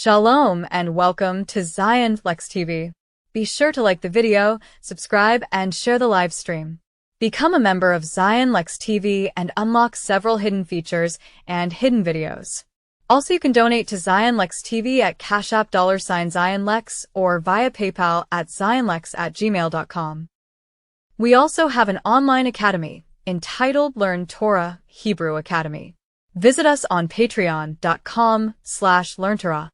Shalom and welcome to Zion Lexx TV. Be sure to like the video, subscribe, and share the live stream. Become a member of Zion Lexx TV and unlock several hidden features and hidden videos. Also, you can donate to Zion Lexx TV at Cash App $Zion Lexx or via PayPal at zionlex@gmail.com. We also have an online academy entitled Learn Torah Hebrew Academy. Visit us on patreon.com/learntorah.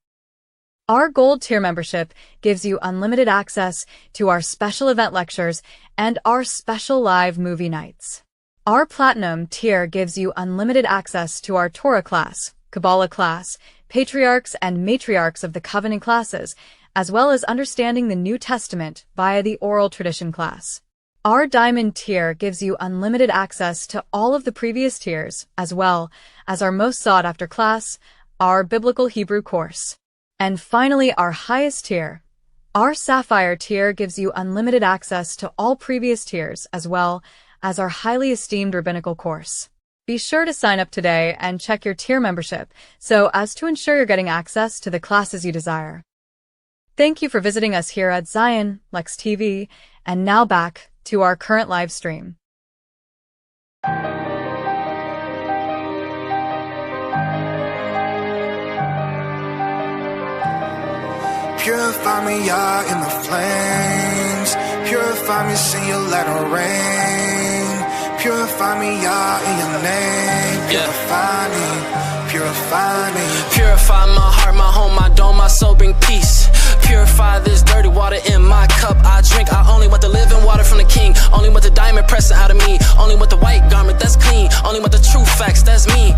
Our Gold tier membership gives you unlimited access to our special event lectures and our special live movie nights. Our Platinum tier gives you unlimited access to our Torah class, Kabbalah class, Patriarchs and Matriarchs of the Covenant classes, as well as understanding the New Testament via the Oral Tradition class. Our Diamond tier gives you unlimited access to all of the previous tiers, as well as our most sought-after class, our Biblical Hebrew course. And finally, our highest tier, our Sapphire tier, gives you unlimited access to all previous tiers, as well as our highly esteemed rabbinical course. Be sure to sign up today and check your tier membership so as to ensure you're getting access to the classes you desire. Thank you for visiting us here at Zion Lexx TV, and now back to our current live stream. Purify me, Yah, in the flames. Purify me, send your let it rain. Purify me, Yah, in your name. Purify me, purify me. Purify my heart, my home, my dome, my soul, bring peace. Purify this dirty water in my cup I drink. I only want the living water from the king. Only want the diamond pressing out of me. Only want the white garment that's clean. Only want the true facts, that's me.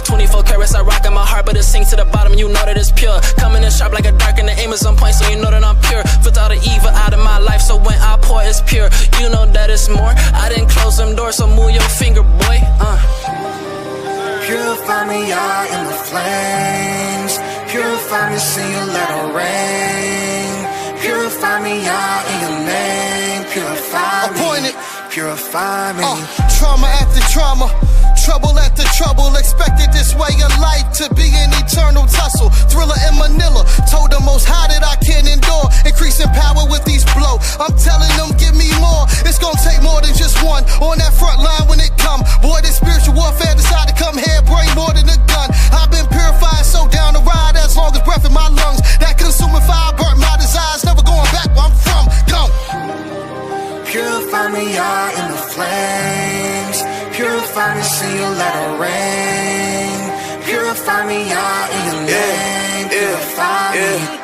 24 carats I rock in my heart, but it sinks to the bottom, you know that it's pure. Coming in sharp like a dark and the aim is on point, so you know that I'm pure. Filter all the evil out of my life, so when I pour it's pure. You know that it's more. I didn't close them doors, so move your finger, boy. Purify me, Yah, in the flames. Purify me, send your let it rain. Purify me, Yah, in your name. Purify me, purify me. Trauma after trauma, trouble after trouble. Expected this way of life to be an eternal tussle. Thriller in Manila, told the Most High that I can't endure. Increasing power with each blow. I'm telling them, give me more. It's gonna take more than just one. On that front line when it come. Boy, this spiritual warfare decided to come here, bring more than a gun. I've been purified, so down the ride as long as breath in my lungs. That consuming fire burnt my desires, never going back where I'm from. Go! Purify me, Yah, in the flames. Purify me, send your let it rain. Purify me, Yah, in your name. Purify me.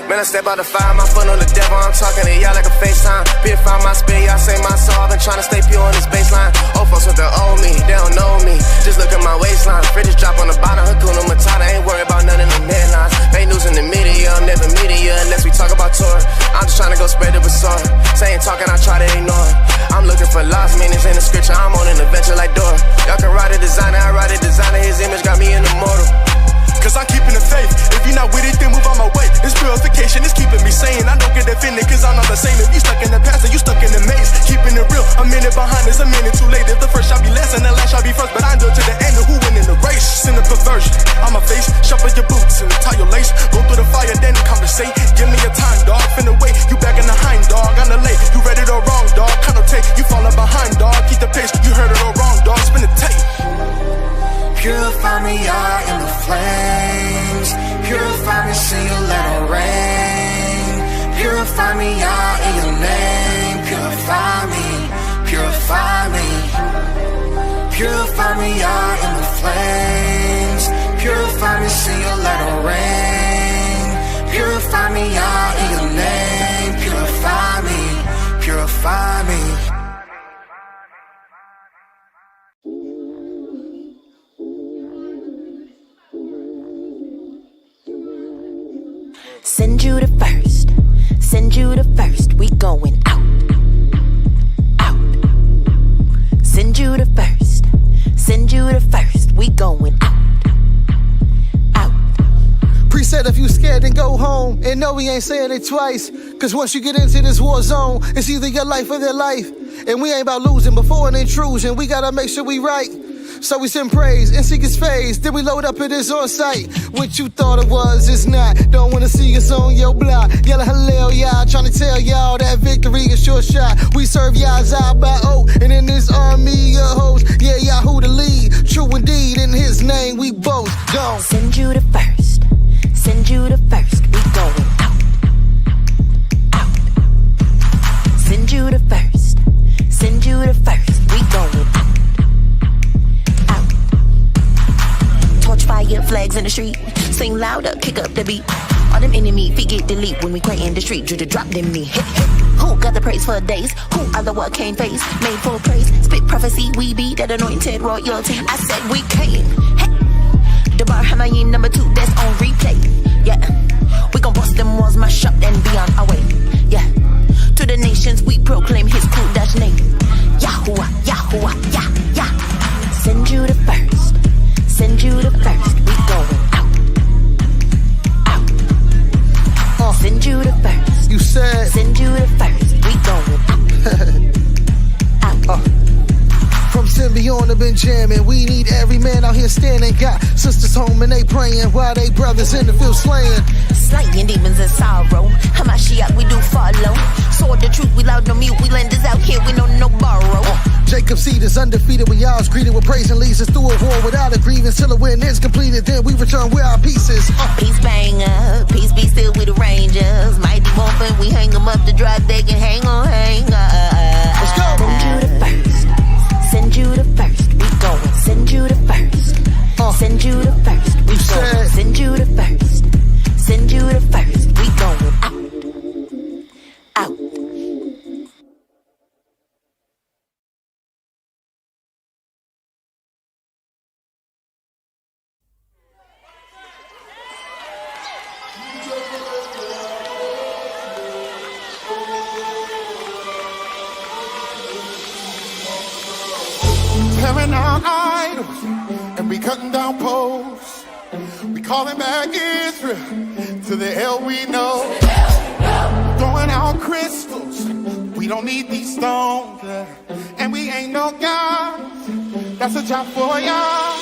Man, I step out the fire, my foot on the devil, I'm talking to y'all like a FaceTime. Purify my spirit, y'all say my soul, I've been trying to stay pure on this baseline. Old folks with the old me, they don't know me. Just look at my waistline, fridges drop on the bottom, Hakuna Matata, ain't worried about none of them headlines. Fake news in the media, I'm never media unless we talk about Torah. I'm just trying to go spread the bazaar. Saying talking, I try to ignore. I'm looking for lost meanings in the scripture, I'm on an adventure like Dora. Y'all can write a designer, I write a designer, his image got me an immortal. Cause I'm keeping the faith. If you're not with it, then move on my way. This purification is keeping me sane. I don't get offended cause I'm not the same. If you stuck in the past or you stuck in the maze, keeping it real, a minute behind is a minute too late. If the first shall be last and the last shall be first, but I endure to the end of who win in the race. Sin of perversion, I'm a face, shuffle your boots and tie your lace. Go through the fire, then conversate. Give me a time, dog, finna wait. You back in the hind, dog, on the lake. You read it all wrong, dog, connotate. You falling behind, dog, keep the pace. You heard it all wrong, dog, spin the tape. Purify me, Yah, in the flames. Purify me, send your let it rain. Purify me, Yah, in your name. Purify me, purify me. Purify me, Yah, in the flames. Purify me, send your let it rain. Purify me, Yah, in your name. Purify me, purify me. Send you the first, send you the first, we going out, out. Send you the first, send you the first, we going out, out. Preset if you scared then go home, and no we ain't saying it twice. Cause once you get into this war zone, it's either your life or their life. And we ain't about losing before an intrusion, we gotta make sure we right. So we send praise and seek his face. Then we load up at his on site. What you thought it was, it's not. Don't wanna see us on your block. Yelling hallelujah, trying to tell y'all that victory is sure shot. We serve Yah's by oath, and in this army of hosts, yeah, Yahoo the lead. True indeed, in his name we boast. Go. Send you the first, send you the first. We going out, out. Send you the first, send you the first. We going out, out. Torch fire, flags in the street. Sing louder, kick up the beat. All them enemy feet get delete when we cray in the street. Drew the drop them me. Hit, hit. Who got the praise for days? Who are the what came face? Made for praise, spit prophecy. We be that anointed royalty. I said we came. Hey. The bar Hamayim number 2, that's on replay. Yeah, we gon' bust them walls, mash up, then be on our way. Yeah, to the nations we proclaim his Quadash name. Yahuwah, Yahuwah, Yah, Yah. Send you the first, send you the first. We going out, out. Send you the first. You said. Send you the first. We going out, out. From Simeon to Benjamin, we need every man out here standing. Got sisters home and they praying while they brothers in the field slaying. Slaying demons in sorrow. Hamashiach, we do follow. Sword the truth, we loud no mute. We lenders out here, we know no borrow. Jacob's seed is undefeated when y'all's greeted with praise and leads us through a war without a grievance. Till the win is completed, then we return with our pieces. Peace banger, peace be still with the Rangers. Mighty Morphin, we hang them up to drive, they can hang on, hang on. Let's go. Send you the first, send you the first. We going, send you the first, send you the first. We going, send you the first, send you the first. We going out, out. Tearing down idols and we cutting down poles. We calling back Israel to the hell we know. Throwing out crystals, we don't need these stones. And we ain't no God, that's a job for y'all.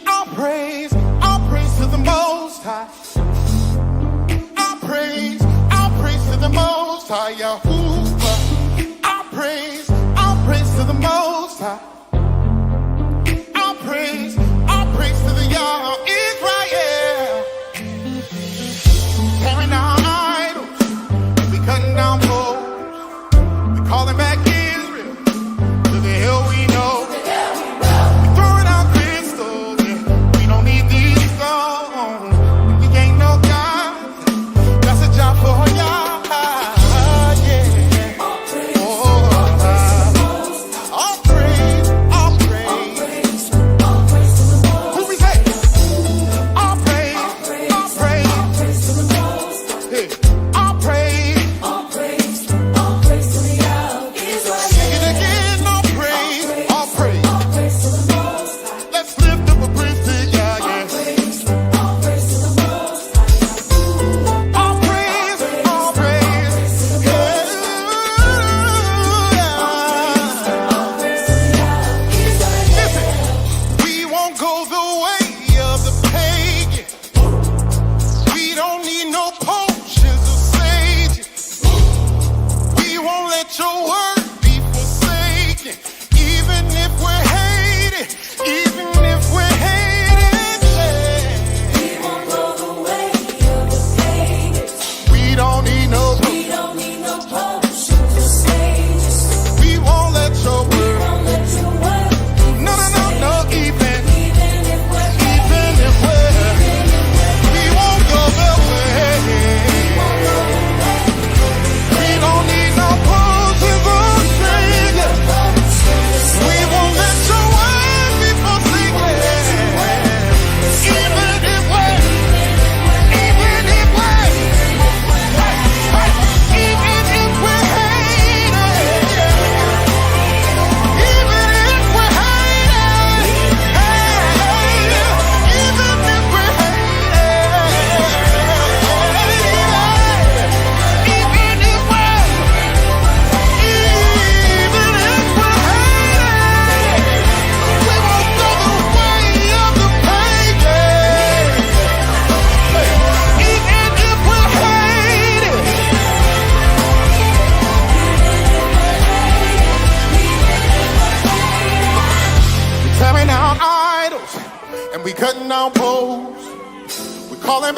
I'll praise to the Most High. I'll praise to the Most High, Yahuwah. I'll praise to the Most High. I'll praise to the Yah Israel. Tearing down idols, we cutting down poles. We calling back Israel to the hell we know. We throwing out crystals, yeah. We don't need these stones. We ain't no God, that's a job for Yah.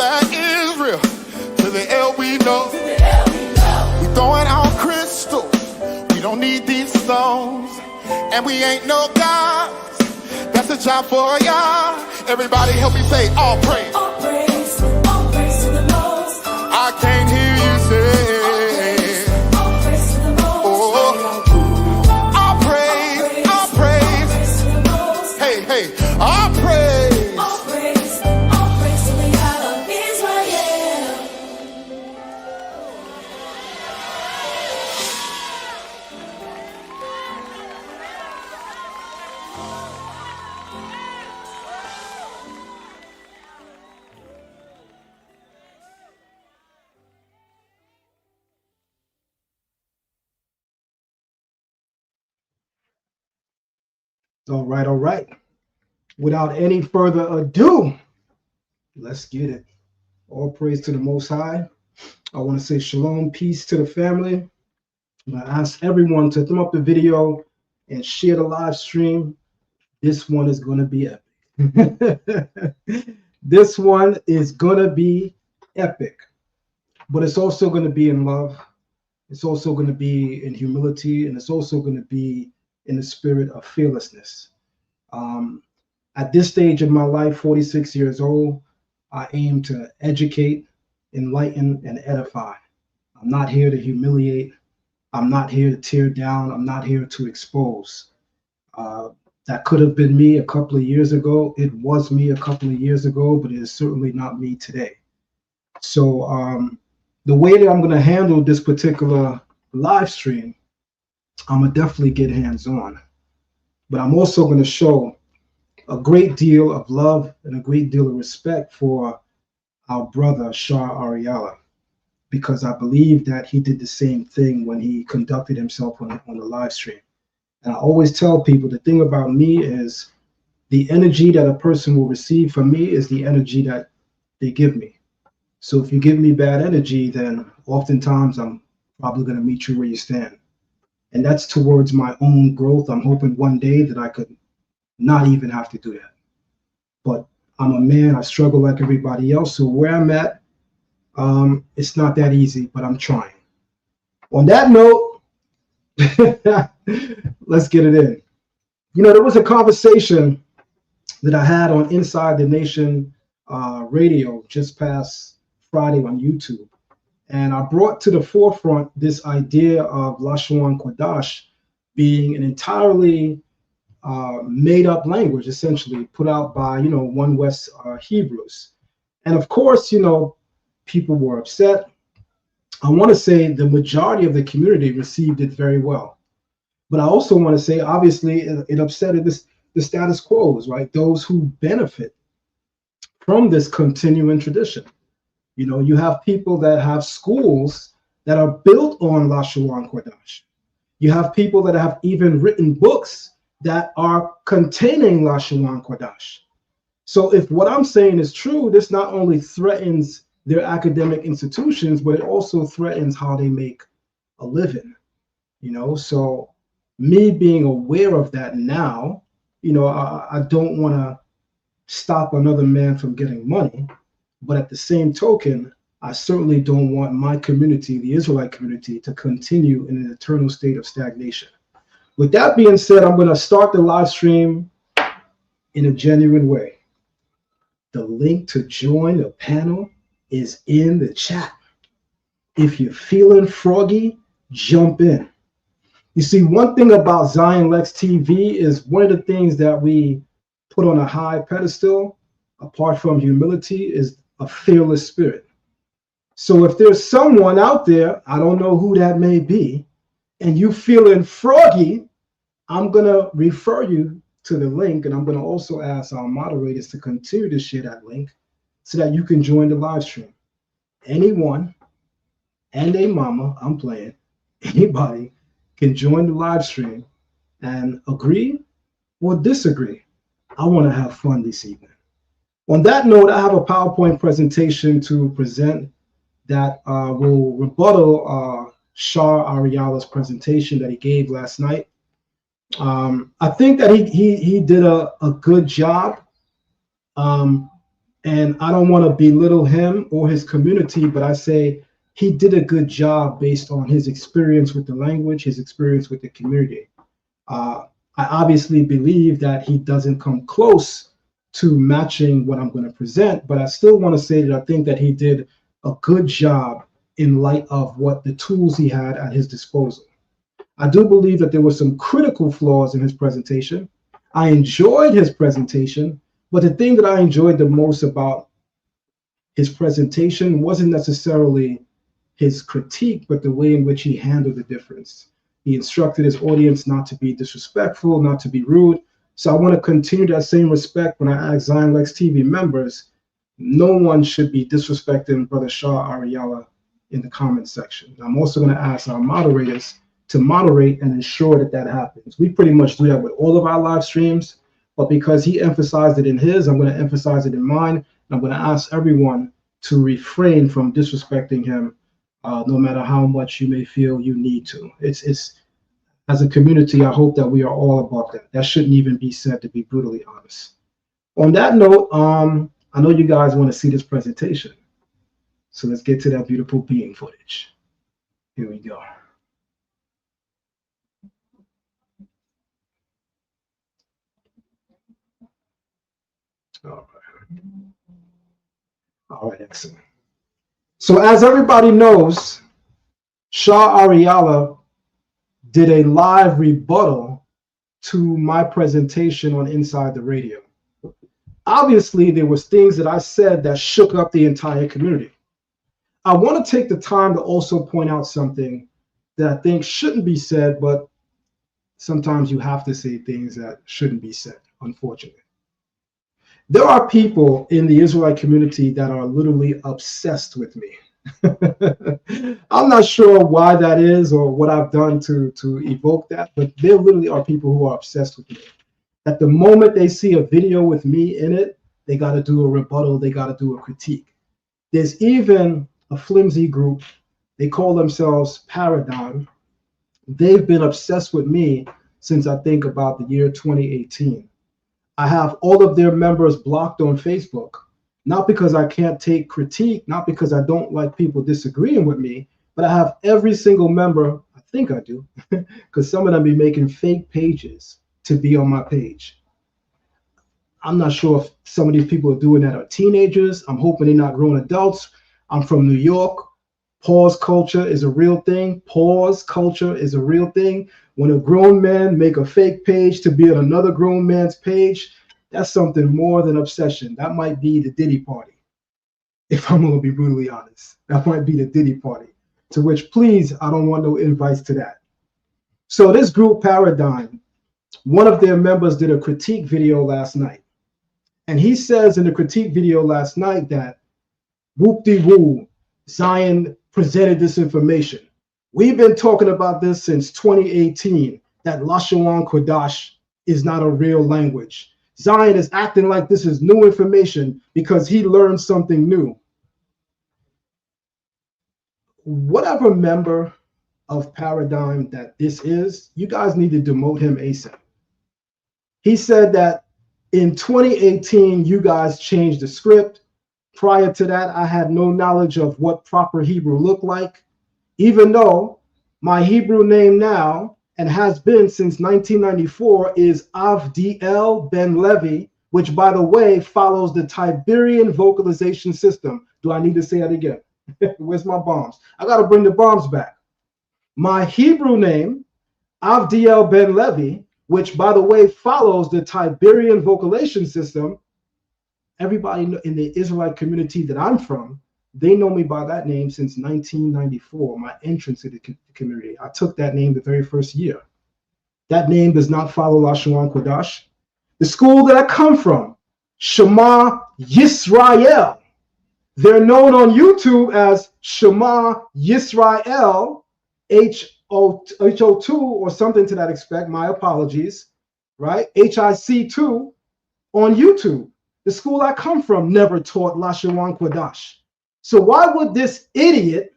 that is real. To the L we know. We throwing out crystals. We don't need these stones. And we ain't no gods. That's a job for y'all. Everybody help me say all praise. All praise to the most. I can't hear you say. All praise to the most. All praise to the most. Hey, all praise. All praise to the YAHL of Israel. All right. Without any further ado, let's get it. All praise to the Most High. I want to say shalom, peace to the family. I'm going to ask everyone to thumb up the video and share the live stream. This one is going to be epic. This one is going to be epic. But it's also going to be in love. It's also going to be in humility. And it's also going to be in the spirit of fearlessness. At this stage of my life, 46 years old, I aim to educate, enlighten, and edify. I'm not here to humiliate. I'm not here to tear down. I'm not here to expose. That could have been me a couple of years ago. It was me a couple of years ago, but it is certainly not me today. So the way that I'm going to handle this particular live stream, I'm going to definitely get hands-on. But I'm also going to show a great deal of love and a great deal of respect for our brother, Shar Ahrayahla, because I believe that he did the same thing when he conducted himself on the live stream. And I always tell people the thing about me is the energy that a person will receive from me is the energy that they give me. So if you give me bad energy, then oftentimes I'm probably going to meet you where you stand. And that's towards my own growth. I'm hoping one day that I could not even have to do that. But I'm a man, I struggle like everybody else. So where I'm at, it's not that easy, but I'm trying. On that note, let's get it in. You know, there was a conversation that I had on Inside the Nation radio just past Friday on YouTube. And I brought to the forefront this idea of Lashawan Qadash being an entirely made up language, essentially put out by, One West Hebrews. And of course, people were upset. I want to say the majority of the community received it very well. But I also want to say, obviously, it upset the status quo, right? Those who benefit from this continuing tradition. You have people that have schools that are built on Lashawan Qadash. You have people that have even written books that are containing Lashawan Qadash. So if what I'm saying is true, this not only threatens their academic institutions, but it also threatens how they make a living. So me being aware of that now, I don't want to stop another man from getting money. But at the same token, I certainly don't want my community, the Israelite community, to continue in an eternal state of stagnation. With that being said, I'm going to start the live stream in a genuine way. The link to join the panel is in the chat. If you're feeling froggy, jump in. You see, one thing about Zion Lexx TV is one of the things that we put on a high pedestal, apart from humility, is a fearless spirit. So if there's someone out there, I don't know who that may be, and you feeling froggy, I'm going to refer you to the link, and I'm going to also ask our moderators to continue to share that link so that you can join the live stream. Anyone and a mama, I'm playing, anybody can join the live stream and agree or disagree. I want to have fun this evening. On that note, I have a PowerPoint presentation to present that will rebuttal Shar Ahrayahla's presentation that he gave last night. I think that he did a good job. And I don't want to belittle him or his community, but I say he did a good job based on his experience with the language, his experience with the community. I obviously believe that he doesn't come close to matching what I'm going to present, but I still want to say that I think that he did a good job in light of what the tools he had at his disposal. I do believe that there were some critical flaws in his presentation. I enjoyed his presentation, but the thing that I enjoyed the most about his presentation wasn't necessarily his critique, but the way in which he handled the difference. He instructed his audience not to be disrespectful, not to be rude. So I want to continue that same respect when I ask Zion Lexx TV members. No one should be disrespecting Brother Shar Ahrayahla in the comment section. I'm also going to ask our moderators to moderate and ensure that that happens. We pretty much do that with all of our live streams, but because he emphasized it in his, I'm going to emphasize it in mine. And I'm going to ask everyone to refrain from disrespecting him, no matter how much you may feel you need to. It's as a community, I hope that we are all above that. That shouldn't even be said, to be brutally honest. On that note, I know you guys want to see this presentation. So let's get to that beautiful being footage. Here we go. All right, excellent. So as everybody knows, Shar Ahrayahla did a live rebuttal to my presentation on Inside the Radio. Obviously, there was things that I said that shook up the entire community. I want to take the time to also point out something that I think shouldn't be said, but sometimes you have to say things that shouldn't be said, unfortunately. There are people in the Israelite community that are literally obsessed with me. I'm not sure why that is or what I've done to evoke that, but there literally are people who are obsessed with me. At the moment they see a video with me in it, they got to do a rebuttal, they got to do a critique. There's even a flimsy group, they call themselves Paradigm. They've been obsessed with me since I think about the year 2018. I have all of their members blocked on Facebook, not because I can't take critique, not because I don't like people disagreeing with me, but I have every single member, I think I do, because some of them be making fake pages to be on my page. I'm not sure if some of these people are doing that are teenagers. I'm hoping they're not grown adults. I'm from New York. Pause culture is a real thing. Pause culture is a real thing. When a grown man make a fake page to be on another grown man's page, that's something more than obsession. That might be the Diddy party. If I'm going to be brutally honest, that might be the Diddy party, to which, please, I don't want no invites to that. So this group Paradigm, one of their members did a critique video last night. And he says in the critique video last night that whoop-de-woo, Zion presented this information. We've been talking about this since 2018, that Lashawan Qadash is not a real language. Zion is acting like this is new information because he learned something new. Whatever member of Paradigm that this is, you guys need to demote him ASAP. He said that in 2018, you guys changed the script. Prior to that, I had no knowledge of what proper Hebrew looked like, even though my Hebrew name now, and has been since 1994, is Avdiel Ben Levi, which, by the way, follows the Tiberian vocalization system. Do I need to say that again? Where's my bombs? I got to bring the bombs back. My Hebrew name, Avdiel Ben Levi, which, by the way, follows the Tiberian vocalization system. Everybody in the Israelite community that I'm from, they know me by that name since 1994, my entrance to the community. I took that name the very first year. That name does not follow Lashawan Qadash. The school that I come from, Shema Yisrael, they're known on YouTube as Shema Yisrael, H-O-2 or something to that effect, my apologies, right? HIC2 on YouTube. The school I come from never taught Lashawan Qadash. So why would this idiot,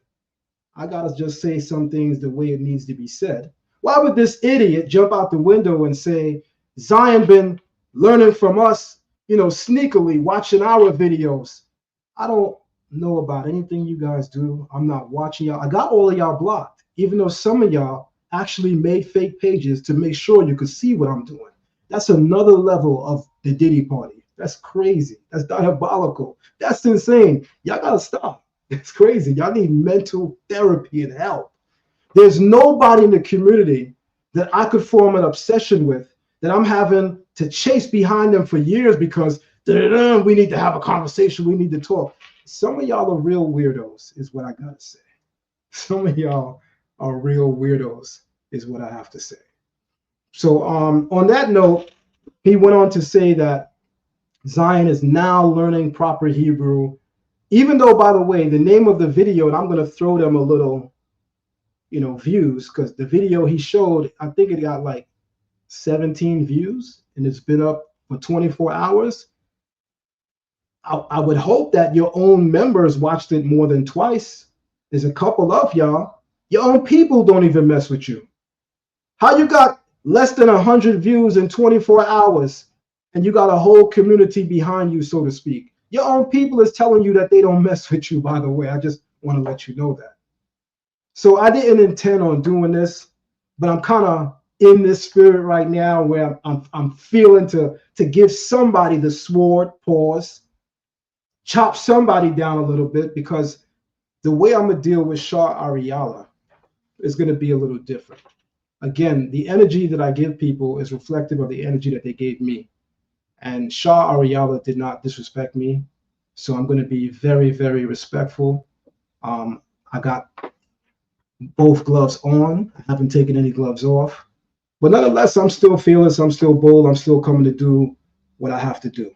I gotta just say some things the way it needs to be said, why would this idiot jump out the window and say, Zion been learning from us sneakily watching our videos. I don't know about anything you guys do. I'm not watching y'all. I got all of y'all blocked, even though some of y'all actually made fake pages to make sure you could see what I'm doing. That's another level of the Diddy party. That's crazy. That's diabolical. That's insane. Y'all gotta stop. It's crazy. Y'all need mental therapy and help. There's nobody in the community that I could form an obsession with that I'm having to chase behind them for years because we need to have a conversation. We need to talk. Some of y'all are real weirdos, is what I gotta say. Some of y'all are real weirdos, is what I have to say. So on that note, he went on to say that Zion is now learning proper Hebrew, even though, by the way, the name of the video, and I'm going to throw them a little, views, because the video he showed, I think it got like 17 views, and it's been up for 24 hours. I would hope that your own members watched it more than twice. There's a couple of y'all. Your own people don't even mess with you. How you got less than 100 views in 24 hours, and you got a whole community behind you, so to speak? Your own people is telling you that they don't mess with you, by the way. I just want to let you know that. So I didn't intend on doing this, but I'm kind of in this spirit right now where I'm feeling to give somebody the sword, pause, chop somebody down a little bit, because the way I'm going to deal with Shar Ahrayahla is going to be a little different. Again, the energy that I give people is reflective of the energy that they gave me. And Shar Ahrayahla did not disrespect me. So I'm going to be very, very respectful. I got both gloves on. I haven't taken any gloves off. But nonetheless, I'm still fearless. I'm still bold. I'm still coming to do what I have to do.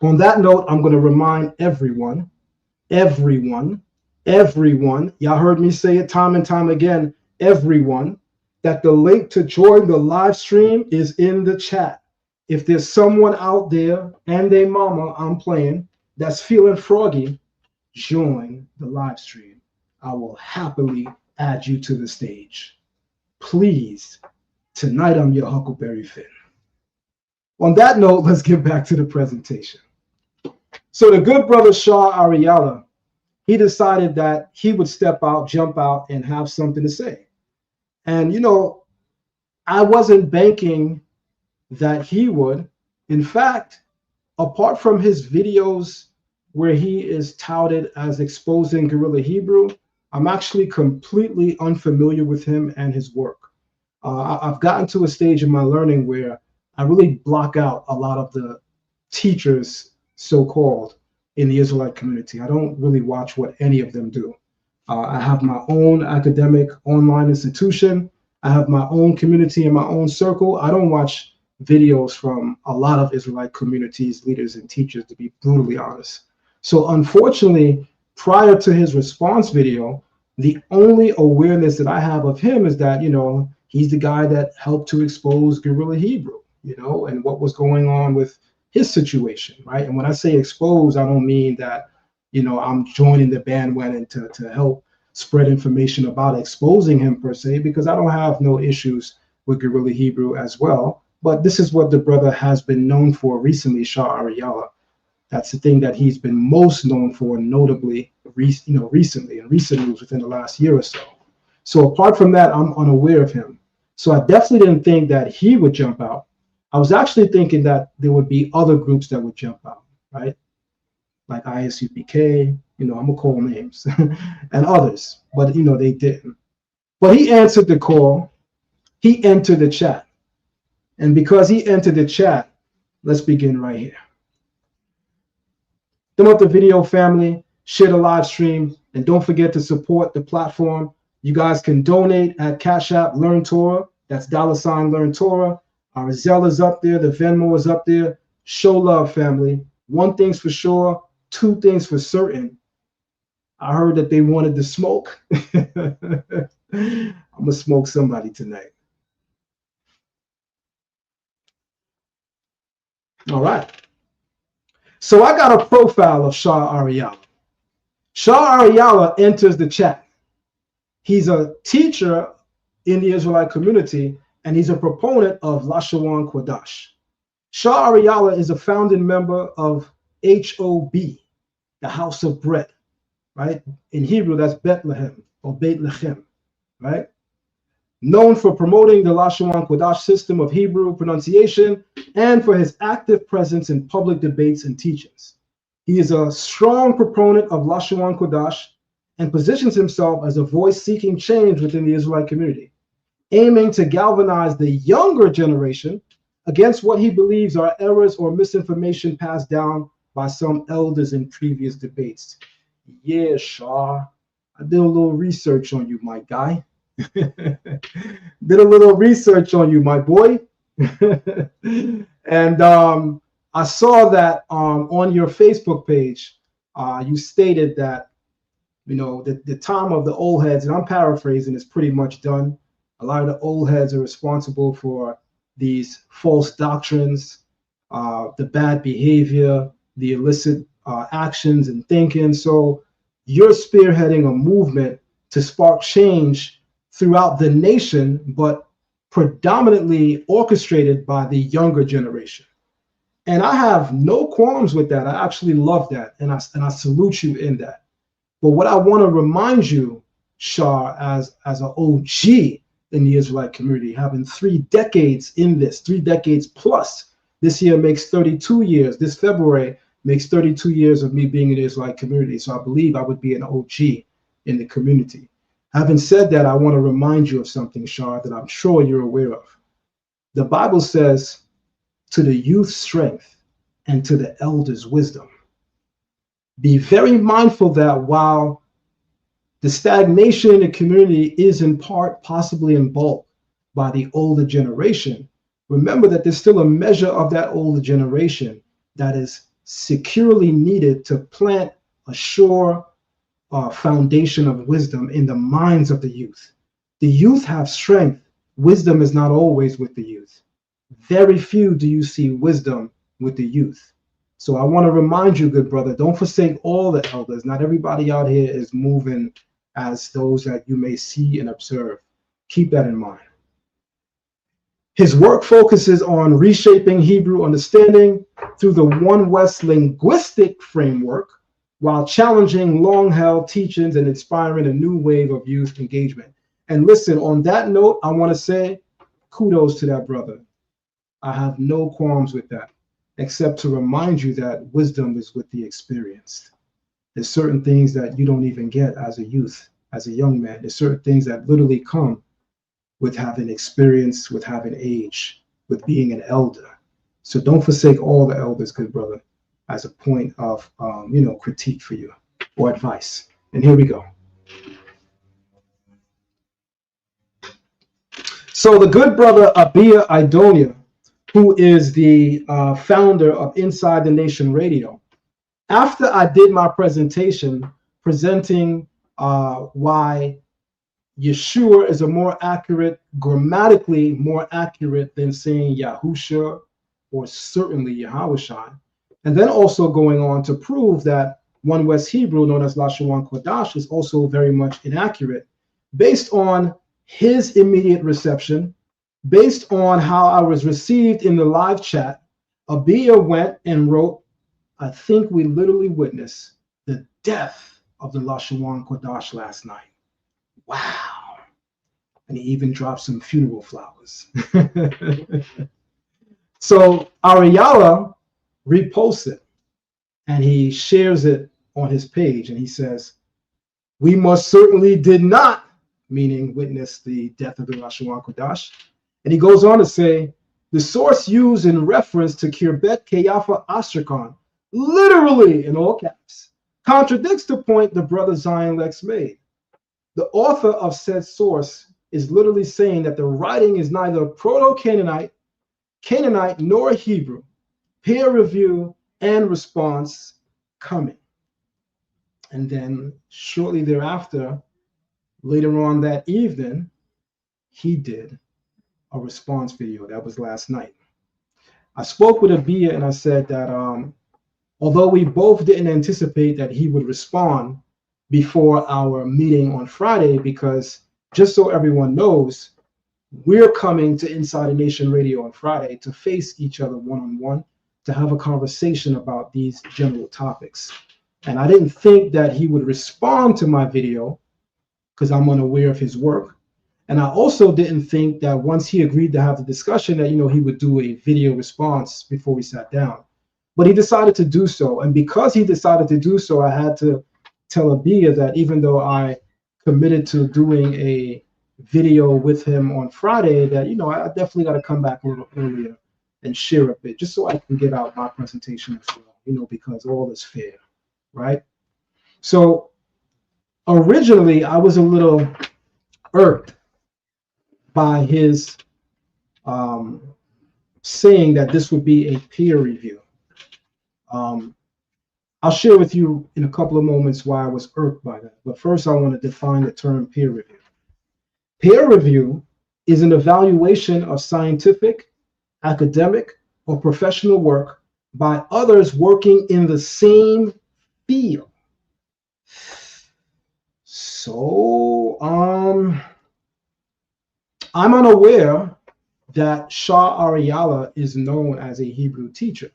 On that note, I'm going to remind everyone, y'all heard me say it time and time again, everyone, that the link to join the live stream is in the chat. If there's someone out there and they mama I'm playing that's feeling froggy, join the live stream. I will happily add you to the stage. Please, tonight I'm your Huckleberry Finn. On that note, let's get back to the presentation. So the good brother Shar Ahrayahla, he decided that he would step out, jump out, and have something to say. And, I wasn't banking that he would. In fact, apart from his videos where he is touted as exposing Guerrilla Hebrew, I'm actually completely unfamiliar with him and his work. I've gotten to a stage in my learning where I really block out a lot of the teachers, so-called, in the Israelite community. I don't really watch what any of them do. I have my own academic online institution. I have my own community and my own circle. I don't watch videos from a lot of Israelite communities, leaders, and teachers, to be brutally honest. So unfortunately, prior to his response video, the only awareness that I have of him is that, he's the guy that helped to expose Guerrilla Hebrew, and what was going on with his situation, right? And when I say expose, I don't mean that, I'm joining the bandwagon to help spread information about exposing him per se, because I don't have no issues with Guerrilla Hebrew as well. But this is what the brother has been known for recently, Shar Ahrayahla. That's the thing that he's been most known for, notably, recently, in recent news within the last year or so. So apart from that, I'm unaware of him. So I definitely didn't think that he would jump out. I was actually thinking that there would be other groups that would jump out, right? Like ISUPK, I'm gonna call names, and others, but they didn't. But he answered the call. He entered the chat, and because he entered the chat, let's begin right here. Thumb up the video, family, share the live stream, and don't forget to support the platform. You guys can donate at Cash App Learn Torah. That's $ Learn Torah. Our Zelle is up there. The Venmo is up there. Show love, family. One thing's for sure. Two things for certain. I heard that they wanted to smoke. I'm going to smoke somebody tonight. All right. So I got a profile of Shar Ahrayahla. Shar Ahrayahla enters the chat. He's a teacher in the Israelite community, and he's a proponent of Lashawan Qadash. Shar Ahrayahla is a founding member of HOB, the House of Bread, right? In Hebrew, that's Bethlehem or Beit Lechem, right? Known for promoting the Lashawan Qadash system of Hebrew pronunciation and for his active presence in public debates and teachings. He is a strong proponent of Lashawan Qadash and positions himself as a voice seeking change within the Israelite community, aiming to galvanize the younger generation against what he believes are errors or misinformation passed down by some elders in previous debates. Yeah, Shar, I did a little research on you, my guy. Did a little research on you, my boy. And I saw that on your Facebook page, you stated that, you know, the time of the old heads, and I'm paraphrasing, is pretty much done. A lot of the old heads are responsible for these false doctrines, the bad behavior, the illicit actions and thinking. So you're spearheading a movement to spark change throughout the nation, but predominantly orchestrated by the younger generation. And I have no qualms with that. I actually love that, and I salute you in that. But what I want to remind you, Shar, as an OG in the Israelite community, having 3 decades in this, 3 decades plus. This year makes 32 years. This February makes 32 years of me being in the Israelite community. So I believe I would be an OG in the community. Having said that, I want to remind you of something, Shar, that I'm sure you're aware of. The Bible says, to the youth strength and to the elders wisdom. Be very mindful that while the stagnation in the community is in part, possibly in bulk, by the older generation, remember that there's still a measure of that older generation that is securely needed to plant a sure foundation of wisdom in the minds of the youth. The youth have strength. Wisdom is not always with the youth. Very few do you see wisdom with the youth. So I want to remind you, good brother, don't forsake all the elders. Not everybody out here is moving as those that you may see and observe. Keep that in mind. His work focuses on reshaping Hebrew understanding through the One West linguistic framework, while challenging long-held teachings and inspiring a new wave of youth engagement. And listen, on that note, I want to say kudos to that brother. I have no qualms with that, except to remind you that wisdom is with the experienced. There's certain things that you don't even get as a youth, as a young man. There's certain things that literally come with having experience, with having age, with being an elder. So don't forsake all the elders, good brother, as a point of critique for you or advice. And here we go. So the good brother Abia Idonia, who is the founder of Inside the Nation Radio, after I did my presentation presenting why Yeshua is a more accurate, grammatically more accurate than saying Yahusha or certainly Yahushai, and then also going on to prove that One West Hebrew, known as Lashawan Qadash, is also very much inaccurate, based on his immediate reception, based on how I was received in the live chat. Abia went and wrote, I think we literally witnessed the death of the Lashawan Qadash last night. Wow. And he even dropped some funeral flowers. So Ahrayahla reposts it and he shares it on his page, and he says, we most certainly did not, meaning witness the death of the Lashawan Qadash. And he goes on to say, the source used in reference to Kirbet Keyafa Astrakhan, literally in all caps, contradicts the point the brother Zion Lexx made. The author of said source is literally saying that the writing is neither Proto-Canaanite, Canaanite, nor Hebrew. Peer review and response coming. And then shortly thereafter, later on that evening, he did a response video. That was last night. I spoke with Abia and I said that although we both didn't anticipate that he would respond before our meeting on Friday, because just so everyone knows, we're coming to Inside the Nation Radio on Friday to face each other one-on-one, to have a conversation about these general topics. And I didn't think that he would respond to my video because I'm unaware of his work. And I also didn't think that once he agreed to have the discussion that, he would do a video response before we sat down. But he decided to do so. And because he decided to do so, I had to tell Abia that even though I committed to doing a video with him on Friday, that, I definitely got to come back a little earlier and share a bit, just so I can get out my presentation as well, because all is fair, right? So originally, I was a little irked by his saying that this would be a peer review. I'll share with you in a couple of moments why I was irked by that. But first, I want to define the term peer review. Peer review is an evaluation of scientific, academic, or professional work by others working in the same field. So, I'm unaware that Shar Ahrayahla is known as a Hebrew teacher.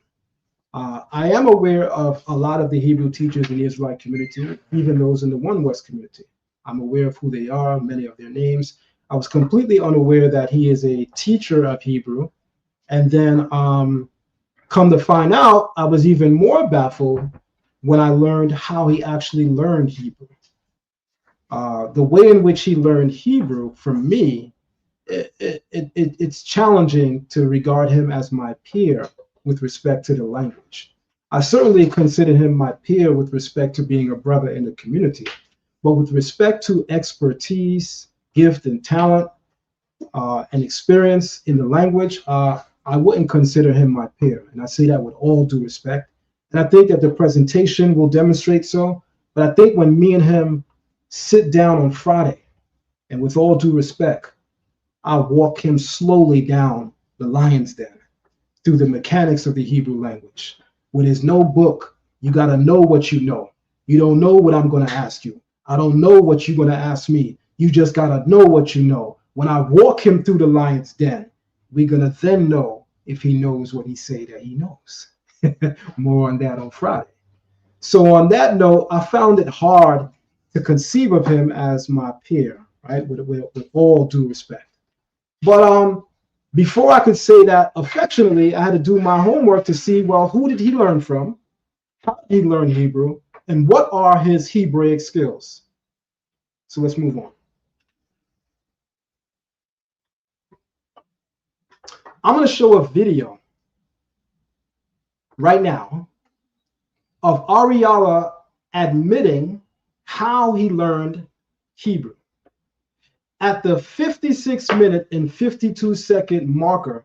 I am aware of a lot of the Hebrew teachers in the Israelite community, even those in the One West community. I'm aware of who they are, many of their names. I was completely unaware that he is a teacher of Hebrew. And then come to find out, I was even more baffled when I learned how he actually learned Hebrew. The way in which he learned Hebrew, for me, it's challenging to regard him as my peer with respect to the language. I certainly consider him my peer with respect to being a brother in the community, but with respect to expertise, gift, and talent, and experience in the language, I wouldn't consider him my peer. And I say that with all due respect. And I think that the presentation will demonstrate so, but I think when me and him sit down on Friday, and with all due respect, I'll walk him slowly down the lion's den through the mechanics of the Hebrew language. When there's no book, you got to know what you know. You don't know what I'm going to ask you. I don't know what you're going to ask me. You just got to know what you know. When I walk him through the lion's den, we're going to then know if he knows what he say that he knows. More on that on Friday. So on that note, I found it hard to conceive of him as my peer, right? With all due respect. But before I could say that affectionately, I had to do my homework to see, well, who did he learn from? How did he learn Hebrew? And what are his Hebraic skills? So let's move on. I'm going to show a video right now of Ahrayahla admitting how he learned Hebrew. At the 56-minute and 52-second marker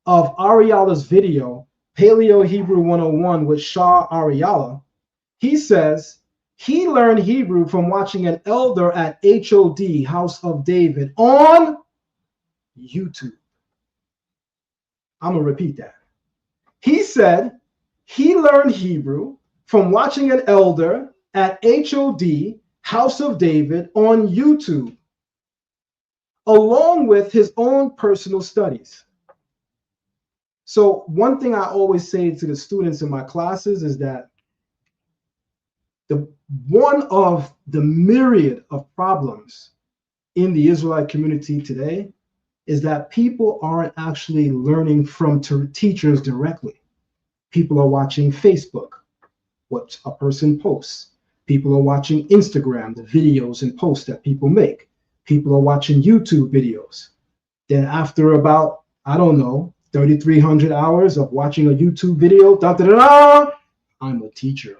of Ahrayahla's video, Paleo Hebrew 101 with Shar Ahrayahla, he says he learned Hebrew from watching an elder at HOD, House of David, on YouTube. I'm going to repeat that. He said he learned Hebrew from watching an elder at HOD, House of David, on YouTube, along with his own personal studies. So one thing I always say to the students in my classes is that one of the myriad of problems in the Israelite community today is that people aren't actually learning from teachers directly. People are watching Facebook, what a person posts. People are watching Instagram, the videos and posts that people make. People are watching YouTube videos. Then after about, 3,300 hours of watching a YouTube video, I'm a teacher.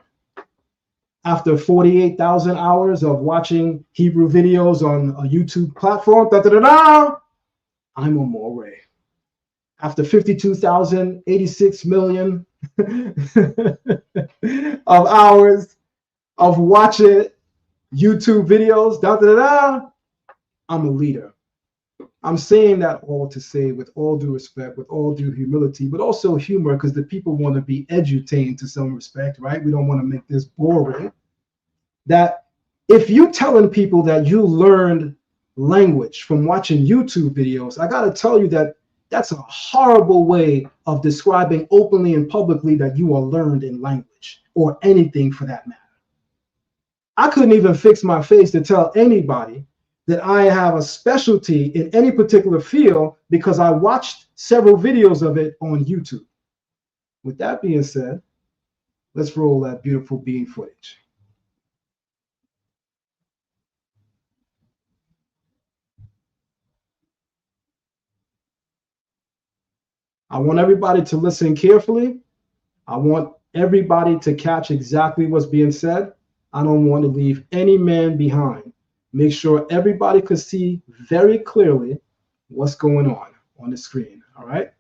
After 48,000 hours of watching Hebrew videos on a YouTube platform, I'm a more. After 52,086 million of hours of watching YouTube videos, I'm a leader. I'm saying that all to say, with all due respect, with all due humility, but also humor, because the people want to be edutained to some respect, right? We don't want to make this boring. That if you telling people that you learned language from watching YouTube videos, I got to tell you that that's a horrible way of describing openly and publicly that you are learned in language or anything for that matter. I couldn't even fix my face to tell anybody that I have a specialty in any particular field because I watched several videos of it on YouTube. With that being said, let's roll that beautiful bean footage. I want everybody to listen carefully. I want everybody to catch exactly what's being said. I don't want to leave any man behind. Make sure everybody can see very clearly what's going on the screen. All right.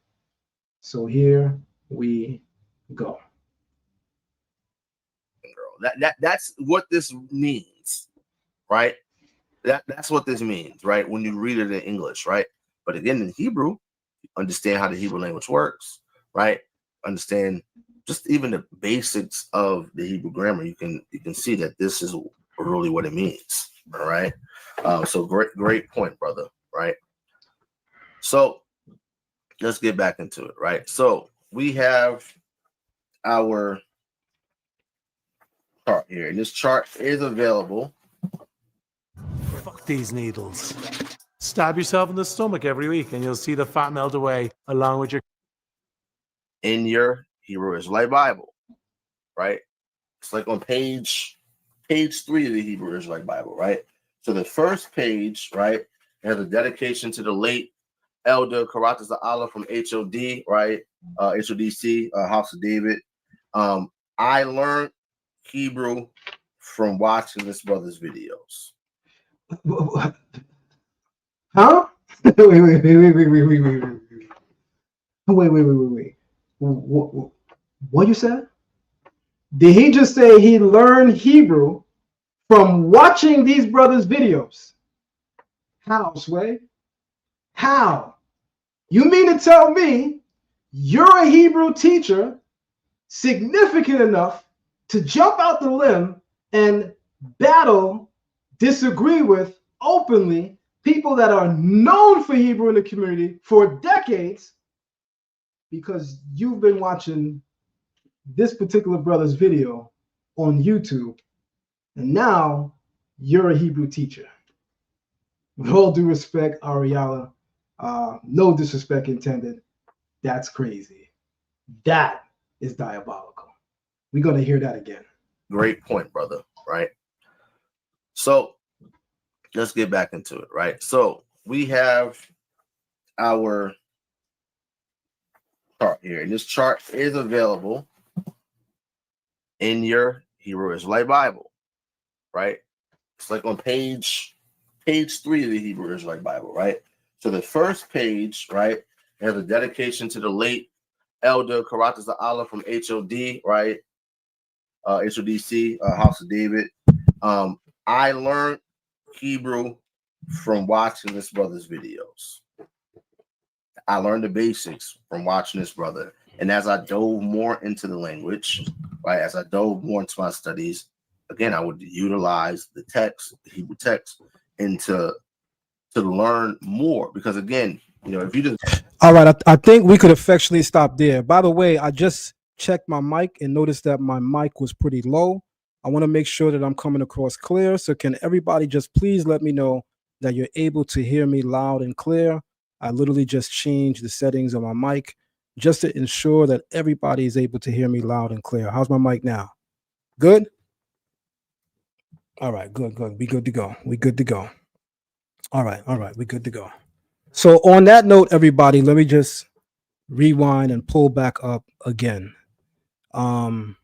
So here we go. That's what this means, right? That's what this means, right? When you read it in English, right? But again, in Hebrew, understand how the Hebrew language works, right? Understand just even the basics of the Hebrew grammar. You can see that this is really what it means. All right. So great point, brother. Right. So let's get back into it. Right. So we have our chart here, and this chart is available. Fuck these needles. Stab yourself in the stomach every week and you'll see the fat melt away along with your in your Hebrew Israelite Bible, right? It's like on page 3 of the Hebrew Israelite Bible, right? So the first page, right, has a dedication to the late elder Karatas Allah from HOD, right? HODC, House of David. I learned Hebrew from watching this brother's videos. Huh? Wait. What you said? Did he just say he learned Hebrew from watching these brothers' videos? How, Sway? How? You mean to tell me you're a Hebrew teacher significant enough to jump out the limb and battle, disagree with openly people that are known for Hebrew in the community for decades because you've been watching this particular brother's video on YouTube, and now you're a Hebrew teacher? With all due respect, Ahrayahla, no disrespect intended, that's crazy. That is diabolical. We're going to hear that again. Great point, brother, right? So let's get back into it, right? So we have our chart here, and this chart is available in your Hebrew Israelite Bible, right? It's like on page 3 of the Hebrew Israelite Bible, right? So the first page, right, has a dedication to the late elder Karatas Allah from HOD, right? HODC, House of David. I learned Hebrew from watching this brother's videos. I learned the basics from watching this brother. And as I dove more into the language, right, as I dove more into my studies, again, I would utilize the text, the Hebrew text, and to learn more. Because again, you know, if you just... All right, I think we could effectually stop there. By the way, I just checked my mic and noticed that my mic was pretty low. I want to make sure that I'm coming across clear. So can everybody just please let me know that you're able to hear me loud and clear? I literally just changed the settings on my mic just to ensure that everybody is able to hear me loud and clear. How's my mic now? Good? All right, good. We good to go. We good to go. All right, we good to go. So on that note, everybody, let me just rewind and pull back up again. Shar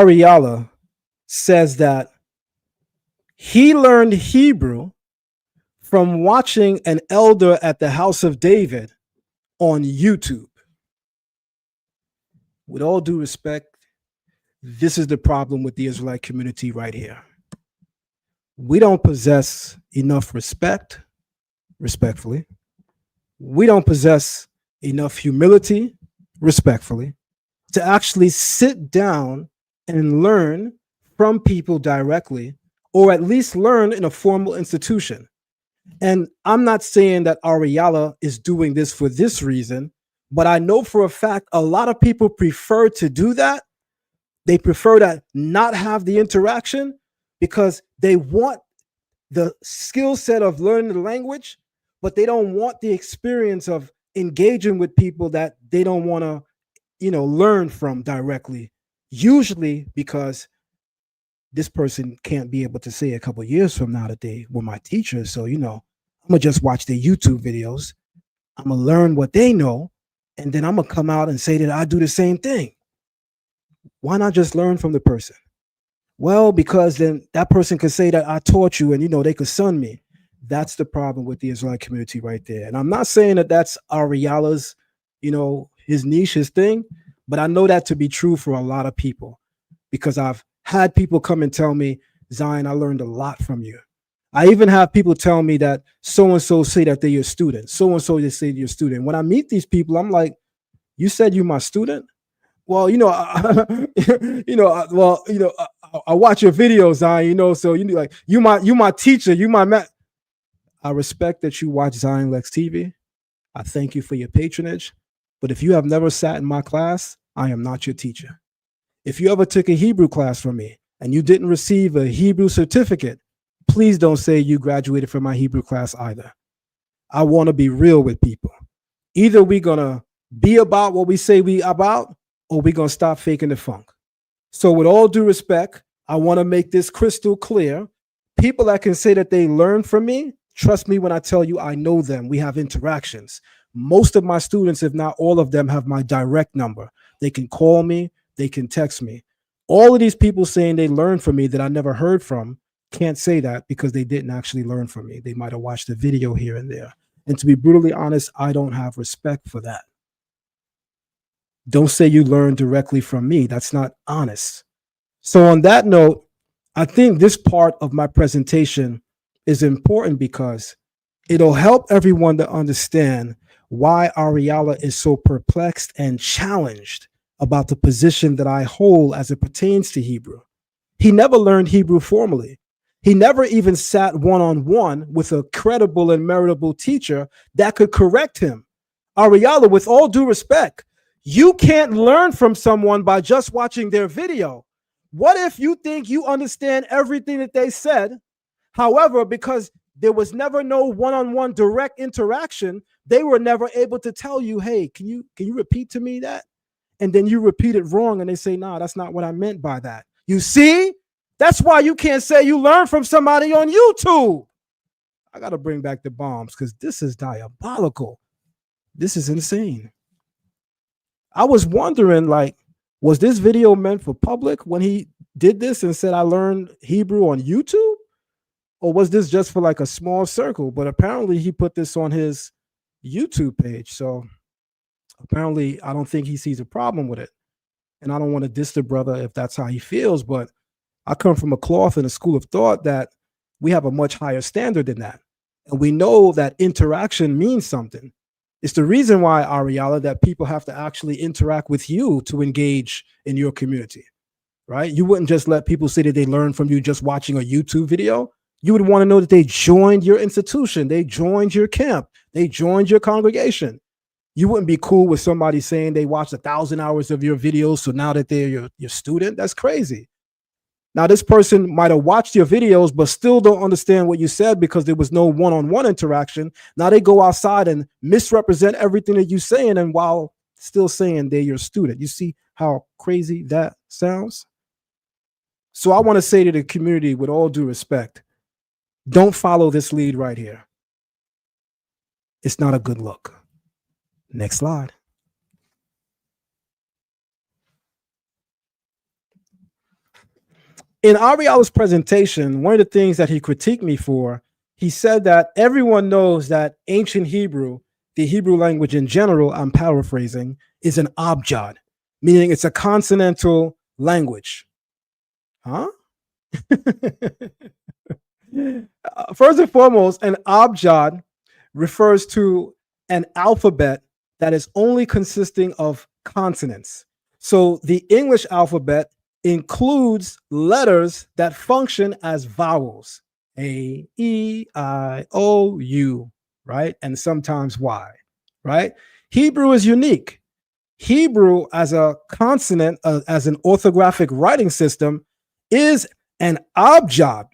Ahrayahla says that he learned Hebrew from watching an elder at the House of David on YouTube. With all due respect, this is the problem with the Israelite community right here. We don't possess enough respect, respectfully. We don't possess enough humility, respectfully, to actually sit down and learn from people directly or at least learn in a formal institution. And I'm not saying that Ahrayahla is doing this for this reason, but I know for a fact a lot of people prefer to do that. They prefer to not have the interaction because they want the skill set of learning the language, but they don't want the experience of engaging with people that they don't want to, learn from directly. Usually because this person can't be able to say a couple of years from now that they were my teachers. So, I'm gonna just watch their YouTube videos. I'm gonna learn what they know, and then I'm gonna come out and say that I do the same thing. Why not just learn from the person? Well, because then that person could say that I taught you, and they could sun me. That's the problem with the Israelite community right there. And I'm not saying that that's Ahrayahla's, his niche, his thing, but I know that to be true for a lot of people, because I've had people come and tell me, Zion, I learned a lot from you. I even have people tell me that so-and-so say that they're your student. So-and-so, they say they're your student. When I meet these people, I'm like, you said you're my student? Well, I watch your videos, Zion, so like you my teacher, you my man. I respect that you watch Zion Lex TV. I thank you for your patronage. But if you have never sat in my class, I am not your teacher. If you ever took a Hebrew class from me and you didn't receive a Hebrew certificate, please don't say you graduated from my Hebrew class either. I want to be real with people. Either we're going to be about what we say we about, or we're going to stop faking the funk. So with all due respect, I want to make this crystal clear. People that can say that they learn from me, trust me when I tell you I know them. We have interactions. Most of my students, if not all of them, have my direct number. They can call me. They can text me. All of these people saying they learned from me that I never heard from can't say that because they didn't actually learn from me. They might have watched a video here and there. And to be brutally honest, I don't have respect for that. Don't say you learned directly from me. That's not honest. So on that note, I think this part of my presentation is important because it'll help everyone to understand why Ahrayahla is so perplexed and challenged about the position that I hold as it pertains to Hebrew. He never learned Hebrew formally. He never even sat one-on-one with a credible and meritable teacher that could correct him. Ahrayahla, with all due respect, you can't learn from someone by just watching their video. What if you think you understand everything that they said? However, because there was never no one-on-one direct interaction, they were never able to tell you, hey, can you repeat to me that? And then you repeat it wrong and they say, nah, that's not what I meant by that. You see? That's why you can't say you learned from somebody on YouTube. I got to bring back the bombs because this is diabolical. This is insane. I was wondering, like, was this video meant for public when he did this and said I learned Hebrew on YouTube? Or was this just for like a small circle? But apparently he put this on his YouTube page. So apparently I don't think he sees a problem with it. And I don't want to diss the brother if that's how he feels, but I come from a cloth and a school of thought that we have a much higher standard than that. And we know that interaction means something. It's the reason why, Ahrayahla, that people have to actually interact with you to engage in your community, right? You wouldn't just let people say that they learned from you just watching a YouTube video. You would want to know that they joined your institution. They joined your camp. They joined your congregation. You wouldn't be cool with somebody saying they watched 1,000 hours of your videos, so now that they're your student. That's crazy. Now, this person might have watched your videos, but still don't understand what you said because there was no one-on-one interaction. Now they go outside and misrepresent everything that you're saying, and while still saying they're your student. You see how crazy that sounds? So I want to say to the community, with all due respect, don't follow this lead right here. It's not a good look. Next slide. In Ahrayahla's presentation, one of the things that he critiqued me for, he said that everyone knows that ancient Hebrew, the Hebrew language in general, I'm paraphrasing, is an Abjad, meaning it's a consonantal language. Huh? First and foremost, an Abjad refers to an alphabet that is only consisting of consonants. So the English alphabet includes letters that function as vowels, A, E, I, O, U, right? And sometimes Y, right? Hebrew is unique. Hebrew as a consonant, as an orthographic writing system, is an abjad,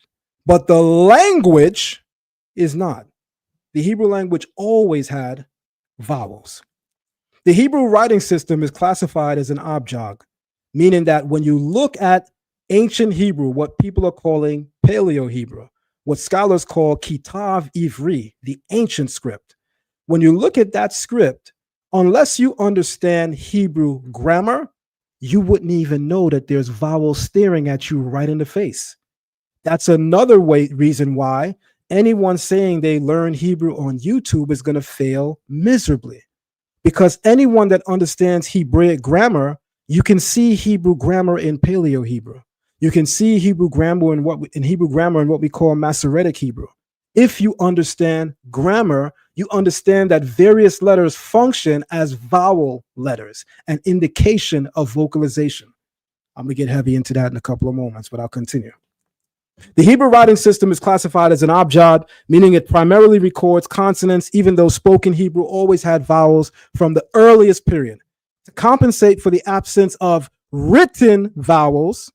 but the language is not. The Hebrew language always had vowels. The Hebrew writing system is classified as an abjad, meaning that when you look at ancient Hebrew, what people are calling Paleo-Hebrew, what scholars call Kitav Ivri, the ancient script, when you look at that script, unless you understand Hebrew grammar, you wouldn't even know that there's vowels staring at you right in the face. That's another reason why anyone saying they learn Hebrew on YouTube is going to fail miserably. Because anyone that understands Hebraic grammar, you can see Hebrew grammar in Paleo Hebrew. You can see Hebrew grammar in what we call Masoretic Hebrew. If you understand grammar, you understand that various letters function as vowel letters, an indication of vocalization. I'm going to get heavy into that in a couple of moments, but I'll continue. The Hebrew writing system is classified as an abjad, meaning it primarily records consonants, even though spoken Hebrew always had vowels from the earliest period. To compensate for the absence of written vowels,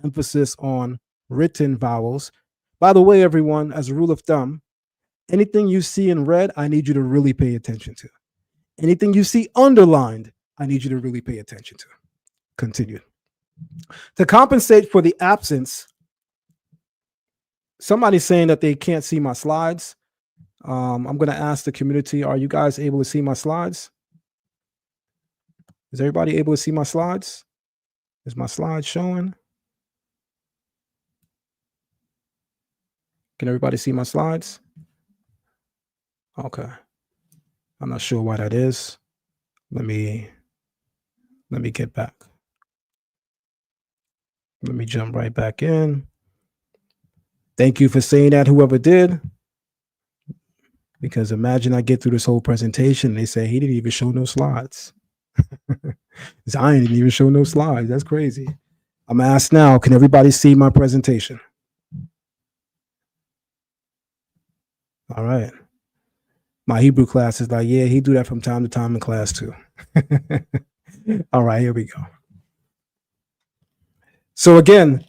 emphasis on written vowels. By the way, everyone, as a rule of thumb, anything you see in red, I need you to really pay attention to. Anything you see underlined, I need you to really pay attention to. Continue. To compensate for the absence, somebody's saying that they can't see my slides. I'm going to ask the community, are you guys able to see my slides? Is everybody able to see my slides? Is my slide showing? Can everybody see my slides? Okay. I'm not sure why that is. Let me get back. Let me jump right back in. Thank you for saying that, whoever did. Because imagine I get through this whole presentation and they say he didn't even show no slides. Zion didn't even show no slides. That's crazy. I'm asked now, can everybody see my presentation? All right. My Hebrew class is like, yeah, he do that from time to time in class too. All right, here we go. So again,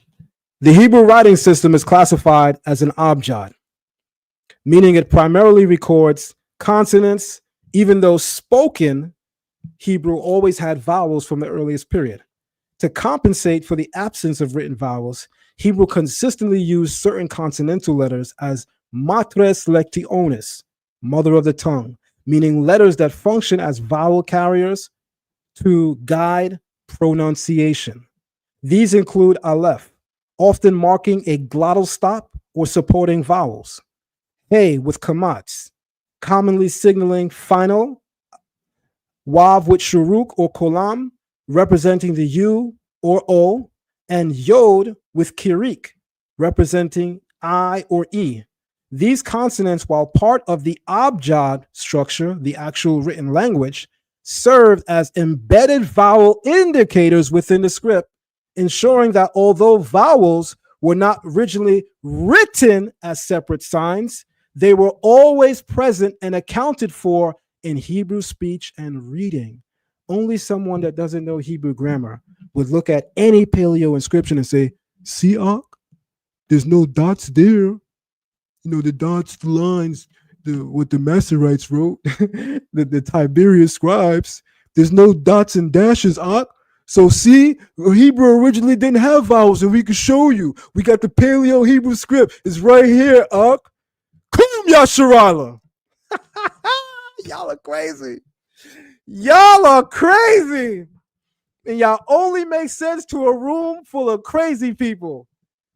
the Hebrew writing system is classified as an abjad, meaning it primarily records consonants, even though spoken Hebrew always had vowels from the earliest period. To compensate for the absence of written vowels, Hebrew consistently used certain consonantal letters as matres lectionis, mother of the tongue, meaning letters that function as vowel carriers to guide pronunciation. These include aleph, often marking a glottal stop or supporting vowels. Hey with kamats, commonly signaling final. Wav with shuruk or kolam, representing the U or O, and Yod with kirik, representing I or E. These consonants, while part of the abjad structure, the actual written language, served as embedded vowel indicators within the script, ensuring that although vowels were not originally written as separate signs, they were always present and accounted for in Hebrew speech and reading. Only someone that doesn't know Hebrew grammar would look at any paleo inscription and say, see, there's no dots there. You know, the dots, the lines, what the Masoretes wrote, the Tiberian scribes, there's no dots and dashes, So see, Hebrew originally didn't have vowels, and we can show you. We got the Paleo Hebrew script. It's right here, Kum Yasharala. Y'all are crazy. Y'all are crazy. And y'all only make sense to a room full of crazy people.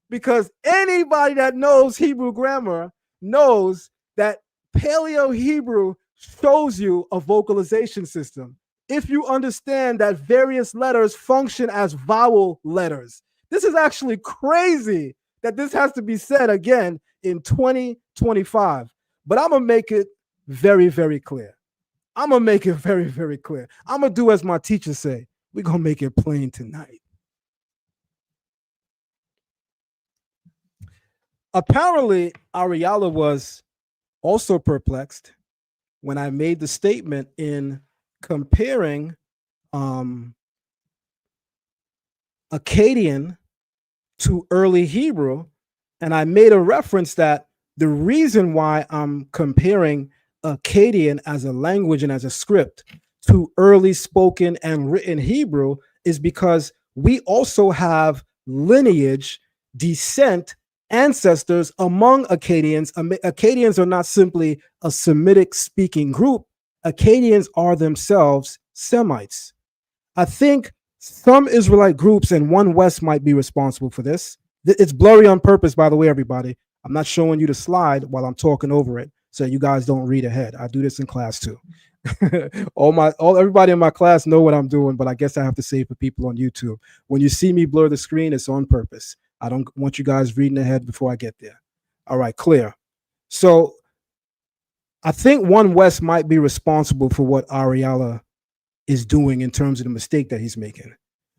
Because anybody that knows Hebrew grammar knows that Paleo Hebrew shows you a vocalization system. If you understand that various letters function as vowel letters. This is actually crazy that this has to be said again in 2025. But I'm going to make it very, very clear. I'm going to make it very, very clear. I'm going to do as my teachers say. We're going to make it plain tonight. Apparently, Ahrayahla was also perplexed when I made the statement in comparing Akkadian to early Hebrew, and I made a reference that the reason why I'm comparing Akkadian as a language and as a script to early spoken and written Hebrew is because we also have lineage, descent, ancestors among Akkadians. Akkadians are not simply a Semitic speaking group. Akkadians are themselves Semites. I think some Israelite groups and One West might be responsible for this. It's blurry on purpose, by the way, everybody. I'm not showing you the slide while I'm talking over it, so you guys don't read ahead. I do this in class too. Everybody in my class know what I'm doing, but I guess I have to say for people on YouTube. When you see me blur the screen, it's on purpose. I don't want you guys reading ahead before I get there. All right, clear. So I think One West might be responsible for what Ahrayahla is doing in terms of the mistake that he's making.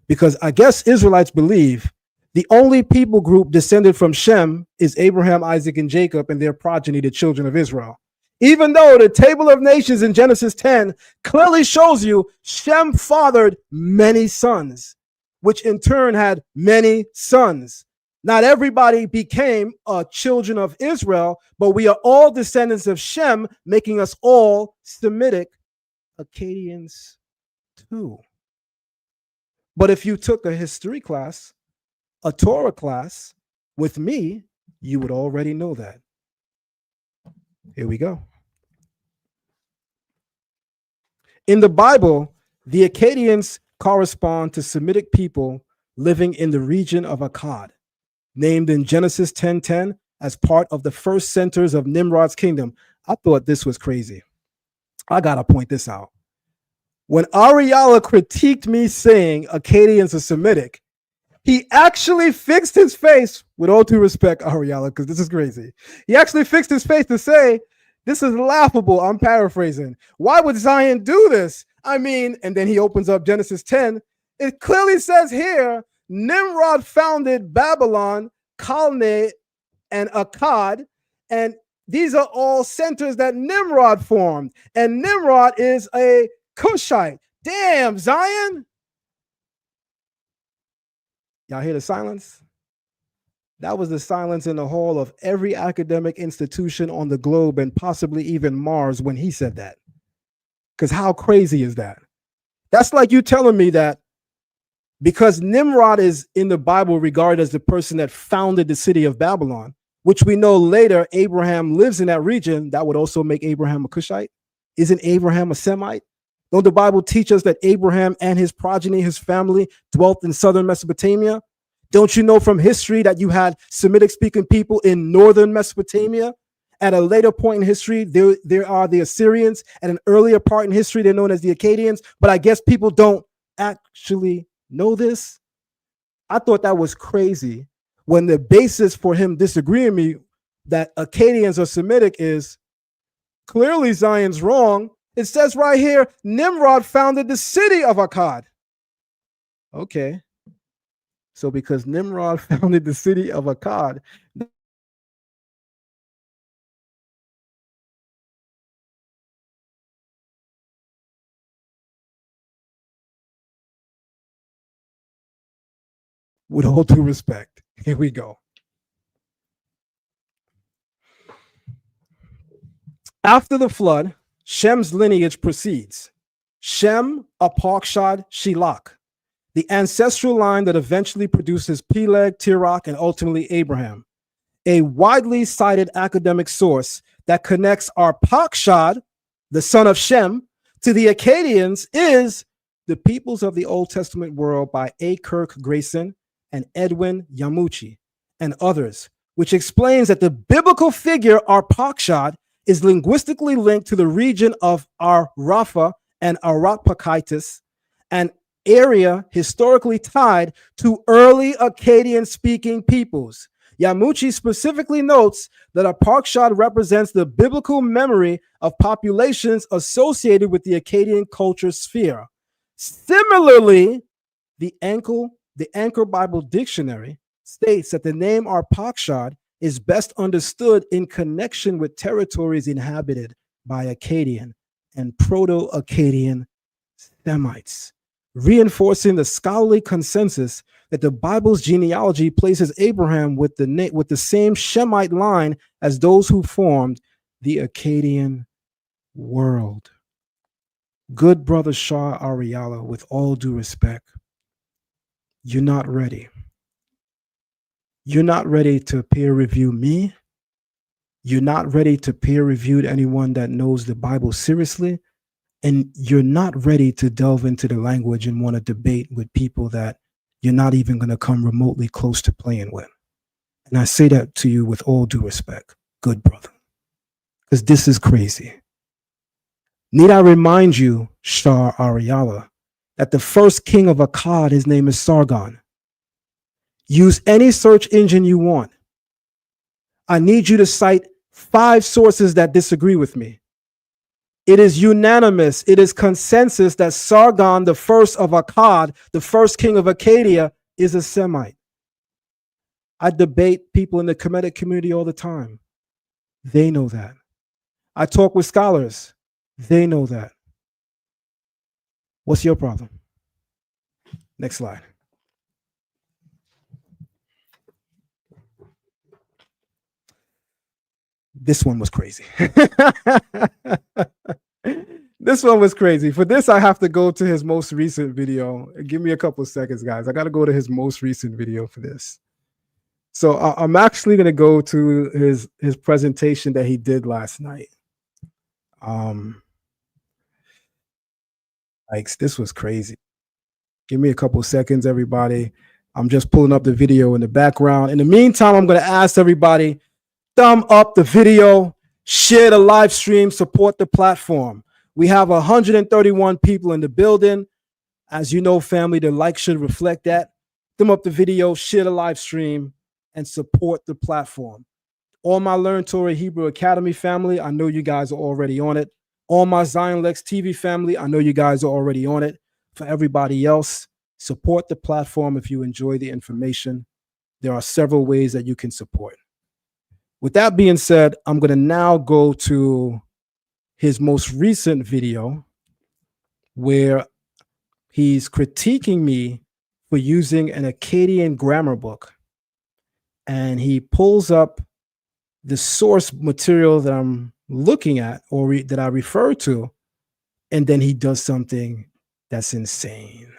Because I guess Israelites believe the only people group descended from Shem is Abraham, Isaac, and Jacob and their progeny, the children of Israel. Even though the table of nations in Genesis 10 clearly shows you Shem fathered many sons, which in turn had many sons. Not everybody became children of Israel, but we are all descendants of Shem, making us all Semitic Akkadians too. But if you took a history class, a Torah class with me, you would already know that. Here we go. In the Bible, the Akkadians correspond to Semitic people living in the region of Akkad, named in Genesis 10:10 as part of the first centers of Nimrod's kingdom. I thought this was crazy. I gotta point this out. When Ahrayahla critiqued me saying Akkadians are Semitic, he actually fixed his face, with all due respect, Ahrayahla, because this is crazy. He actually fixed his face to say, this is laughable. I'm paraphrasing. Why would Zion do this? I mean, and then he opens up Genesis 10. It clearly says here, Nimrod founded Babylon, Calne, and Akkad, and these are all centers that Nimrod formed. And Nimrod is a Cushite. Damn, Zion. Y'all hear the silence? That was the silence in the hall of every academic institution on the globe and possibly even Mars when he said that. Because how crazy is that? That's like you telling me that because Nimrod is in the Bible regarded as the person that founded the city of Babylon, which we know later Abraham lives in that region, that would also make Abraham a Cushite. Isn't Abraham a Semite? Don't the Bible teach us that Abraham and his progeny, his family, dwelt in southern Mesopotamia? Don't you know from history that you had Semitic-speaking people in northern Mesopotamia? At a later point in history, there are the Assyrians. At an earlier part in history, they're known as the Akkadians. But I guess people don't actually know this. I thought that was crazy when the basis for him disagreeing with me that Akkadians are Semitic is clearly Zion's wrong. It says right here, Nimrod founded the city of Akkad. Okay. So because Nimrod founded the city of Akkad, with all due respect, here we go. After the flood, Shem's lineage proceeds. Shem, Arpachshad, Shilach, the ancestral line that eventually produces Peleg, Tirach, and ultimately Abraham. A widely cited academic source that connects Arpachshad, the son of Shem, to the Akkadians is The Peoples of the Old Testament World by A. Kirk Grayson and Edwin Yamuchi and others, which explains that the biblical figure Arpachshad is linguistically linked to the region of Ar-Rapha and Arapakaitis, an area historically tied to early Akkadian-speaking peoples. Yamuchi specifically notes that Arpachshad represents the biblical memory of populations associated with the Akkadian culture sphere. Similarly, the Anchor Bible Dictionary states that the name Arpachshad is best understood in connection with territories inhabited by Akkadian and Proto-Akkadian Semites, reinforcing the scholarly consensus that the Bible's genealogy places Abraham with the same Shemite line as those who formed the Akkadian world. Good brother Shar Ahrayahla, with all due respect, you're not ready. You're not ready to peer review me. You're not ready to peer review anyone that knows the Bible seriously. And you're not ready to delve into the language and want to debate with people that you're not even going to come remotely close to playing with. And I say that to you with all due respect, good brother, because this is crazy. Need I remind you, Shar Ahrayahla, that the first king of Akkad, his name is Sargon. Use any search engine you want. I need you to cite 5 sources that disagree with me. It is unanimous, it is consensus that Sargon, the first of Akkad, the first king of Akkadia, is a Semite. I debate people in the Kemetic community all the time. They know that. I talk with scholars. They know that. What's your problem? Next slide. This one was crazy. This one was crazy. For this, I have to go to his most recent video. Give me a couple of seconds, guys. I got to go to his most recent video for this. So I'm actually going to go to his presentation that he did last night. Like, this was crazy. Give me a couple of seconds, everybody. I'm just pulling up the video in the background. In the meantime, I'm going to ask everybody, thumb up the video, share the live stream, support the platform. We have 131 people in the building. As you know, family, the like should reflect that. Thumb up the video, share the live stream, and support the platform. All my Learn Torah Hebrew Academy family, I know you guys are already on it. All my Zion Lexx TV family, I know you guys are already on it. For everybody else, support the platform if you enjoy the information. There are several ways that you can support. With that being said, I'm going to now go to his most recent video where he's critiquing me for using an Akkadian grammar book. And he pulls up the source material that I'm looking at or that I refer to, and then he does something that's insane.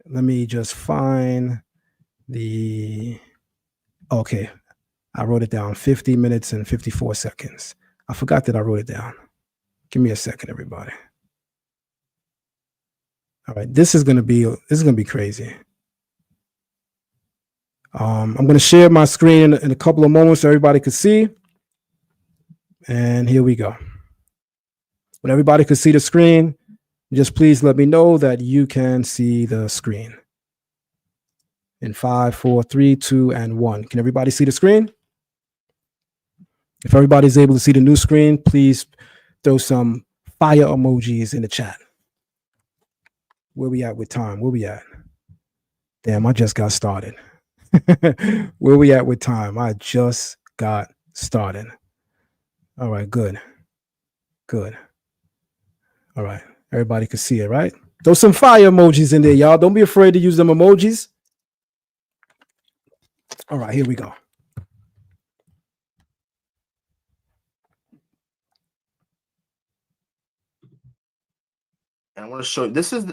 Let me just find the... Okay. I wrote it down, 50 minutes and 54 seconds. I forgot that I wrote it down. Give me a second, everybody. All right, this is gonna be crazy. I'm gonna share my screen in a couple of moments so everybody can see. And here we go. When everybody can see the screen, just please let me know that you can see the screen. In 5, 4, 3, 2, and 1. Can everybody see the screen? If everybody's able to see the new screen, please throw some fire emojis in the chat. Where we at with time? Where we at? Damn, I just got started. Where we at with time? I just got started. All right, good. Good. All right, everybody can see it, right? Throw some fire emojis in there, y'all. Don't be afraid to use them emojis. All right, here we go. And I want to show you, this is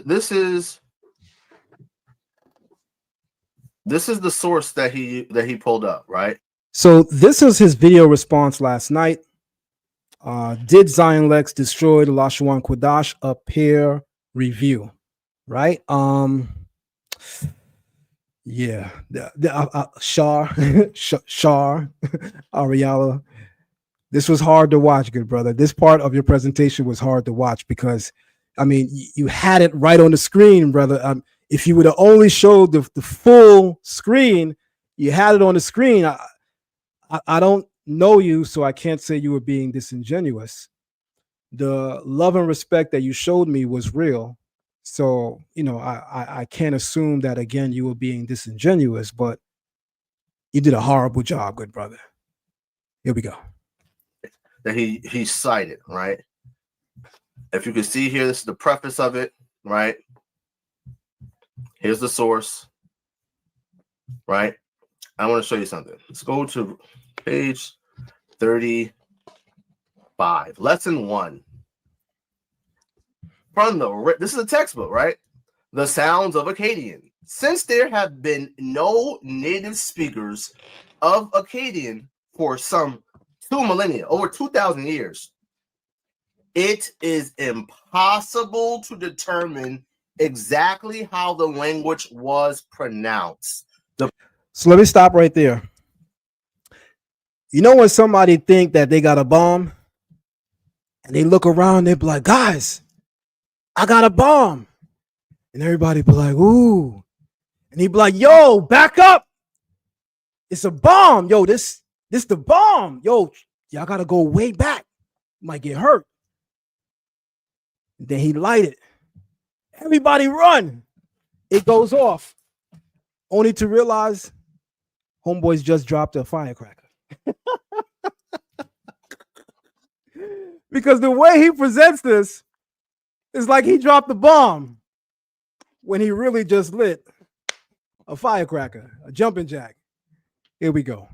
the source that he pulled up, right? So this is his video response last night. Did Zion Lexx destroy the Lashawan Qadash? A peer review, right? Yeah, Shar Ahrayahla. This was hard to watch, good brother. This part of your presentation was hard to watch because, I mean, you had it right on the screen, brother. If you would have only showed the full screen, you had it on the screen. I don't know you, so I can't say you were being disingenuous. The love and respect that you showed me was real. So, you know, I can't assume that, again, you were being disingenuous, but You did a horrible job, good brother. Here we go. That he cited, right? If you can see here, this is the preface of it, right? Here's the source, right? I want to show you something. Let's go to page 35, lesson 1. This is a textbook, right? The sounds of Akkadian. Since there have been no native speakers of Akkadian for some 2 millennia, over 2,000 years, it is impossible to determine exactly how the language was pronounced. So let me stop right there. You know when somebody think that they got a bomb and they look around, they be like, guys, I got a bomb. And everybody be like, ooh. And he be like, yo, back up. It's a bomb. Yo, this the bomb. Yo, y'all got to go way back. You might get hurt. And then he light it. Everybody run. It goes off. Only to realize homeboys just dropped a firecracker. Because the way he presents this is like he dropped the bomb when he really just lit a firecracker, a jumping jack. Here we go.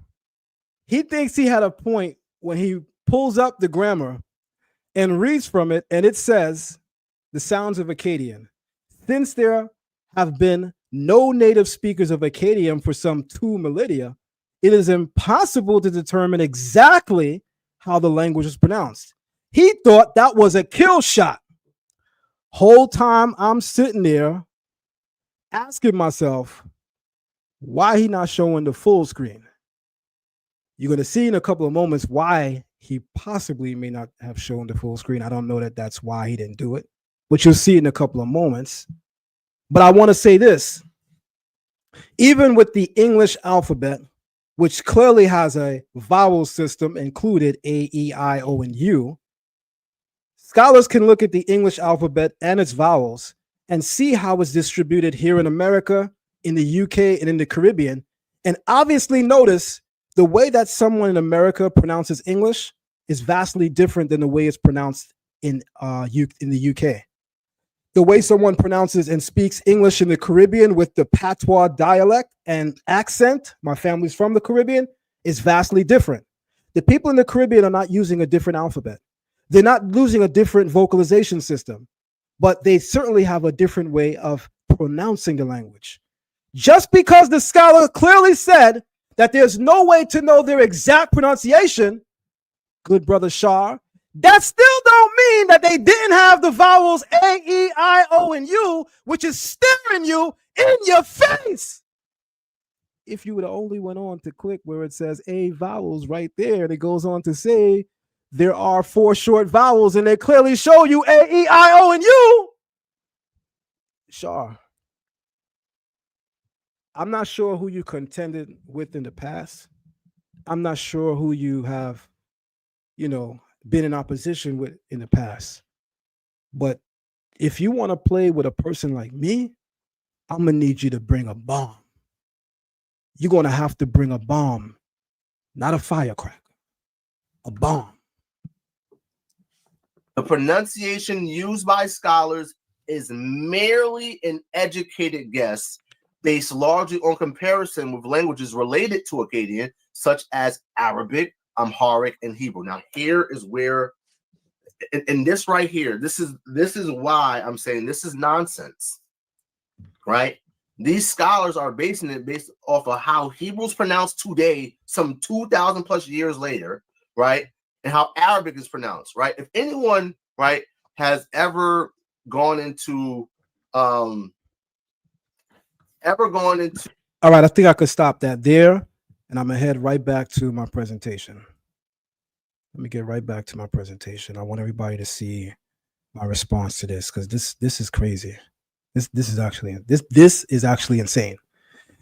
He thinks he had a point when he pulls up the grammar and reads from it, and it says, the sounds of Akkadian. Since there have been no native speakers of Akkadian for some 2 millennia, it is impossible to determine exactly how the language is pronounced. He thought that was a kill shot. Whole time I'm sitting there asking myself, why he not showing the full screen? You're going to see in a couple of moments why he possibly may not have shown the full screen. I don't know that that's why he didn't do it, but you'll see in a couple of moments. But I want to say this. Even with the English alphabet, which clearly has a vowel system included, A, E, I, O, and U, scholars can look at the English alphabet and its vowels and see how it's distributed here in America, in the UK, and in the Caribbean, and obviously notice the way that someone in America pronounces English is vastly different than the way it's pronounced in the UK. The way someone pronounces and speaks English in the Caribbean with the patois dialect and accent, my family's from the Caribbean, is vastly different. The people in the Caribbean are not using a different alphabet. They're not using a different vocalization system, but they certainly have a different way of pronouncing the language. Just because the scholar clearly said that there's no way to know their exact pronunciation, good brother Shar, that still don't mean that they didn't have the vowels A, E, I, O, and U, which is staring you in your face. If you would have only went on to click where it says A vowels right there, and it goes on to say there are 4 short vowels, and they clearly show you A, E, I, O, and U. Shar, I'm not sure who you contended with in the past. I'm not sure who you have, been in opposition with in the past. But if you want to play with a person like me, I'm going to need you to bring a bomb. You're going to have to bring a bomb, not a firecracker, a bomb. The pronunciation used by scholars is merely an educated guess based largely on comparison with languages related to Akkadian, such as Arabic, Amharic, and Hebrew. Now, here is where, and this right here, this is why I'm saying this is nonsense, right? These scholars are basing it based off of how Hebrew's pronounced today, some 2,000 plus years later, right? And how Arabic is pronounced, right? If anyone, right, has ever gone into, all right, I think I could stop that there, and I'm gonna head right back to my presentation. Let me get right back to my presentation. I want everybody to see my response to this, because this is crazy. This is actually insane.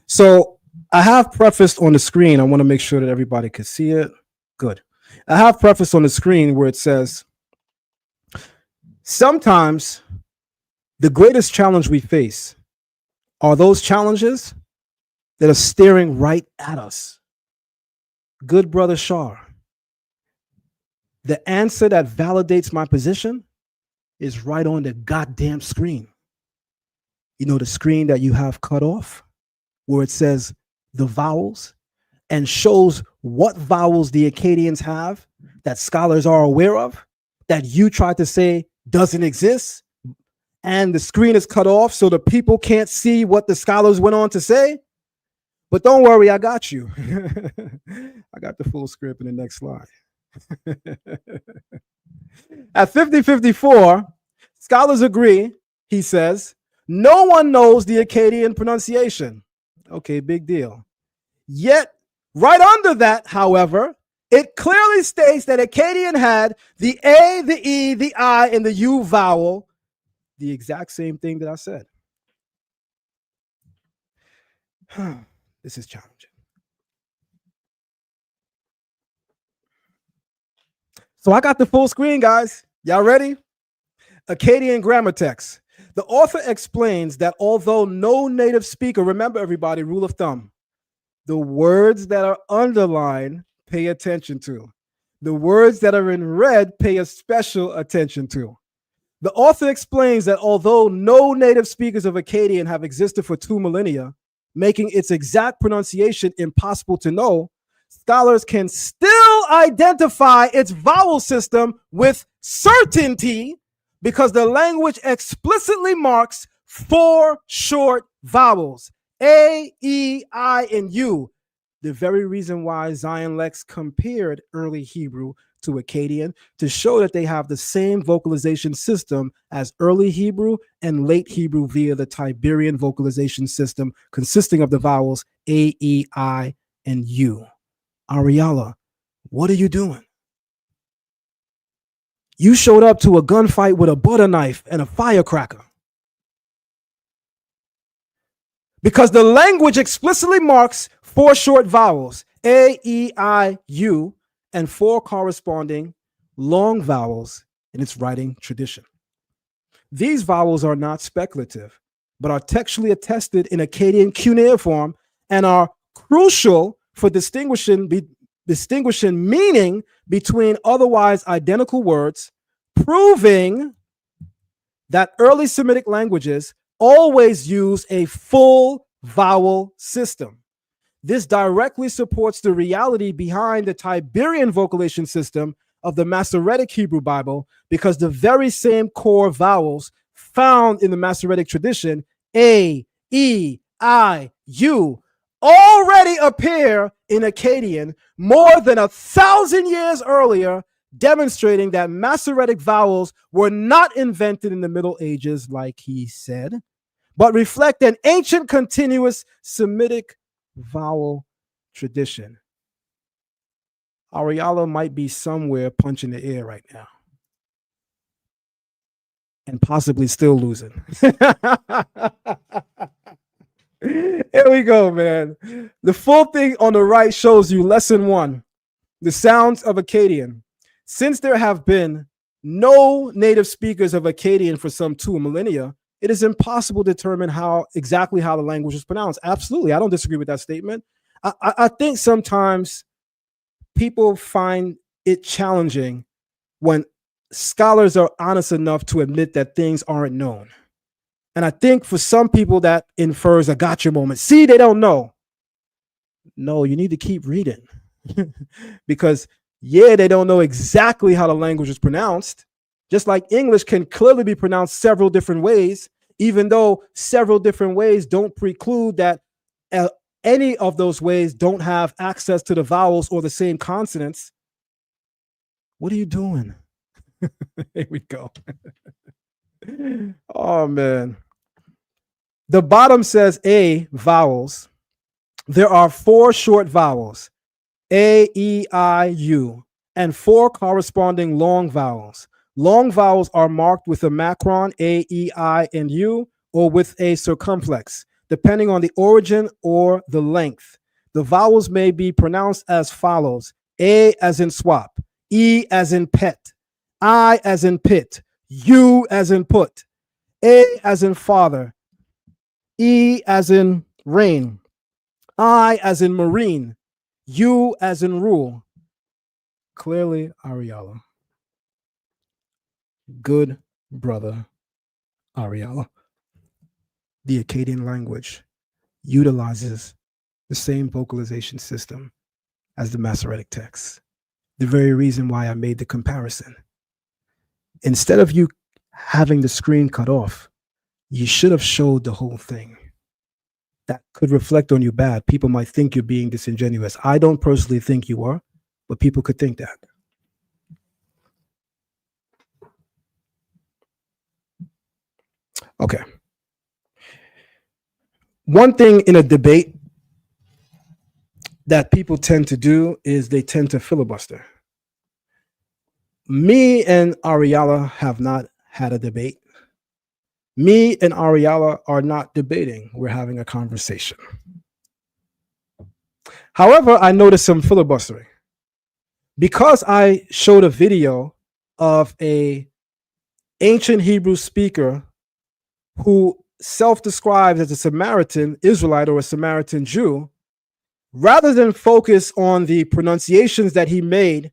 So I have prefaced on the screen. I want to make sure that everybody can see it. Good. I have prefaced on the screen where it says, sometimes the greatest challenge we face are those challenges that are staring right at us. good brother Shar, the answer that validates my position is right on the goddamn screen. You know, the screen that you have cut off where it says the vowels and shows what vowels the Akkadians have that scholars are aware of, that you tried to say doesn't exist, and the screen is cut off so the people can't see what the scholars went on to say. But don't worry, I got you. I got the full script in the next slide. At 5054, scholars agree, he says, no one knows the Akkadian pronunciation. Okay, big deal. Yet, right under that, however, it clearly states that Akkadian had the A, the E, the I, and the U vowel, the exact same thing that I said. This is challenging. So I got the full screen, guys. Y'all ready? Akkadian grammar text. The author explains that although no native speaker, remember everybody, rule of thumb, the words that are underlined, pay attention to. The words that are in red, pay a special attention to. The author explains that although no native speakers of Akkadian have existed for 2 millennia, making its exact pronunciation impossible to know, scholars can still identify its vowel system with certainty because the language explicitly marks 4 short vowels, A, E, I, and U. The very reason why Zion Lexx compared early Hebrew to Akkadian to show that they have the same vocalization system as early Hebrew and late Hebrew via the Tiberian vocalization system consisting of the vowels A, E, I, and U. Ahrayahla, what are you doing? You showed up to a gunfight with a butter knife and a firecracker. Because the language explicitly marks 4 short vowels, A, E, I, U, and 4 corresponding long vowels in its writing tradition. These vowels are not speculative, but are textually attested in Akkadian cuneiform and are crucial for distinguishing meaning between otherwise identical words, proving that early Semitic languages always use a full vowel system. This directly supports the reality behind the Tiberian vocalization system of the Masoretic Hebrew Bible, because the very same core vowels found in the Masoretic tradition, A, E, I, U, already appear in Akkadian more than 1,000 years earlier, demonstrating that Masoretic vowels were not invented in the Middle Ages, like he said, but reflect an ancient continuous Semitic vowel tradition. Ahrayahla might be somewhere punching the air right now and possibly still losing. Here we go, man. The full thing on the right shows you lesson 1, the sounds of Akkadian. Since there have been no native speakers of Akkadian for some 2 millennia, it is impossible to determine exactly how the language is pronounced. Absolutely, I don't disagree with that statement. I think sometimes people find it challenging when scholars are honest enough to admit that things aren't known. And I think for some people that infers a gotcha moment. See, they don't know. No, you need to keep reading. Because, yeah, they don't know exactly how the language is pronounced. Just like English can clearly be pronounced several different ways, even though several different ways don't preclude that any of those ways don't have access to the vowels or the same consonants. What are you doing? Here we go. Oh, man. The bottom says A, vowels. There are 4 short vowels, A, E, I, U, and 4 corresponding long vowels. Long vowels are marked with a macron, A, E, I, and U, or with a circumflex, depending on the origin or the length. The vowels may be pronounced as follows: A as in swap, E as in pet, I as in pit, U as in put, A as in father, E as in rain, I as in marine, You as in rule. Clearly, Ahrayahla. Good brother, Ahrayahla. The Akkadian language utilizes the same vocalization system as the Masoretic Text. The very reason why I made the comparison. Instead of you having the screen cut off, you should have showed the whole thing. That could reflect on you bad. People might think you're being disingenuous. I don't personally think you are, but people could think that. Okay. One thing in a debate that people tend to do is they tend to filibuster. Me and Ahrayahla have not had a debate. Me and Ahrayahla are not debating. We're having a conversation. However, I noticed some filibustering. Because I showed a video of a ancient Hebrew speaker who self-describes as a Samaritan Israelite or a Samaritan Jew, rather than focus on the pronunciations that he made,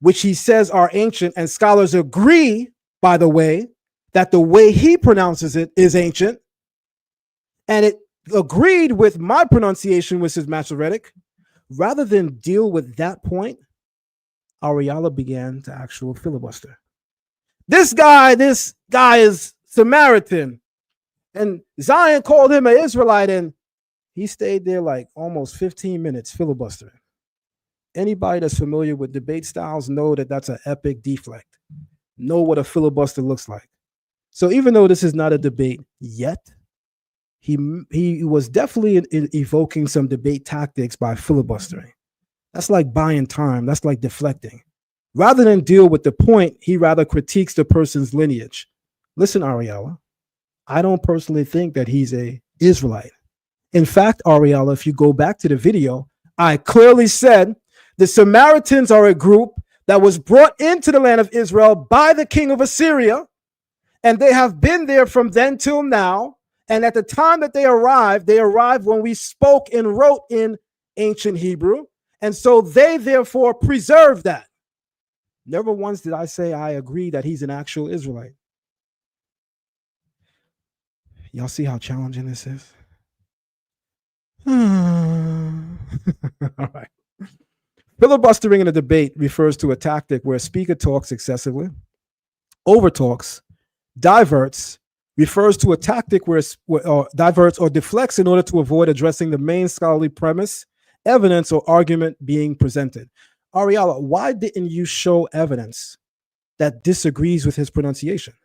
which he says are ancient, and scholars agree, by the way, that the way he pronounces it is ancient, and it agreed with my pronunciation, which is Masoretic, rather than deal with that point, Ahrayahla began to actual filibuster. This guy is Samaritan, and Zion called him an Israelite, and he stayed there like almost 15 minutes filibustering. Anybody that's familiar with debate styles know that that's an epic deflect. Know what a filibuster looks like. So even though this is not a debate yet, he was definitely evoking some debate tactics by filibustering. That's like buying time. That's like deflecting. Rather than deal with the point, he rather critiques the person's lineage. Listen, Ahrayahla, I don't personally think that he's an Israelite. In fact, Ahrayahla, if you go back to the video, I clearly said the Samaritans are a group that was brought into the land of Israel by the king of Assyria, and they have been there from then till now. And at the time that they arrived when we spoke and wrote in ancient Hebrew. And so they therefore preserve that. Never once did I say I agree that he's an actual Israelite. Y'all see how challenging this is? All right. Filibustering in a debate refers to a tactic where a speaker talks excessively, overtalks, diverts, refers to a tactic where diverts or deflects in order to avoid addressing the main scholarly premise, evidence, or argument being presented. Ahrayahla, why didn't you show evidence that disagrees with his pronunciation?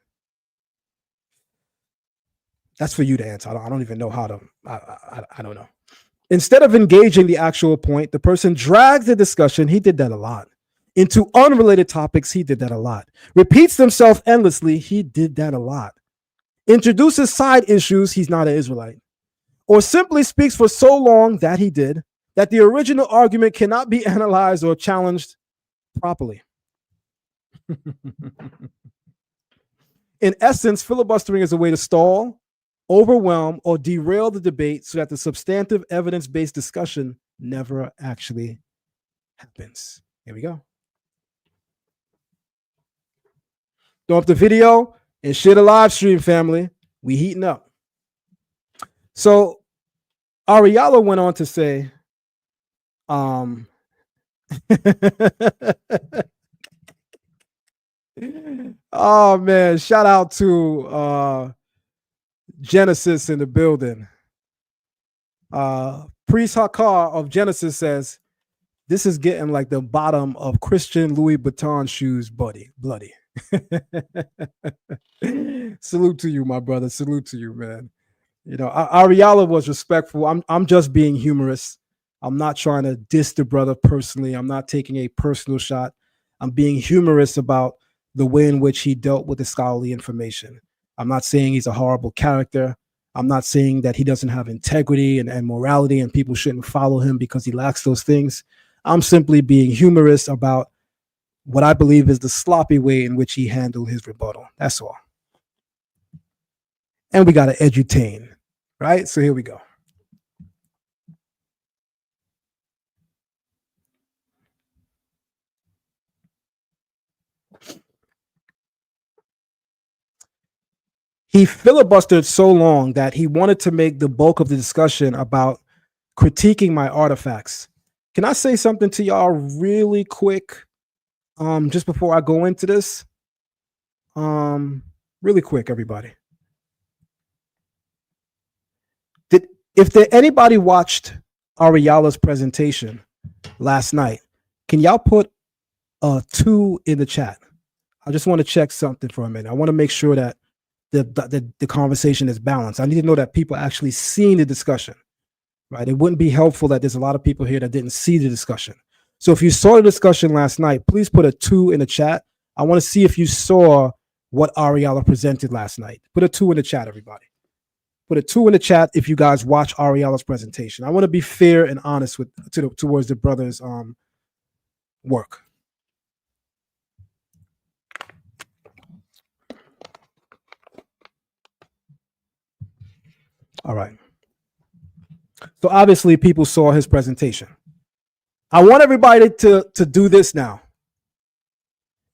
That's for you to answer. I don't even know how to, I don't know. Instead of engaging the actual point, the person drags the discussion, he did that a lot, into unrelated topics, he did that a lot. Repeats himself endlessly, he did that a lot. Introduces side issues, he's not an Israelite. Or simply speaks for so long that he did, that the original argument cannot be analyzed or challenged properly. In essence, filibustering is a way to stall, overwhelm, or derail the debate so that the substantive evidence-based discussion never actually happens. Here we go. Throw up the video and share the live stream, family. We heating up. So Ahrayahla went on to say, oh man, shout out to Genesis in the building. Priest Hakah of Genesis says, this is getting like the bottom of Christian Louis Vuitton shoes, bloody. Salute to you, my brother. Salute to you, man. You know, Ahrayahla was respectful. I'm just being humorous. I'm not trying to diss the brother personally. I'm not taking a personal shot. I'm being humorous about the way in which he dealt with the scholarly information. I'm not saying he's a horrible character. I'm not saying that he doesn't have integrity and morality and people shouldn't follow him because he lacks those things. I'm simply being humorous about what I believe is the sloppy way in which he handled his rebuttal. That's all. And we got to edutain, right? So here we go. he filibustered so long that he wanted to make the bulk of the discussion about critiquing my artifacts. Can I say something to y'all really quick? Just before I go into this, really quick, everybody. If anybody watched Ahrayahla's presentation last night, can y'all put a 2 in the chat? I just want to check something for a minute. I want to make sure that the conversation is balanced. I need to know that people actually seen the discussion, right? It wouldn't be helpful that there's a lot of people here that didn't see the discussion. So if you saw the discussion last night, please put a 2 in the chat. I want to see if you saw what Ahrayalah presented last night. Put a 2 in the chat, everybody. Put a 2 in the chat if you guys watch Ahrayahlah's presentation. I want to be fair and honest towards the brother's work. All right. So obviously people saw his presentation. I want everybody to do this now.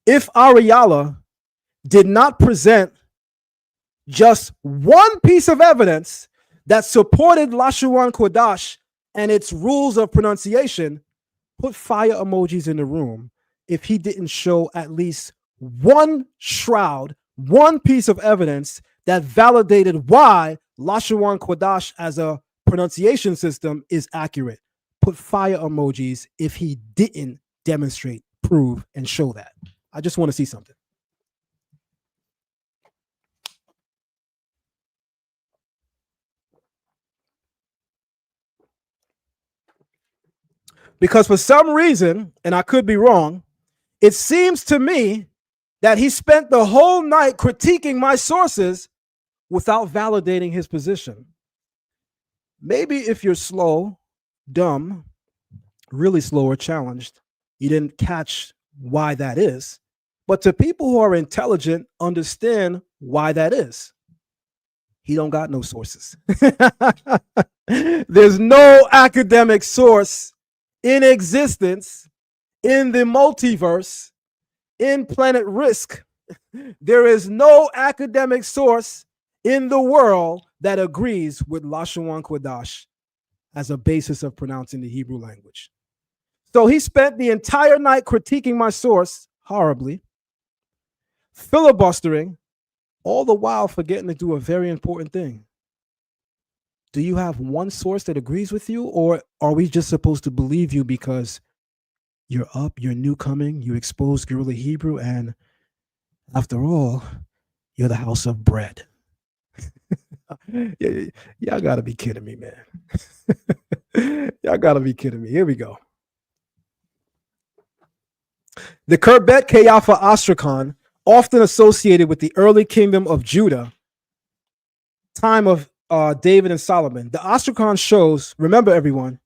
If Ahrayalah did not present just one piece of evidence that supported Lashawan Qadash and its rules of pronunciation, put fire emojis in the room if he didn't show at least one shroud, one piece of evidence that validated why Lashawan Qadash as a pronunciation system is accurate. Put fire emojis if he didn't demonstrate, prove, and show that. I just want to see something. Because for some reason, and I could be wrong, it seems to me that he spent the whole night critiquing my sources without validating his position. Maybe if you're slow, dumb, really slow or challenged, you didn't catch why that is. But to people who are intelligent, understand why that is. He don't got no sources. There's no academic source in existence, in the multiverse, in Planet Risk. There is no academic source in the world that agrees with Lashawan Qadash as a basis of pronouncing the Hebrew language. So he spent the entire night critiquing my source horribly, filibustering, all the while forgetting to do a very important thing. Do you have one source that agrees with you, or are we just supposed to believe you because you're up, you're new coming, you expose guerrilla Hebrew, and after all, you're the house of bread? Y'all gotta be kidding me, man. Y'all gotta be kidding me. Here we go. The Kerbet Keyafa Astrakhan, often associated with the early kingdom of Judah, time of David and Solomon. The Astrakhan shows, remember everyone,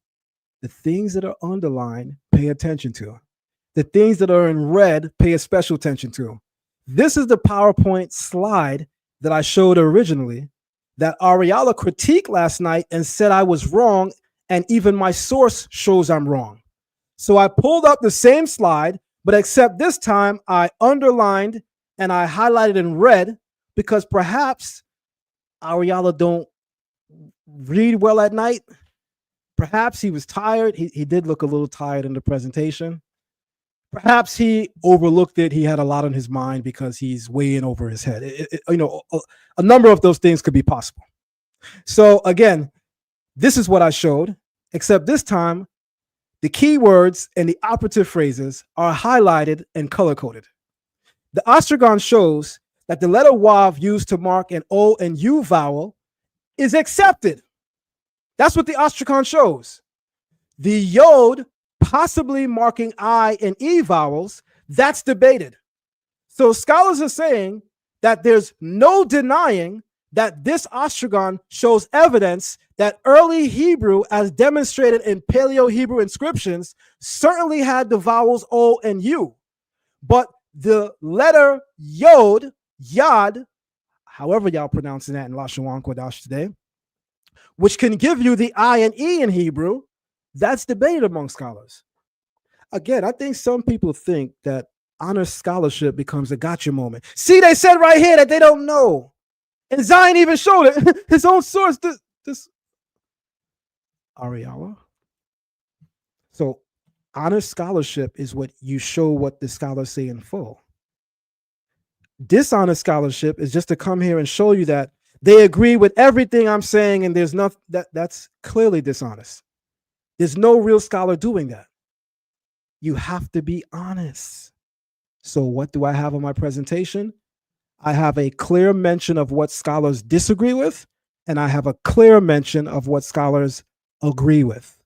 the things that are underlined, pay attention to. The things that are in red, pay a special attention to. This is the PowerPoint slide that I showed originally that Ahrayalah critiqued last night and said I was wrong, and even my source shows I'm wrong. So I pulled up the same slide, but except this time I underlined and I highlighted in red because perhaps Ahrayalah don't read well at night. Perhaps he was tired. He did look a little tired in the presentation. Perhaps he overlooked it. He had a lot on his mind because he's way in over his head. A number of those things could be possible. So again, this is what I showed, except this time the keywords and the operative phrases are highlighted and color-coded. The Astrakhan shows that the letter Wav used to mark an O and U vowel is accepted. That's what the Astrakhan shows. The Yod possibly marking I and E vowels, that's debated. So scholars are saying that there's no denying that this Astrakhan shows evidence that early Hebrew, as demonstrated in Paleo-Hebrew inscriptions, certainly had the vowels O and U. But the letter Yod, Yad, however y'all pronouncing that in Lashawan Qadash today, which can give you the I and E in Hebrew, that's debated among scholars. Again, I think some people think that honor scholarship becomes a gotcha moment. See, they said right here that they don't know. And Zion even showed it. His own source, this Ahrayahla. So honest scholarship is what you show what the scholars say in full. Dishonest scholarship is just to come here and show you that they agree with everything I'm saying, and there's nothing that's clearly dishonest. There's no real scholar doing that. You have to be honest. So what do I have on my presentation? I have a clear mention of what scholars disagree with, and I have a clear mention of what scholars agree with.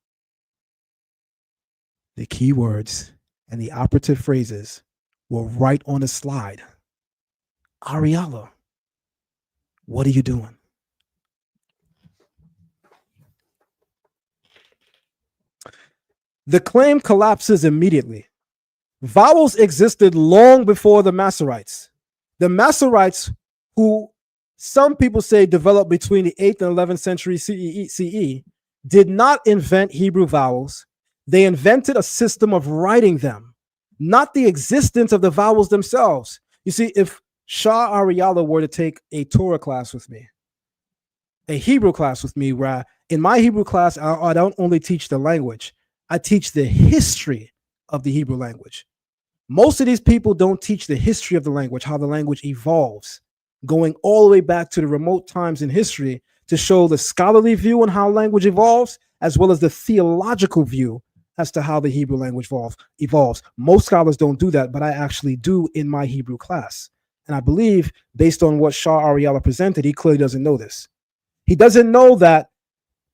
The key words and the operative phrases were right on the slide. Ahrayahla, what are you doing? The claim collapses immediately. Vowels existed long before the Masoretes. The Masoretes, who some people say developed between the 8th and 11th century CE, did not invent Hebrew vowels. They invented a system of writing them, not the existence of the vowels themselves. You see, if Shar Ahrayahla were to take a Torah class with me, a Hebrew class with me, where in my Hebrew class, I don't only teach the language, I teach the history of the Hebrew language. Most of these people don't teach the history of the language, how the language evolves, going all the way back to the remote times in history to show the scholarly view on how language evolves, as well as the theological view as to how the Hebrew language evolves. Most scholars don't do that, but I actually do in my Hebrew class. And I believe, based on what Shar Ahrayahla presented, he clearly doesn't know this. He doesn't know that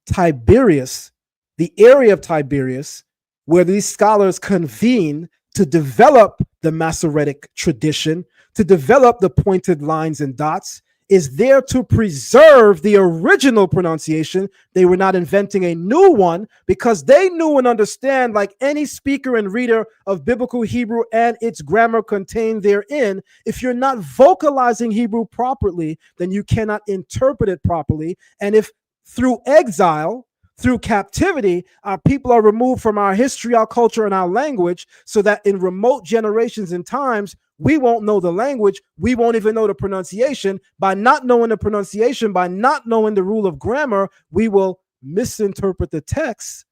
Tiberius, the area of Tiberius, where these scholars convene to develop the Masoretic tradition, to develop the pointed lines and dots, is there to preserve the original pronunciation. They were not inventing a new one, because they knew and understand, like any speaker and reader of biblical Hebrew and its grammar contained therein, if you're not vocalizing Hebrew properly, then you cannot interpret it properly. And if through exile, through captivity, our people are removed from our history, our culture, and our language, so that in remote generations and times, we won't know the language. We won't even know the pronunciation. By not knowing the pronunciation, by not knowing the rule of grammar, we will misinterpret the text.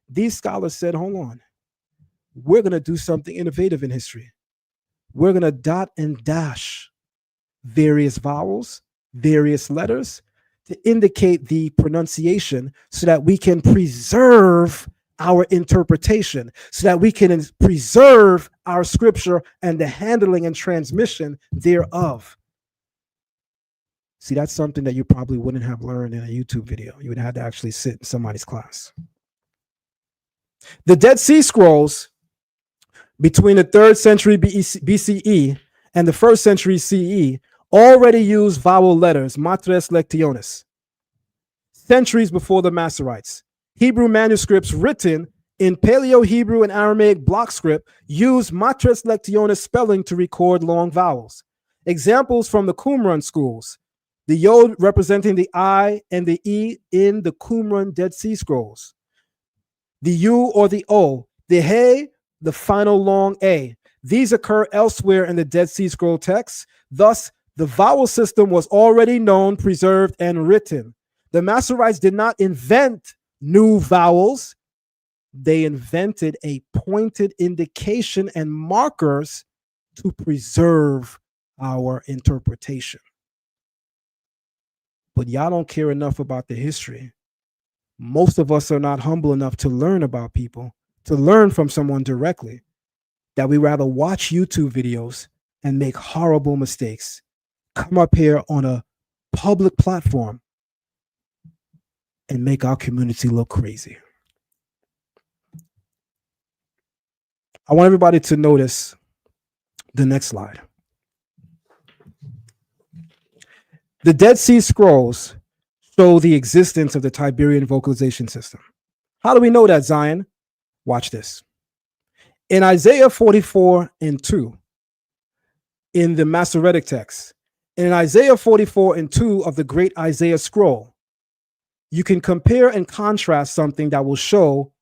These scholars said, hold on, we're going to do something innovative in history. We're going to dot and dash various vowels, various letters, to indicate the pronunciation, so that we can preserve our interpretation, so that we can preserve our scripture and the handling and transmission thereof. See, that's something that you probably wouldn't have learned in a YouTube video. You would have to actually sit in somebody's class. The Dead Sea Scrolls between the 3rd century BCE and the 1st century CE already used vowel letters, matres lectionis, centuries before the Masoretes. Hebrew manuscripts written in Paleo-Hebrew and Aramaic block script use matres lectionis spelling to record long vowels. Examples from the Qumran schools: the yod representing the I and the E in the Qumran Dead Sea Scrolls, the U or the O, the He, the final long A. These occur elsewhere in the Dead Sea Scroll texts. Thus, the vowel system was already known, preserved, and written. The Masoretes did not invent new vowels. They invented a pointed indication and markers to preserve our interpretation. But y'all don't care enough about the history. Most of us are not humble enough to learn about people, to learn from someone directly, that we rather watch YouTube videos and make horrible mistakes, come up here on a public platform and make our community look crazy. I want everybody to notice the next slide. The Dead Sea Scrolls show the existence of the Tiberian vocalization system. How do we know that, Zion? Watch this. In Isaiah 44:2, in the Masoretic Text, in Isaiah 44:2 of the Great Isaiah Scroll, you can compare and contrast something that will show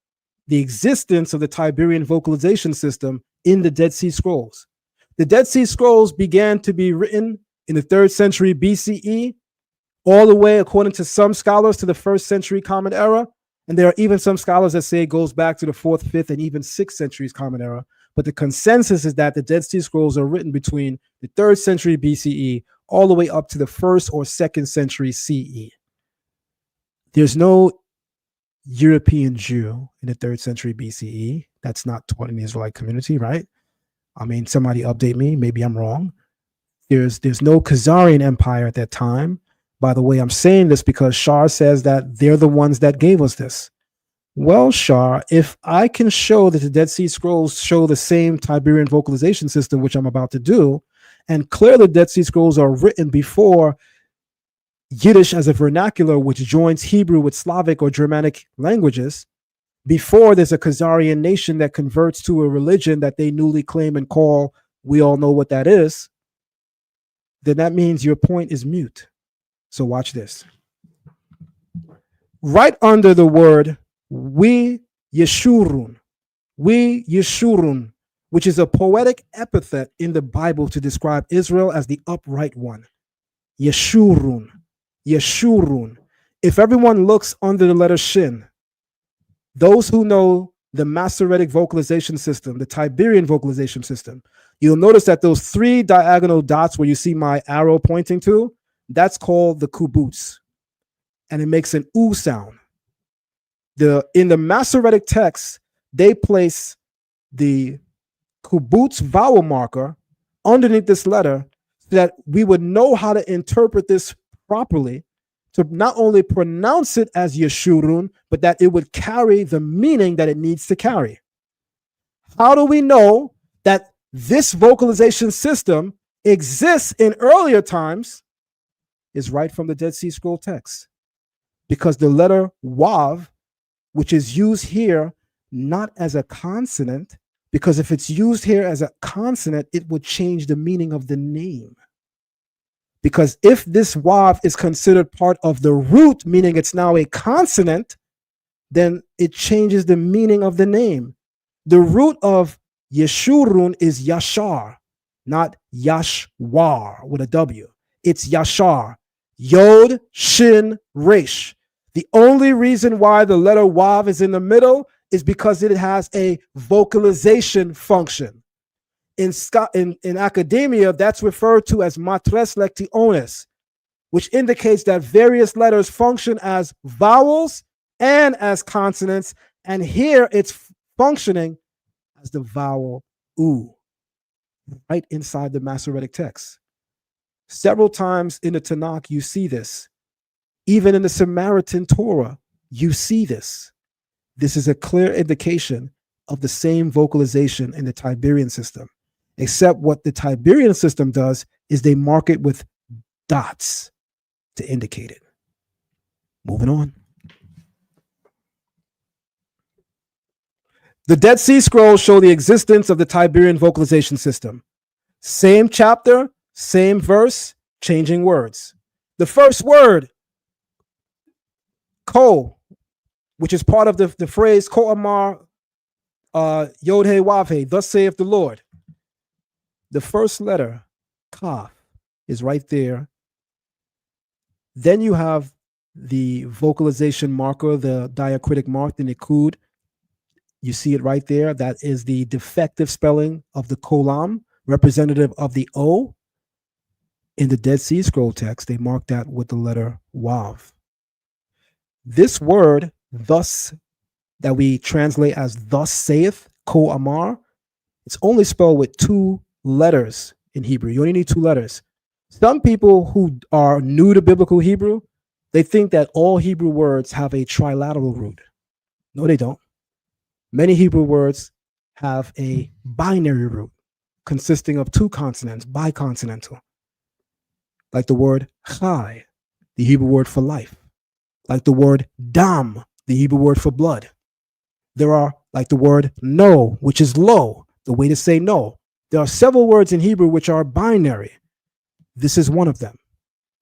the existence of the Tiberian vocalization system in the Dead Sea Scrolls. The Dead Sea Scrolls began to be written in the 3rd century BCE all the way, according to some scholars, to the 1st century Common Era. And there are even some scholars that say it goes back to the 4th, 5th, and even 6th centuries Common Era. But the consensus is that the Dead Sea Scrolls are written between the 3rd century BCE all the way up to the 1st or 2nd century CE. There's no European Jew in the 3rd century BCE. That's not taught in the Israelite community, right? I mean, somebody update me. Maybe I'm wrong. There's no Khazarian Empire at that time. By the way, I'm saying this because Shar says that they're the ones that gave us this. Well, Shar, if I can show that the Dead Sea Scrolls show the same Tiberian vocalization system, which I'm about to do, and clearly the Dead Sea Scrolls are written before Yiddish as a vernacular, which joins Hebrew with Slavic or Germanic languages, before there's a Khazarian nation that converts to a religion that they newly claim and call, we all know what that is, then that means your point is mute. So watch this. Right under the word we Yeshurun, which is a poetic epithet in the Bible to describe Israel as the upright one. Yeshurun. If everyone looks under the letter Shin, those who know the Masoretic vocalization system, the Tiberian vocalization system, you'll notice that those 3 diagonal dots where you see my arrow pointing to, that's called the kibbutz, and it makes an oo sound. In the Masoretic text, they place the kibbutz vowel marker underneath this letter so that we would know how to interpret this properly, to not only pronounce it as Yeshurun, but that it would carry the meaning that it needs to carry. How do we know that this vocalization system exists in earlier times? Is right from the Dead Sea Scroll text. Because the letter Wav, which is used here not as a consonant, because if it's used here as a consonant, it would change the meaning of the name. Because if this Wav is considered part of the root, meaning it's now a consonant, then it changes the meaning of the name. The root of Yeshurun is Yashar, not Yashwar with a W. It's Yashar. Yod, Shin, Resh. The only reason why the letter Wav is in the middle is because it has a vocalization function. In academia, that's referred to as matres lectiones, which indicates that various letters function as vowels and as consonants, and here it's functioning as the vowel U, right inside the Masoretic text. Several times in the Tanakh, you see this. Even in the Samaritan Torah, you see this. This is a clear indication of the same vocalization in the Tiberian system, except what the Tiberian system does is they mark it with dots to indicate it. Moving on. The Dead Sea Scrolls show the existence of the Tiberian vocalization system. Same chapter, same verse, changing words. The first word, ko, which is part of the phrase ko amar yod he wav he, thus saith the Lord. The first letter, kaf, is right there. Then you have the vocalization marker, the diacritic mark, the nikud. You see it right there. That is the defective spelling of the kolam, representative of the O. In the Dead Sea Scroll text, they mark that with the letter Wav. This word, thus, that we translate as thus saith, ko amar, it's only spelled with 2 letters in Hebrew. You only need 2 letters. Some people who are new to biblical Hebrew, they think that all Hebrew words have a trilateral root. No, they don't. Many Hebrew words have a binary root consisting of 2 consonants, biconsonantal. Like the word chai, the Hebrew word for life. Like the word dam, the Hebrew word for blood. There are, like the word no, which is low, the way to say no. There are several words in Hebrew which are binary. This is one of them.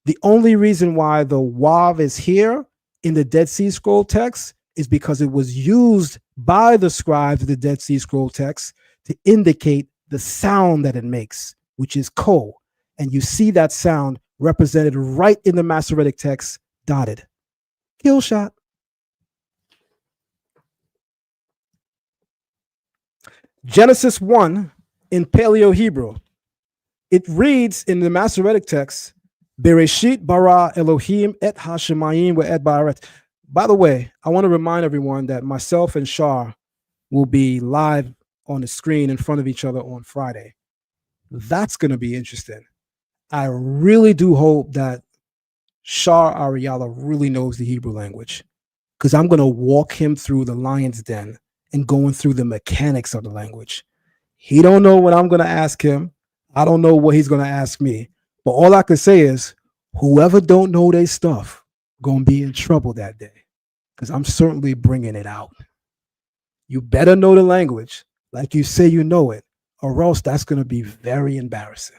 The only reason why the Wav is here in the Dead Sea Scroll text is because it was used by the scribes of the Dead Sea Scroll text to indicate the sound that it makes, which is ko. And you see that sound represented right in the Masoretic text, dotted. Kill shot. Genesis 1 in Paleo Hebrew. It reads in the Masoretic text, Bereshit bara Elohim et hashemayim ve'et ba'aretz. By the way, I want to remind everyone that myself and Shar will be live on the screen in front of each other on Friday. That's going to be interesting. I really do hope that Shar Ahrayahla really knows the Hebrew language, because I'm going to walk him through the lion's den and going through the mechanics of the language. He don't know what I'm going to ask him. I don't know what he's going to ask me. But all I can say is, whoever don't know their stuff going to be in trouble that day, because I'm certainly bringing it out. You better know the language like you say you know it, or else that's going to be very embarrassing.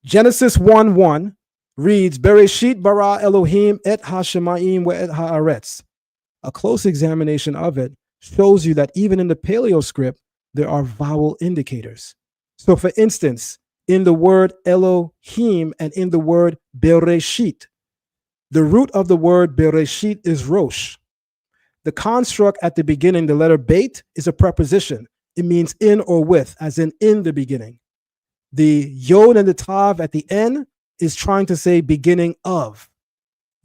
Genesis 1:1 reads, Bereshit bara Elohim et hashemayim ve'et haaretz. A close examination of it shows you that even in the Paleo script, there are vowel indicators. So for instance, in the word Elohim and in the word Bereshit, the root of the word Bereshit is Rosh. The construct at the beginning, the letter Beit, is a preposition. It means in or with, as in the beginning. The Yod and the Tav at the end is trying to say beginning of.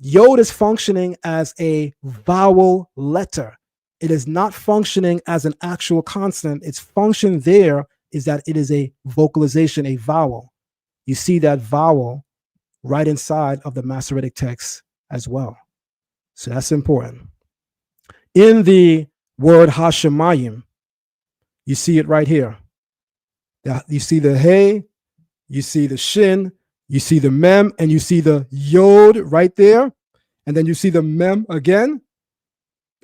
Yod is functioning as a vowel letter. It is not functioning as an actual consonant. Its function there is that it is a vocalization, a vowel. You see that vowel right inside of the Masoretic text as well. So that's important. In the word Hashemayim, you see it right here. You see the Hey, you see the Shin, you see the Mem, and you see the Yod right there. And then you see the Mem again.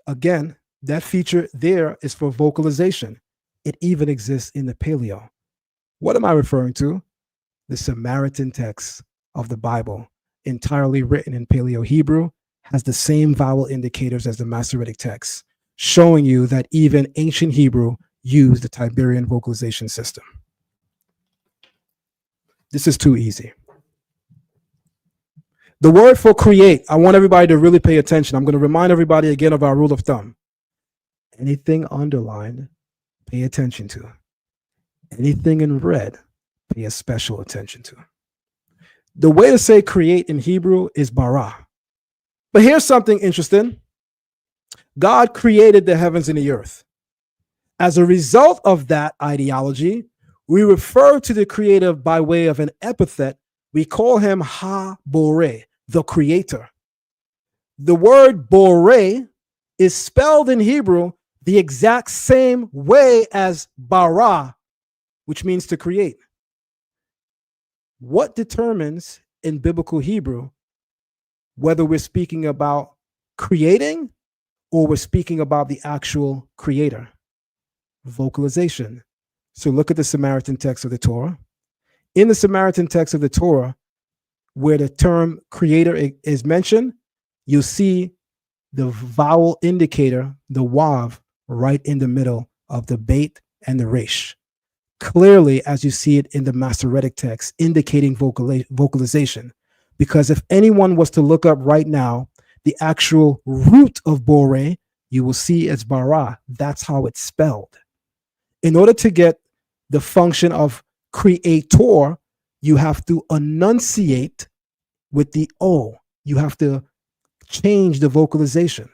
Again, that feature there is for vocalization. It even exists in the Paleo. What am I referring to? The Samaritan text of the Bible, entirely written in Paleo Hebrew, has the same vowel indicators as the Masoretic text, showing you that even ancient Hebrew used the Tiberian vocalization system. This is too easy. The word for create, I want everybody to really pay attention. I'm going to remind everybody again of our rule of thumb. Anything underlined, pay attention to. Anything in red, pay a special attention to. The way to say create in Hebrew is bara. But here's something interesting. God created the heavens and the earth. As a result of that ideology, we refer to the creator by way of an epithet. We call him Ha-Boreh, the creator. The word Boreh is spelled in Hebrew the exact same way as bara, which means to create. What determines in biblical Hebrew whether we're speaking about creating or we're speaking about the actual creator? Vocalization. So look at the Samaritan text of the Torah. In the Samaritan text of the Torah, where the term creator is mentioned, you'll see the vowel indicator, the wav, right in the middle of the beit and the resh. Clearly, as you see it in the Masoretic text, indicating vocalization. Because if anyone was to look up right now, the actual root of boreh, you will see it's bara. That's how it's spelled. In order to get the function of creator, you have to enunciate with the O. You have to change the vocalization.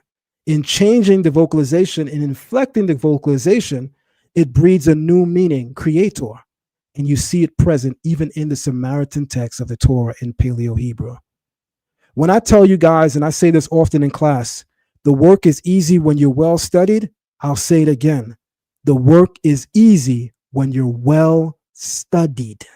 In changing the vocalization and inflecting the vocalization, it breeds a new meaning, creator. And you see it present even in the Samaritan text of the Torah in Paleo Hebrew. When I tell you guys, and I say this often in class, the work is easy when you're well studied, I'll say it again. The work is easy when you're well studied.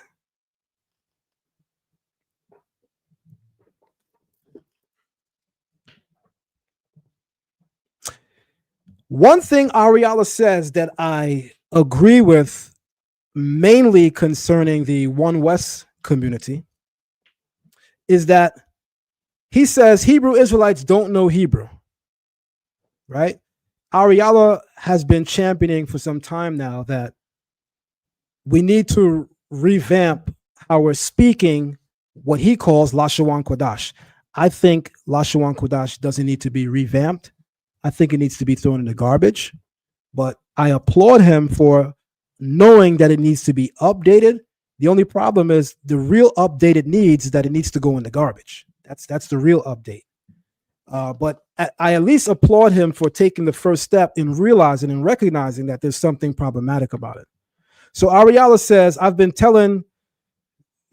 One thing Ahrayahla says that I agree with, mainly concerning the One West community, is that he says Hebrew Israelites don't know Hebrew, right? Ahrayahla has been championing for some time now that we need to revamp how we're speaking what he calls Lashawan Qadash. I think Lashawan Qadash doesn't need to be revamped. I think it needs to be thrown in the garbage. But I applaud him for knowing that it needs to be updated. The only problem is the real update it needs is that it needs to go in the garbage. That's the real update. But I at least applaud him for taking the first step in realizing and recognizing that there's something problematic about it. So Ahrayahla says, I've been telling,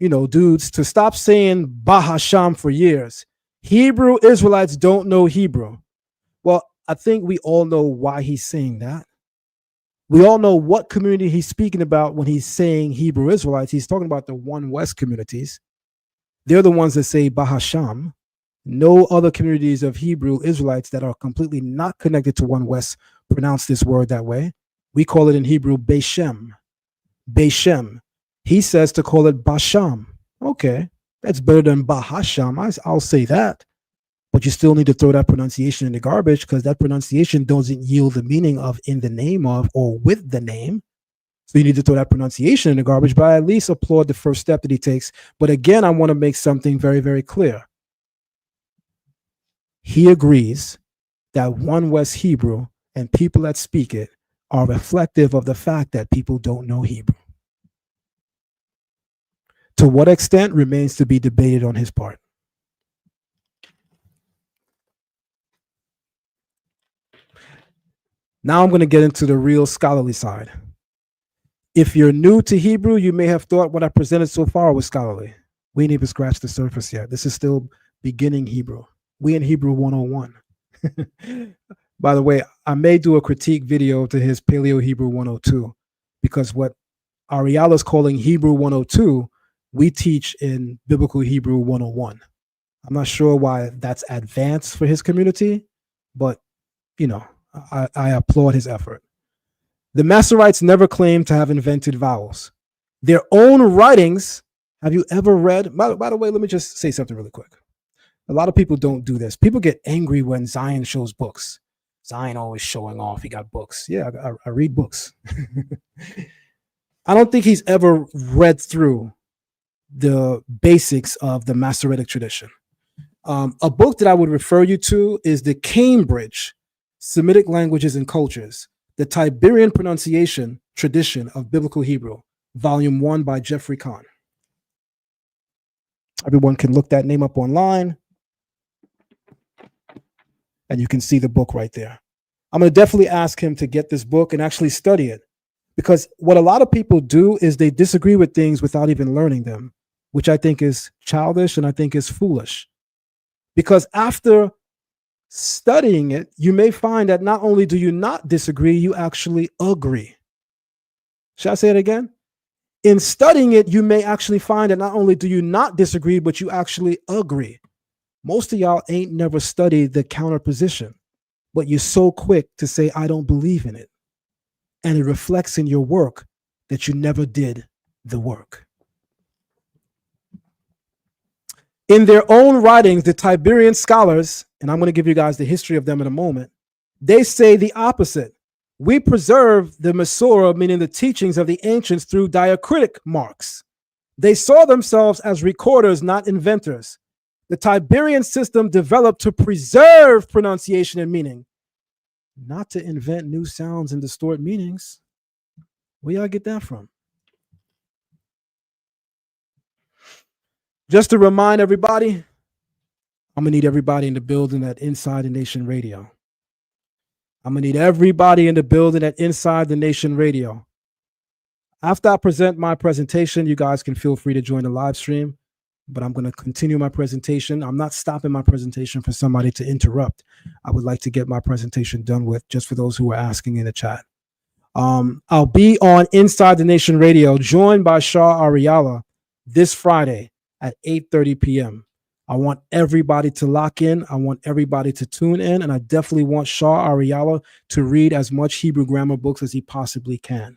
dudes to stop saying Bahasham for years. Hebrew Israelites don't know Hebrew. Well, I think we all know why he's saying that. We all know what community he's speaking about when he's saying Hebrew Israelites. He's talking about the One West communities. They're the ones that say Bahasham. No other communities of Hebrew Israelites that are completely not connected to One West pronounce this word that way. We call it in Hebrew Beishem. Beishem. He says to call it Basham. Okay, that's better than Bahasham. I'll say that. But you still need to throw that pronunciation in the garbage because that pronunciation doesn't yield the meaning of in the name of or with the name. So you need to throw that pronunciation in the garbage, but I at least applaud the first step that he takes. But again, I want to make something very, very clear. He agrees that One West Hebrew and people that speak it are reflective of the fact that people don't know Hebrew. To what extent remains to be debated on his part. Now I'm going to get into the real scholarly side. If you're new to Hebrew, you may have thought what I presented so far was scholarly. We ain't even scratched the surface yet. This is still beginning Hebrew. We in Hebrew 101. By the way, I may do a critique video to his Paleo Hebrew 102 because what Ahrayahla is calling Hebrew 102, we teach in Biblical Hebrew 101. I'm not sure why that's advanced for his community, but I applaud his effort. The Masoretes never claimed to have invented vowels. Their own writings, have you ever read? By the way, let me just say something really quick. A lot of people don't do this. People get angry when Zion shows books. Zion always showing off. He got books. Yeah, I read books. I don't think he's ever read through the basics of the Masoretic tradition. A book that I would refer you to is the Cambridge Semitic Languages and Cultures, the Tiberian Pronunciation Tradition of Biblical Hebrew, Volume 1 by Jeffrey Kahn. Everyone can look that name up online, and you can see the book right there. I'm going to definitely ask him to get this book and actually study it, because what a lot of people do is they disagree with things without even learning them, which I think is childish and I think is foolish. Because after studying it, you may find that not only do you not disagree, you actually agree. Should I say it again? In studying it, you may actually find that not only do you not disagree, but you actually agree. Most of y'all ain't never studied the counterposition, but you're so quick to say, I don't believe in it. And it reflects in your work that you never did the work. In their own writings, the Tiberian scholars, and I'm going to give you guys the history of them in a moment, they say the opposite. We preserve the Masorah, meaning the teachings of the ancients, through diacritic marks. They saw themselves as recorders, not inventors. The Tiberian system developed to preserve pronunciation and meaning, not to invent new sounds and distort meanings. Where y'all get that from? Just to remind everybody, I'm going to need everybody in the building at Inside the Nation Radio. I'm going to need everybody in the building at Inside the Nation Radio. After I present my presentation, you guys can feel free to join the live stream, but I'm going to continue my presentation. I'm not stopping my presentation for somebody to interrupt. I would like to get my presentation done with, just for those who are asking in the chat. I'll be on Inside the Nation Radio, joined by Shar Ahrayahla this Friday at 8:30 p.m. I want everybody to lock in. I want everybody to tune in. And I definitely want Shar Ahrayahla to read as much Hebrew grammar books as he possibly can.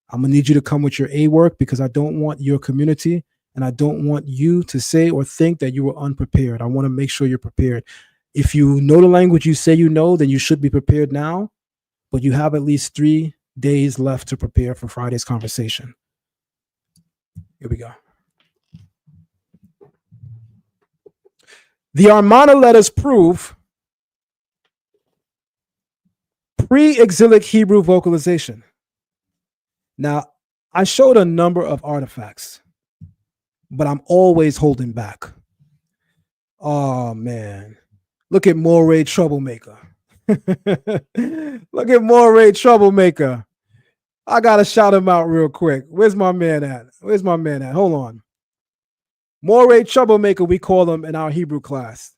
I'm going to need you to come with your A work, because I don't want your community and I don't want you to say or think that you were unprepared. I want to make sure you're prepared. If you know the language you say you know, then you should be prepared now. But you have at least 3 days left to prepare for Friday's conversation. Here we go. The Amarna Letters prove pre-exilic Hebrew vocalization. Now, I showed a number of artifacts, but I'm always holding back. Oh, man. Look at Moray Troublemaker. Look at Moray Troublemaker. I got to shout him out real quick. Where's my man at? Where's my man at? Hold on. Moray Troublemaker, we call him in our Hebrew class.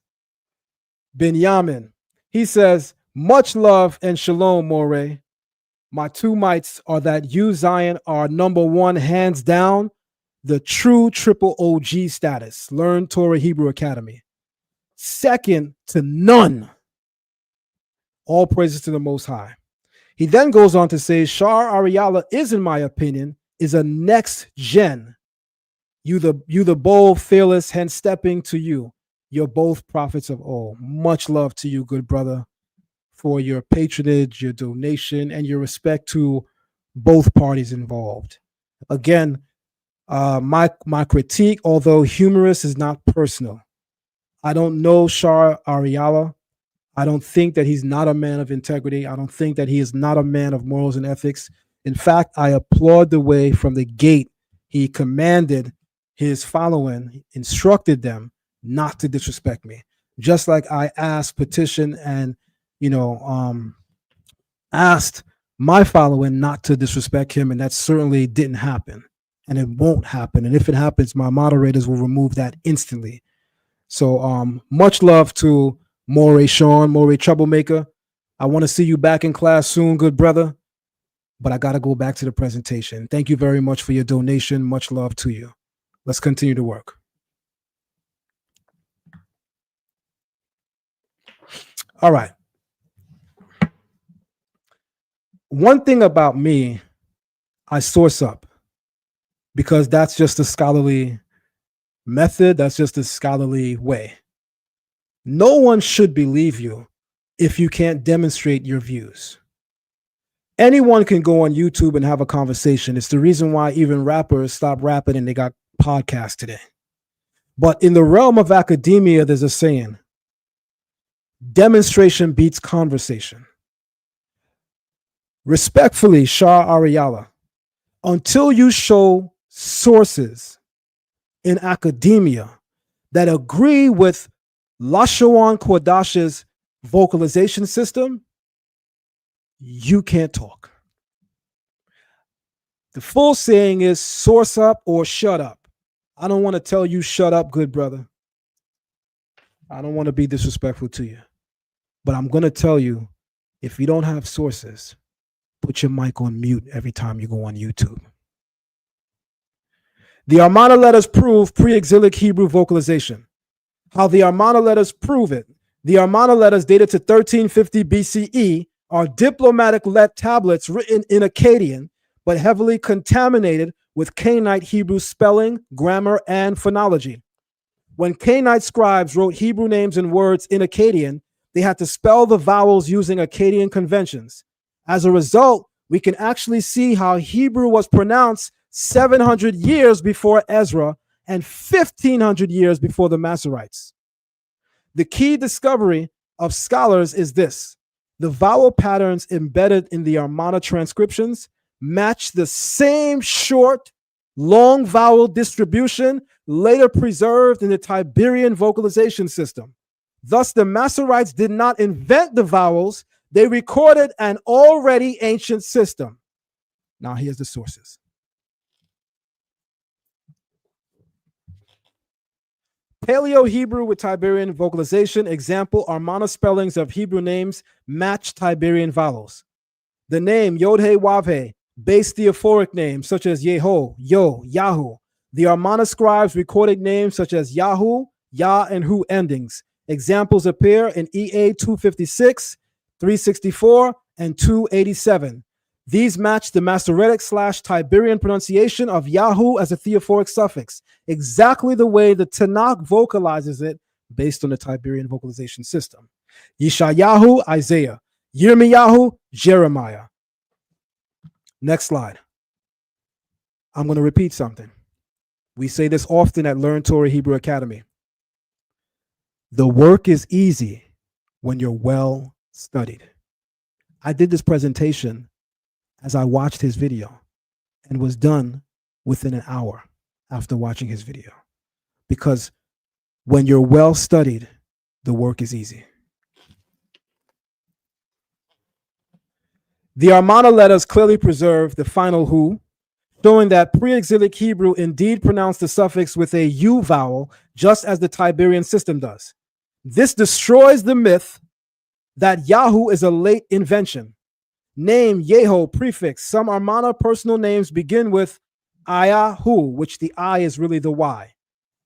Binyamin. He says, much love and shalom, Moray. My two mites are that you, Zion, are number one, hands down, the true triple OG status. Learn Torah Hebrew Academy. Second to none. All praises to the Most High. He then goes on to say, Shar Ahrayahla is, in my opinion, is a next gen. You the bold, fearless, hence stepping to you. You're both prophets of all. Much love to you, good brother, for your patronage, your donation, and your respect to both parties involved. Again, my critique, although humorous, is not personal. I don't know Shar Ahrayahla. I don't think that he's not a man of integrity. I don't think that he is not a man of morals and ethics. In fact, I applaud the way from the gate he commanded his following, instructed them not to disrespect me. Just like I asked, petitioned, and asked my following not to disrespect him, and that certainly didn't happen, and it won't happen. And if it happens, my moderators will remove that instantly. So much love to Moray Troublemaker. I want to see you back in class soon, good brother, but I got to go back to the presentation. Thank you very much for your donation. Much love to you. Let's continue to work. All right. One thing about me, I source up because that's just a scholarly method. That's just a scholarly way. No one should believe you if you can't demonstrate your views. Anyone can go on YouTube and have a conversation. It's the reason why even rappers stopped rapping and they got podcasts today. But in the realm of academia, there's a saying, demonstration beats conversation. Respectfully, Shar Ahrayahla, until you show sources in academia that agree with Lashawan Qadash's vocalization system, you can't talk. The full saying is source up or shut up. I don't want to tell you shut up, good brother. I don't want to be disrespectful to you. But I'm going to tell you, if you don't have sources, put your mic on mute every time you go on YouTube. The Amarna Letters prove pre-exilic Hebrew vocalization. How the Amarna Letters prove it. The Amarna Letters, dated to 1350 BCE, are diplomatic tablets written in Akkadian, but heavily contaminated with Canaanite Hebrew spelling, grammar, and phonology. When Canaanite scribes wrote Hebrew names and words in Akkadian, they had to spell the vowels using Akkadian conventions. As a result, we can actually see how Hebrew was pronounced 700 years before Ezra and 1,500 years before the Masoretes. The key discovery of scholars is this: the vowel patterns embedded in the Amarna transcriptions match the same short, long vowel distribution later preserved in the Tiberian vocalization system. Thus, the Masoretes did not invent the vowels, they recorded an already ancient system. Now, here's the sources. Paleo-Hebrew with Tiberian vocalization. Example, Amarna spellings of Hebrew names match Tiberian vowels. The name Yod-He Wav-He, base theophoric names such as Yeho, Yo, Yahu. The Amarna scribes recorded names such as Yahu, Ya, and Hu endings. Examples appear in EA 256, 364, and 287. These match the Masoretic/Tiberian pronunciation of Yahu as a theophoric suffix, exactly the way the Tanakh vocalizes it based on the Tiberian vocalization system. Yeshayahu, Isaiah. Yirmiyahu, Jeremiah. Next slide. I'm going to repeat something. We say this often at Learn Torah Hebrew Academy. The work is easy when you're well studied. I did this presentation as I watched his video and was done within an hour after watching his video. Because when you're well studied, the work is easy. The Amarna Letters clearly preserve the final who, showing that pre-exilic Hebrew indeed pronounced the suffix with a U vowel, just as the Tiberian system does. This destroys the myth that YAHL is a late invention. Name, YAHL, prefix. Some Amarna personal names begin with Ayahu, which the I is really the Y.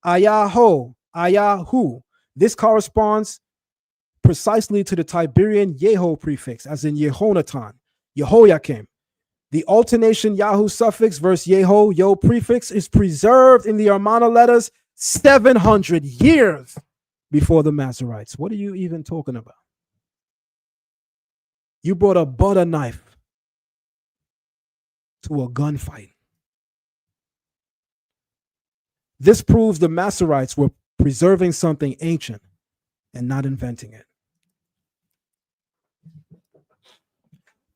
Ayahu, Ayahu. This corresponds precisely to the Tiberian YAHL prefix, as in Yehonatan, Yehoiakim. The alternation Yahu suffix versus YAHL, Yo prefix is preserved in the Amarna Letters 700 years before the Masoretes. What are you even talking about? You brought a butter knife to a gunfight. This proves the Masoretes were preserving something ancient and not inventing it.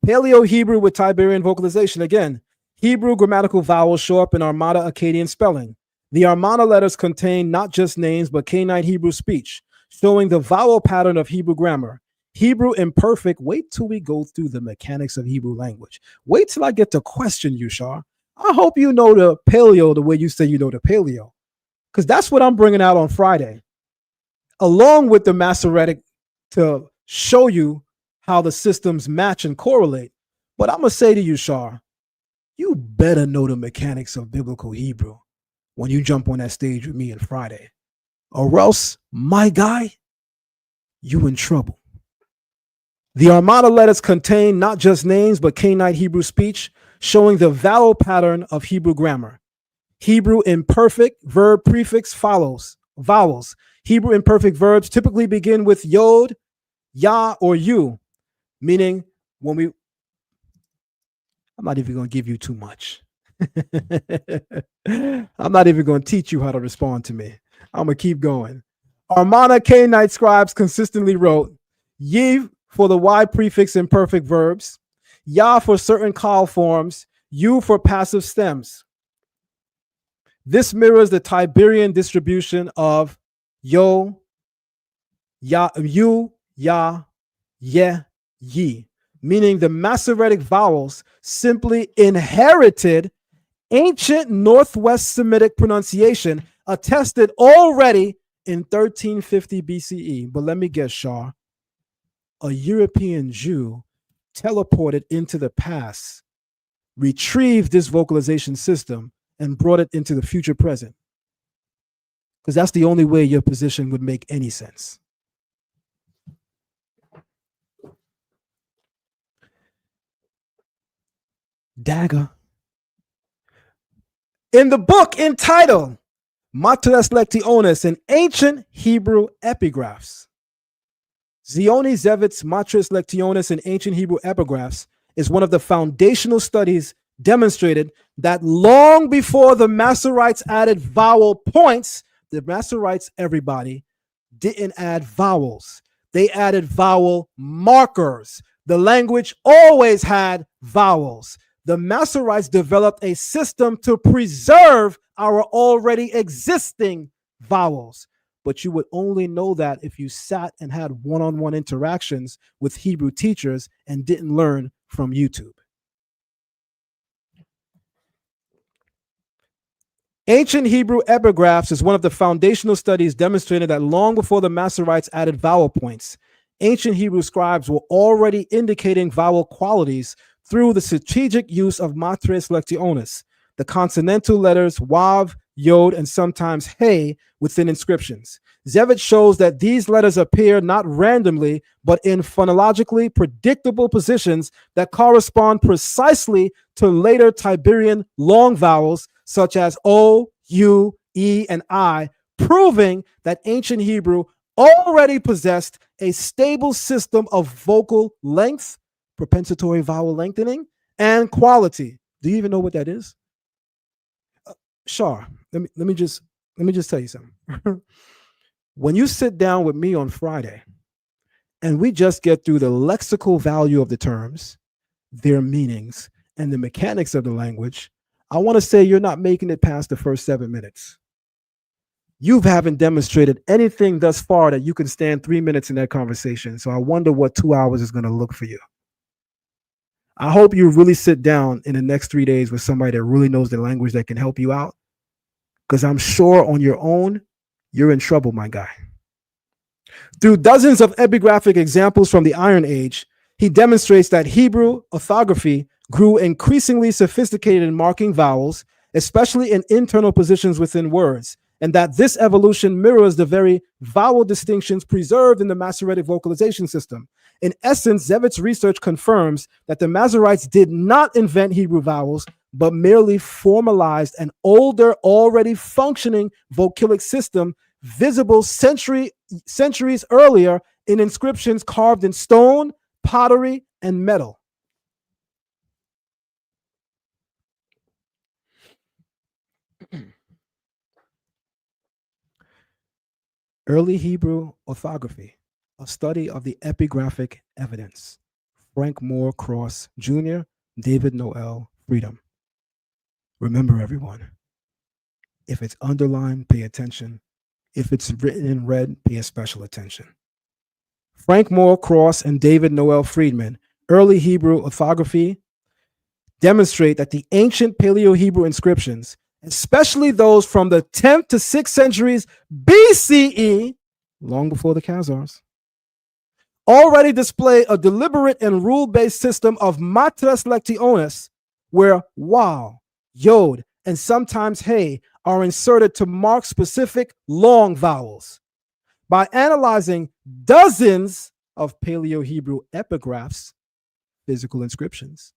Paleo-Hebrew with Tiberian vocalization. Again, Hebrew grammatical vowels show up in Armada Akkadian spelling. The Amarna Letters contain not just names, but Canaanite Hebrew speech, showing the vowel pattern of Hebrew grammar. Hebrew imperfect. Wait till we go through the mechanics of Hebrew language. Wait till I get to question you, Shar. I hope you know the paleo the way you say you know the paleo, because that's what I'm bringing out on Friday, along with the Masoretic, to show you how the systems match and correlate. But I'm going to say to you, Shar, you better know the mechanics of biblical Hebrew when you jump on that stage with me on Friday. Or else, my guy, you in trouble. The Amarna Letters contain not just names, but Canaanite Hebrew speech, showing the vowel pattern of Hebrew grammar. Hebrew imperfect verb prefix follows vowels. Hebrew imperfect verbs typically begin with yod, ya, or you, meaning when we, I'm not even going to give you too much. I'm not even going to teach you how to respond to me. I'm going to keep going. Amarna Canaanite scribes consistently wrote ye for the y prefix imperfect verbs, ya for certain qal forms, u for passive stems. This mirrors the Tiberian distribution of yo, ya, you, ya, ye, ye, meaning the Masoretic vowels simply inherited ancient Northwest Semitic pronunciation attested already in 1350 BCE. But let me guess, Shar, a European Jew teleported into the past, retrieved this vocalization system, and brought it into the future present. Because that's the only way your position would make any sense. Dagger. In the book entitled Matres Lectiones in Ancient Hebrew Epigraphs, Zioni Zevit's Matres Lectiones in Ancient Hebrew Epigraphs is one of the foundational studies demonstrated that long before the Masoretes added vowel points, the Masoretes, everybody, didn't add vowels. They added vowel markers. The language always had vowels. The Masoretes developed a system to preserve our already existing vowels. But you would only know that if you sat and had one-on-one interactions with Hebrew teachers and didn't learn from YouTube. Ancient Hebrew epigraphs is one of the foundational studies demonstrated that long before the Masoretes added vowel points, ancient Hebrew scribes were already indicating vowel qualities through the strategic use of matres lectiones, the consonantal letters wav, yod, and sometimes hey within inscriptions. Zevit shows that these letters appear not randomly, but in phonologically predictable positions that correspond precisely to later Tiberian long vowels such as O, U, E, and I, proving that ancient Hebrew already possessed a stable system of vocal length, propensatory vowel lengthening, and quality. Do you even know what that is? Shar, let me just tell you something. when you sit down with me on Friday and we just get through the lexical value of the terms, their meanings, and the mechanics of the language, I want to say you're not making it past the first 7 minutes. You haven't demonstrated anything thus far that you can stand 3 minutes in that conversation. So I wonder what 2 hours is going to look for you. I hope you really sit down in the next 3 days with somebody that really knows the language that can help you out, because I'm sure on your own, you're in trouble, my guy. Through dozens of epigraphic examples from the Iron Age, he demonstrates that Hebrew orthography grew increasingly sophisticated in marking vowels, especially in internal positions within words, and that this evolution mirrors the very vowel distinctions preserved in the Masoretic vocalization system. In essence, Zevit's research confirms that the Masoretes did not invent Hebrew vowels, but merely formalized an older, already functioning vocalic system visible centuries earlier in inscriptions carved in stone, pottery, and metal. Early Hebrew orthography, a study of the epigraphic evidence. Frank Moore Cross Jr., David Noel Freedom. Remember, everyone, if it's underlined, pay attention. If it's written in red, pay special attention. Frank Moore Cross and David Noel Friedman, Early Hebrew Orthography, demonstrate that the ancient Paleo-Hebrew inscriptions, especially those from the 10th to 6th centuries BCE, long before the Khazars, already display a deliberate and rule-based system of matres lectionis, where YAHL, Yod, and sometimes Hey are inserted to mark specific long vowels. By analyzing dozens of Paleo-Hebrew epigraphs, physical inscriptions,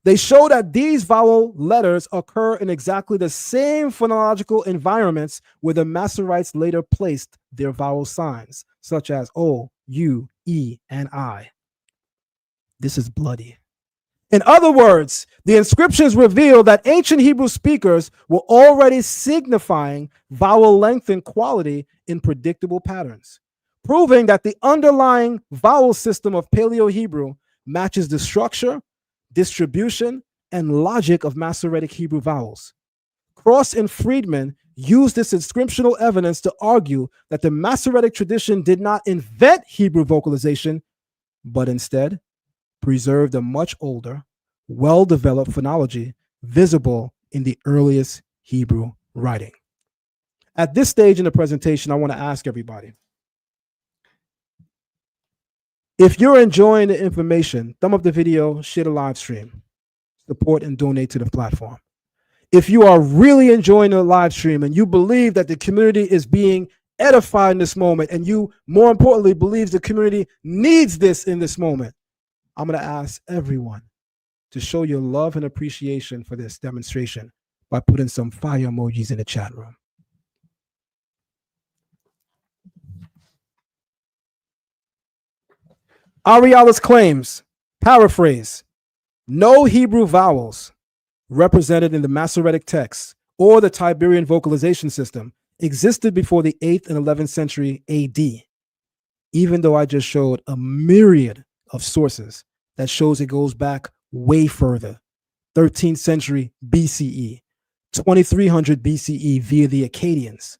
they show that these vowel letters occur in exactly the same phonological environments where the Masoretes later placed their vowel signs, such as O, U, E, and I. This is bloody. In other words, the inscriptions reveal that ancient Hebrew speakers were already signifying vowel length and quality in predictable patterns, proving that the underlying vowel system of Paleo-Hebrew matches the structure, distribution, and logic of Masoretic Hebrew vowels. Cross and Friedman used this inscriptional evidence to argue that the Masoretic tradition did not invent Hebrew vocalization, but instead preserved a much older, well-developed phonology visible in the earliest Hebrew writing. At this stage in the presentation, I want to ask everybody, if you're enjoying the information, thumb up the video, share the live stream, support and donate to the platform. If you are really enjoying the live stream and you believe that the community is being edified in this moment, and you, more importantly, believe the community needs this in this moment, I'm going to ask everyone to show your love and appreciation for this demonstration by putting some fire emojis in the chat room. Ahrayahla's claims, paraphrase: no Hebrew vowels represented in the Masoretic Text or the Tiberian vocalization system existed before the 8th and 11th century AD, even though I just showed a myriad of sources that shows it goes back way further, 13th century BCE, 2300 BCE via the Akkadians.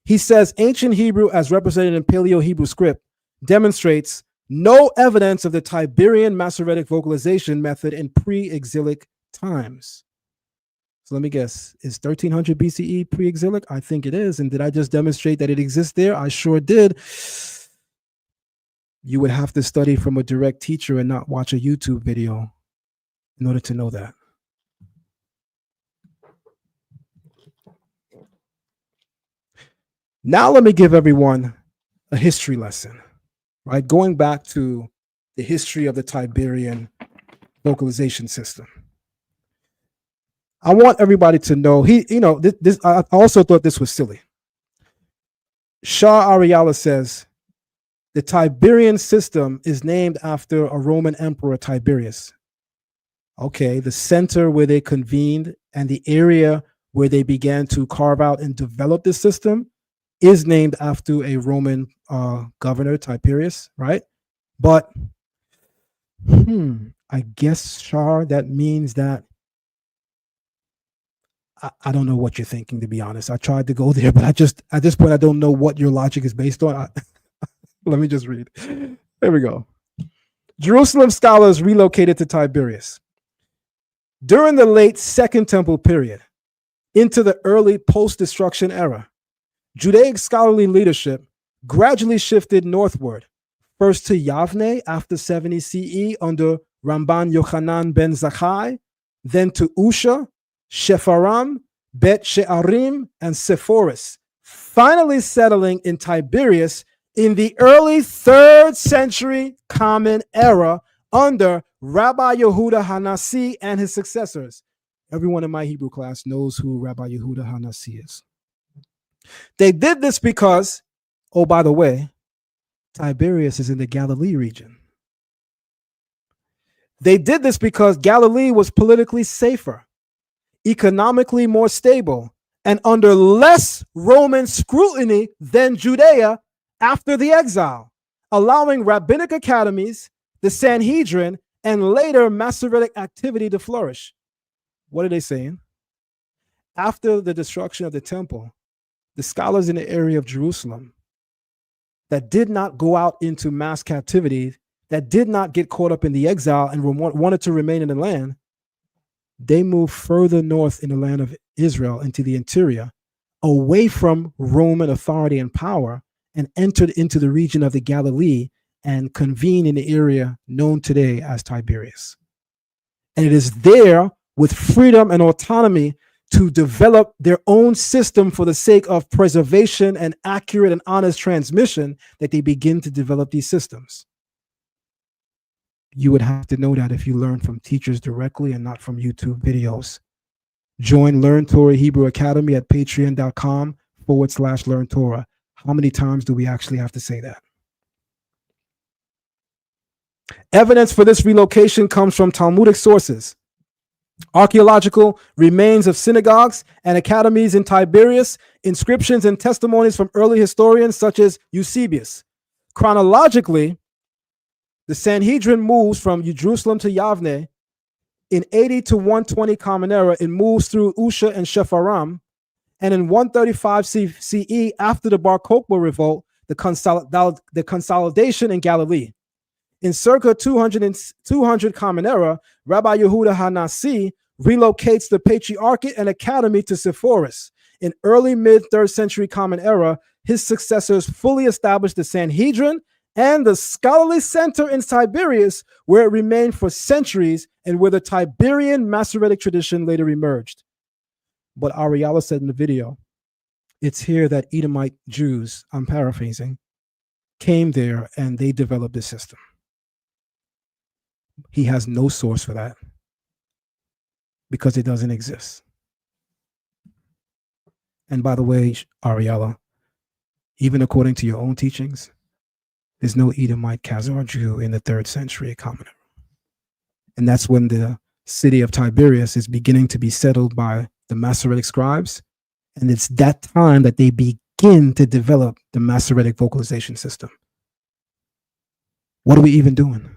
He says ancient Hebrew as represented in Paleo-Hebrew script demonstrates no evidence of the Tiberian Masoretic vocalization method in pre-exilic times. So let me guess, is 1300 BCE pre-exilic? I think it is. And did I just demonstrate that it exists there? I sure did. You would have to study from a direct teacher and not watch a YouTube video in order to know that. Now let me give everyone a history lesson, right? Going back to the history of the Tiberian vocalization system. I want everybody to know, I also thought this was silly. Shar Ahrayahla says, the Tiberian system is named after a Roman emperor, Tiberius. Okay, the center where they convened and the area where they began to carve out and develop this system is named after a Roman governor, Tiberius, right? But I guess, Shar, that means that I don't know what you're thinking, to be honest. I tried to go there, but at this point, I don't know what your logic is based on. Let me just read. There we go. Jerusalem scholars relocated to Tiberias. During the late Second Temple period, into the early post-destruction era, Judaic scholarly leadership gradually shifted northward, first to Yavne after 70 CE under Ramban Yochanan ben Zakkai, then to Usha, Shepharam, Bet She'arim, and Sepphoris, finally settling in Tiberias in the early 3rd century Common Era under Rabbi Yehuda HaNasi and his successors. Everyone in my Hebrew class knows who Rabbi Yehuda HaNasi is. They did this because, oh, by the way, Tiberias is in the Galilee region. They did this because Galilee was politically safer, economically more stable, and under less Roman scrutiny than Judea after the exile, allowing rabbinic academies, the Sanhedrin, and later Masoretic activity to flourish. What are they saying? After the destruction of the temple, the scholars in the area of Jerusalem that did not go out into mass captivity, that did not get caught up in the exile and wanted to remain in the land, they moved further north in the land of Israel into the interior, away from Roman authority and power, and entered into the region of the Galilee and convened in the area known today as Tiberias. And it is there, with freedom and autonomy, to develop their own system for the sake of preservation and accurate and honest transmission, that they begin to develop these systems. You would have to know that if you learn from teachers directly and not from YouTube videos. Join Learn Torah Hebrew Academy at patreon.com/Learn Torah. How many times do we actually have to say that? Evidence for this relocation comes from Talmudic sources. Archaeological remains of synagogues and academies in Tiberias, inscriptions and testimonies from early historians such as Eusebius. Chronologically, the Sanhedrin moves from Jerusalem to Yavne in 80 to 120 Common Era. It moves through Usha and Shepharam, and in 135 CE, after the Bar Kokhba revolt, the consolidation in Galilee. In circa 200 Common Era, Rabbi Yehuda HaNasi relocates the Patriarchate and Academy to Sepphoris. In early mid-3rd century Common Era, his successors fully established the Sanhedrin and the scholarly center in Tiberias, where it remained for centuries and where the Tiberian Masoretic tradition later emerged. But Ahrayahla said in the video, it's here that Edomite Jews, I'm paraphrasing, came there and they developed this system. He has no source for that because it doesn't exist. And by the way, Ahrayahla, even according to your own teachings, there's no Edomite Khazar Jew in the 3rd century Common Era. And that's when the city of Tiberias is beginning to be settled by the Masoretic scribes. And it's that time that they begin to develop the Masoretic vocalization system. What are we even doing?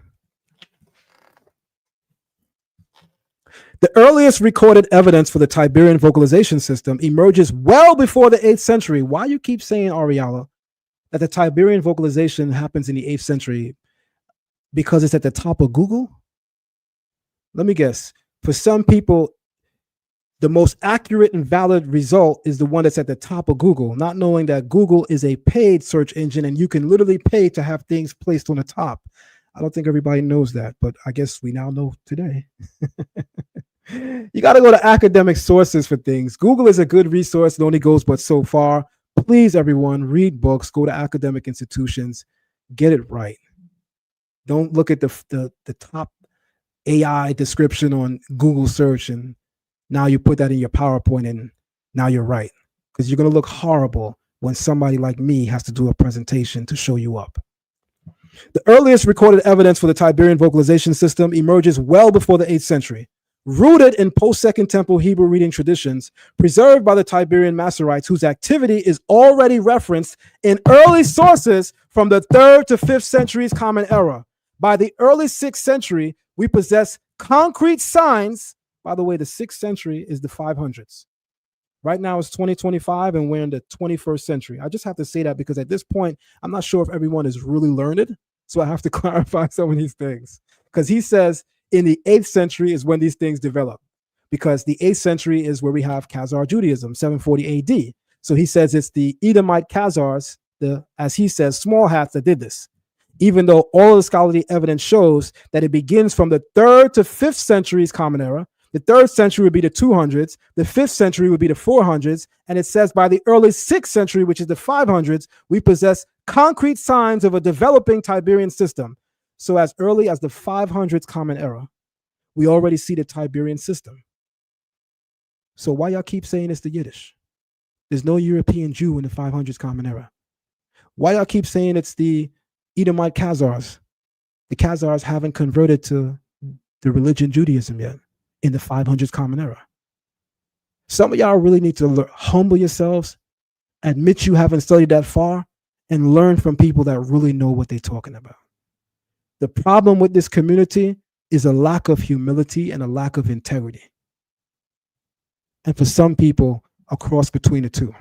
The earliest recorded evidence for the Tiberian vocalization system emerges well before the 8th century. Why you keep saying, Ahrayahla, that the Tiberian vocalization happens in the 8th century? Because it's at the top of Google? Let me guess. For some people, the most accurate and valid result is the one that's at the top of Google, not knowing that Google is a paid search engine and you can literally pay to have things placed on the top. I don't think everybody knows that, but I guess we now know today. You got to go to academic sources for things. Google is a good resource. It only goes but so far. Please, everyone, read books, go to academic institutions, get it right. Don't look at the top AI description on Google search and now you put that in your PowerPoint and now you're right. Because you're going to look horrible when somebody like me has to do a presentation to show you up. The earliest recorded evidence for the Tiberian vocalization system emerges well before the 8th century. rooted in post-Second Temple Hebrew reading traditions preserved by the Tiberian Masoretes, whose activity is already referenced in early sources from the 3rd to 5th centuries Common Era. By the early 6th century, we possess concrete signs. By the way, the 6th century is the 500s. Right now it's 2025 and we're in the 21st century. I just have to say that because at this point, I'm not sure if everyone is really learned. So I have to clarify some of these things. Because he says in the 8th century is when these things develop. Because the 8th century is where we have Khazar Judaism, 740 AD. So he says it's the Edomite Khazars, as he says, small hats that did this. Even though all of the scholarly evidence shows that it begins from the 3rd to 5th centuries Common Era. The 3rd century would be the 200s. The 5th century would be the 400s. And it says by the early 6th century, which is the 500s, we possess concrete signs of a developing Tiberian system. So as early as the 500s Common Era, we already see the Tiberian system. So why y'all keep saying it's the Yiddish? There's no European Jew in the 500s Common Era. Why y'all keep saying it's the Edomite Khazars? The Khazars haven't converted to the religion Judaism yet in the 500s Common Era. Some of y'all really need to humble yourselves, admit you haven't studied that far, and learn from people that really know what they're talking about. The problem with this community is a lack of humility and a lack of integrity. And for some people, a cross between the two.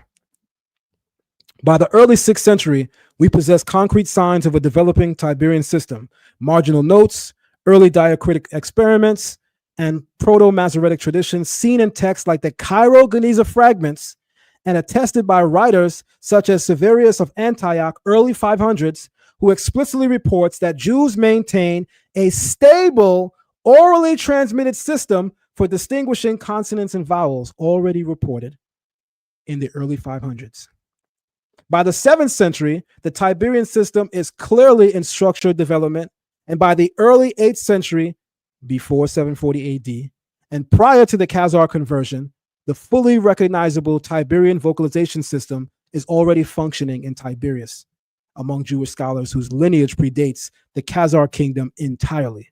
By the early 6th century, we possess concrete signs of a developing Tiberian system, marginal notes, early diacritic experiments, and proto-Masoretic traditions seen in texts like the Cairo-Geniza fragments and attested by writers such as Severus of Antioch, early 500s, who explicitly reports that Jews maintain a stable, orally transmitted system for distinguishing consonants and vowels, already reported in the early 500s. By the 7th century, the Tiberian system is clearly in structured development, and by the early 8th century, before 740 AD, and prior to the Khazar conversion, the fully recognizable Tiberian vocalization system is already functioning in Tiberias among Jewish scholars whose lineage predates the Khazar kingdom entirely.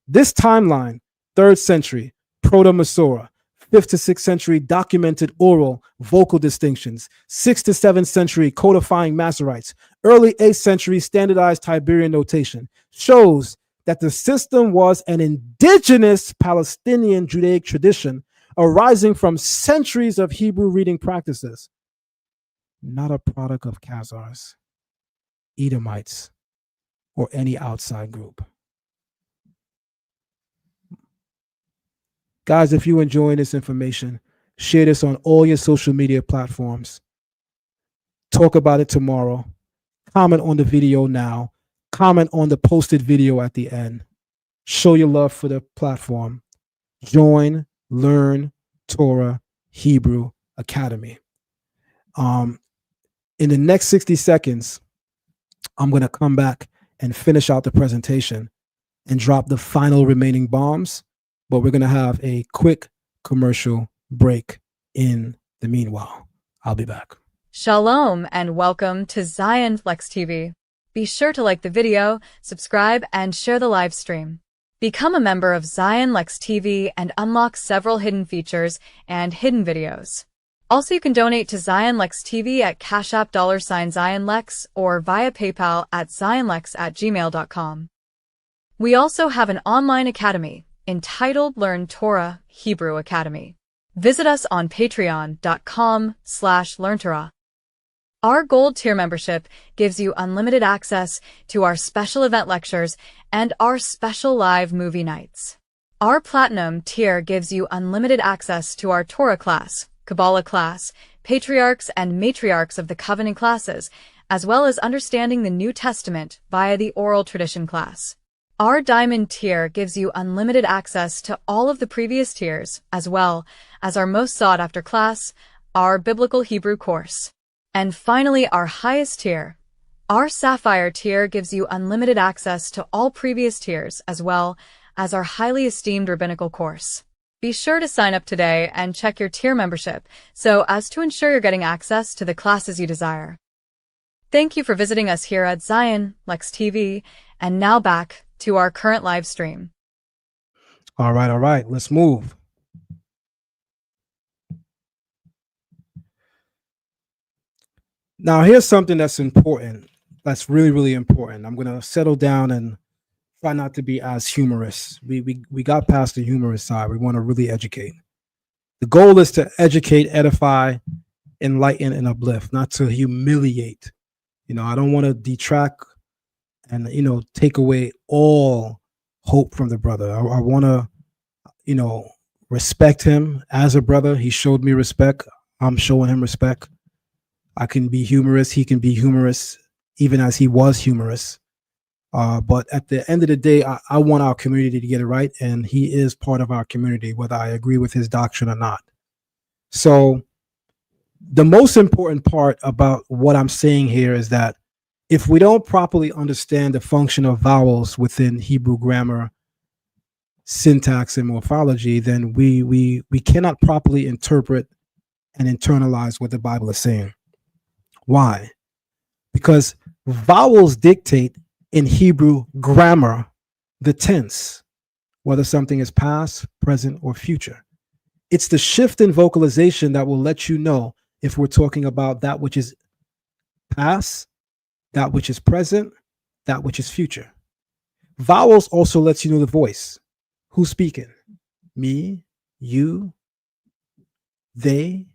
This timeline, 3rd century, Proto-Masora, 5th to 6th century documented oral vocal distinctions, 6th to 7th century codifying Masoretes, early 8th century standardized Tiberian notation, shows that the system was an indigenous Palestinian Judaic tradition arising from centuries of Hebrew reading practices, not a product of Khazars, Edomites, or any outside group. Guys, if you're enjoying this information, share this on all your social media platforms. Talk about it tomorrow. Comment on the video now. Comment on the posted video at the end. Show your love for the platform. Join, learn, Torah, Hebrew Academy. In the next 60 seconds, I'm going to come back and finish out the presentation and drop the final remaining bombs, but we're going to have a quick commercial break in the meanwhile. I'll be back. Shalom and welcome to Zion Lexx TV. Be sure to like the video, subscribe, and share the live stream. Become a member of Zion Lexx TV and unlock several hidden features and hidden videos. Also, you can donate to Zion Lexx TV at Cash App $Zion Lexx or via PayPal at zionlex@gmail.com. We also have an online academy entitled Learn Torah Hebrew Academy. Visit us on patreon.com/learntorah. Our Gold tier membership gives you unlimited access to our special event lectures and our special live movie nights. Our Platinum tier gives you unlimited access to our Torah class, Kabbalah class, Patriarchs and Matriarchs of the Covenant classes, as well as understanding the New Testament via the Oral Tradition class. Our Diamond tier gives you unlimited access to all of the previous tiers, as well as our most sought-after class, our Biblical Hebrew course. And finally, our highest tier, our Sapphire tier, gives you unlimited access to all previous tiers, as well as our highly esteemed rabbinical course. Be sure to sign up today and check your tier membership so as to ensure you're getting access to the classes you desire. Thank you for visiting us here at Zion Lexx TV, and now back to our current live stream. All right. Let's move. Now, here's something that's important. That's really, really important. I'm going to settle down and try not to be as humorous. We got past the humorous side. We want to really educate. The goal is to educate, edify, enlighten, and uplift, not to humiliate. I don't want to detract and, take away all hope from the brother. I want to, respect him as a brother. He showed me respect. I'm showing him respect. I can be humorous. He can be humorous, even as he was humorous. But at the end of the day, I want our community to get it right. And he is part of our community, whether I agree with his doctrine or not. So the most important part about what I'm saying here is that if we don't properly understand the function of vowels within Hebrew grammar, syntax, and morphology, then we cannot properly interpret and internalize what the Bible is saying. Why? Because vowels dictate in Hebrew grammar the tense, whether something is past, present, or future. It's the shift in vocalization that will let you know if we're talking about that which is past, that which is present, that which is future. Vowels also lets you know the voice. Who's speaking? Me, you, they,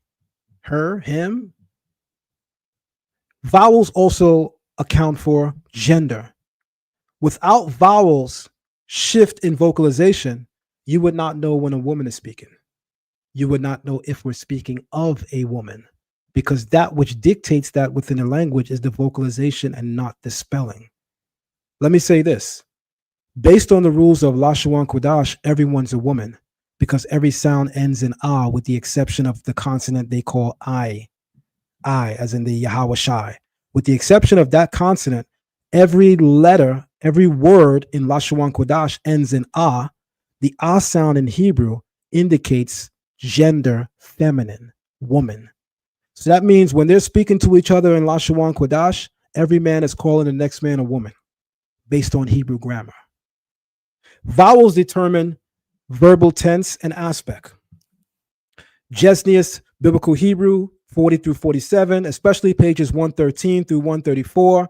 her, him. Vowels also account for gender. Without vowels shift in vocalization, you would not know when a woman is speaking. You would not know if we're speaking of a woman, because that which dictates that within a language is the vocalization and not the spelling. Let me say this. Based on the rules of Lashawan Qadash, everyone's a woman because every sound ends in ah, with the exception of the consonant they call I, as in the Yahweh Shai. With the exception of that consonant, every letter, every word in Lashawan Qadash ends in ah. The ah sound in Hebrew indicates gender, feminine, woman. So that means when they're speaking to each other in Lashawan Qadash, every man is calling the next man a woman based on Hebrew grammar. Vowels determine verbal tense and aspect. Gesenius, Biblical Hebrew, 40 through 47, especially pages 113 through 134.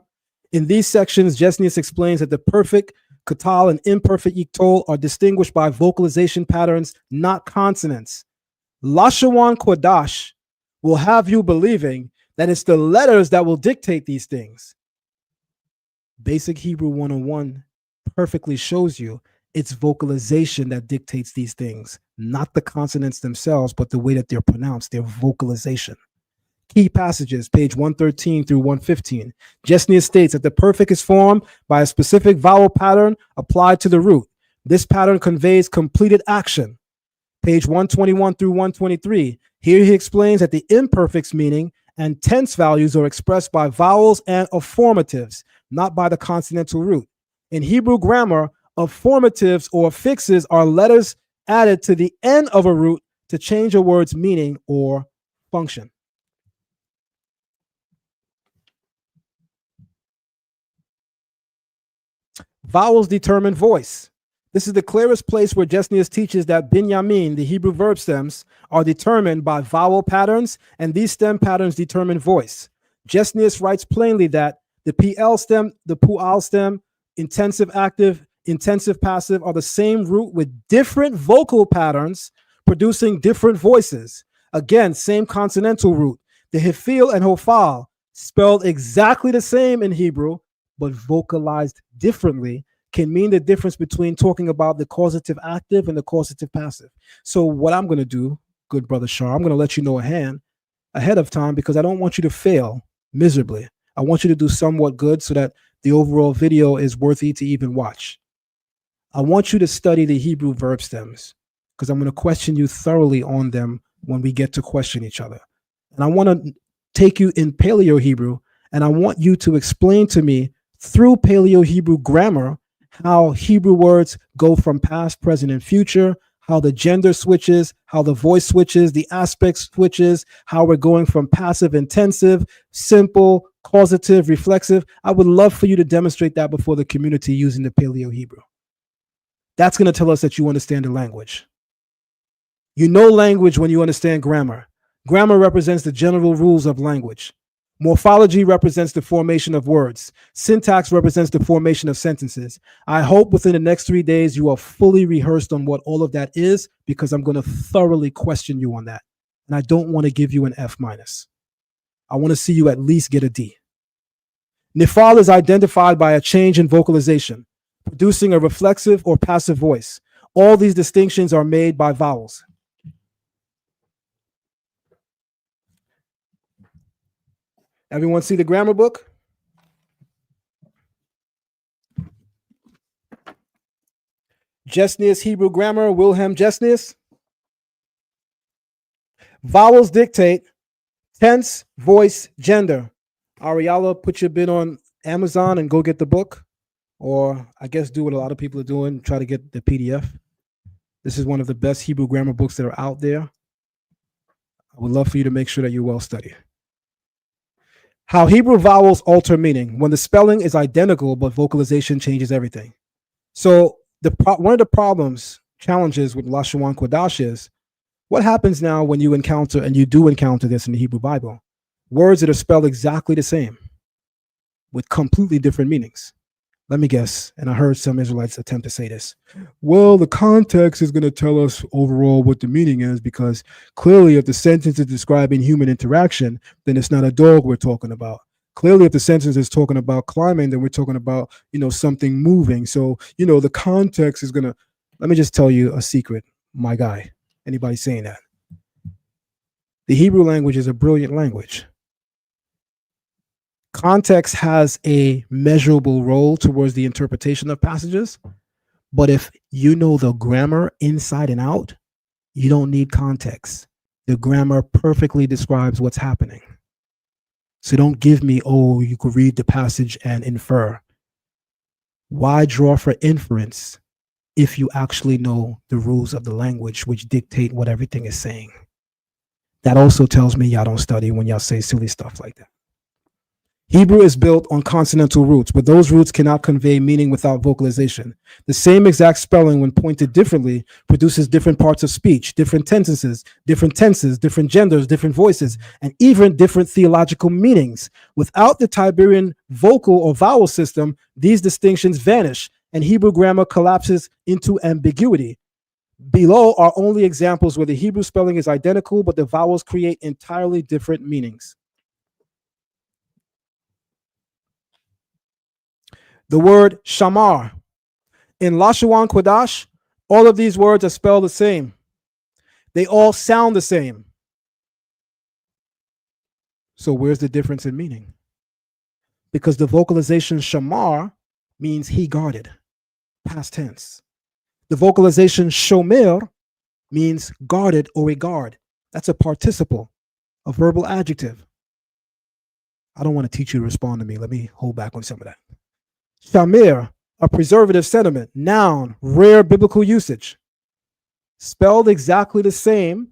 In these sections, Gesenius explains that the perfect katal and imperfect yiktol are distinguished by vocalization patterns, not consonants. Lashawan Qadash will have you believing that it's the letters that will dictate these things. Basic Hebrew 101 perfectly shows you it's vocalization that dictates these things, not the consonants themselves, but the way that they're pronounced, their vocalization. Key passages, page 113 through 115. Gesenius states that the perfect is formed by a specific vowel pattern applied to the root. This pattern conveys completed action. Page 121 through 123. Here he explains that the imperfect's meaning and tense values are expressed by vowels and affirmatives, not by the consonantal root. In Hebrew grammar, affirmatives or affixes are letters added to the end of a root to change a word's meaning or function. Vowels determine voice. This is the clearest place where Gesenius teaches that binyamin, the Hebrew verb stems, are determined by vowel patterns, and these stem patterns determine voice. Gesenius writes plainly that the PL stem, the pu'al stem, intensive active, intensive passive are the same root with different vocal patterns producing different voices. Again, same consonantal root. The hifil and hofal, spelled exactly the same in Hebrew, but vocalized differently, can mean the difference between talking about the causative active and the causative passive. So what I'm going to do, good brother Shar, I'm going to let you know ahead of time because I don't want you to fail miserably. I want you to do somewhat good so that the overall video is worthy to even watch. I want you to study the Hebrew verb stems because I'm going to question you thoroughly on them when we get to question each other. And I want to take you in Paleo Hebrew, and I want you to explain to me through Paleo Hebrew grammar how Hebrew words go from past, present, and future, how the gender switches, how the voice switches, the aspect switches, how we're going from passive, intensive, simple, causative, reflexive. I would love for you to demonstrate that before the community using the Paleo Hebrew. That's going to tell us that you understand the language. You know language when you understand grammar. Grammar represents the general rules of language. Morphology represents the formation of words. Syntax represents the formation of sentences. I hope within the next 3 days you are fully rehearsed on what all of that is, because I'm going to thoroughly question you on that. And I don't want to give you an F-. I want to see you at least get a D. Nifal is identified by a change in vocalization, producing a reflexive or passive voice. All these distinctions are made by vowels. Everyone see the grammar book? Gesenius Hebrew Grammar, Wilhelm Gesenius. Vowels dictate tense, voice, gender. Ahrayahla, put your bid on Amazon and go get the book. Or I guess do what a lot of people are doing, try to get the PDF. This is one of the best Hebrew grammar books that are out there. I would love for you to make sure that you're well studied. How Hebrew vowels alter meaning when the spelling is identical, but vocalization changes everything. So one of the challenges with Lashawan Qadash is, what happens now when you encounter, and you do encounter this in the Hebrew Bible, words that are spelled exactly the same with completely different meanings? Let me guess, and I heard some Israelites attempt to say this. Well, the context is going to tell us overall what the meaning is, because clearly if the sentence is describing human interaction, then it's not a dog we're talking about. Clearly if the sentence is talking about climbing, then we're talking about, something moving. So, the context is going to, let me just tell you a secret, my guy. Anybody saying that? The Hebrew language is a brilliant language. Context has a measurable role towards the interpretation of passages, but if you know the grammar inside and out, you don't need context. The grammar perfectly describes what's happening. So don't give me, oh, you could read the passage and infer. Why draw for inference if you actually know the rules of the language which dictate what everything is saying? That also tells me y'all don't study when y'all say silly stuff like that. Hebrew is built on consonantal roots, but those roots cannot convey meaning without vocalization. The same exact spelling, when pointed differently, produces different parts of speech, different tenses, different genders, different voices, and even different theological meanings. Without the Tiberian vocal or vowel system, these distinctions vanish, and Hebrew grammar collapses into ambiguity. Below are only examples where the Hebrew spelling is identical, but the vowels create entirely different meanings. The word shamar. In Lashawan Qadash, all of these words are spelled the same. They all sound the same. So where's the difference in meaning? Because the vocalization shamar means he guarded, past tense. The vocalization shomer means guarded or regard. That's a participle, a verbal adjective. I don't want to teach you to respond to me. Let me hold back on some of that. Shamir, a preservative sentiment, noun, rare biblical usage. Spelled exactly the same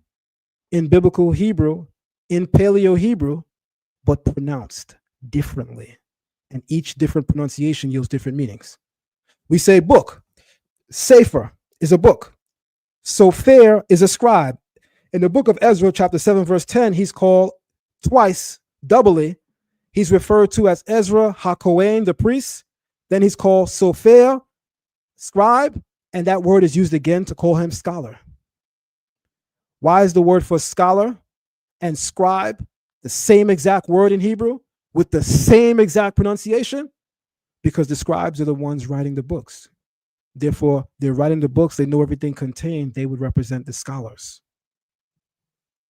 in biblical Hebrew, in Paleo Hebrew, but pronounced differently. And each different pronunciation yields different meanings. We say book. Sefer is a book. Sofer is a scribe. In the book of Ezra, chapter 7, verse 10, he's called twice, doubly. He's referred to as Ezra HaKohen, the priest. Then he's called Sofer, scribe, and that word is used again to call him scholar. Why is the word for scholar and scribe the same exact word in Hebrew with the same exact pronunciation? Because the scribes are the ones writing the books. Therefore, they're writing the books, they know everything contained, they would represent the scholars.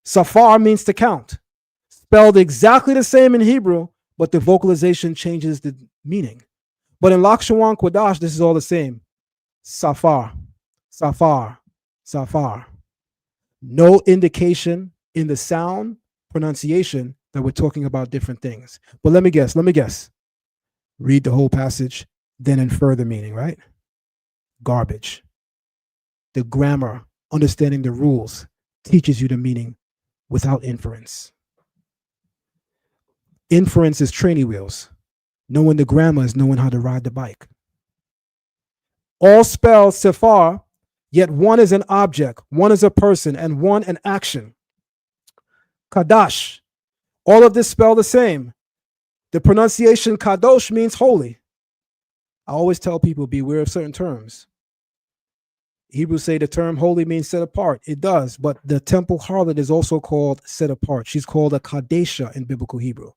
Safar means to count. Spelled exactly the same in Hebrew, but the vocalization changes the meaning. But in Lashawan Qadash, this is all the same. Safar, safar, safar. No indication in the sound pronunciation that we're talking about different things. But let me guess. Read the whole passage, then infer the meaning, right? Garbage. The grammar, understanding the rules, teaches you the meaning without inference. Inference is training wheels. Knowing the grammar is knowing how to ride the bike. All spell Sephar, yet one is an object, one is a person, and one an action. Quadash, all of this spell the same. The pronunciation Kadosh means holy. I always tell people beware of certain terms. Hebrews say the term holy means set apart. It does, but the temple harlot is also called set apart. She's called a Kadesha in biblical Hebrew,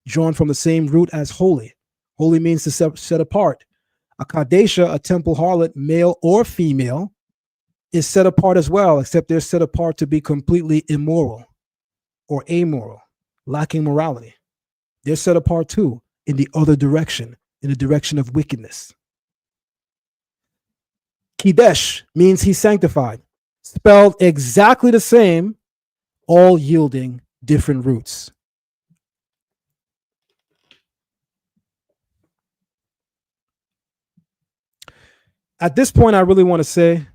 drawn from the same root as holy. Holy means to set apart. A Kadesha, a temple harlot, male or female, is set apart as well, except they're set apart to be completely immoral or amoral, lacking morality. They're set apart too, in the other direction, in the direction of wickedness. Kidesh means he's sanctified, spelled exactly the same, all yielding different roots. At this point, I really want to say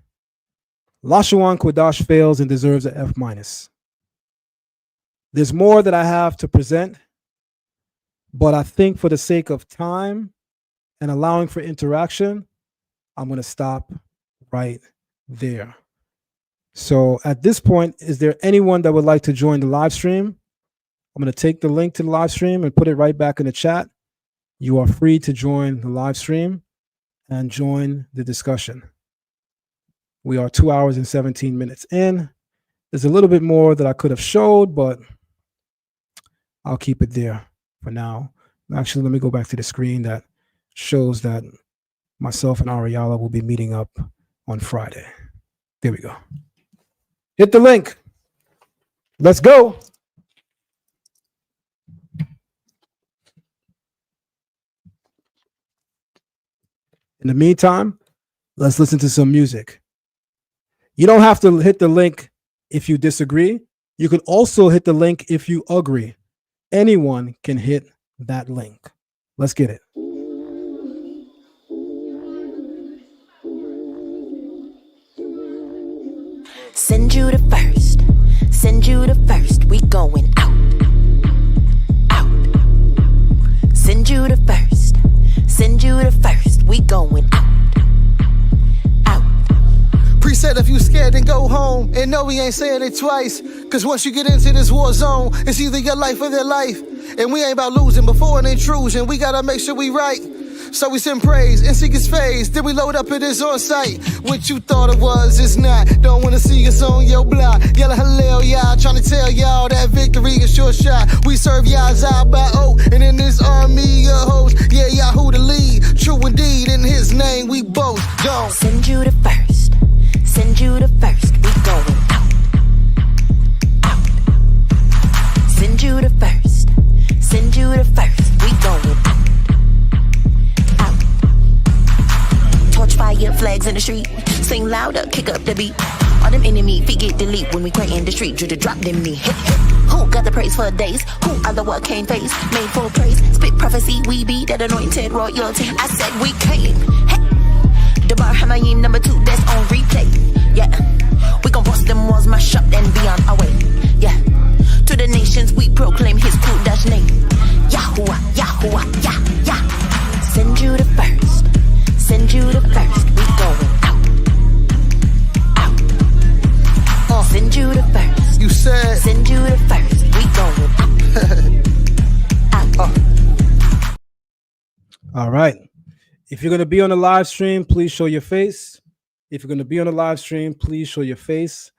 Lashawan Qadash fails and deserves an F-. There's more that I have to present, but I think for the sake of time and allowing for interaction, I'm going to stop right there. So at this point, is there anyone that would like to join the live stream? I'm going to take the link to the live stream and put it right back in the chat. You are free to join the live stream and join the discussion. We are 2 hours and 17 minutes in. There's a little bit more that I could have showed, but I'll keep it there for now. Actually, let me go back to the screen that shows that myself and Ahrayahla will be meeting up on Friday. There we go. Hit the link. Let's go. In the meantime, let's listen to some music. You don't have to hit the link if you disagree. You can also hit the link if you agree. Anyone can hit that link. Let's get it. Send you the first. Send you the first. We going out. Out. Send you the first. Send you the first. We going out. Out. Preset if you scared, then go home. And no, we ain't saying it twice. Cause once you get into this war zone, it's either your life or their life. And we ain't about losing before an intrusion. We gotta make sure we right. So we send praise and seek his face. Then we load up at his on site. What you thought it was, it's not. Don't wanna see us on your block. Yelling hallelujah, trying to tell y'all that victory is your shot. We serve Yah's eye by oath, and in this army of hosts. Yeah, Yahoo the lead, true indeed. In his name we both don't. Send you the first. Send you the first. We going out. Out. Send you the first. Send you the first. We going out. Fire flags in the street, sing louder, kick up the beat. All them enemy feet get delete when we cry in the street. Drew to drop them knee. Who got the praise for days? Who are the what came face? Made for praise, spit prophecy. We be that anointed royalty. I said we came. Hey, the Bar Hamayim number 2, that's on replay. Yeah, we gon' bust them walls, mash up and be on our way. Yeah, to the nations we proclaim his Quadash name. Yahuwah, Yahuwah, Yah, Yah. Send you the first. Send you the first, we going out. Out. Send you the first. You said. Send you the first, we going out. All right. If you're going to be on the live stream, please show your face. If you're going to be on the live stream, please show your face.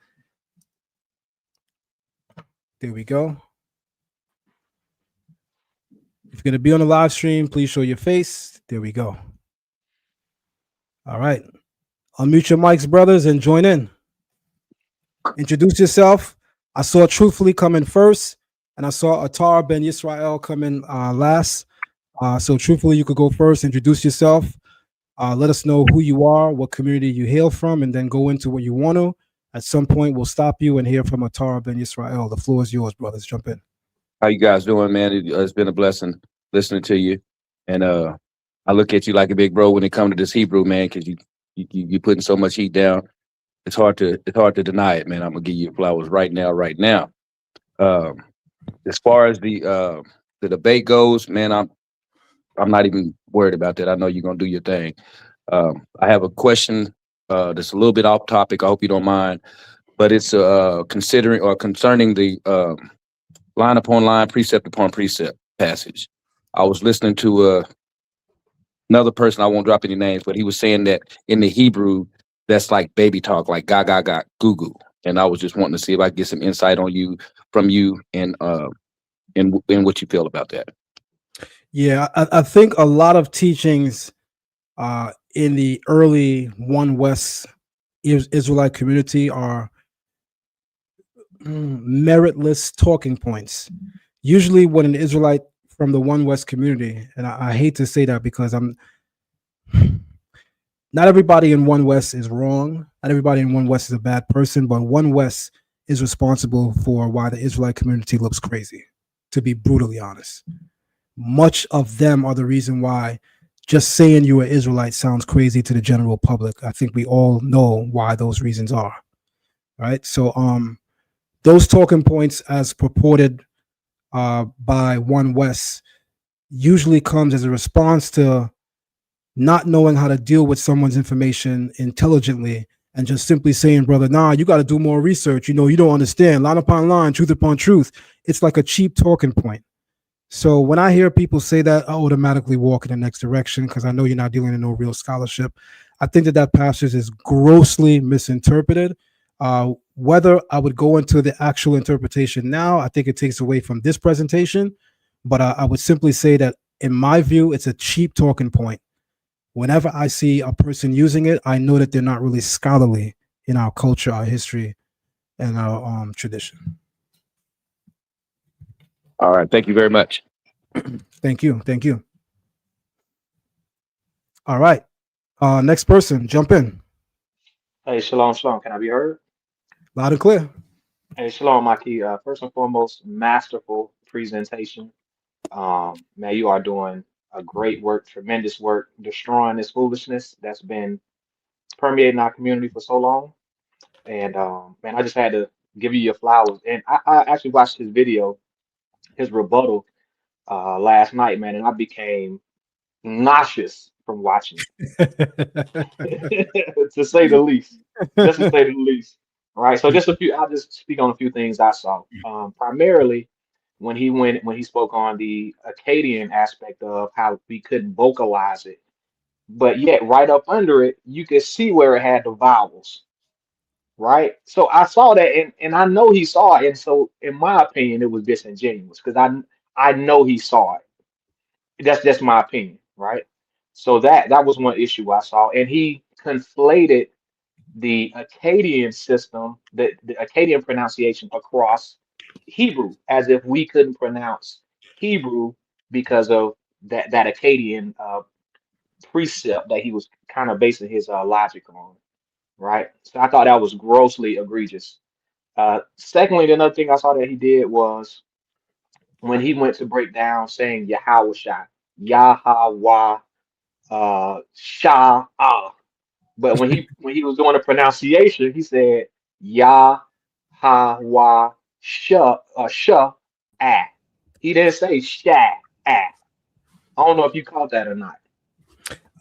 There we go. If you're going to be on the live stream, please show your face. There we go. All right. Unmute your mics, brothers, and join in. Introduce yourself. I saw Truthfully come in first, and I saw AHRA Ben Yisrael come in last. So Truthfully, you could go first. Introduce yourself. Let us know who you are, what community you hail from, and then go into what you want to. At some point, we'll stop you and hear from AHRA Ben Yisrael. The floor is yours, brothers. Jump in. How you guys doing, man? It's been a blessing listening to you. And I look at you like a big bro when it comes to this Hebrew, man, because you putting so much heat down. It's hard to deny it, man. I'm gonna give you flowers right now. As far as the debate goes, man, I'm not even worried about that. I know you're gonna do your thing. I have a question that's a little bit off topic. I hope you don't mind, but it's considering or concerning the line upon line, precept upon precept passage. I was listening to another person, I won't drop any names, but he was saying that in the Hebrew, that's like baby talk, like ga ga ga, goo goo. And I was just wanting to see if I could get some insight on you from you and what you feel about that. Yeah, I think a lot of teachings in the early One West Israelite community are meritless talking points. Usually when an Israelite from the One West community, and I hate to say that because not everybody in One West is wrong. Not everybody in One West is a bad person, but One West is responsible for why the Israelite community looks crazy, to be brutally honest. Much of them are the reason why just saying you're an Israelite sounds crazy to the general public. I think we all know why those reasons are, right? So those talking points as purported by One West usually comes as a response to not knowing how to deal with someone's information intelligently and just simply saying, brother, nah, you got to do more research. You know, you don't understand. Line upon line, truth upon truth. It's like a cheap talking point. So when I hear people say that, I automatically walk in the next direction because I know you're not dealing in no real scholarship. I think that passage is grossly misinterpreted. Whether I would go into the actual interpretation now, I think it takes away from this presentation. But I would simply say that, in my view, it's a cheap talking point. Whenever I see a person using it, I know that they're not really scholarly in our culture, our history, and our tradition. All right. Thank you very much. Thank you. Thank you. All right. Next person, jump in. Hey, shalom, shalom. Can I be heard? Loud and clear. Hey, shalom, Maki. First and foremost, masterful presentation. Man, you are doing a great work, tremendous work, destroying this foolishness that's been permeating our community for so long. And man, I just had to give you your flowers. And I actually watched his video, his rebuttal, last night, man, and I became nauseous from watching it, to say the least. Just to say the least. All right. So I'll just speak on a few things I saw. Primarily when he spoke on the Akkadian aspect of how we couldn't vocalize it, but yet right up under it, you could see where it had the vowels. Right. So I saw that and I know he saw it. And so in my opinion, it was disingenuous because I know he saw it. That's just my opinion, right? So that was one issue I saw, and he conflated the Akkadian system, the Akkadian pronunciation across Hebrew, as if we couldn't pronounce Hebrew because of that Akkadian precept that he was kind of basing his logic on, right? So I thought that was grossly egregious. Secondly, another thing I saw that he did was when he went to break down saying Yahweh, Yahweh, Shah, but when he was doing the pronunciation, he said Yahweh, Shah, Ah. He didn't say Shah, Ah. I don't know if you caught that or not.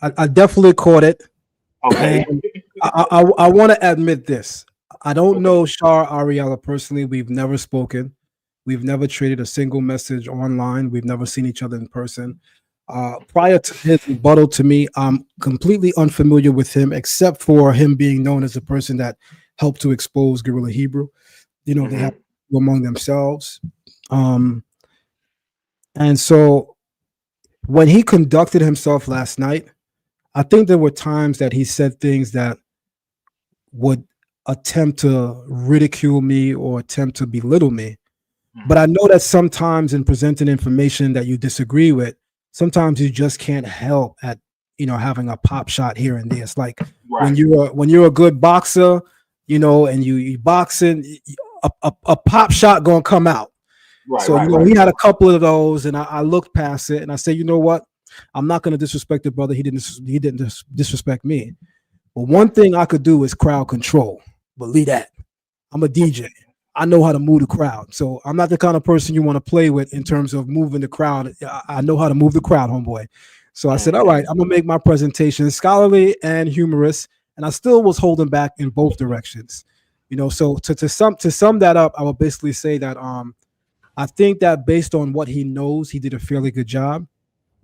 I definitely caught it. Okay. I want to admit this. I don't know Shar Ahrayahla personally. We've never spoken. We've never traded a single message online. We've never seen each other in person. Prior to his rebuttal to me, I'm completely unfamiliar with him, except for him being known as a person that helped to expose guerrilla Hebrew. You know, they have among themselves. And so when he conducted himself last night, I think there were times that he said things that would attempt to ridicule me or attempt to belittle me. But I know that sometimes in presenting information that you disagree with, sometimes you just can't help at, you know, having a pop shot here and there. It's like when you're a good boxer, you know, and you boxing, a pop shot gonna come out. So he had a couple of those, and I looked past it and I said, you know what? I'm not gonna disrespect the brother. He didn't disrespect me. But one thing I could do is crowd control. Believe that. I'm a DJ. I know how to move the crowd. So I'm not the kind of person you want to play with in terms of moving the crowd. I know how to move the crowd, homeboy. So I said, all right, I'm gonna make my presentation scholarly and humorous, and I still was holding back in both directions. So to sum that up, I would basically say that I think that based on what he knows, he did a fairly good job,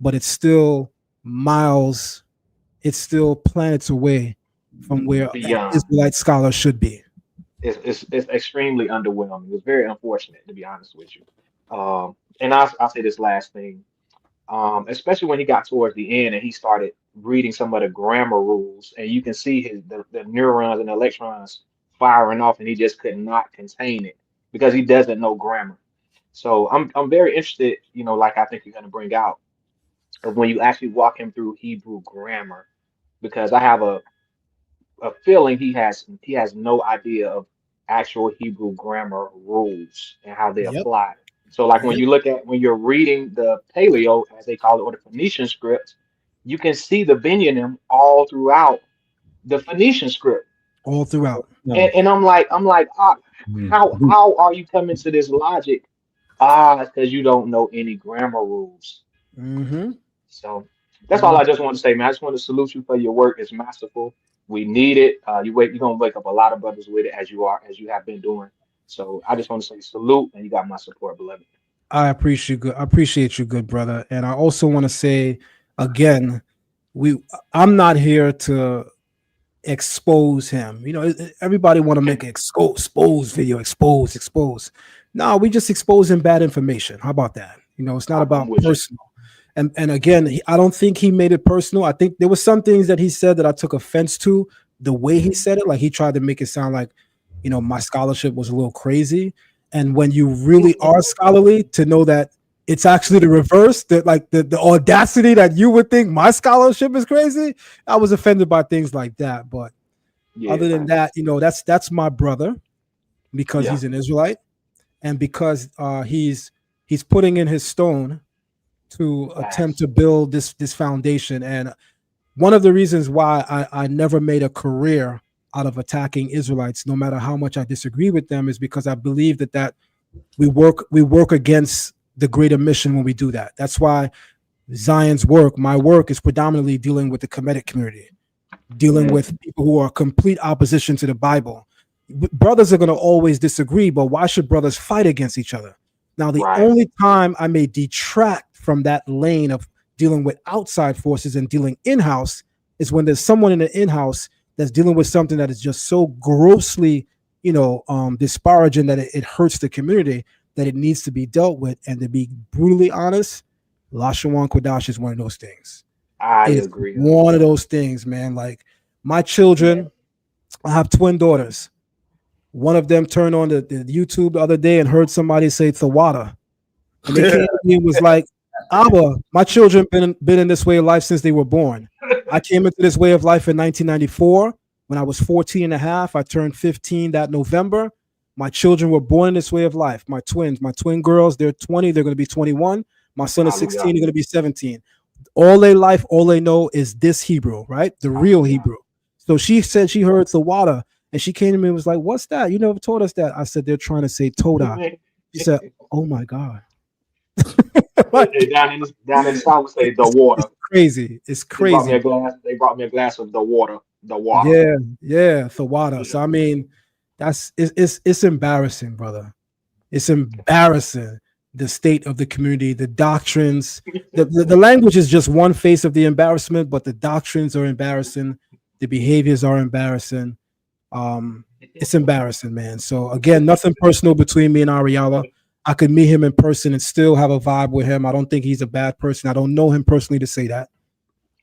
but it's still miles, it's still planets away from where Beyond. Israelite scholars should be. It's extremely underwhelming. It's very unfortunate, to be honest with you. And I'll say this last thing, especially when he got towards the end and he started reading some of the grammar rules, and you can see the neurons and the electrons firing off, and he just could not contain it because he doesn't know grammar. So I'm very interested, like I think you're going to bring out, of when you actually walk him through Hebrew grammar, because I have a feeling he has no idea of actual Hebrew grammar rules and how they apply. So like when you're reading the Paleo, as they call it, or the Phoenician script, you can see the Binyanim all throughout the Phoenician script. All throughout. And I'm like, how are you coming to this logic? It's because you don't know any grammar rules. Mm-hmm. So that's all I just want to say, man. I just want to salute you for your work. It's masterful. We need it. You're gonna wake up a lot of brothers with it, as you have been doing. So I just want to say salute, and you got my support, beloved. I appreciate you, good brother. And I also want to say again, I'm not here to expose him. Everybody want to make an expose video, expose. No, we just exposing bad information. How about that? It's not about personal. And again, I don't think he made it personal. I think there were some things that he said that I took offense to, the way he said it. Like he tried to make it sound like, my scholarship was a little crazy. And when you really are scholarly, to know that it's actually the reverse, that like the audacity that you would think my scholarship is crazy, I was offended by things like that. But other than that, that's my brother, because he's an Israelite, and because he's putting in his stone to attempt to build this foundation. And one of the reasons why I never made a career out of attacking Israelites, no matter how much I disagree with them, is because I believe that we work against the greater mission when we do that. That's why Zion's work, my work, is predominantly dealing with the Kemetic community, dealing with people who are complete opposition to the Bible. Brothers are going to always disagree, but why should brothers fight against each other? Now, the only time I may detract from that lane of dealing with outside forces and dealing in-house is when there's someone in the in-house that's dealing with something that is just so grossly, disparaging that it hurts the community, that it needs to be dealt with. And to be brutally honest, Lashawan Qadash is one of those things. I agree. One of those things, man. Like my children, I have twin daughters. One of them turned on the YouTube the other day and heard somebody say Thawada. And they came to me and was like, Abba, my children been in this way of life since they were born. I came into this way of life in 1994. When I was 14 and a half, I turned 15 that November. My children were born in this way of life. My twin girls, they're 20, they're going to be 21. My son is 16, they're going to be 17. All their life, all they know is this Hebrew, right? The real Hebrew. So she said she heard Thawada, and she came to me and was like, what's that? You never told us that. I said, they're trying to say Toda. She said, oh my God. down in the south would say the water. It's crazy. It's crazy. They brought me a glass of the water. The water. Yeah, the water. So I mean, it's embarrassing, brother. It's embarrassing, the state of the community, the doctrines. The language is just one face of the embarrassment, but the doctrines are embarrassing. The behaviors are embarrassing. It's embarrassing, man. So again, nothing personal between me and Ahrayahla. I could meet him in person and still have a vibe with him. I don't think he's a bad person. I don't know him personally to say that.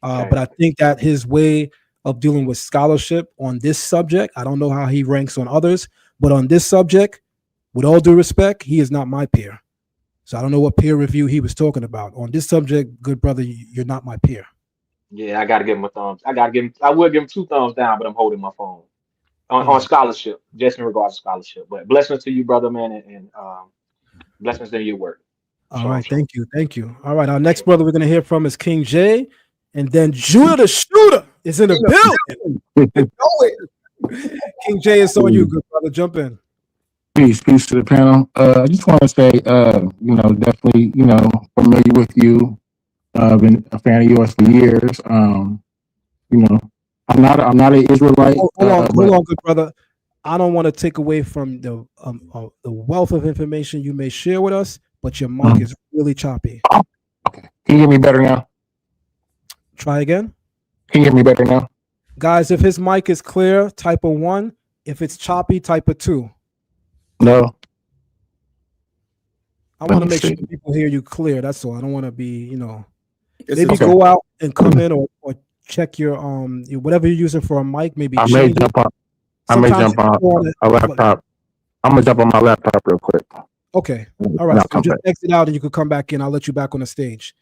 But I think that his way of dealing with scholarship on this subject, I don't know how he ranks on others, but on this subject, with all due respect, he is not my peer. So I don't know what peer review he was talking about. On this subject, good brother, you're not my peer. Yeah, I got to give him a thumbs. I would give him 2 thumbs down, but I'm holding my phone. On scholarship, just in regards to scholarship. But blessings to you, brother, man, and blessings in your work. All right, thank you. All right, our next brother we're going to hear from is King J, and then Judah the Shooter is in the building. King J, it's on you, good brother. Jump in. Peace to the panel. I just want to say, definitely, familiar with you I've been a fan of yours for years. You know, I'm not an Israelite. Hold on, good brother. I don't want to take away from the wealth of information you may share with us, but your mic is really choppy. Okay. Can you hear me better now? Try again. Can you hear me better now? Guys, if his mic is clear, type a 1. If it's choppy, type a 2. No. I want to make sure people hear you clear. That's all. I don't want to be, maybe go out and come in or check your whatever you're using for a mic. Maybe I may jump on a laptop. I'm gonna jump on my laptop real quick. Okay. All right. So just exit out and you can come back in. I'll let you back on the stage.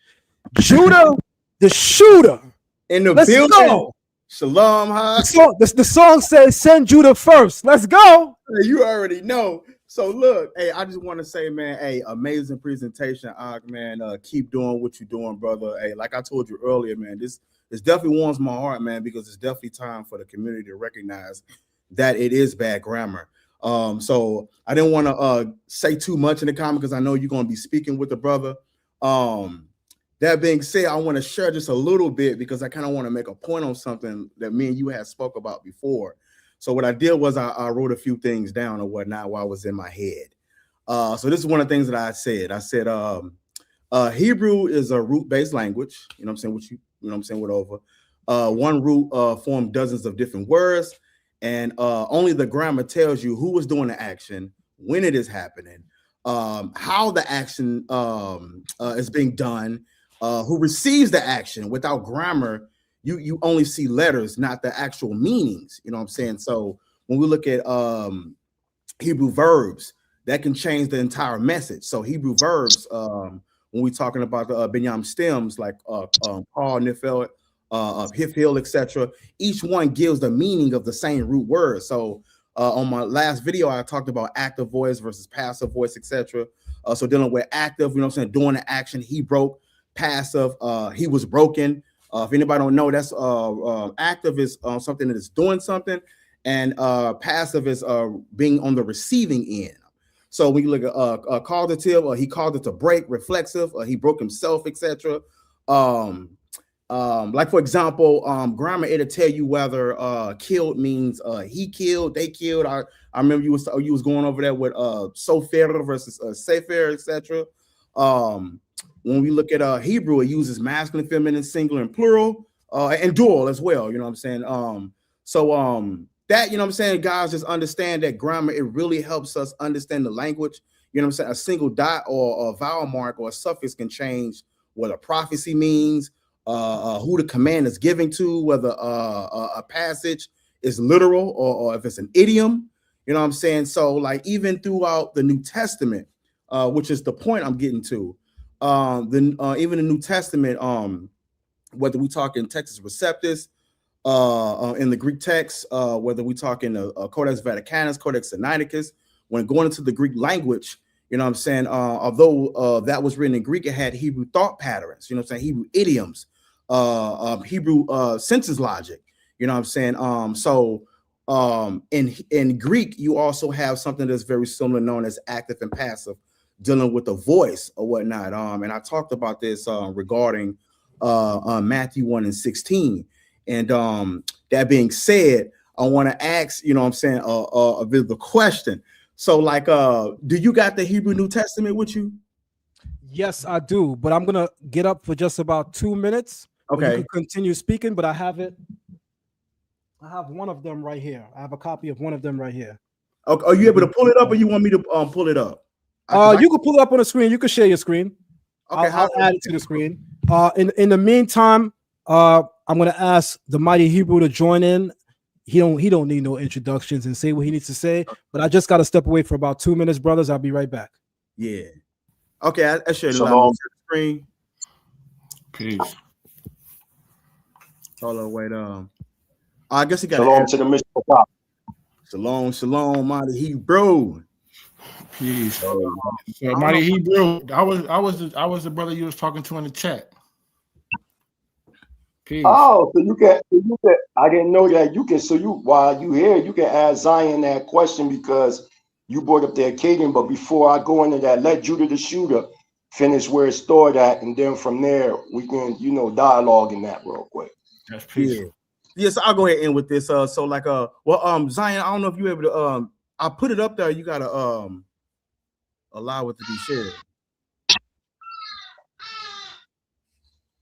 Judah, the shooter. In the Let's building. Go. Shalom, huh? The song says send Judah first. Let's go. You already know. So look, hey, I just want to say, man, hey, amazing presentation, Og, man. Keep doing what you're doing, brother. Hey, like I told you earlier, man, this definitely warms my heart, man, because it's definitely time for the community to recognize that it is bad grammar. So I didn't want to say too much in the comment because I know you're going to be speaking with the brother. That being said, I want to share just a little bit because I kind of want to make a point on something that me and you had spoke about before. So what I did was I wrote a few things down or whatnot while I was in my head. So this is one of the things that I said. I said Hebrew is a root-based language. You know what I'm saying? Whatever. One root formed dozens of different words, and only the grammar tells you who is doing the action, when it is happening, how the action is being done, who receives the action. Without grammar, you only see letters, not the actual meanings. You know what I'm saying? So when we look at Hebrew verbs, that can change the entire message. So Hebrew verbs, when we're talking about the Binyam stems like Paul, Nifel, Hifil, etc., each one gives the meaning of the same root word. So on my last video, I talked about active voice versus passive voice, etc. So dealing with active, you know what I'm saying, doing the action, he broke. Passive, he was broken. If anybody don't know, that's active is something that is doing something, and passive is being on the receiving end. So when you look at causative, he called it to break. Reflexive, he broke himself, etc. Like for example, grammar, it'll tell you whether killed means he killed, they killed. I remember you was going over there with sofer versus sefer, etc. When we look at Hebrew, it uses masculine, feminine, singular, and plural, and dual as well. You know what I'm saying? That, you know what I'm saying, guys, just understand that grammar, it really helps us understand the language. You know what I'm saying? A single dot or a vowel mark or a suffix can change what a prophecy means, who the command is giving to, whether a passage is literal or if it's an idiom. You know what I'm saying? So like even throughout the New Testament, which is the point I'm getting to, even the New Testament, whether we talk in Textus Receptus, in the Greek text, whether we talk in the Codex Vaticanus, Codex Sinaiticus, when going into the Greek language, you know what I'm saying, although that was written in Greek, it had Hebrew thought patterns, you know what I'm saying, Hebrew idioms, Hebrew sentence logic, you know what I'm saying. In Greek, you also have something that's very similar known as active and passive, dealing with the voice or whatnot. And I talked about this regarding Matthew 1:16. And that being said, I want to ask, you know what I'm saying, a bit of a question. So like, do you got the Hebrew New Testament with you? Yes, I do, but I'm going to get up for just about 2 minutes. Okay. You can continue speaking, but I have it. I have one of them right here. I have a copy of one of them right here. Okay. Are you able to pull it up or you want me to pull it up? You can pull it up on the screen. You can share your screen. Okay, I'll add it to the screen. In the meantime, I'm going to ask the mighty Hebrew to join in. He don't need no introductions and say what he needs to say, but I just got to step away for about 2 minutes, brothers. I'll be right back. Yeah. Okay, I shared it on the screen. Peace. Hold on, wait. I guess he got shalom to the mission. Shalom, mighty Hebrew. Peace. Mighty Hebrew. I was the brother you was talking to in the chat. Peace. Oh, so you can. I didn't know that you can. So while you here, you can ask Zion that question because you brought up the Akkadian. But before I go into that, let Judah the shooter finish where it stored at, and then from there we can, you know, dialogue in that real quick. That's peaceful. Yes, I'll go ahead and end with this. So like Zion, I don't know if you're able to I put it up there, you gotta allow it to be shared.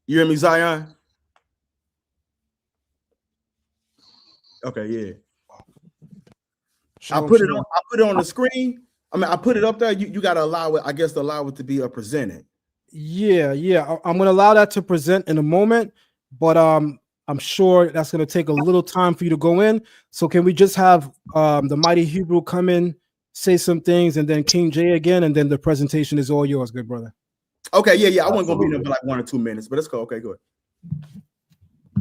You hear me, Zion? Okay, yeah. I put it on the screen. I mean, I put it up there. You gotta allow it, I guess, to allow it to be presented. Yeah. I'm gonna allow that to present in a moment, but I'm sure that's gonna take a little time for you to go in. So can we just have the Mighty Hebrew come in, say some things, and then King J again, and then the presentation is all yours, good brother. Okay, yeah. I wasn't gonna be there for like 1 or 2 minutes, but let's go. Okay, good.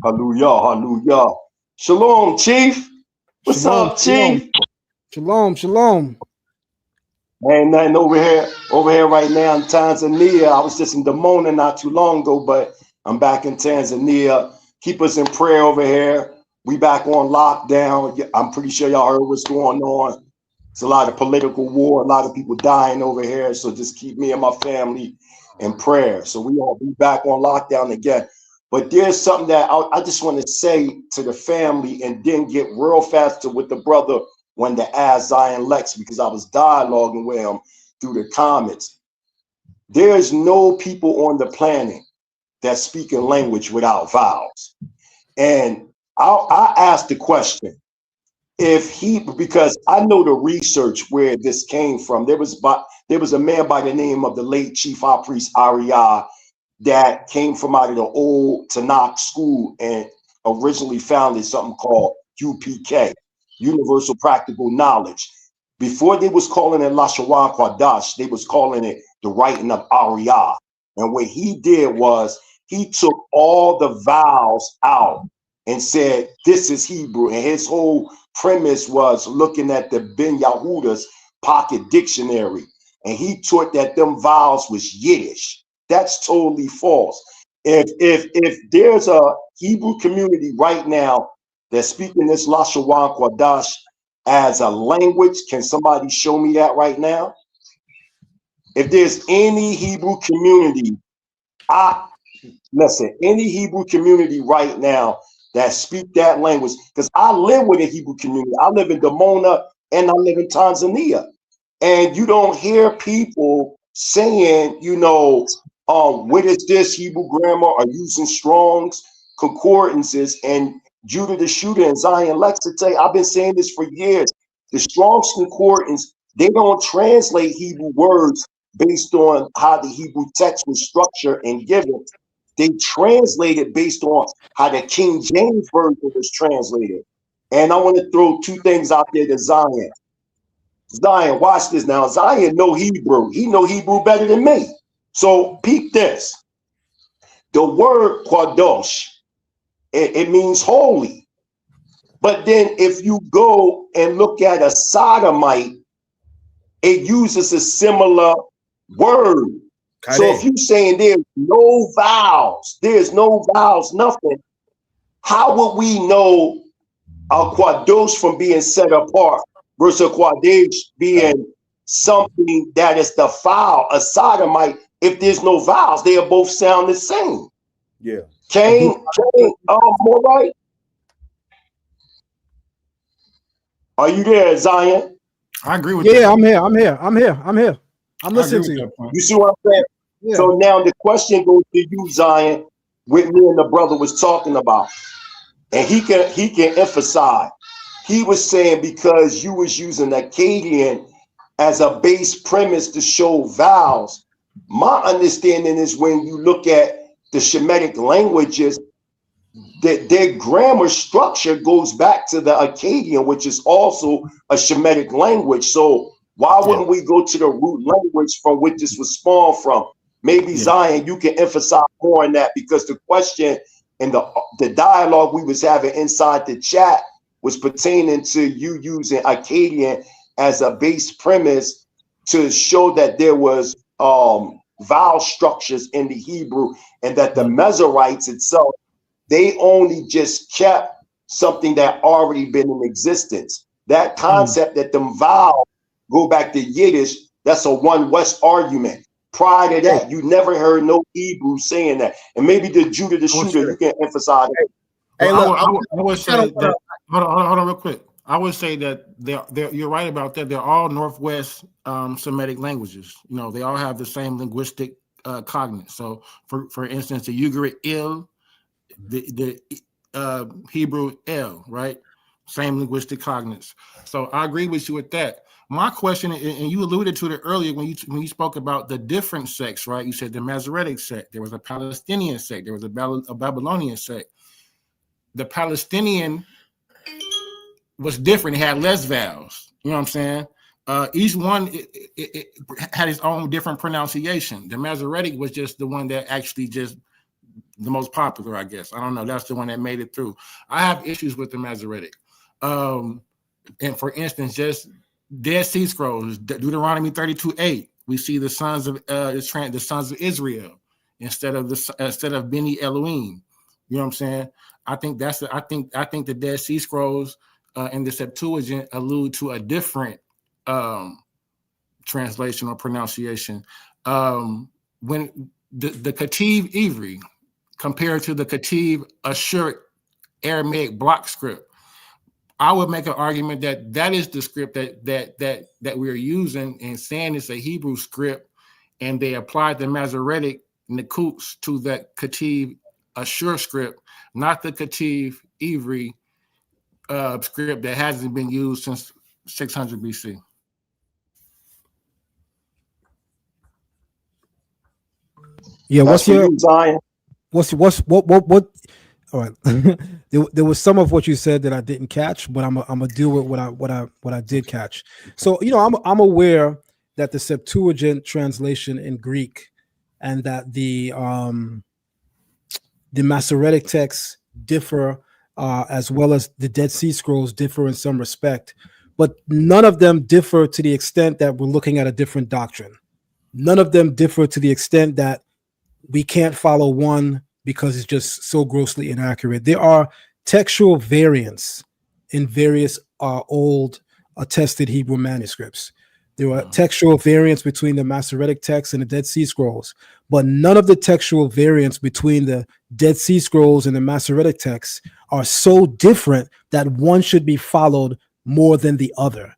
Hallelujah. Shalom, Chief. What's up, Chief? Shalom. Ain't nothing over here right now in Tanzania. I was just in Dimona not too long ago, but I'm back in Tanzania. Keep us in prayer over here. We back on lockdown. I'm pretty sure y'all heard what's going on. It's a lot of political war, a lot of people dying over here. So just keep me and my family in prayer. So we all be back on lockdown again. But there's something that I just want to say to the family and then get real fast to with the brother when to ask Zion Lexx, because I was dialoguing with him through the comments. There is no people on the planet that speak a language without vowels. And I asked the question, because I know the research where this came from. There was a man by the name of the late Chief High Priest Ahrayahla that came from out of the old Tanakh school and originally founded something called UPK, Universal Practical Knowledge. Before they was calling it Lashawan Qadash, they was calling it the writing of Ahrayahla. And what he did was he took all the vowels out and said, this is Hebrew. And his whole premise was looking at the Ben Yehuda's pocket dictionary. And he taught that them vowels was Yiddish. That's totally false. If there's a Hebrew community right now that's speaking this Lashawan Qadash as a language, can somebody show me that right now? If there's any Hebrew community, any Hebrew community right now that speak that language, because I live with a Hebrew community. I live in Dimona and I live in Tanzania. And you don't hear people saying, you know, what is this Hebrew grammar, or using Strong's concordances. And Judah the Shooter and Zion Lexx to tell you, I've been saying this for years. The Strong's concordance, they don't translate Hebrew words based on how the Hebrew text was structured and given. They translate it based on how the King James Version was translated. And I want to throw two things out there to Zion. Zion, watch this now. Zion know Hebrew. He know Hebrew better than me. So peep this. The word Quadash, it means holy. But then if you go and look at a sodomite, it uses a similar word. So if you're saying there's no vowels, nothing, how would we know a Quadash from being set apart versus a Quadash being something that is the foul, a sodomite? If there's no vowels, they both sound the same. Yeah. More right? Are you there, Zion? I agree with you. Yeah, I'm here. I'm listening to you. You see what I'm saying? Yeah. So now the question goes to you, Zion, what me and the brother was talking about. And he can emphasize. He was saying because you was using Akkadian as a base premise to show vowels. My understanding is when you look at the Shemitic languages, that their grammar structure goes back to the Akkadian, which is also a Shemitic language. So why wouldn't we go to the root language from which this was spawned from? Maybe Zion, you can emphasize more on that, because the question and the dialogue we was having inside the chat was pertaining to you using Akkadian as a base premise to show that there was vowel structures in the Hebrew, and that the Masoretes itself, they only just kept something that already been in existence. That concept that them vowels go back to Yiddish, that's a one West argument. Prior to that, you never heard no Hebrew saying that. And maybe the Judah the Shooter, you can emphasize that. Hey, look, I would say that. Hold on, real quick. I would say that you're right about that. They're all Northwest Semitic languages. You know, they all have the same linguistic cognates. So, for instance, the Ugarit il, the Hebrew el, right? Same linguistic cognates. So I agree with you with that. My question, and you alluded to it earlier when you spoke about the different sects, right? You said the Masoretic sect, there was a Palestinian sect, there was a Babylonian sect. The Palestinian was different; it had less vowels. You know what I'm saying? Each one it had its own different pronunciation. The Masoretic was just the one that actually just the most popular, I guess. I don't know. That's the one that made it through. I have issues with the Masoretic. And for instance, just Dead Sea Scrolls, Deuteronomy 32:8, we see the sons of Israel instead of Beni Elohim. You know what I'm saying? I think the Dead Sea Scrolls and the Septuagint allude to a different translation or pronunciation. When the Ketiv Ivri compared to the Ketiv Ashuric Aramaic block script, I would make an argument that is the script that we're using and saying it's a Hebrew script, and they applied the Masoretic Nekuts to that Ketiv Ashur script, not the Ketiv Ivri script that hasn't been used since 600 BC. Yeah, what? All right. there was some of what you said that I didn't catch, but I'm gonna deal with what I did catch. So, you know, I'm aware that the Septuagint translation in Greek and that the Masoretic texts differ, as well as the Dead Sea Scrolls differ in some respect, but none of them differ to the extent that we're looking at a different doctrine. None of them differ to the extent that we can't follow one because it's just so grossly inaccurate. There are textual variants in various old attested Hebrew manuscripts. There are textual variants between the Masoretic text and the Dead Sea Scrolls, but none of the textual variants between the Dead Sea Scrolls and the Masoretic texts are so different that one should be followed more than the other.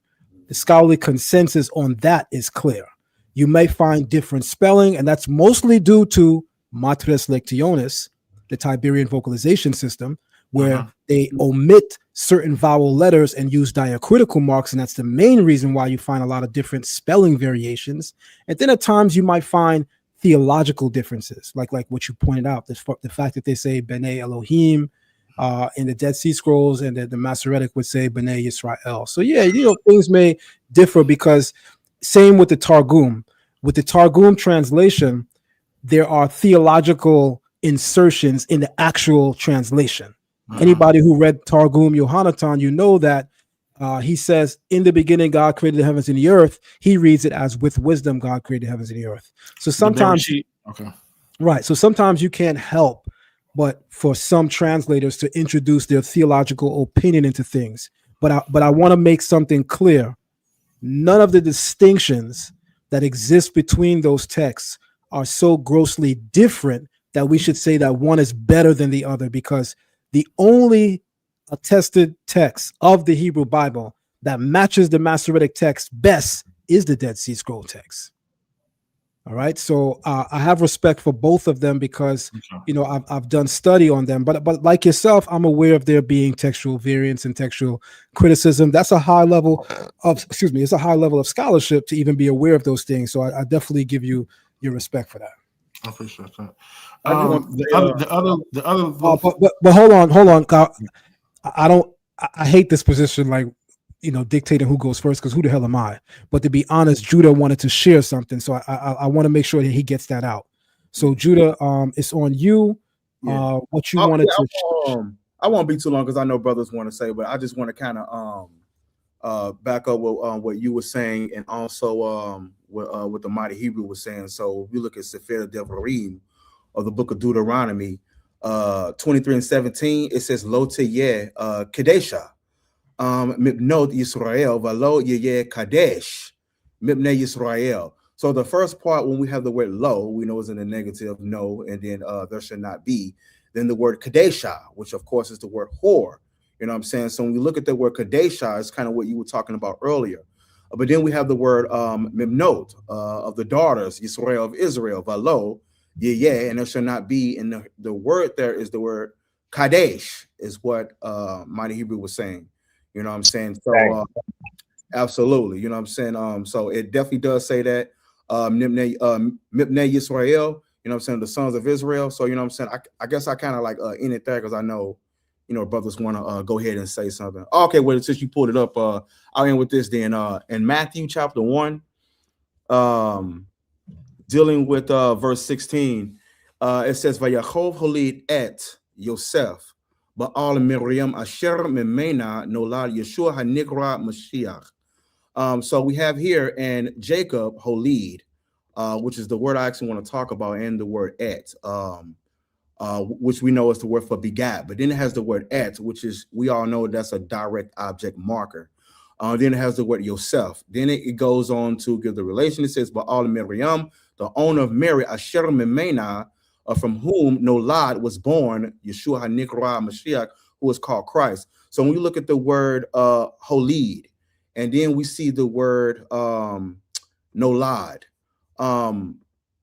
The scholarly consensus on that is clear. You may find different spelling, and that's mostly due to matres lectionis, the Tiberian vocalization system, where they omit certain vowel letters and use diacritical marks, and that's the main reason why you find a lot of different spelling variations. And then at times you might find theological differences, like what you pointed out, the fact that they say B'nai Elohim in the Dead Sea Scrolls, and the Masoretic would say B'nai Yisrael. So yeah, you know, things may differ, because same with the Targum. With the Targum translation, there are theological insertions in the actual translation. Anybody who read Targum Yohanatan, you know that he says, in the beginning, God created the heavens and the earth. He reads it as, with wisdom, God created the heavens and the earth. So sometimes, right. So sometimes you can't help but for some translators to introduce their theological opinion into things. But I want to make something clear. None of the distinctions that exist between those texts are so grossly different that we should say that one is better than the other, because the only attested text of the Hebrew Bible that matches the Masoretic text best is the Dead Sea Scroll text. All right, so I have respect for both of them, because you know I've done study on them, but like yourself, I'm aware of there being textual variants and textual criticism. That's a high level of it's a high level of scholarship to even be aware of those things. So I definitely give you your respect for that. I appreciate that. But hold on, Kyle. I hate this position, like, you know, dictating who goes first, because who the hell am I? But to be honest, Judah wanted to share something, so I want to make sure that he gets that out. So Judah, it's on you. What you wanted to. I won't be too long, because I know brothers want to say, but I just want to kind of back up with what you were saying, and also what the Mighty Hebrew was saying. So if you look at Sefer Devarim of the book of Deuteronomy, 23 and 17, it says Lo teyeh kadesha mibnot Yisrael v'lo yeyeh kadesh mibnei Yisrael. So the first part, when we have the word lo, we know is in the negative, no, and then there should not be. Then the word kadesha, which of course is the word whore. You know what I'm saying? So when we look at the word kadesha, it's kind of what you were talking about earlier. But then we have the word mimnot, of the daughters, Yisrael of Israel, valo, yeah, and there shall not be. And the word there is the word kadesh, is what Mighty Hebrew was saying. You know what I'm saying? So absolutely, you know what I'm saying? So it definitely does say that. Mipnei Yisrael, you know what I'm saying, the sons of Israel. So, you know what I'm saying, I guess I kind of like in it there, because I know, you know, brothers want to go ahead and say something. Okay, well, since you pulled it up, I'll end with this then. In Matthew chapter 1, dealing with verse 16, it says, Vayachov holid et Yosef, ba'al Miriam asher memena nolad Yeshua hanikra Mashiach. So we have here, and Jacob holid, which is the word I actually want to talk about, and the word et, which we know is the word for begat. But then it has the word et, which is, we all know that's a direct object marker. Then it has the word Yosef. Then it goes on to give the relation. It says, Ba'al Miriam, the owner of Mary, Asher Memena, from whom Nolad was born, Yeshua HaNikra Mashiach, who is called Christ. So when we look at the word holid, and then we see the word nolad,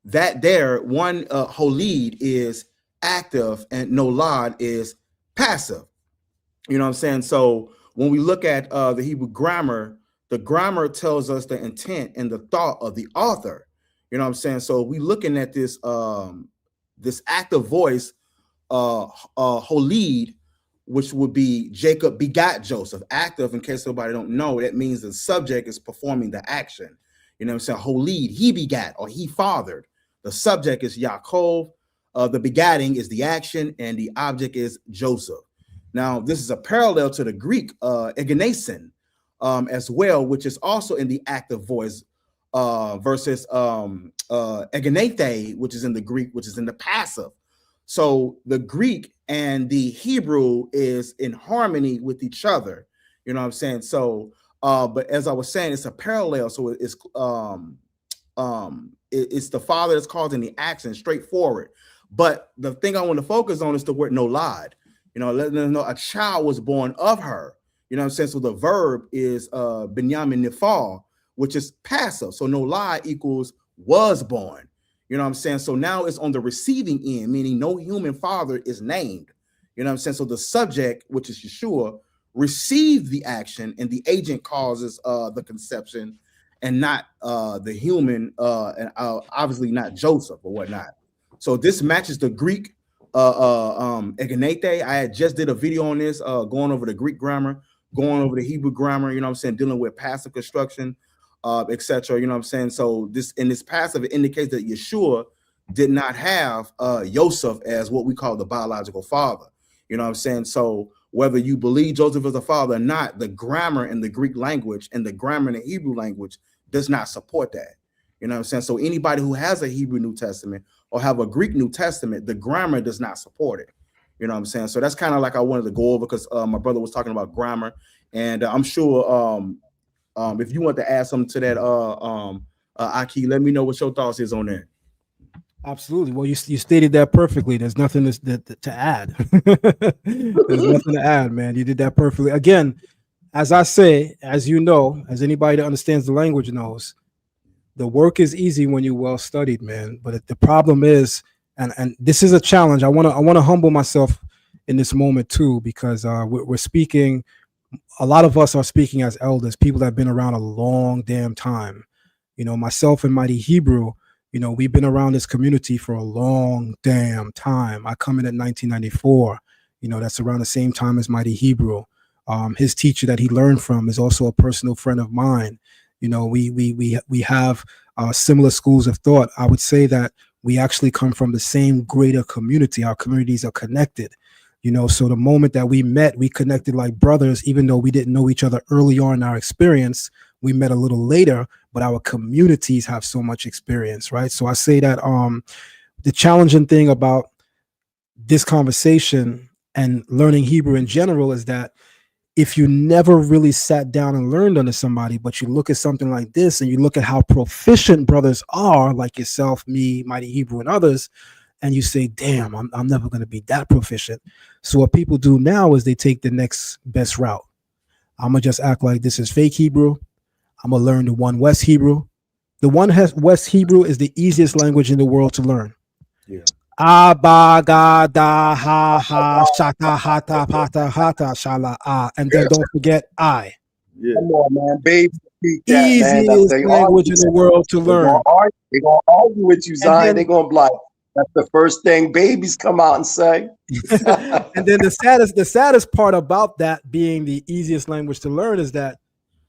that there, one holid is active and nolad is passive. You know what I'm saying? So when we look at the Hebrew grammar, the grammar tells us the intent and the thought of the author. You know what I'm saying? So we looking at this this active voice, holid, which would be Jacob begot Joseph. Active, in case somebody don't know, that means the subject is performing the action. You know what I'm saying? Holid, he begat, or he fathered. The subject is Yaakov. The begatting is the action, and the object is Joseph. Now, this is a parallel to the Greek egenesin as well, which is also in the active voice, versus egenete, which is in the Greek, which is in the passive. So the Greek and the Hebrew is in harmony with each other. You know what I'm saying? So, but as I was saying, it's a parallel. So it's the father that's causing the action, straightforward. But the thing I want to focus on is the word nolad. You know, letting them know a child was born of her. You know what I'm saying? So the verb is binyamin nifal, which is passive. So nolad equals was born. You know what I'm saying? So now it's on the receiving end, meaning no human father is named. You know what I'm saying? So the subject, which is Yeshua, received the action, and the agent causes the conception, and not the human, and obviously not Joseph or whatnot. So this matches the Greek egenete. I had just did a video on this, going over the Greek grammar, going over the Hebrew grammar, you know what I'm saying, dealing with passive construction, etc. You know what I'm saying? So this, in this passive, it indicates that Yeshua did not have Joseph as what we call the biological father. You know what I'm saying? So whether you believe Joseph is a father or not, the grammar in the Greek language and the grammar in the Hebrew language does not support that. You know what I'm saying? So anybody who has a Hebrew New Testament or have a Greek New Testament, the grammar does not support it. You know what I'm saying? So that's kind of like I wanted to go over, because my brother was talking about grammar, and I'm sure if you want to add something to that, Aki, let me know what your thoughts is on that. Absolutely. Well, you stated that perfectly. There's nothing to add. There's nothing to add, man. You did that perfectly. Again, as I say, as you know, as anybody that understands the language knows, the work is easy when you're well studied, man. But the problem is, and this is a challenge. I want to humble myself in this moment too, because we're speaking. A lot of us are speaking as elders, people that have been around a long damn time. You know, myself and Mighty Hebrew, you know, we've been around this community for a long damn time. I come in at 1994. You know, that's around the same time as Mighty Hebrew. His teacher that he learned from is also a personal friend of mine. You know, we have similar schools of thought. I would say that we actually come from the same greater community. Our communities are connected. You know, so the moment that we met, we connected like brothers, even though we didn't know each other early on in our experience. We met a little later, but our communities have so much experience, right? So I say that the challenging thing about this conversation and learning Hebrew in general is that if you never really sat down and learned under somebody, but you look at something like this and you look at how proficient brothers are, like yourself, me, Mighty Hebrew, and others, and you say, damn, I'm never going to be that proficient. So what people do now is they take the next best route. I'm going to just act like this is fake Hebrew. I'm going to learn the One West Hebrew. The One West Hebrew is the easiest language in the world to learn. Yeah. Ba ga da ha ha shata hata pata hata shala and then don't forget I. Yeah. Come on, man, babe. That, Easiest language in the world to learn. They're gonna argue with you, Zion. They're gonna be like, that's the first thing babies come out and say. And then the saddest part about that being the easiest language to learn is that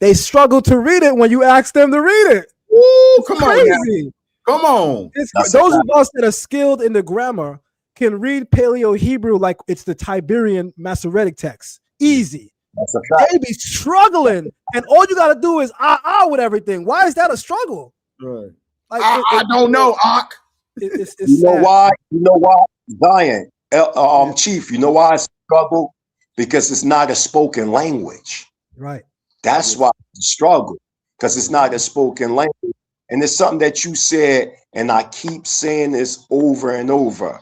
they struggle to read it when you ask them to read it. Ooh, come crazy. on, now. Come on. Those of us that are skilled in the grammar can read Paleo Hebrew like it's the Tiberian Masoretic Text. Easy. That's a fact. They be struggling, and all you got to do is with everything. Why is that a struggle? Right. Like, I don't know, Ak. It's you know sad. why? You know why, Zion, Chief. You know why it's a struggle? Because it's not a spoken language. Right. That's why it's a struggle. Because it's not a spoken language. And it's something that you said, and I keep saying this over and over.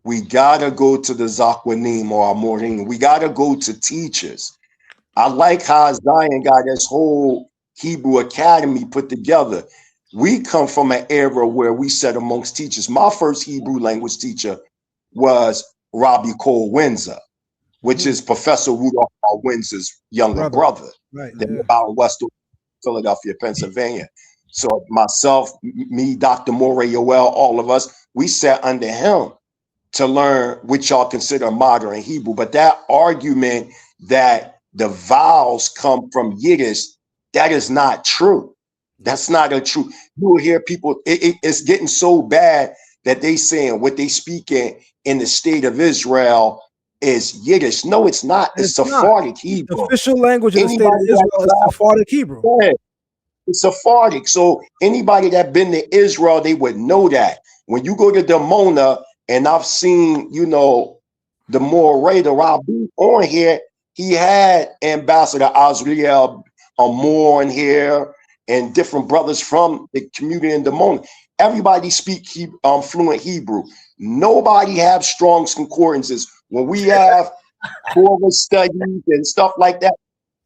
We gotta go to the Zakwanim or Amorim. We gotta go to teachers. I like how Zion got this whole Hebrew Academy put together. We come from an era where we sat amongst teachers. My first Hebrew language teacher was Robbie Cole Windsor, which is Professor Rudolph R. Windsor's younger brother. Right. They're out in West Philadelphia, Pennsylvania. So myself, me, Dr. Joüon-Muraoka, all of us, we sat under him to learn what y'all consider modern Hebrew. But that argument that the vowels come from Yiddish, that is not true. That's not a true. You will hear people, it's getting so bad that they saying what they speaking in the state of Israel is Yiddish. No, it's not. It's Sephardic Hebrew. The official language in the state of Israel is Sephardic Hebrew. Yeah. It's Sephardic. So anybody that been to Israel, they would know that. When you go to Dimona, and I've seen, you know, the Moray, the Rabbi on here, he had Ambassador Azriel Moore in here and different brothers from the community in Dimona. Everybody speak fluent Hebrew. Nobody have Strong's concordances. When we have Torah studies and stuff like that,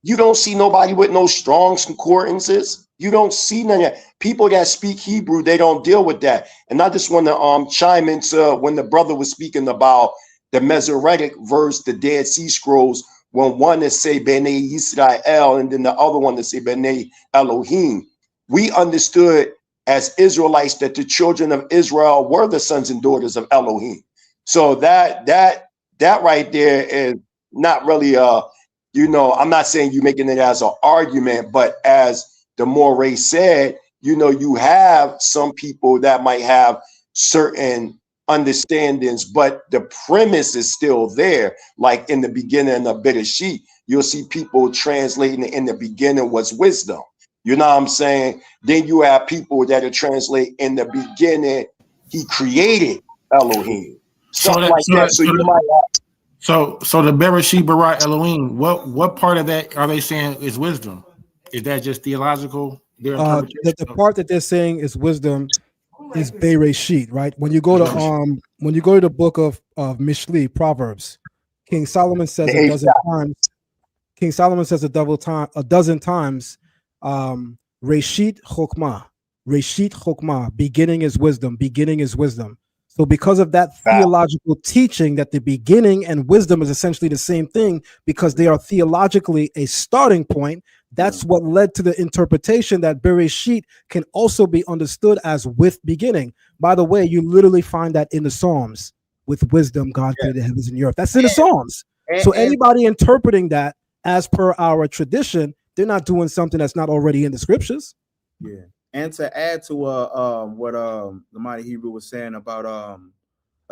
you don't see nobody with no Strong's concordances. You don't see none of that. People that speak Hebrew, they don't deal with that. And I just want to chime into when the brother was speaking about the Masoretic verse, the Dead Sea Scrolls, when one is say B'nai Yisrael and then the other one is say B'nai Elohim. We understood as Israelites that the children of Israel were the sons and daughters of Elohim. So that right there is not really you know, I'm not saying you making it as an argument, but as the Moray said, you know, you have some people that might have certain understandings, but the premise is still there. Like in the beginning of Bereshit, you'll see people translating in the beginning was wisdom. You know what I'm saying? Then you have people that are translating in the beginning, he created Elohim. Something like that. So you might have. So the Bereshit bara Elohim, what part of that are they saying is wisdom? Is that just theological? Their interpretation? The part that they're saying is wisdom is Bereshit, right? When you go to the book of Mishli, Proverbs, King Solomon says a dozen times. King Solomon says a dozen times, Reshit Chokmah, beginning is wisdom, beginning is wisdom. So because of that theological teaching that the beginning and wisdom is essentially the same thing because they are theologically a starting point, that's what led to the interpretation that Bereshit can also be understood as with beginning. By the way, you literally find that in the Psalms. With wisdom, God created the heavens and the earth. That's in the Psalms. So anybody interpreting that as per our tradition, they're not doing something that's not already in the scriptures. Yeah. And to add to what the Mighty Hebrew was saying about, I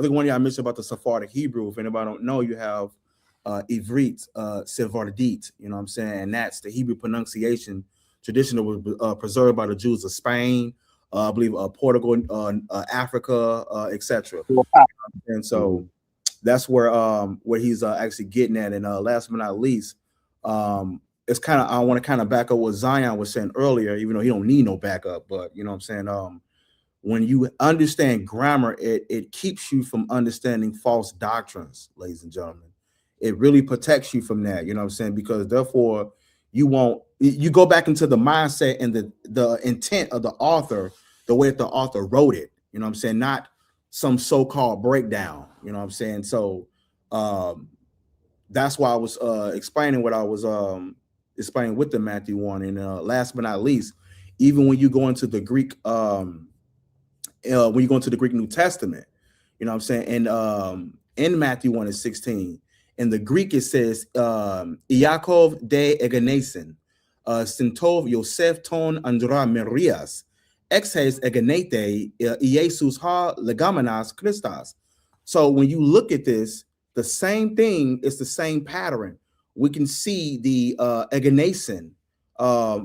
think one of y'all mentioned about the Sephardic Hebrew. If anybody don't know, you have Ivrit, Sephardit, you know what I'm saying? And that's the Hebrew pronunciation tradition that was preserved by the Jews of Spain, I believe Portugal, Africa, etc. And so that's where he's actually getting at. And last but not least, it's kind of, I want to kind of back up what Zion was saying earlier, even though he don't need no backup, but you know what I'm saying? When you understand grammar, it keeps you from understanding false doctrines, ladies and gentlemen. It really protects you from that, you know what I'm saying? Because therefore you go back into the mindset and the intent of the author, the way that the author wrote it, you know what I'm saying? Not some so-called breakdown, you know what I'm saying? So that's why I was explaining what I was explaining with the Matthew 1. And last but not least, even when you go into the Greek, when you go into the Greek New Testament, you know what I'm saying? And in Matthew 1:16, in the Greek it says, Iakov de egenesin, Sintov Yosef ton andra Merias, exhes egenete Iesus ha legamenas Christas. So when you look at this, the same thing is the same pattern. We can see the egenesin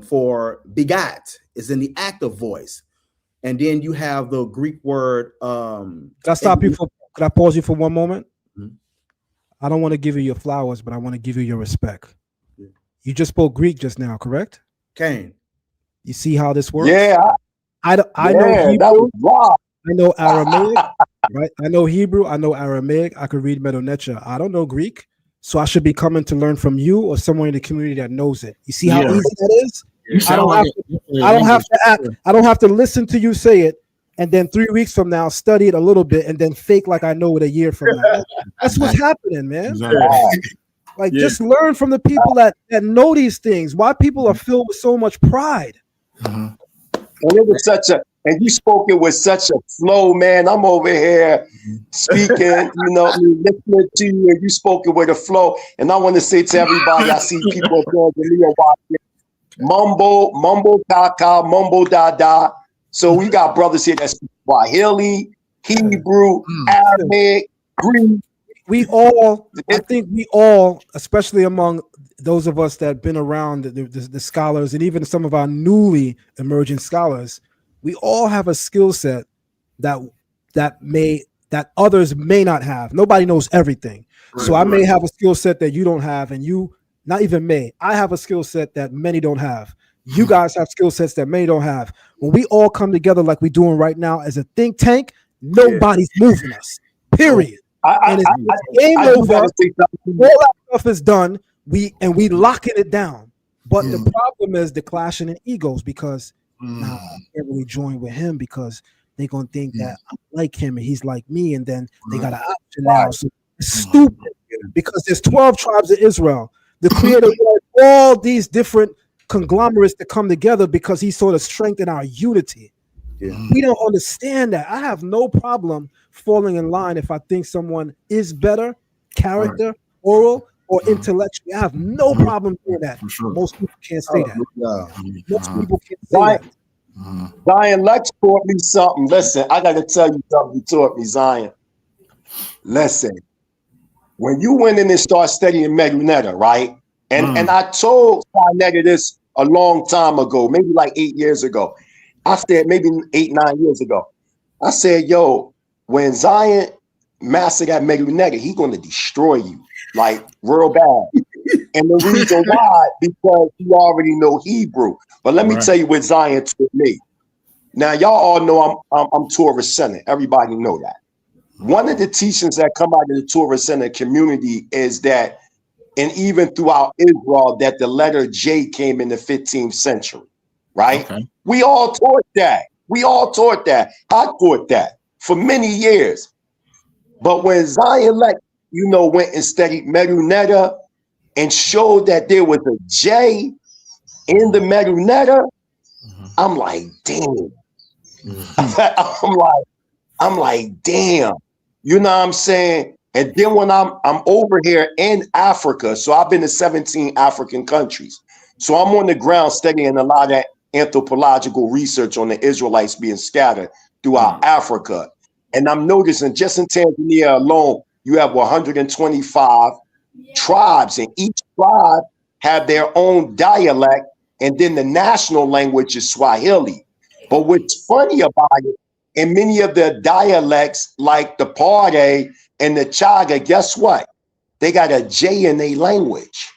for begat is in the active voice. And then you have the Greek word. Could I pause you for one moment? Mm-hmm. I don't want to give you your flowers, but I want to give you your respect. Yeah. You just spoke Greek just now, correct? Cain. You see how this works? Yeah. I know Hebrew. I know Aramaic. Right? I know Hebrew. I know Aramaic. I could read Medonecha. I don't know Greek. So I should be coming to learn from you or someone in the community that knows it. You see how easy that is? I don't have to listen to you say it and then 3 weeks from now study it a little bit and then fake like I know it a year from now. That's what's happening, man. Like just learn from the people that know these things. Why people are filled with so much pride. And it was and you spoke it with such a flow, man. I'm over here speaking, listening to you, and you spoke it with a flow. And I want to say to everybody, I see people watching. Mumbo, kaka, mumbo, da. So we got brothers here that speak Swahili, Hebrew, Arabic, Greek. I think we all, especially among those of us that have been around the scholars and even some of our newly emerging scholars, we all have a skill set that others may not have. Nobody knows everything. Right, so I may have a skill set that you don't have, and you not even may. I have a skill set that many don't have. You guys have skill sets that many don't have. When we all come together like we're doing right now as a think tank, nobody's moving us. Period. And it's game over. All that stuff is done. We locking it down. But the problem is the clashing in egos because I can't really join with him because they're gonna think that I'm like him and he's like me, and then they got an option now. So it's stupid because there's 12 tribes of Israel. The Creator wanted all these different conglomerates to come together because he sort of strengthened our unity. We don't understand that. I have no problem falling in line if I think someone is better, character, oral, or intellectually. I have no problem doing that. Sure. Most people can't say that. Most people can't say that. Zion, Lex taught me something. Listen, I got to tell you something he taught me, Zion. Listen, when you went in and started studying Medunetta, right? And I told Sinetta this a long time ago, maybe like 8 years ago. I said maybe 8, 9 years ago. I said, yo, when Zion mastered that Medunetta, he's going to destroy you, like real bad. And the reason why, because you already know Hebrew. But let me tell you what Zion taught me. Now, y'all all know I'm Torah Center. Everybody know that. One of the teachings that come out of the Torah Center community is that, and even throughout Israel, that the letter J came in the 15th century, right? Okay. We all taught that. I taught that for many years. But when Zion Lex, went and studied Medunetta and showed that there was a J in the Medunetta, I'm like, damn. I'm like, damn. You know what I'm saying? And then when I'm over here in Africa, so I've been to 17 African countries. So I'm on the ground studying a lot of anthropological research on the Israelites being scattered throughout Africa. And I'm noticing just in Tanzania alone, you have 125 tribes, and each tribe have their own dialect, and then the national language is Swahili. But what's funny about it, in many of the dialects, like the Pare and the Chaga, guess what? They got a J in their language.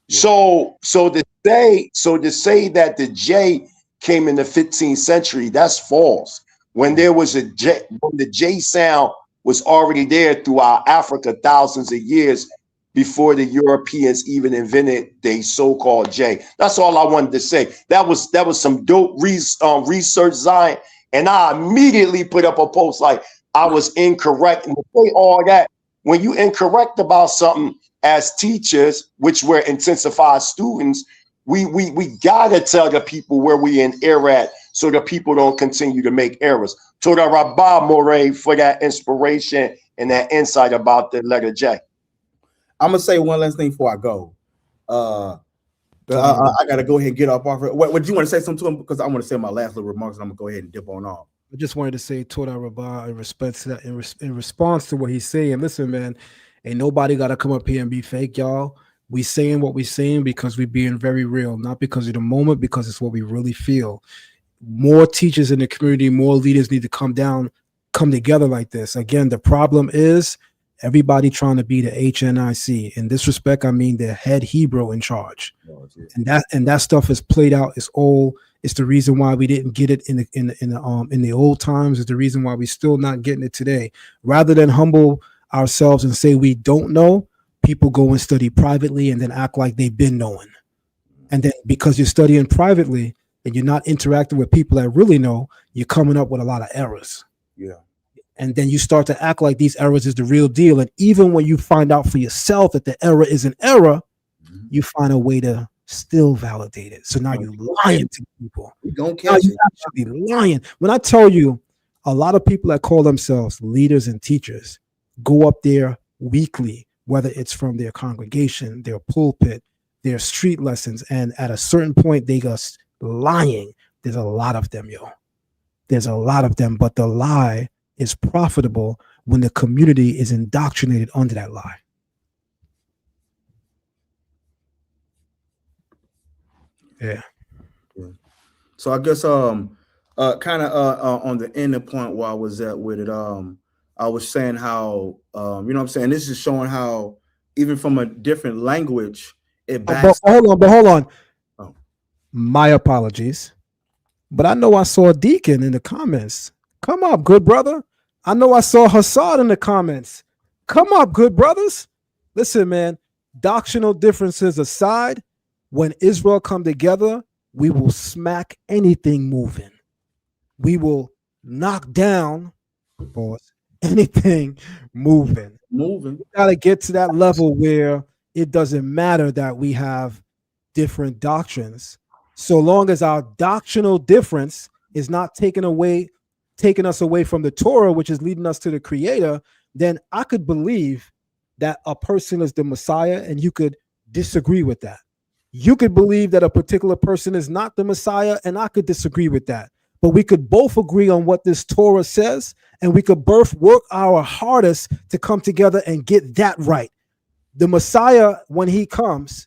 So to say that the J came in the 15th century, that's false. When there was a J, when the J sound was already there throughout Africa thousands of years before the Europeans even invented the so-called J. That's all I wanted to say. That was some dope research, Zion, and I immediately put up a post like I was incorrect. And to say all that, when you incorrect about something as teachers, which we're intensified students, we gotta tell the people where we in error at, so the people don't continue to make errors. Toda Rabba Moray for that inspiration and that insight about the letter J. I'm gonna say one last thing before I go. I gotta go ahead and get off. What you want to say something to him? Because I want to say my last little remarks, and I'm gonna go ahead and dip on off. I just wanted to say Toda Rabba in respect to that, in response to what he's saying. Listen, man, ain't nobody got to come up here and be fake, y'all. We saying what we saying because we being very real, not because of the moment, because it's what we really feel. More teachers in the community, more leaders need to come together like this. Again, the problem is everybody trying to be the HNIC. In this respect, I mean the head Hebrew in charge. And that stuff is played out. It's old. It's the reason why we didn't get it in the old times. It's the reason why we still not getting it today. Rather than humble ourselves and say we don't know, people go and study privately and then act like they've been knowing. And then because you're studying privately and you're not interacting with people that really know, you're coming up with a lot of errors. Yeah. And then you start to act like these errors is the real deal. And even when you find out for yourself that the error is an error, you find a way to still validate it. So now you're lying to people. Don't catch you're actually lying. When I tell you, a lot of people that call themselves leaders and teachers go up there weekly, whether it's from their congregation, their pulpit, their street lessons, and at a certain point they just lying. There's a lot of them, yo. There's a lot of them, but the lie is profitable when the community is indoctrinated under that lie. Yeah. So I guess kind of on the ending point where I was at with it, I was saying how you know what I'm saying, this is showing how even from a different language it backs. Hold on. Oh. My apologies. But I know I saw a deacon in the comments. Come up, good brother. I know I saw Hassad in the comments. Come up, good brothers. Listen, man, doctrinal differences aside, when Israel come together, we will smack anything moving. We will knock down anything moving. We got to get to that level where it doesn't matter that we have different doctrines. So long as our doctrinal difference is not taking us away from the Torah, which is leading us to the Creator, then I could believe that a person is the Messiah and you could disagree with that. You could believe that a particular person is not the Messiah and I could disagree with that. But we could both agree on what this Torah says and we could both work our hardest to come together and get that right. The Messiah, when he comes,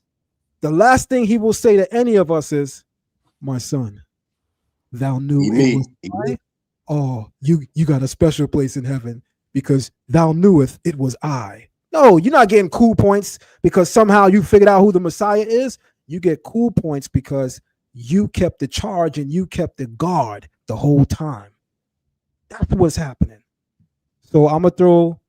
the last thing he will say to any of us is, my son, thou knew it was I. Oh, you got a special place in heaven because thou kneweth it was I. No, you're not getting cool points because somehow you figured out who the Messiah is. You get cool points because you kept the charge and you kept the guard the whole time. That's what's happening. So I'm gonna throw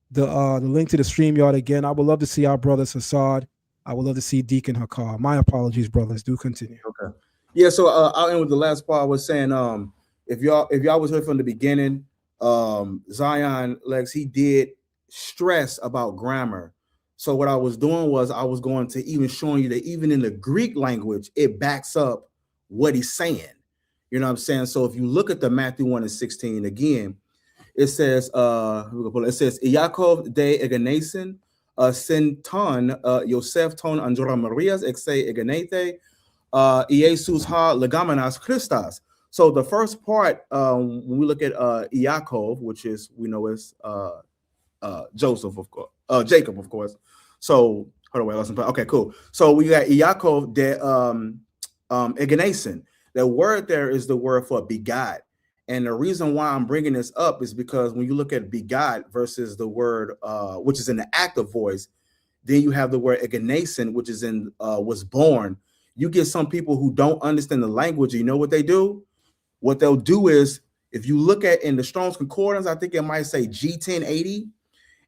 the link to the StreamYard again. I would love to see our brothers Hassad. I would love to see Deacon Hakah. My apologies, brothers. Do continue. Okay. Yeah. So I'll end with the last part. I was saying, if y'all was here from the beginning, Zion Lex, he did stress about grammar. So what I was doing was I was going to even showing you that even in the Greek language, it backs up what he's saying. You know what I'm saying? So if you look at the Matthew 1:16 again, it says, Yaakov de Egenesin, Senton, Yosef ton Andra Marias, Exe Egenete, Jesus ha Legamanas Christas. So the first part, when we look at Yaakov, which is we know is Joseph, of course, Jacob, of course. So hold on, wait, listen. Okay, cool. So we got Yaakov de Egenesin. The word there is the word for begot. And the reason why I'm bringing this up is because when you look at begot versus the word, which is in the active voice, Then you have the word egenason, which is in was born. You get some people who don't understand the language. You know what they do? What they'll do is, if you look at in the Strong's Concordance, I think it might say G1080,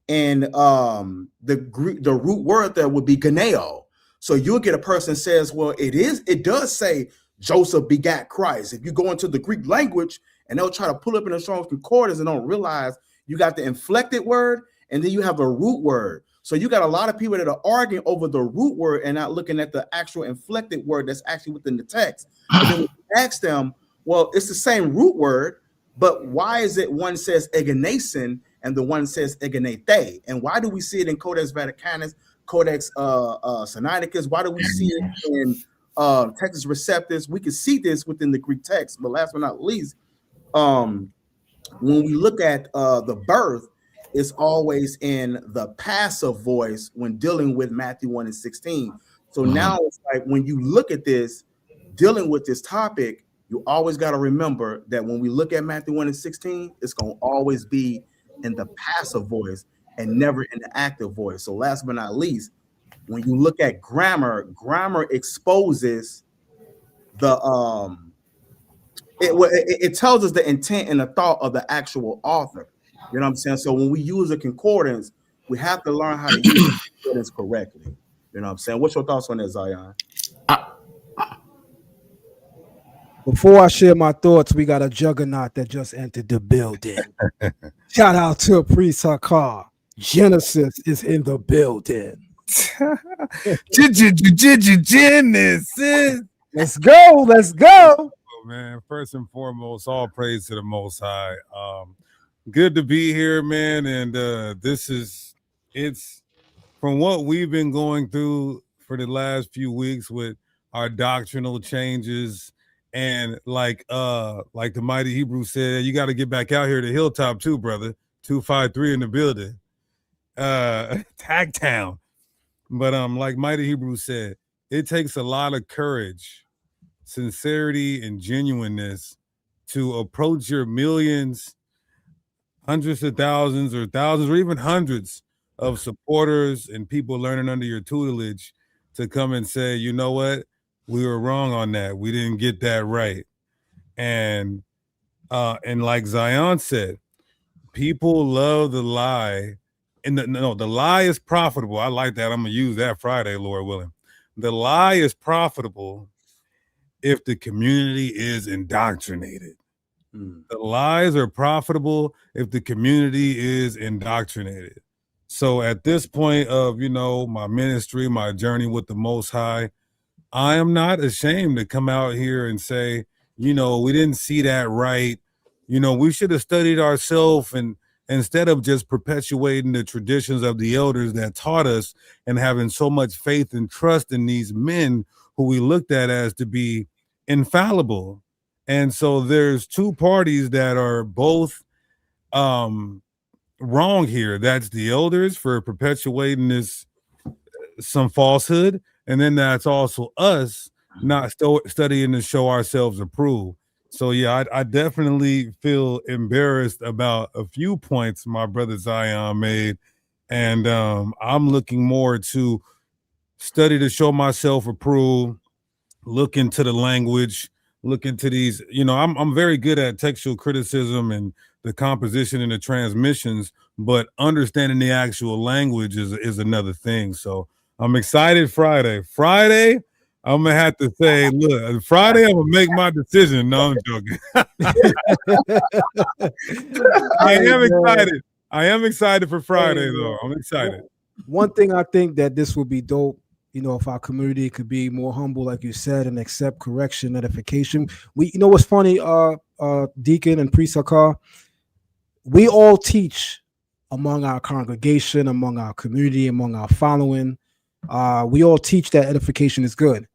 and the root word there would be geneo. So you'll get a person says, well, it does say Joseph begat Christ. If you go into the Greek language and they'll try to pull up in the Strong's Concordance and don't realize you got the inflected word and then you have the root word. So you got a lot of people that are arguing over the root word and not looking at the actual inflected word that's actually within the text. And then when you ask them, well, it's the same root word, but why is it one says egenason and the one says egenete? And why do we see it in Codex Vaticanus, Codex Sinaiticus? Why do we see it in Textus Receptus? We can see this within the Greek text. But last but not least, when we look at the birth, it's always in the passive voice when dealing with Matthew 1 and 16. So now it's like when you look at this, dealing with this topic, you always got to remember that when we look at Matthew 1 and 16, it's going to always be in the passive voice and never in the active voice. So last but not least, when you look at grammar exposes the it tells us the intent and the thought of the actual author. You know what I'm saying? So when we use a concordance, we have to learn how to use the concordance correctly. You know what I'm saying? What's your thoughts on that, Zion? Before I share my thoughts, we got a juggernaut that just entered the building. Shout out to Priest Hakah. Genesis is in the building. Genesis. Let's go. Let's go. Oh, man, first and foremost, all praise to the Most High. Good to be here, man. And it's from what we've been going through for the last few weeks with our doctrinal changes. And like the mighty Hebrew said, you got to get back out here to Hilltop too, brother. 253 in the building. Tag town. But like mighty Hebrew said, it takes a lot of courage, sincerity, and genuineness to approach your millions, hundreds of thousands or even hundreds of supporters and people learning under your tutelage to come and say, you know what? We were wrong on that. We didn't get that right. And like Zion said, people love the lie. And the lie is profitable. I like that. I'm going to use that Friday, Lord willing. The lie is profitable if the community is indoctrinated. The lies are profitable if the community is indoctrinated. So at this point of, my ministry, my journey with the Most High, I am not ashamed to come out here and say, we didn't see that right. We should have studied ourselves, and instead of just perpetuating the traditions of the elders that taught us and having so much faith and trust in these men who we looked at as to be infallible. And so there's two parties that are both wrong here. That's the elders for perpetuating some falsehood. And then that's also us not studying to show ourselves approved. So, yeah, I definitely feel embarrassed about a few points my brother Zion made. And I'm looking more to study to show myself approved, look into the language, look into these. I'm very good at textual criticism and the composition and the transmissions, but understanding the actual language is another thing. So I'm excited Friday. I'm going to have to say, look, Friday, I'm going to make my decision. No, I'm joking. I am excited. I am excited for Friday, though. I'm excited. One thing I think that this would be dope, if our community could be more humble, like you said, and accept correction, edification. What's funny, Deacon and Priest Hakah, we all teach among our congregation, among our community, among our following. We all teach that edification is good.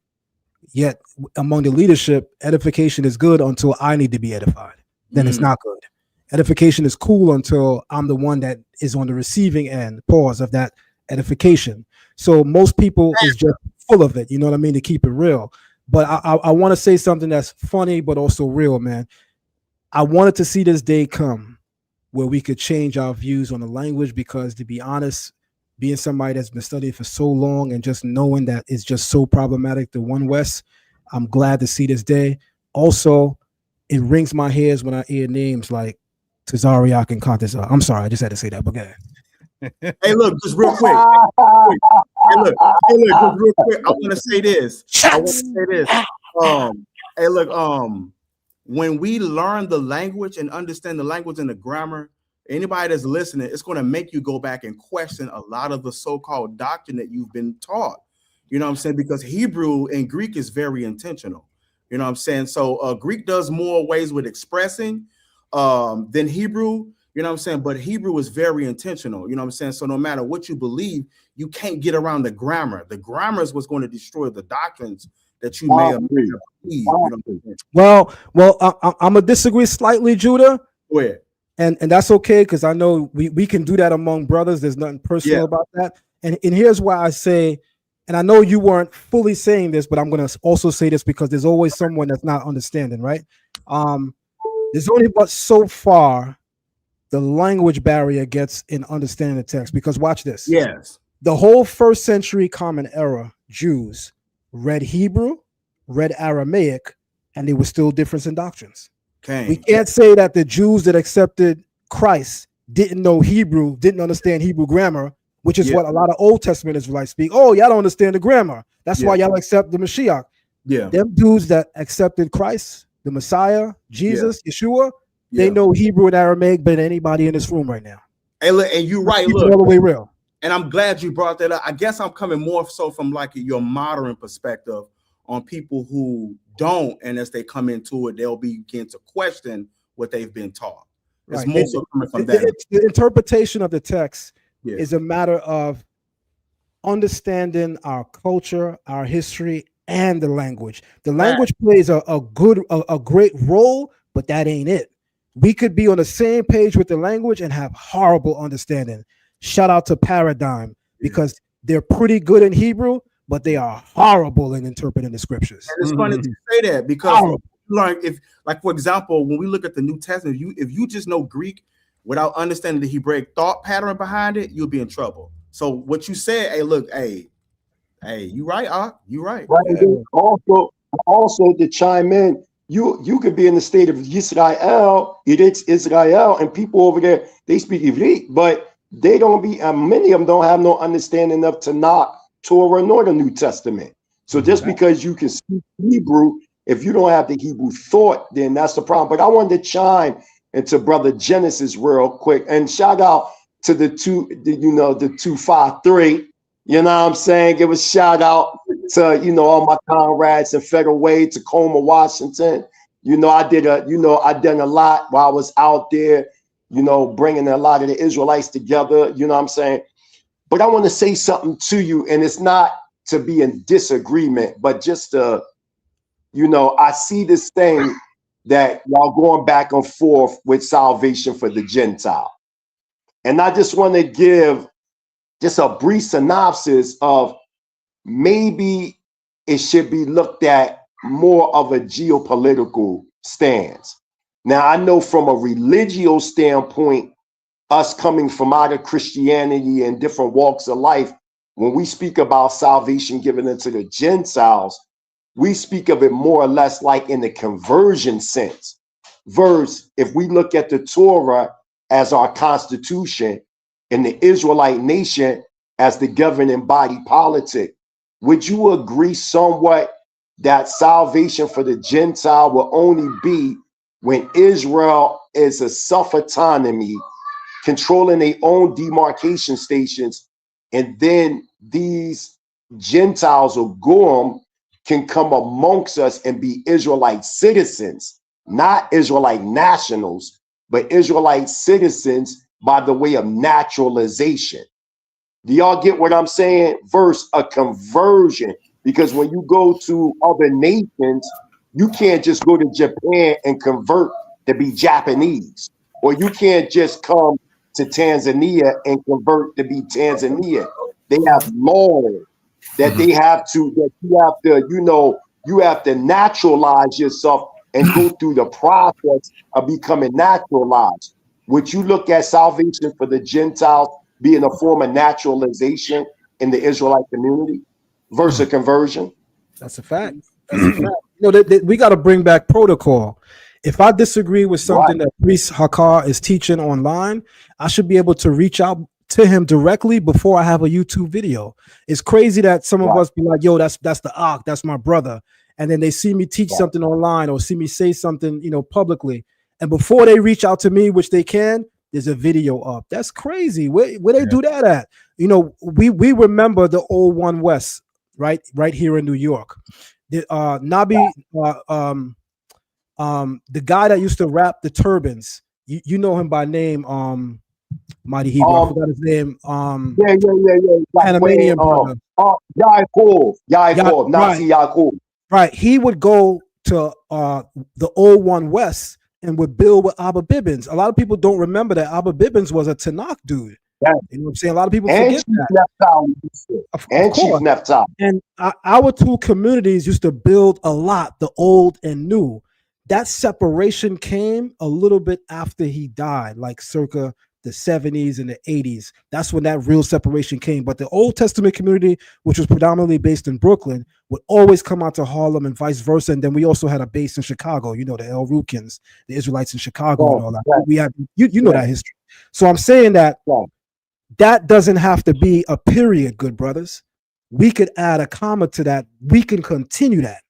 Yet among the leadership, edification is good until I need to be edified. Then it's not good. Edification is cool until I'm the one that is on the receiving end, of that edification. So most people is just full of it, you know what I mean, to keep it real. But I want to say something that's funny, but also real, man. I wanted to see this day come where we could change our views on the language, because to be honest, being somebody that's been studying for so long and just knowing that it's just so problematic, the One West, I'm glad to see this day. Also, it rings my ears when I hear names like Tazariak and Contessa. I'm sorry, I just had to say that, but go ahead. Hey, look, just real quick. Hey, look, just real quick. I want to say this. Hey, look, when we learn the language and understand the language and the grammar, anybody that's listening, it's going to make you go back and question a lot of the so-called doctrine that you've been taught. You know what I'm saying? Because Hebrew and Greek is very intentional. You know what I'm saying? So Greek does more ways with expressing than Hebrew. You know what I'm saying? But Hebrew is very intentional. You know what I'm saying? So no matter what you believe, you can't get around the grammar. The grammar is what's going to destroy the doctrines that you may have believed. You know what I'm saying? Well, I'm gonna disagree slightly, Judah. Go ahead. And that's okay, because I know we can do that among brothers. There's nothing personal about that. And here's why I say, and I know you weren't fully saying this, but I'm gonna also say this because there's always someone that's not understanding, right? There's only but so far the language barrier gets in understanding the text, because watch this. Yes. The whole first century Common Era Jews read Hebrew, read Aramaic, and there was still difference in doctrines. Okay. We can't say that the Jews that accepted Christ didn't know Hebrew, didn't understand Hebrew grammar, which is what a lot of Old Testament Israelites speak. Oh, y'all don't understand the grammar. That's why y'all accept the Mashiach. Yeah. Them dudes that accepted Christ, the Messiah, Jesus, Yeshua, they know Hebrew and Aramaic better than anybody in this room right now. And you're right. Look, all the way real. And I'm glad you brought that up. I guess I'm coming more so from like your modern perspective on people who don't, and as they come into it, they'll begin to question what they've been taught. It's more so coming from that. The interpretation of the text is a matter of understanding our culture, our history, and the language. The language plays a great role, but that ain't it. We could be on the same page with the language and have horrible understanding. Shout out to Paradigm, because they're pretty good in Hebrew, but they are horrible in interpreting the scriptures. And it's funny to say that, because like for example, when we look at the New Testament, if you just know Greek without understanding the Hebraic thought pattern behind it, you'll be in trouble. So what you said, hey, look, hey, you right, you right. Also to chime in, you could be in the state of Israel, Israel, and people over there, they speak Ivrit, but they don't be, many of them don't have no understanding of Tanakh, Torah, nor the New Testament. So just because you can speak Hebrew, if you don't have the Hebrew thought, then that's the problem. But I wanted to chime into Brother Genesis real quick, and shout out to the 253. You know what I'm saying? Give a shout out to, all my comrades in Federal Way, Tacoma, Washington. I did a lot while I was out there, bringing a lot of the Israelites together. You know what I'm saying? But I want to say something to you, and it's not to be in disagreement, but just to, I see this thing that y'all going back and forth with salvation for the Gentile. And I just want to give just a brief synopsis of maybe it should be looked at more of a geopolitical stance. Now, I know from a religio standpoint, us coming from out of Christianity and different walks of life, when we speak about salvation given unto the Gentiles, we speak of it more or less like in the conversion sense. Verse, if we look at the Torah as our constitution and the Israelite nation as the governing body politic, would you agree somewhat that salvation for the Gentile will only be when Israel is a self-autonomy, controlling their own demarcation stations, and then these Gentiles or Goyim can come amongst us and be Israelite citizens, not Israelite nationals, but Israelite citizens by the way of naturalization? Do y'all get what I'm saying? Versus a conversion, because when you go to other nations, you can't just go to Japan and convert to be Japanese, or you can't just come to Tanzania and convert to be Tanzania. They have laws that they have to, that you have to naturalize yourself and go through the process of becoming naturalized. Would you look at salvation for the Gentiles being a form of naturalization in the Israelite community versus conversion. That's a fact. That's a fact. You know, we got to bring back protocol. If I disagree with something that priest Hakah is teaching online, I should be able to reach out to him directly before I have a YouTube video. It's crazy that some of us be like, yo, that's the Ak, that's my brother. And then they see me teach something online or see me say something, you know, publicly. And before they reach out to me, which they can, there's a video up. That's crazy. Where they do that at? You know, we remember the old One West, right here in New York. The the guy that used to rap the turbans, you know him by name, Mighty Hebrew. I forgot his name. Panamanian brother. Yaakov, Nasi Yaakov. Right. He would go to the old One West and would build with Abba Bibbins. A lot of people don't remember that Abba Bibbins was a Tanakh dude. You know what I'm saying? A lot of people forget that. Chief Neftali. And our two communities used to build a lot, the old and new. That separation came a little bit after he died, like circa the 70s and the 80s. That's when that real separation came. But the Old Testament community, which was predominantly based in Brooklyn, would always come out to Harlem and vice versa. And then we also had a base in Chicago, you know, the El Rukins, the Israelites in Chicago and all that. We had, you know that history. So I'm saying that that doesn't have to be a period, good brothers. We could add a comma to that. We can continue that.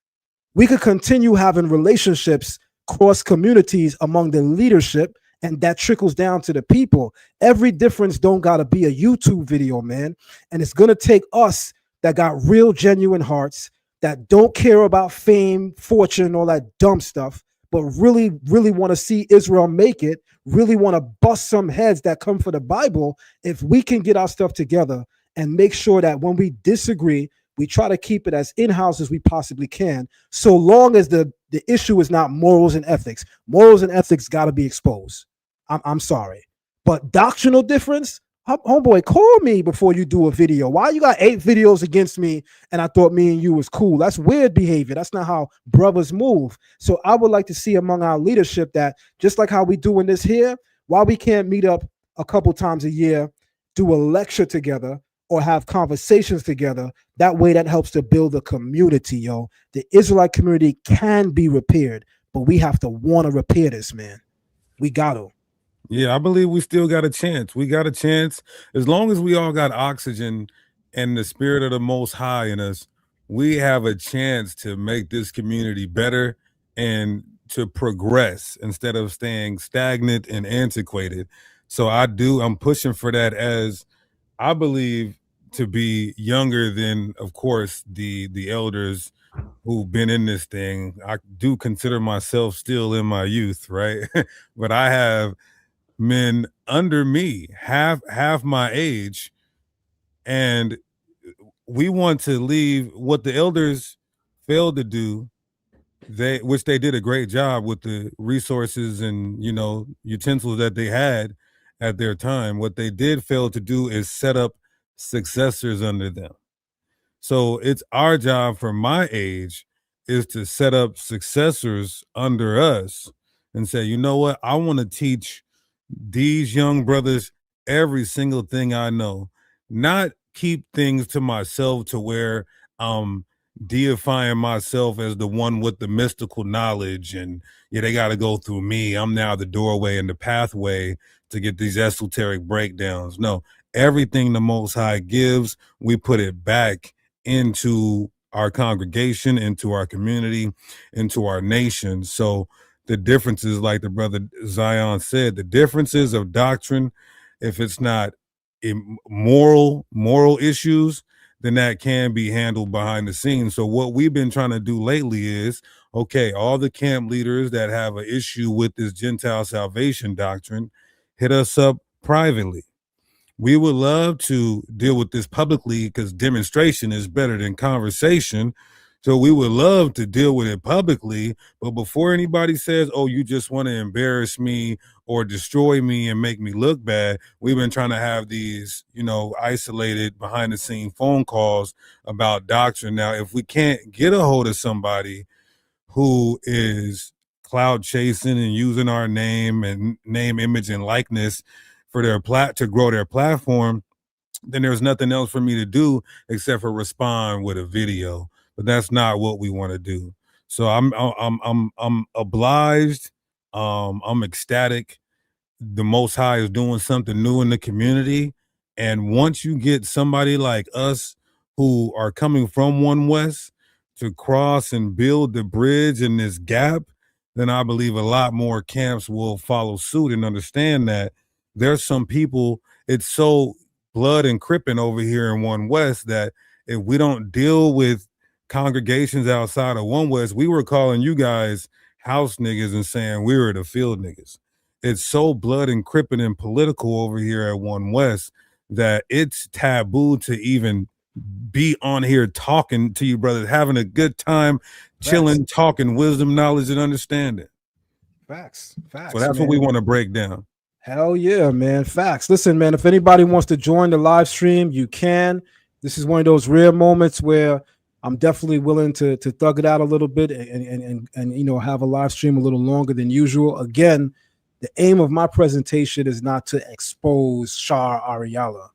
We could continue having relationships cross communities among the leadership, and that trickles down to the people. Every difference don't gotta be a YouTube video, man. And it's gonna take us that got real, genuine hearts, that don't care about fame, fortune, all that dumb stuff, but really, really want to see Israel make it, really want to bust some heads that come for the Bible. If we can get our stuff together and make sure that when we disagree, we try to keep it as in-house as we possibly can, so long as the issue is not morals and ethics. Morals and ethics got to be exposed. I'm sorry. But doctrinal difference, homeboy, call me before you do a video. Why you got 8 videos against me and I thought me and you was cool? That's weird behavior. That's not how brothers move. So I would like to see among our leadership that just like how we doing this here, why we can't meet up a couple times a year, do a lecture together, or have conversations together. That way that helps to build a community, yo. The Israelite community can be repaired, but we have to want to repair this, man. We got to. Yeah, I believe we still got a chance. We got a chance. As long as we all got oxygen and the spirit of the Most High in us, we have a chance to make this community better and to progress instead of staying stagnant and antiquated. So I'm pushing for that, as I believe to be younger than, of course, the elders who've been in this thing. I do consider myself still in my youth, right? But I have men under me, half my age, and we want to leave what the elders failed to do, which they did a great job with the resources and, you know, utensils that they had at their time. What they did fail to do is set up successors under them. So it's our job for my age is to set up successors under us and say, you know what, I want to teach these young brothers every single thing I know, not keep things to myself to where I'm deifying myself as the one with the mystical knowledge and they got to go through me. I'm now the doorway and the pathway to get these esoteric breakdowns. No, everything the Most High gives, we put it back into our congregation, into our community, into our nation. So the differences, like the brother Zion said, the differences of doctrine, if it's not moral issues, then that can be handled behind the scenes. So what we've been trying to do lately is, okay, all the camp leaders that have an issue with this Gentile salvation doctrine, hit us up privately. We would love to deal with this publicly because demonstration is better than conversation. So we would love to deal with it publicly. But before anybody says, oh, you just want to embarrass me or destroy me and make me look bad, we've been trying to have these, isolated behind the scene phone calls about doctrine. Now, if we can't get a hold of somebody who is cloud chasing and using our name and name, image, and likeness for their to grow their platform, then there's nothing else for me to do except for respond with a video. But that's not what we want to do. So I'm obliged. I'm ecstatic. The Most High is doing something new in the community. And once you get somebody like us who are coming from One West to cross and build the bridge in this gap, then I believe a lot more camps will follow suit and understand that there's some people, it's so blood and crippin' over here in One West that if we don't deal with congregations outside of One West, we were calling you guys house niggas and saying we were the field niggas. It's so blood and crippin' and political over here at One West that it's taboo to even be on here talking to you brothers, having a good time, chilling, talking wisdom, knowledge, and understanding. Facts. So that's what we want to break down. Hell yeah, man. Facts. Listen, man, if anybody wants to join the live stream, you can. This is one of those rare moments where I'm definitely willing to thug it out a little bit and you know, have a live stream a little longer than usual. Again, the aim of my presentation is not to expose Shar Ahrayahla.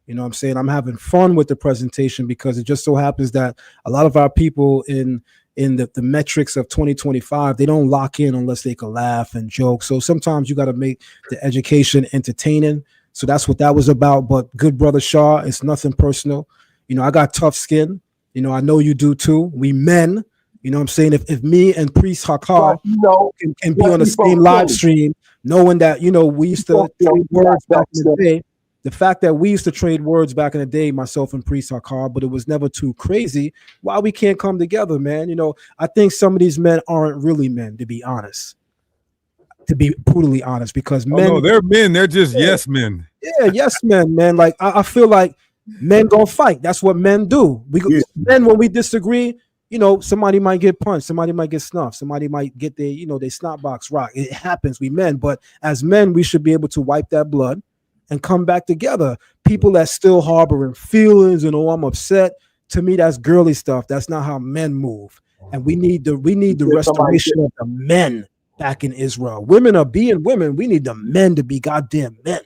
You know what I'm saying? I'm having fun with the presentation because it just so happens that a lot of our people in the metrics of 2025, they don't lock in unless they can laugh and joke. So sometimes you got to make the education entertaining. So that's what that was about. But good brother Shar, it's nothing personal. You know, I got tough skin. You know, I know you do too. We men, you know what I'm saying? If me and Priest Hakah can be on the same live stream, knowing that, you know, we used to trade words back in the day. The fact that we used to trade words back in the day, myself and Priest Hakah, but it was never too crazy. Why we can't come together, man? You know, I think some of these men aren't really men, to be honest. To be brutally honest, because men, no, they're men. They're just yes men. Yeah, yes men, man. Like I feel like men gonna fight. That's what men do. Men, when we disagree, you know, somebody might get punched, somebody might get snuffed, somebody might get their, you know, their snot box rocked. It happens. We men, but as men, we should be able to wipe that blood and come back together. People that still harboring feelings and I'm upset, to me that's girly stuff. That's not how men move. And we need the restoration of the men back in Israel. Women are being women. We need the men to be goddamn men.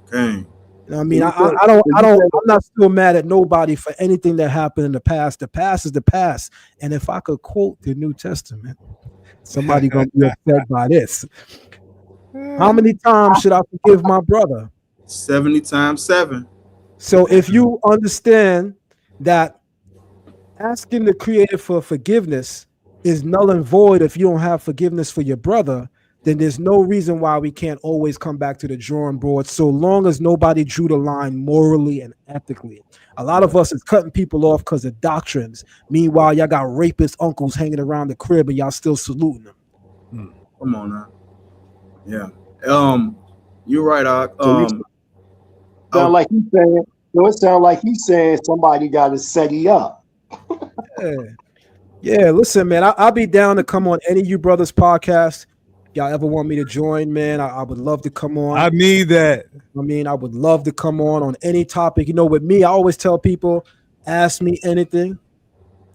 Okay. You know what I mean? I'm not still mad at nobody for anything that happened in the past. The past is the past. And if I could quote the New Testament, somebody gonna be upset by this. How many times should I forgive my brother? 70 times 7. So if you understand that asking the Creator for forgiveness is null and void if you don't have forgiveness for your brother, then there's no reason why we can't always come back to the drawing board, so long as nobody drew the line morally and ethically. A lot of us is cutting people off because of doctrines. Meanwhile, y'all got rapist uncles hanging around the crib and y'all still saluting them. Come on now. Yeah. You're right. Sound like he's saying. So it sounds like he's saying somebody got to set you up. Yeah. Listen, man. I'll be down to come on any of you brothers' podcasts. Y'all ever want me to join, man? I would love to come on. I need that. I mean, I would love to come on any topic. You know, with me, I always tell people, ask me anything.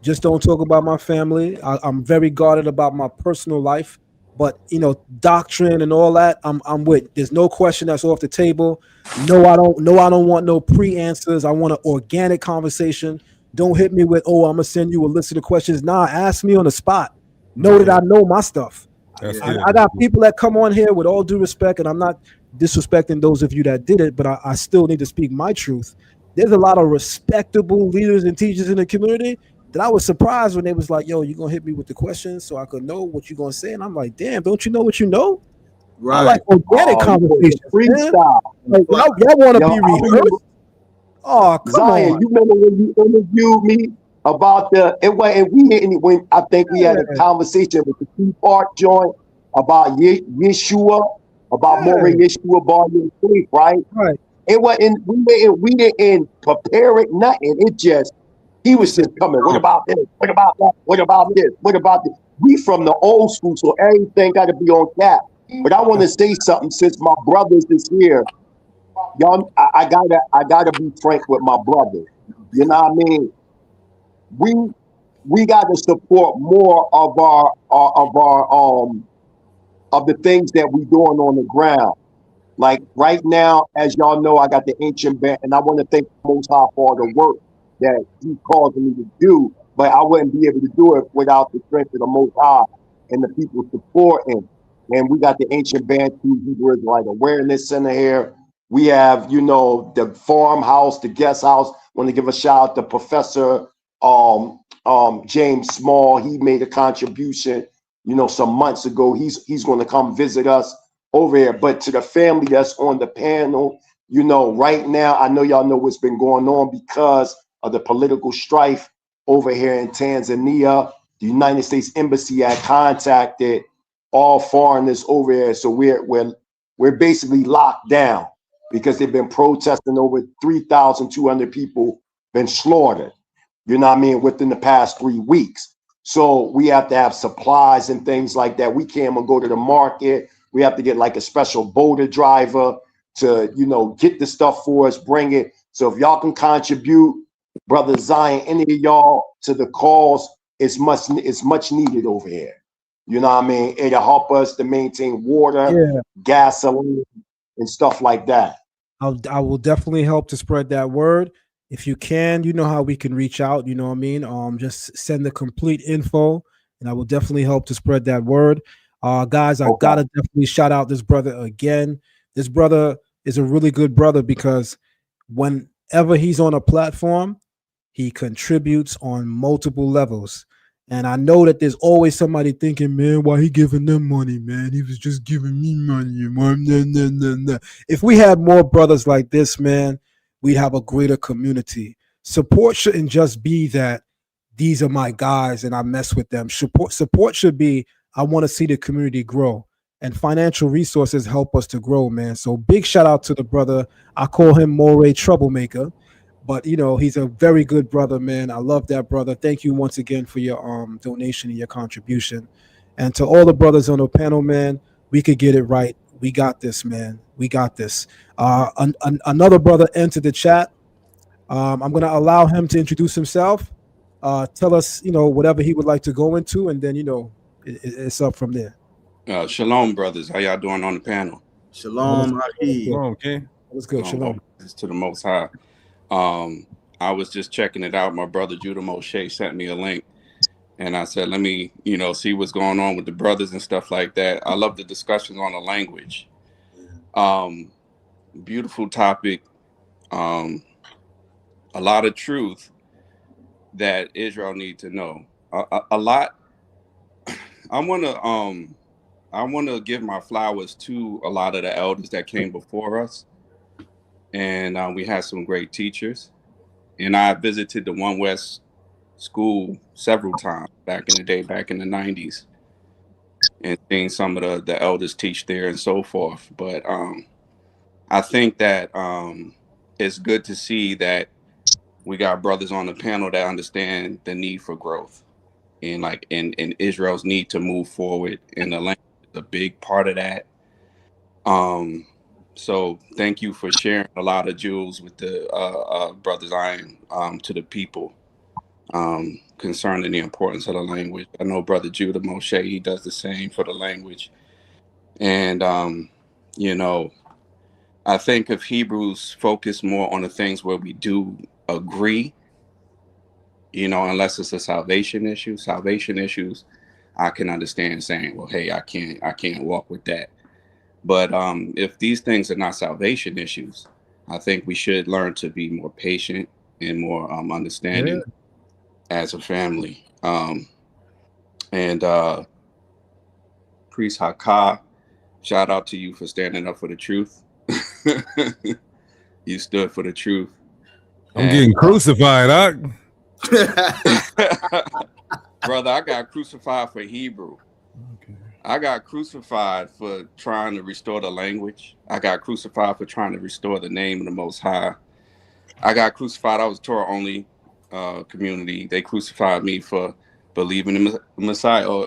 Just don't talk about my family. I'm very guarded about my personal life. But, you know, doctrine and all that, I'm with. There's no question that's off the table. No, I don't want no pre-answers. I want an organic conversation. Don't hit me with, I'm going to send you a list of the questions. Nah, ask me on the spot. Know that I know my stuff. I got people that come on here with all due respect, and I'm not disrespecting those of you that did it, but I still need to speak my truth. There's a lot of respectable leaders and teachers in the community that I was surprised when they was like, yo, you're going to hit me with the questions so I could know what you're going to say. And I'm like, damn, don't you know what you know? Right. I like organic conversations. Freestyle. Like, y'all want to be rehearsed? Oh, come Zion, on. You remember when you interviewed me about when I think we had a conversation with the two-part joint about Yeshua, about more Yeshua volume 3, right? Right. It wasn't, we didn't prepare it, nothing. It just, he was just coming. What about this? What about that? What about this? What about this? We from the old school, so everything got to be on cap. But I want to say something since my brothers is here. Y'all, I gotta be frank with my brothers. You know what I mean? We got to support more of of the things that we doing on the ground. Like right now, as y'all know, I got the ancient band, and I want to thank the Most High for all the work that He causing me to do. But I wouldn't be able to do it without the strength of the Most High and the people supporting. And we got the ancient band through Hebrew Israelite Awareness Center here. We have, you know, the farmhouse, the guest house. Want to give a shout out to Professor James Small. He made a contribution, you know, some months ago. He's going to come visit us over here. But to the family that's on the panel, you know, right now, I know y'all know what's been going on because of the political strife over here in Tanzania. The United States Embassy had contacted all foreigners over here, so we're basically locked down because they've been protesting. Over 3,200 people been slaughtered, you know what I mean, within the past 3 weeks. So we have to have supplies and things like that. We can't even go to the market. We have to get like a special boater driver to, you know, get the stuff for us, bring it. So if y'all can contribute, Brother Zion, any of y'all to the cause, it's much needed over here. You know what I mean? It'll help us to maintain water, gasoline, and stuff like that. I will definitely help to spread that word. If you can, you know how we can reach out. You know what I mean? Just send the complete info, and I will definitely help to spread that word. Guys, I gotta definitely shout out this brother again. This brother is a really good brother because whenever he's on a platform, he contributes on multiple levels. And I know that there's always somebody thinking, man, why he giving them money, man? He was just giving me money. If we had more brothers like this, man, we'd have a greater community. Support shouldn't just be that these are my guys and I mess with them. Support should be, I want to see the community grow. And financial resources help us to grow, man. So big shout out to the brother. I call him Moray Troublemaker. But, you know, he's a very good brother, man. I love that brother. Thank you once again for your donation and your contribution. And to all the brothers on the panel, man, we could get it right. We got this, man. We got this. Another brother entered the chat. I'm going to allow him to introduce himself. Tell us, you know, whatever he would like to go into, and then, you know, it's up from there. Shalom, brothers. How y'all doing on the panel? Shalom, Shalom, okay. Let's go. Shalom. To the Most High. I was just checking it out. My brother Joüon-Muraoka sent me a link, and I said, let me, you know, see what's going on with the brothers and stuff like that. I love the discussions on the language. Beautiful topic. A lot of truth that Israel need to know. A lot. I want to give my flowers to a lot of the elders that came before us, and we had some great teachers. And I visited the One West school several times back in the day, back in the 90s, and seen some of the elders teach there and so forth. But I think that it's good to see that we got brothers on the panel that understand the need for growth and like in Israel's need to move forward, and the language is a big part of that. So thank you for sharing a lot of jewels with the brothers Iron to the people concerning the importance of the language. I know Brother Joüon-Muraoka, he does the same for the language. And, you know, I think if Hebrews focus more on the things where we do agree, you know, unless it's a salvation issues, I can understand saying, well, hey, I can't walk with that. But if these things are not salvation issues, I think we should learn to be more patient and more understanding as a family. And Priest Hakah, shout out to you for standing up for the truth. You stood for the truth. I'm getting crucified, Brother, I got crucified for Hebrew. Okay. I got crucified for trying to restore the language. I got crucified for trying to restore the name of the Most High. I got crucified. I was Torah only community. They crucified me for believing in the Messiah.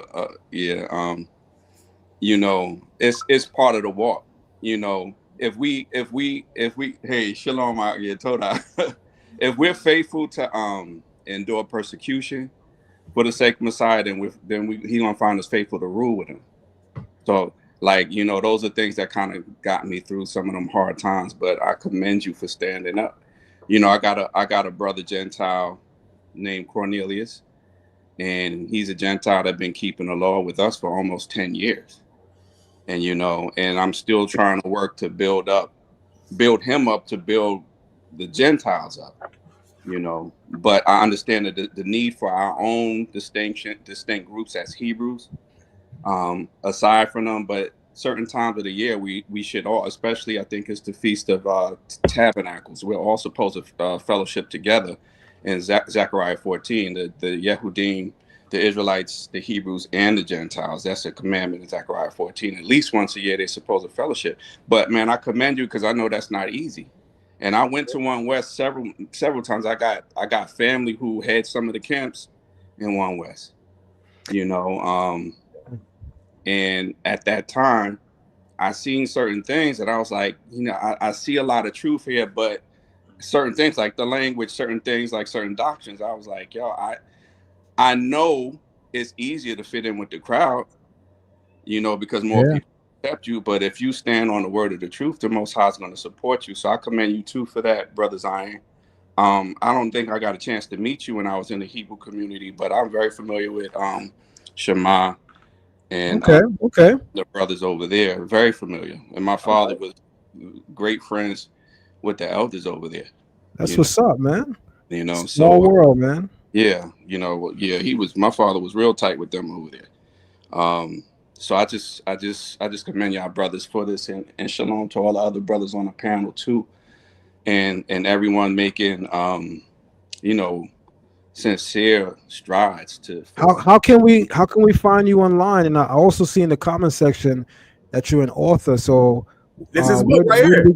You know, it's part of the walk. You know, if we hey, shalom out here, Toda. If we're faithful to endure persecution for the sake of Messiah, then he gonna find us faithful to rule with him. So like, you know, those are things that kind of got me through some of them hard times. But I commend you for standing up. You know, I got a brother Gentile named Cornelius, and he's a Gentile that's been keeping the law with us for almost 10 years. And, you know, and I'm still trying to work to build him up to build the Gentiles up, you know. But I understand the need for our own distinct groups as Hebrews, aside from them. But certain times of the year, we should all, especially I think it's the Feast of Tabernacles, we're all supposed to fellowship together in Zechariah 14, the Yehudim, the Israelites, the Hebrews, and the Gentiles. That's a commandment in Zechariah 14. At least once a year, they're supposed to fellowship. But man, I commend you because I know that's not easy. And I went to One West several times. I got family who had some of the camps in One West, you know. And at that time, I seen certain things that I was like, you know, I see a lot of truth here, but certain things like the language, certain things like certain doctrines, I was like, yo, I know it's easier to fit in with the crowd, you know, because more people accept you. But if you stand on the word of the truth, the Most High is going to support you. So I commend you too for that, Brother Zion. I don't think I got a chance to meet you when I was in the Hebrew community, but I'm very familiar with Shema and the brothers over there. Very familiar. And my father was great friends with the elders over there. That's what's up, man. You know, small world, man. Yeah, you know, yeah, my father was real tight with them over there. So I just commend y'all brothers for this, and shalom to all the other brothers on the panel too, and everyone making you know, sincere strides to. How can we find you online? And I also see in the comment section that you're an author. So this is where right do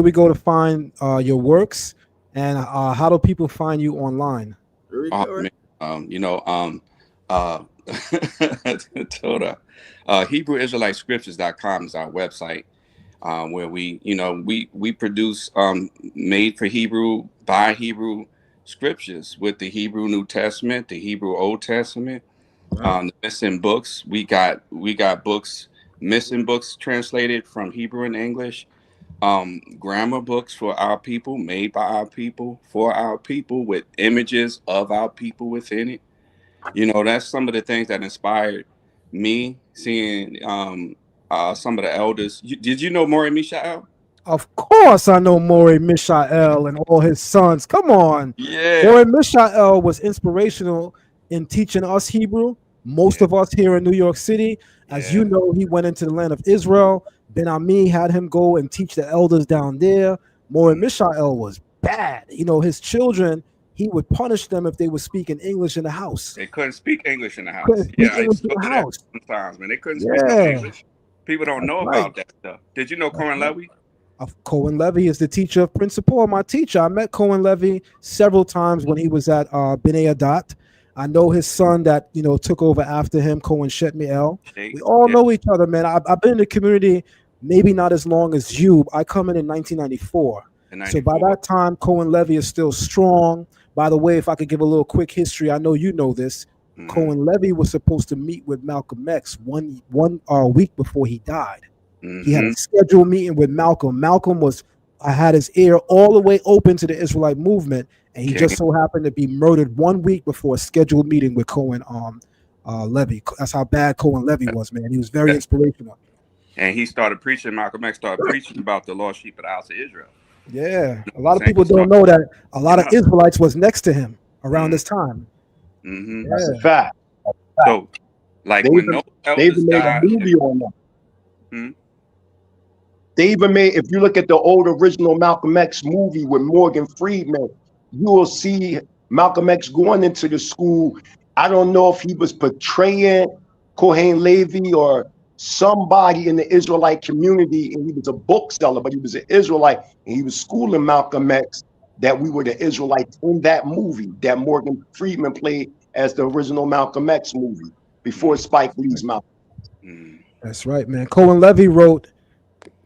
we go to find your works, and how do people find you online? You know, HebrewIsraeliteScriptures.com is our website, where we produce made for Hebrew by Hebrew scriptures with the Hebrew New Testament, the Hebrew Old Testament, the missing books. We got books, missing books translated from Hebrew and English. Grammar books for our people, made by our people, for our people, with images of our people within it. You know, that's some of the things that inspired me, seeing some of the elders. Did you know Mori Mishael? Of course I know Mori Mishael and all his sons. Come on. Yeah. Mori Mishael was inspirational in teaching us Hebrew. Most of us here in New York City, as you know, he went into the land of Israel. Ben Ami had him go and teach the elders down there. Mori Mishael was bad. You know, his children, he would punish them if they were speaking English in the house. They couldn't speak English in the house. I used to go to that sometimes, man. They couldn't speak English. People don't know about that stuff. Did you know Cohen Levy? Cohen Levy is the teacher of Principal, my teacher. I met Cohen Levy several times when he was at B'nai Adat. I know his son that, you know, took over after him, Cohen Shetmiel. We all know each other, man. I've been in the community maybe not as long as you. I come in 1994. So by that time, Cohen Levy is still strong. By the way, if I could give a little quick history, I know you know this. Cohen Levy was supposed to meet with Malcolm X one week before he died. He had a scheduled meeting with Malcolm. Malcolm had his ear all the way open to the Israelite movement, and he just so happened to be murdered 1 week before a scheduled meeting with Cohen Levy. That's how bad Cohen Levy was, man. He was very inspirational. And he started preaching, Malcolm X started preaching about the lost sheep of the house of Israel. Yeah, a lot of people don't know that a lot of Israelites was next to him around this time. That's a fact. So, like, they when even made a movie on that. They even made, if you look at the old original Malcolm X movie with Morgan Freeman, you will see Malcolm X going into the school. I don't know if he was portraying Kohen Levi or somebody in the Israelite community, and he was a bookseller, but he was an Israelite, and he was schooling Malcolm X that we were the Israelites in that movie that Morgan Freeman played as the original Malcolm X movie before Spike Lee's Malcolm X. That's right, man. Cohen Levy wrote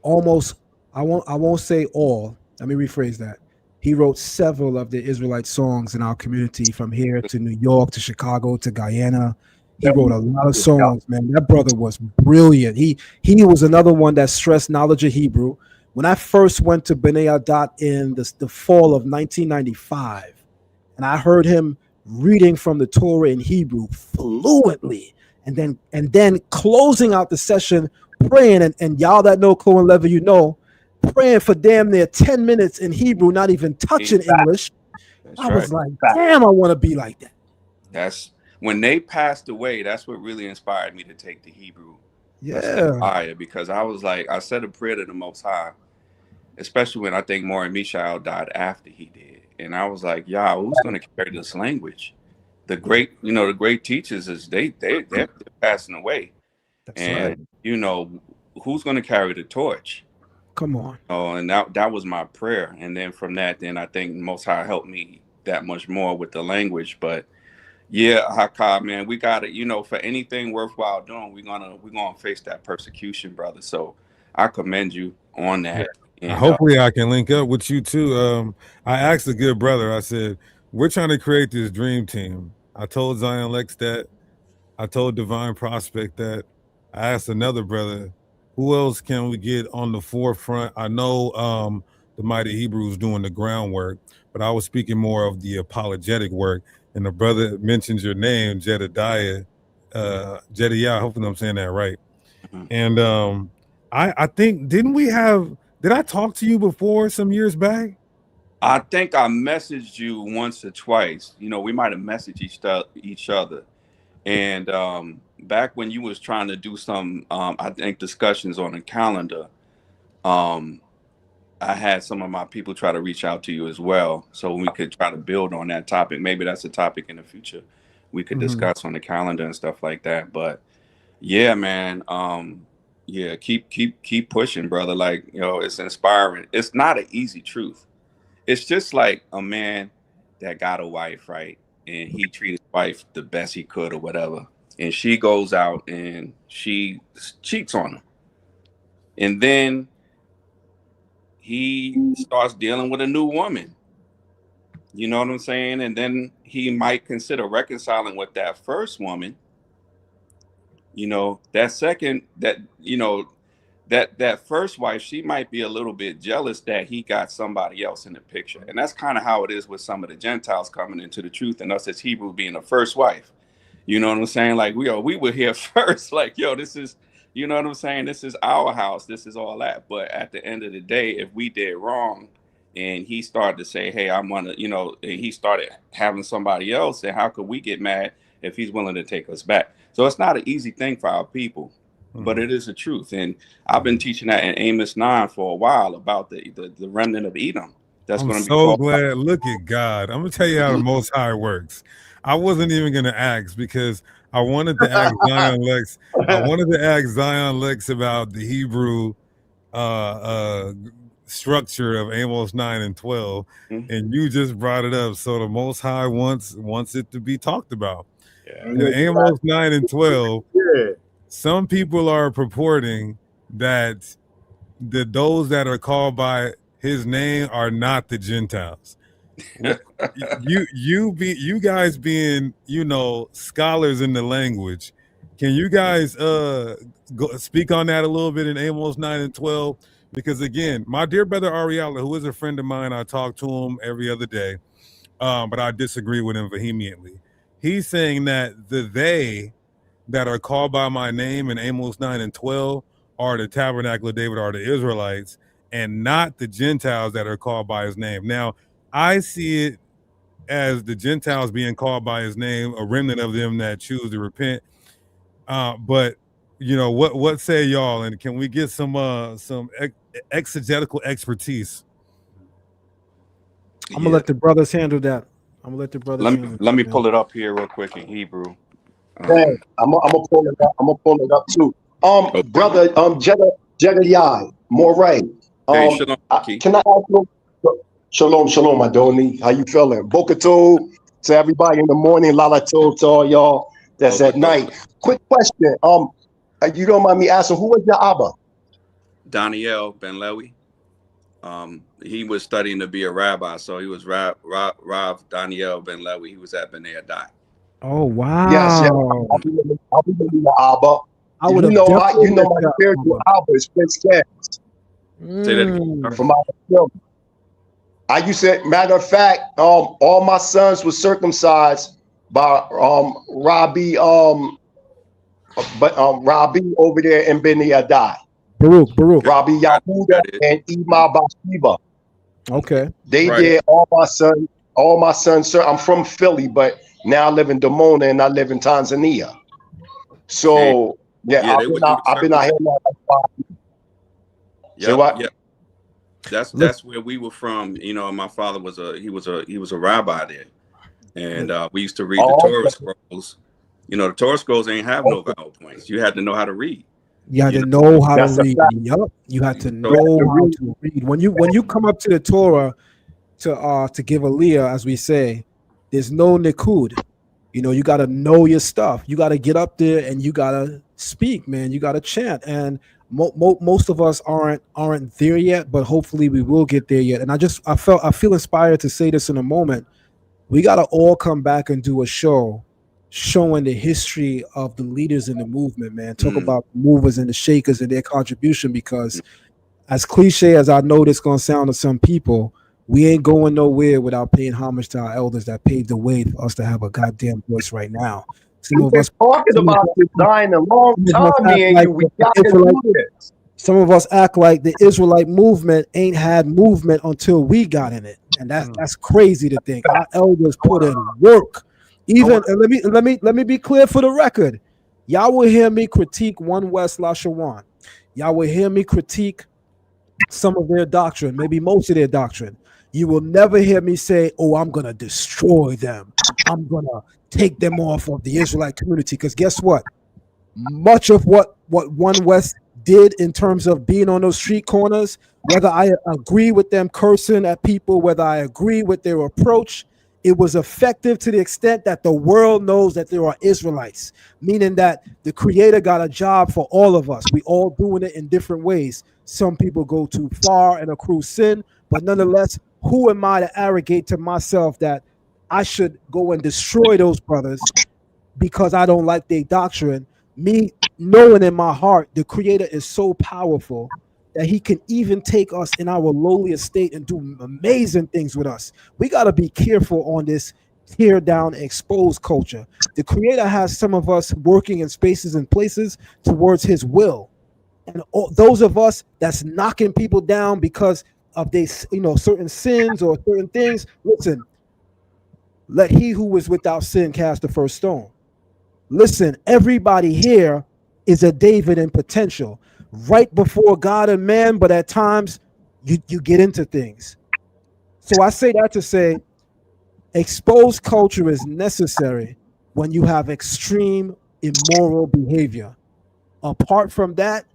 almost, I won't say all, let me rephrase that. He wrote several of the Israelite songs in our community, from here to New York to Chicago to Guyana. He wrote a lot of songs, man. That brother was brilliant. He was another one that stressed knowledge of Hebrew. When I first went to Bnei Adat in the fall of 1995, and I heard him reading from the Torah in Hebrew fluently, and then closing out the session praying, and y'all that know Cohen Lever, you know, praying for damn near 10 minutes in Hebrew, not even touching English. That's I was right. like, damn, I want to be like that. That's when they passed away. That's what really inspired me to take the Hebrew. Yeah. Because I was like, I said a prayer to the Most High, especially when I think Maury Mishael died after he did, and I was like, y'all, who's going to carry this language? The great teachers they're passing away. That's and right. you know, who's going to carry the torch? Come on. Oh, and that was my prayer. And then from that, then I think Most High helped me that much more with the language. But yeah, Hakah, man, we got to, you know, for anything worthwhile doing, we're gonna face that persecution, brother. So I commend you on that. And hopefully I can link up with you too. I asked a good brother, I said, we're trying to create this dream team. I told Zion Lex that. I told Divine Prospect that. I asked another brother, who else can we get on the forefront? I know the Mighty Hebrews doing the groundwork, but I was speaking more of the apologetic work. And the brother mentions your name, Jedediah, hopefully I'm saying that right. And I think, did I talk to you before some years back? I think I messaged you once or twice. You know, we might have messaged each other. And back when you was trying to do some, I think, discussions on the calendar, I had some of my people try to reach out to you as well, so we could try to build on that topic. Maybe that's a topic in the future we could discuss on the calendar and stuff like that. But yeah, man, yeah, keep pushing, brother. Like, you know, it's inspiring. It's not an easy truth. It's just like a man that got a wife, right? And he treated his wife the best he could or whatever. And she goes out and she cheats on him. And then he starts dealing with a new woman. You know what I'm saying? And then he might consider reconciling with that first woman. You know, that first wife, she might be a little bit jealous that he got somebody else in the picture. And that's kind of how it is with some of the Gentiles coming into the truth, and us as Hebrew being the first wife. You know what I'm saying? Like, we were here first. Like, yo, this is, you know what I'm saying? This is our house. This is all that. But at the end of the day, if we did wrong and he started to say, hey, I want to, you know, and he started having somebody else, then how could we get mad if he's willing to take us back? So it's not an easy thing for our people, but it is the truth. And I've been teaching that in Amos 9 for a while about the remnant of Edom. That's going to be so glad. Look at God. I'm going to tell you how the Most High works. I wasn't even going to ask because I wanted to ask Zion Lex. I wanted to ask Zion Lex about the Hebrew structure of Amos 9 and 12, and you just brought it up. So the Most High wants it to be talked about. Yeah. Amos 9 and 12. Some people are purporting that those that are called by his name are not the Gentiles. You guys being, you know, scholars in the language, can you guys speak on that a little bit in Amos 9 and 12? Because again, my dear brother Ahrayahla, who is a friend of mine, I talk to him every other day, but I disagree with him vehemently. He's saying that they that are called by my name in Amos 9 and 12 are the tabernacle of David, are the Israelites, and not the Gentiles that are called by his name. Now, I see it as the Gentiles being called by his name, a remnant of them that choose to repent. But you know, what say y'all? And can we get some exegetical expertise? I'm gonna let the brothers handle that. I'm gonna let the brothers handle that. Let me pull it up here real quick in Hebrew. I'm gonna pull it up. I'm gonna pull it up too. Brother, Jedediah, Moray. Hey, shalom, can I ask you? Shalom, Adoni. How you feeling? Boker Tov to everybody in the morning. Lala Tov to all y'all that's at night. Quick question. You don't mind me asking, who was your Abba? Daniel Ben Levi. He was studying to be a rabbi, so he was Rav Daniel Ben Levi. He was at Bnei Adat. Oh wow. Yes, yes. I'll be in the Abba. I would You have know definitely my looked up spiritual Abba is Prince Cass Say that again. from my children. I used to, matter of fact, all my sons were circumcised by Rabbi Rabbi over there in Ben Yadai. Baruch. Rabbi Yahuda and Ima Bashiva. Okay. They Right. did all my sons. Sir, I'm from Philly, but now I live in Dimona and I live in Tanzania. So yeah, Yeah, I've been out here now. Say what? Yeah. That's where we were from. You know, my father was a rabbi there, and we used to read the Torah scrolls. You know, the Torah scrolls ain't have no vowel points. You had to know how to read. You had to know how to read. Yup. You had to know how to read. When you come up to the Torah to give aliyah, as we say, there's no nikud. You know, you got to know your stuff. You got to get up there and you got to speak, man. You got to chant. And most of us aren't there yet, but hopefully we will get there yet. And I feel inspired to say this in a moment. We got to all come back and do a show showing the history of the leaders in the movement, man. Talk about the movers and the shakers and their contribution, because as cliche as I know this going to sound to some people, we ain't going nowhere without paying homage to our elders that paved the way for us to have a goddamn voice right now. Some of us talking about design a long time, me and you. We got to do this. Some of us act like the Israelite movement ain't had movement until we got in it, and that's crazy to think. Our elders put in work. Even and let me be clear for the record. Y'all will hear me critique One West Lashawan. Y'all will hear me critique some of their doctrine, maybe most of their doctrine. You will never hear me say, "Oh, I'm gonna destroy them. I'm gonna take them off of the Israelite community." Because guess what? Much of what One West did in terms of being on those street corners, whether I agree with them cursing at people, whether I agree with their approach, it was effective to the extent that the world knows that there are Israelites, meaning that the Creator got a job for all of us. We all doing it in different ways. Some people go too far and accrue sin, but nonetheless, who am I to arrogate to myself that I should go and destroy those brothers because I don't like their doctrine? Me knowing in my heart the Creator is so powerful that he can even take us in our lowly estate and do amazing things with us. We got to be careful on this tear down, exposed culture. The Creator has some of us working in spaces and places towards his will. And those of us that's knocking people down because of they, certain sins or certain things, listen, let he who is without sin cast the first stone. Listen, everybody here is a David in potential, right before God and man, but at times you get into things. So I say that to say, exposed culture is necessary when you have extreme immoral behavior. Apart from that,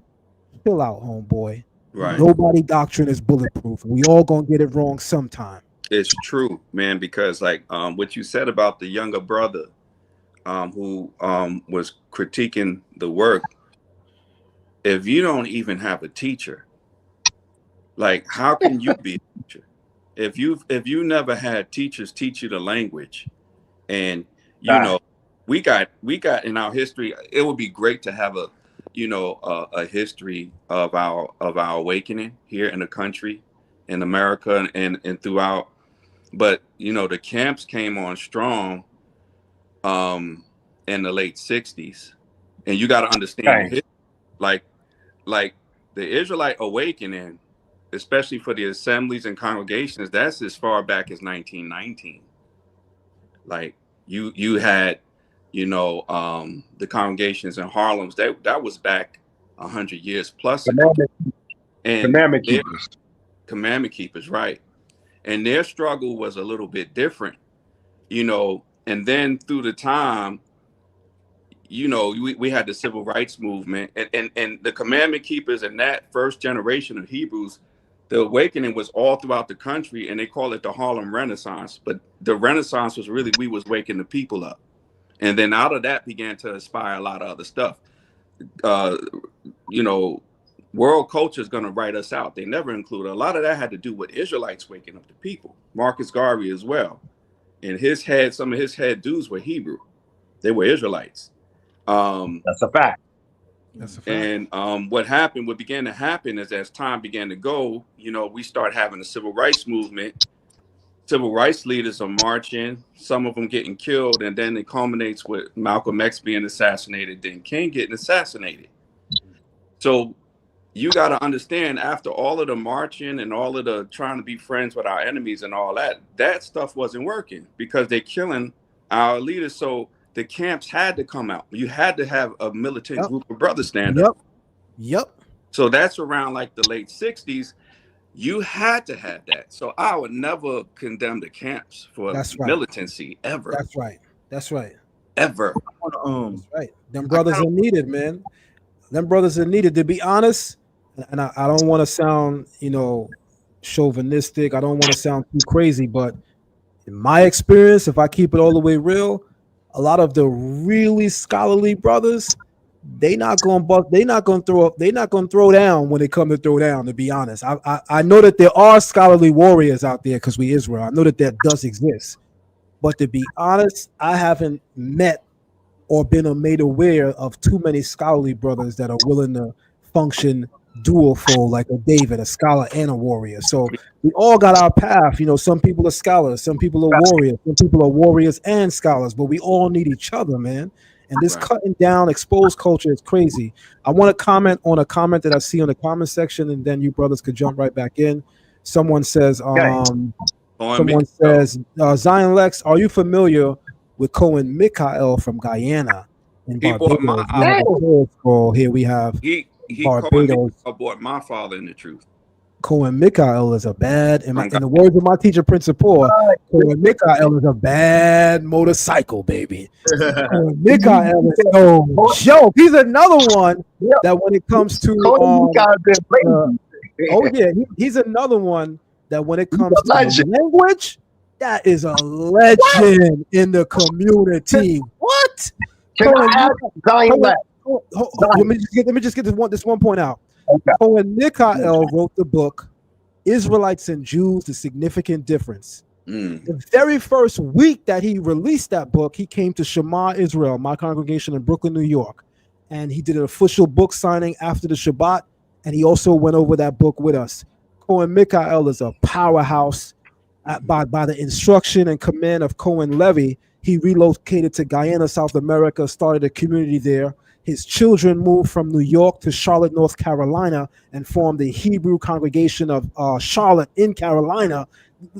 chill out, homeboy. Right. Nobody doctrine is bulletproof. We all gonna get it wrong sometime. It's true, man, because like what you said about the younger brother who was critiquing the work. If you don't even have a teacher, like how can you be a teacher? If you never had teachers teach you the language, and we got in our history, it would be great to have a history of our awakening here in the country, in America and throughout. But the camps came on strong in the late 60s, and you got to understand the history. Like the Israelite awakening, especially for the assemblies and congregations, that's as far back as 1919. Like you had, the congregations in Harlem, that was back 100 years plus ago. Commandment keepers, right? And their struggle was a little bit different, and then through the time, we had the civil rights movement and the commandment keepers and that first generation of Hebrews. The awakening was all throughout the country, and they call it the Harlem Renaissance. But the Renaissance was really, we was waking the people up. And then out of that began to inspire a lot of other stuff. World culture is going to write us out. They never include a lot of that had to do with Israelites waking up the people. Marcus Garvey as well. And some of his head dudes were Hebrew. They were Israelites. That's a fact. That's a fact. And what began to happen is as time began to go, we start having a civil rights movement. Civil rights leaders are marching, some of them getting killed, and then it culminates with Malcolm X being assassinated, then King getting assassinated. So you got to understand, after all of the marching and all of the trying to be friends with our enemies and all that stuff wasn't working because they're killing our leaders. So the camps had to come out. You had to have a militant group of brothers stand up. Yep. So that's around like the late 60s. You had to have that. So I would never condemn the camps for militancy ever. That's right. Ever. That's right. Them brothers are needed, man. Them brothers are needed. To be honest, and I don't want to sound, chauvinistic. I don't want to sound too crazy, but in my experience, if I keep it all the way real, a lot of the really scholarly brothers, they not gonna throw down when they come to throw down. To be honest, I know that there are scholarly warriors out there because we Israel. I know that does exist, but to be honest, I haven't met or been made aware of too many scholarly brothers that are willing to function dual-fold, like a David, a scholar and a warrior. So we all got our path. Some people are scholars, some people are warriors, some people are warriors and scholars, but we all need each other, man. And this cutting down exposed culture is crazy. I want to comment on a comment that I see on the comment section, and then you brothers could jump right back in. Someone says, Zion Lexx, are you familiar with Cohen Mikael from Guyana in Barbados? Here we have Barbados. Brought my father in the truth. Cohen Mikael is a bad, in the words of my teacher, Principal, Cohen Mikael is a bad motorcycle, baby. Cohen Mikael is so he's another one that when it comes to he's another one that when it comes to language, that is a legend in the community. What? Let me just get this one point out. Cohen Mikael wrote the book Israelites and Jews, The Significant Difference. The very first week that he released that book, he came to Shema Israel, my congregation in Brooklyn, New York, and he did an official book signing after the Shabbat, and he also went over that book with us. Cohen Mikael is a powerhouse. By the instruction and command of Cohen Levy, he relocated to Guyana, South America, started a community there. His children moved from New York to Charlotte, North Carolina, and formed the Hebrew congregation of Charlotte in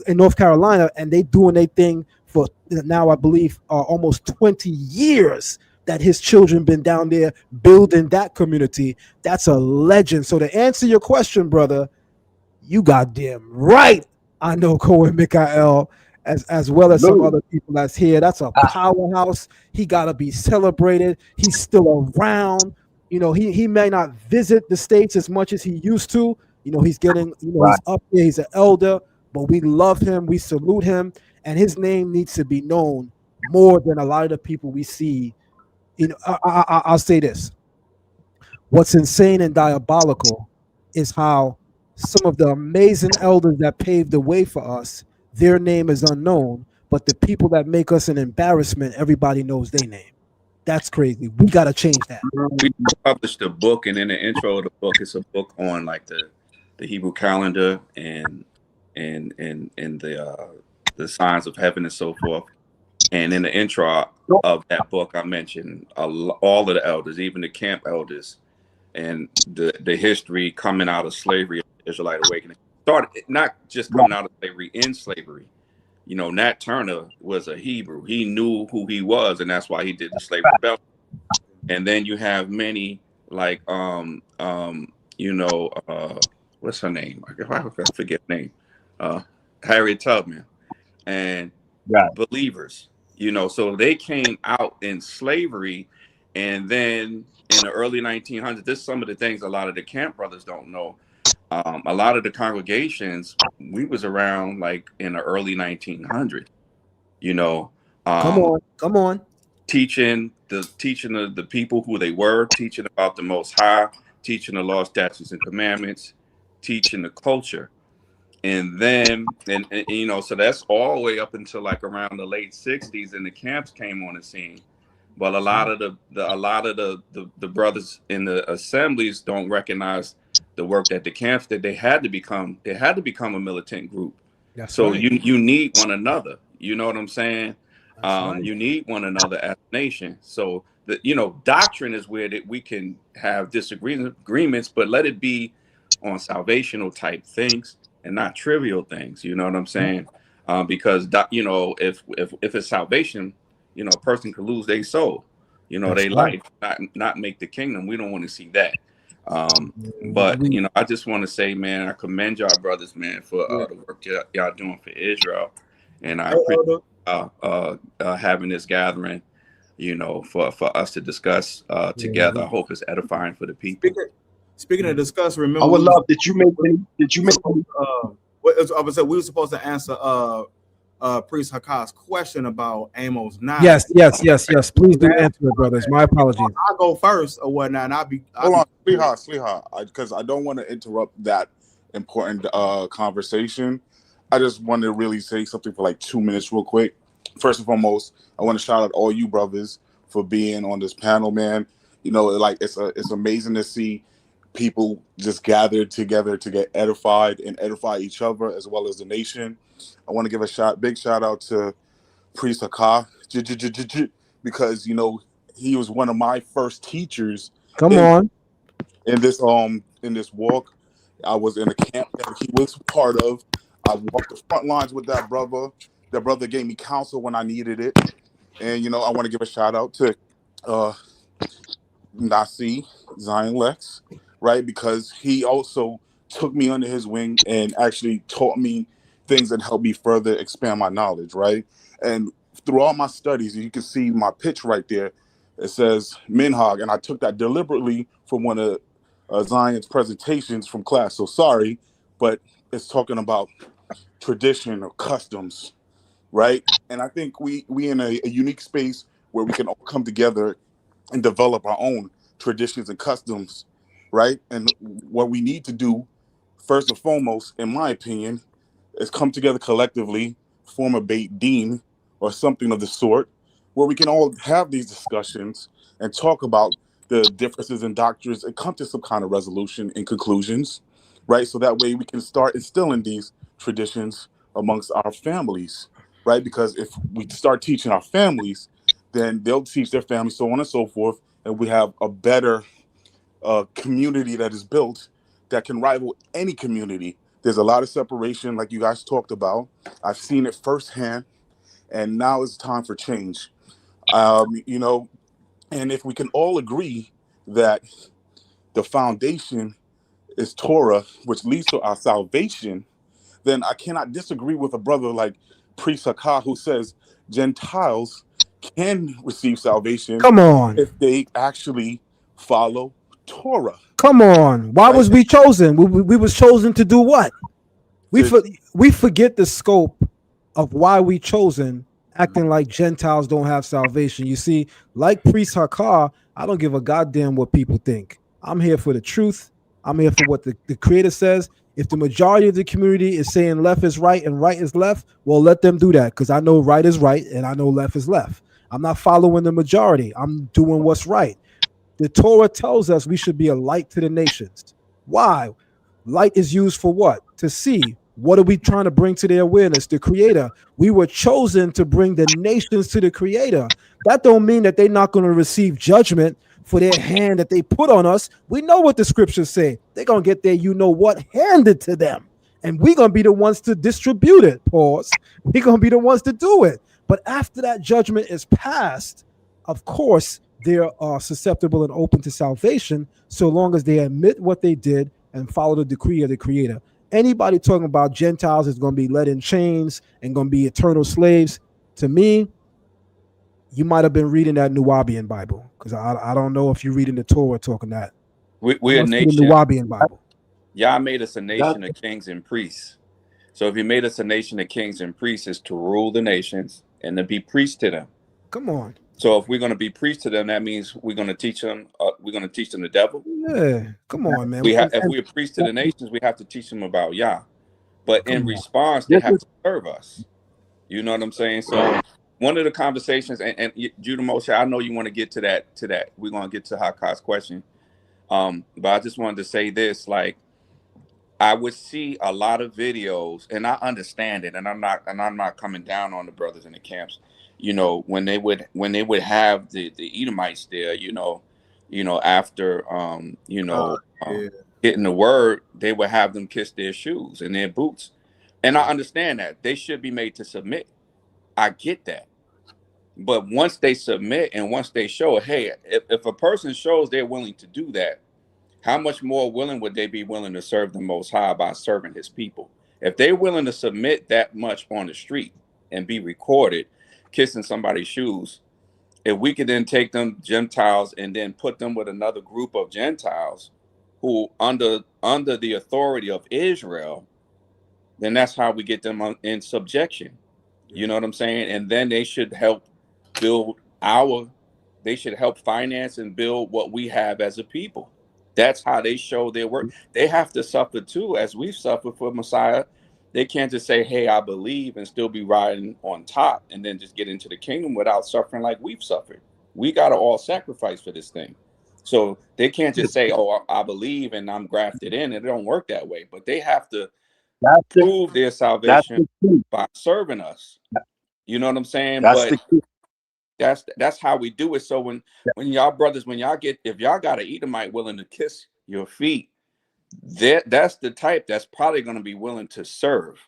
North Carolina, and they doing their thing for now, I believe, almost 20 years that his children been down there building that community. That's a legend. So to answer your question, brother, you goddamn right. I know Cohen Mikael as well as some other people that's here. That's a powerhouse. He got to be celebrated. He's still around. He may not visit the States as much as he used to. He's getting, he's up there. He's an elder, but we love him. We salute him. And his name needs to be known more than a lot of the people we see. I'll say this. What's insane and diabolical is how some of the amazing elders that paved the way for us, their name is unknown, but the people that make us an embarrassment, everybody knows their name. That's crazy. We got to change that. We published a book, and in the intro of the book, it's a book on like the Hebrew calendar and the signs of heaven and so forth. And in the intro of that book, I mentioned all of the elders, even the camp elders, and the history coming out of slavery. Israelite awakening started not just coming out of slavery, in slavery. Nat Turner was a Hebrew. He knew who he was, and that's why he did the slave rebellion. And then you have many like what's her name? I forget her name. Harriet Tubman and believers. So they came out in slavery, and then in the early 1900s, this is some of the things a lot of the camp brothers don't know. A lot of the congregations, we was around like in the early 1900s, come on, teaching the people who they were, teaching about the Most High, teaching the law, statutes, and commandments, teaching the culture. And then, so that's all the way up until like around the late 60s, and the camps came on the scene. But a lot of the brothers in the assemblies don't recognize the work that the camps that they had to become a militant group. That's So right. you need one another. You know what I'm saying? Right. You need one another as a nation. So doctrine is where that we can have disagreements, but let it be on salvational type things and not trivial things. You know what I'm saying? Because if it's salvation, a person could lose their soul, That's their right. life, not make the kingdom. We don't want to see that. But I just want to say, man, I commend y'all brothers, man, for the work y'all doing for Israel, and I appreciate having this gathering, for us to discuss together. I hope it's edifying for the people. Speaking of discuss, remember I would love that you make I would say we were supposed to answer Priest Hakah's question about Amos 9. Yes. Please do answer it, brothers. My apologies. I'll go first or whatnot. And Hold on, sweetheart, because I don't want to interrupt that important conversation. I just want to really say something for like 2 minutes real quick. First and foremost, I want to shout out all you brothers for being on this panel, man. It's amazing to see people just gathered together to get edified and edify each other as well as the nation. I want to give a big shout out to Priest Hakah, because he was one of my first teachers. In this walk. I was in a camp that he was part of. I walked the front lines with that brother. That brother gave me counsel when I needed it. And I want to give a shout out to Nasi Lexx, right? Because he also took me under his wing and actually taught me things that helped me further expand my knowledge, right? And through all my studies, you can see my pitch right there. It says Minhag, and I took that deliberately from one of Zion's presentations from class. So sorry, but it's talking about tradition or customs, right? And I think we in a unique space where we can all come together and develop our own traditions and customs, right? And what we need to do, first and foremost, in my opinion, is come together collectively, form a Beit Din or something of the sort, where we can all have these discussions and talk about the differences in doctrines and come to some kind of resolution and conclusions, right? So that way we can start instilling these traditions amongst our families, right? Because if we start teaching our families, then they'll teach their families, so on and so forth, and we have a better community that is built that can rival any community. There's a lot of separation, like you guys talked about. I've seen it firsthand, and now it's time for change. And if we can all agree that the foundation is Torah, which leads to our salvation, then I cannot disagree with a brother like Priest Hakah, who says Gentiles can receive salvation. Come on. If they actually follow Torah. Come on. Why was we chosen? We was chosen to do what? We forget the scope of why we chosen, acting like Gentiles don't have salvation. You see, like Priest Hakah, I don't give a goddamn what people think. I'm here for the truth. I'm here for what the Creator says. If the majority of the community is saying left is right and right is left, well, let them do that, because I know right is right and I know left is left. I'm not following the majority. I'm doing what's right. The Torah tells us we should be a light to the nations. Why? Light is used for what? To see. What are we trying to bring to their awareness? The Creator. We were chosen to bring the nations to the Creator. That don't mean that they're not going to receive judgment for their hand that they put on us. We know what the scriptures say. They're going to get their you-know-what handed to them. And we're going to be the ones to distribute it. Pause. We're going to be the ones to do it. But after that judgment is passed, of course, they are susceptible and open to salvation so long as they admit what they did and follow the decree of the Creator. Anybody talking about Gentiles is going to be led in chains and going to be eternal slaves, to me, you might have been reading that Nubian Bible, because I don't know if you're reading the Torah talking that. We're a nation. The Nubian Bible. Yah made us a nation of kings and priests. So if he made us a nation of kings and priests, it's to rule the nations and to be priests to them. Come on. So if we're going to be priests to them, that means we're going to teach them. We're going to teach them the devil. Yeah, come on, man. If we're priests to the nations, we have to teach them about Yah. But in response, they have to serve us. You know what I'm saying? So one of the conversations, and Judah Moshe, I know you want to get to that. We're going to get to Hakah's question. But I just wanted to say this, like, I would see a lot of videos, and I understand it, and I'm not coming down on the brothers in the camps. You know, when they would have the Edomites there, you know, after getting the word, they would have them kiss their shoes and their boots. And I understand that they should be made to submit. I get that. But once they submit and once they show, hey, if a person shows they're willing to do that, how much more willing would they be willing to serve the Most High by serving his people? If they're willing to submit that much on the street and be recorded kissing somebody's shoes, if we could then take them Gentiles and then put them with another group of Gentiles who under the authority of Israel, then that's how we get them in subjection. You know what I'm saying? And then they should help build they should help finance and build what we have as a people. That's how they show their work. They have to suffer too, as we've suffered for Messiah. They can't just say, hey, I believe, and still be riding on top and then just get into the kingdom without suffering like we've suffered. We got to all sacrifice for this thing. So they can't just say, oh, I believe and I'm grafted in. It don't work that way. But they have to prove their salvation by serving us. You know what I'm saying? That's how we do it. So when y'all brothers, if y'all got an Edomite willing to kiss your feet, that's the type that's probably going to be willing to serve.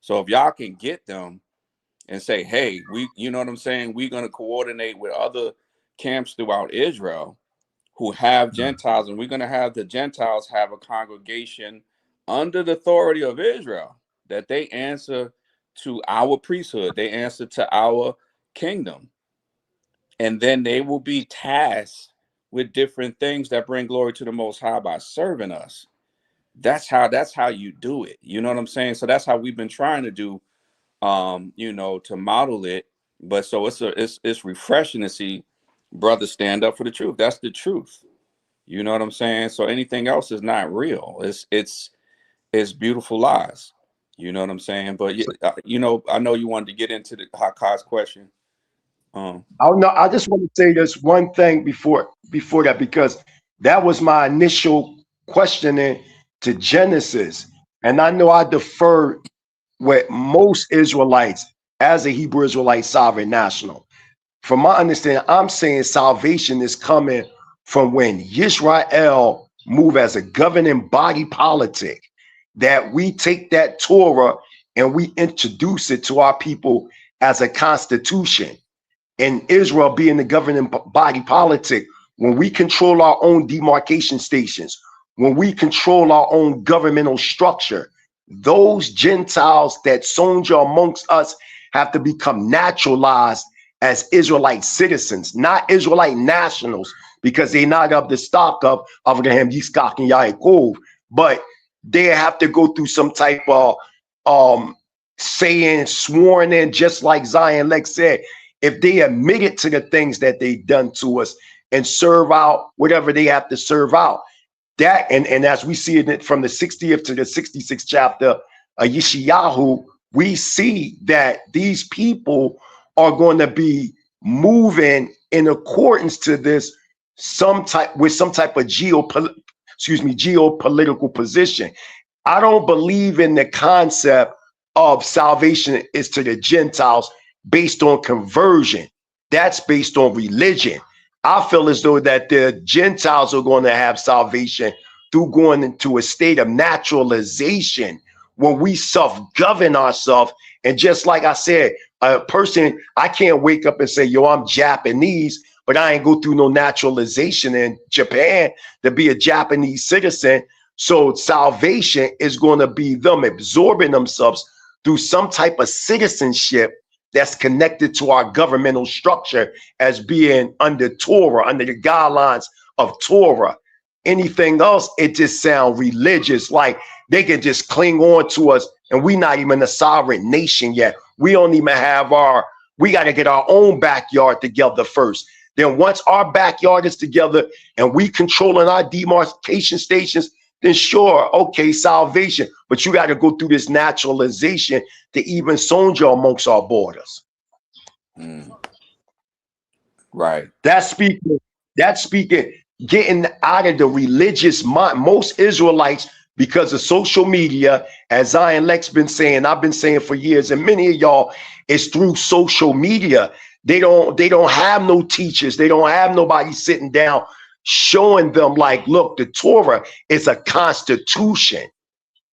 So if y'all can get them and say, hey, you know what I'm saying, we're going to coordinate with other camps throughout Israel who have Gentiles, and we're going to have the Gentiles have a congregation under the authority of Israel, that they answer to our priesthood, they answer to our kingdom. And then they will be tasked with different things that bring glory to the Most High by serving us. That's how you do it. You know what I'm saying? So that's how we've been trying to do, to model it. But so it's refreshing to see brothers stand up for the truth. That's the truth. You know what I'm saying? So anything else is not real. It's beautiful lies. You know what I'm saying? But I know you wanted to get into the Hakah's question. I just want to say this one thing before that, because that was my initial questioning to Genesis, and I know I defer with most Israelites as a Hebrew Israelite sovereign national. From my understanding, I'm saying salvation is coming from when Yisrael move as a governing body politic, that we take that Torah and we introduce it to our people as a constitution. And Israel being the governing body politic, when we control our own demarcation stations, when we control our own governmental structure, those Gentiles that sojourn amongst us have to become naturalized as Israelite citizens, not Israelite nationals, because they're not of the stock of Abraham, Yitzchak, and Yaakov, but they have to go through some type of saying, sworn in, just like Zion Lexx said. If they admitted to the things that they done to us and serve out whatever they have to serve out, that and as we see it from the 60th to the 66th chapter of Yeshayahu, we see that these people are going to be moving in accordance to this some type of geopolitical position. I don't believe in the concept of salvation is to the Gentiles based on conversion. That's based on religion. I feel as though that the Gentiles are going to have salvation through going into a state of naturalization when we self-govern ourselves. And just like I said, a person, I can't wake up and say, yo, I'm Japanese, but I ain't go through no naturalization in Japan to be a Japanese citizen. So salvation is going to be them absorbing themselves through some type of citizenship that's connected to our governmental structure as being under Torah, under the guidelines of Torah. Anything else, it just sounds religious, like they can just cling on to us, and we're not even a sovereign nation yet. We don't even have we got to get our own backyard together first. Then once our backyard is together and we controlling our demarcation stations, then sure, okay, salvation. But you got to go through this naturalization to even sojourn amongst our borders. Right. That's speaking, getting out of the religious mind. Most Israelites, because of social media, as Zion Lexx been saying, I've been saying for years, and many of y'all, it's through social media. They don't have no teachers. They don't have nobody sitting down showing them like, look, the Torah is a constitution.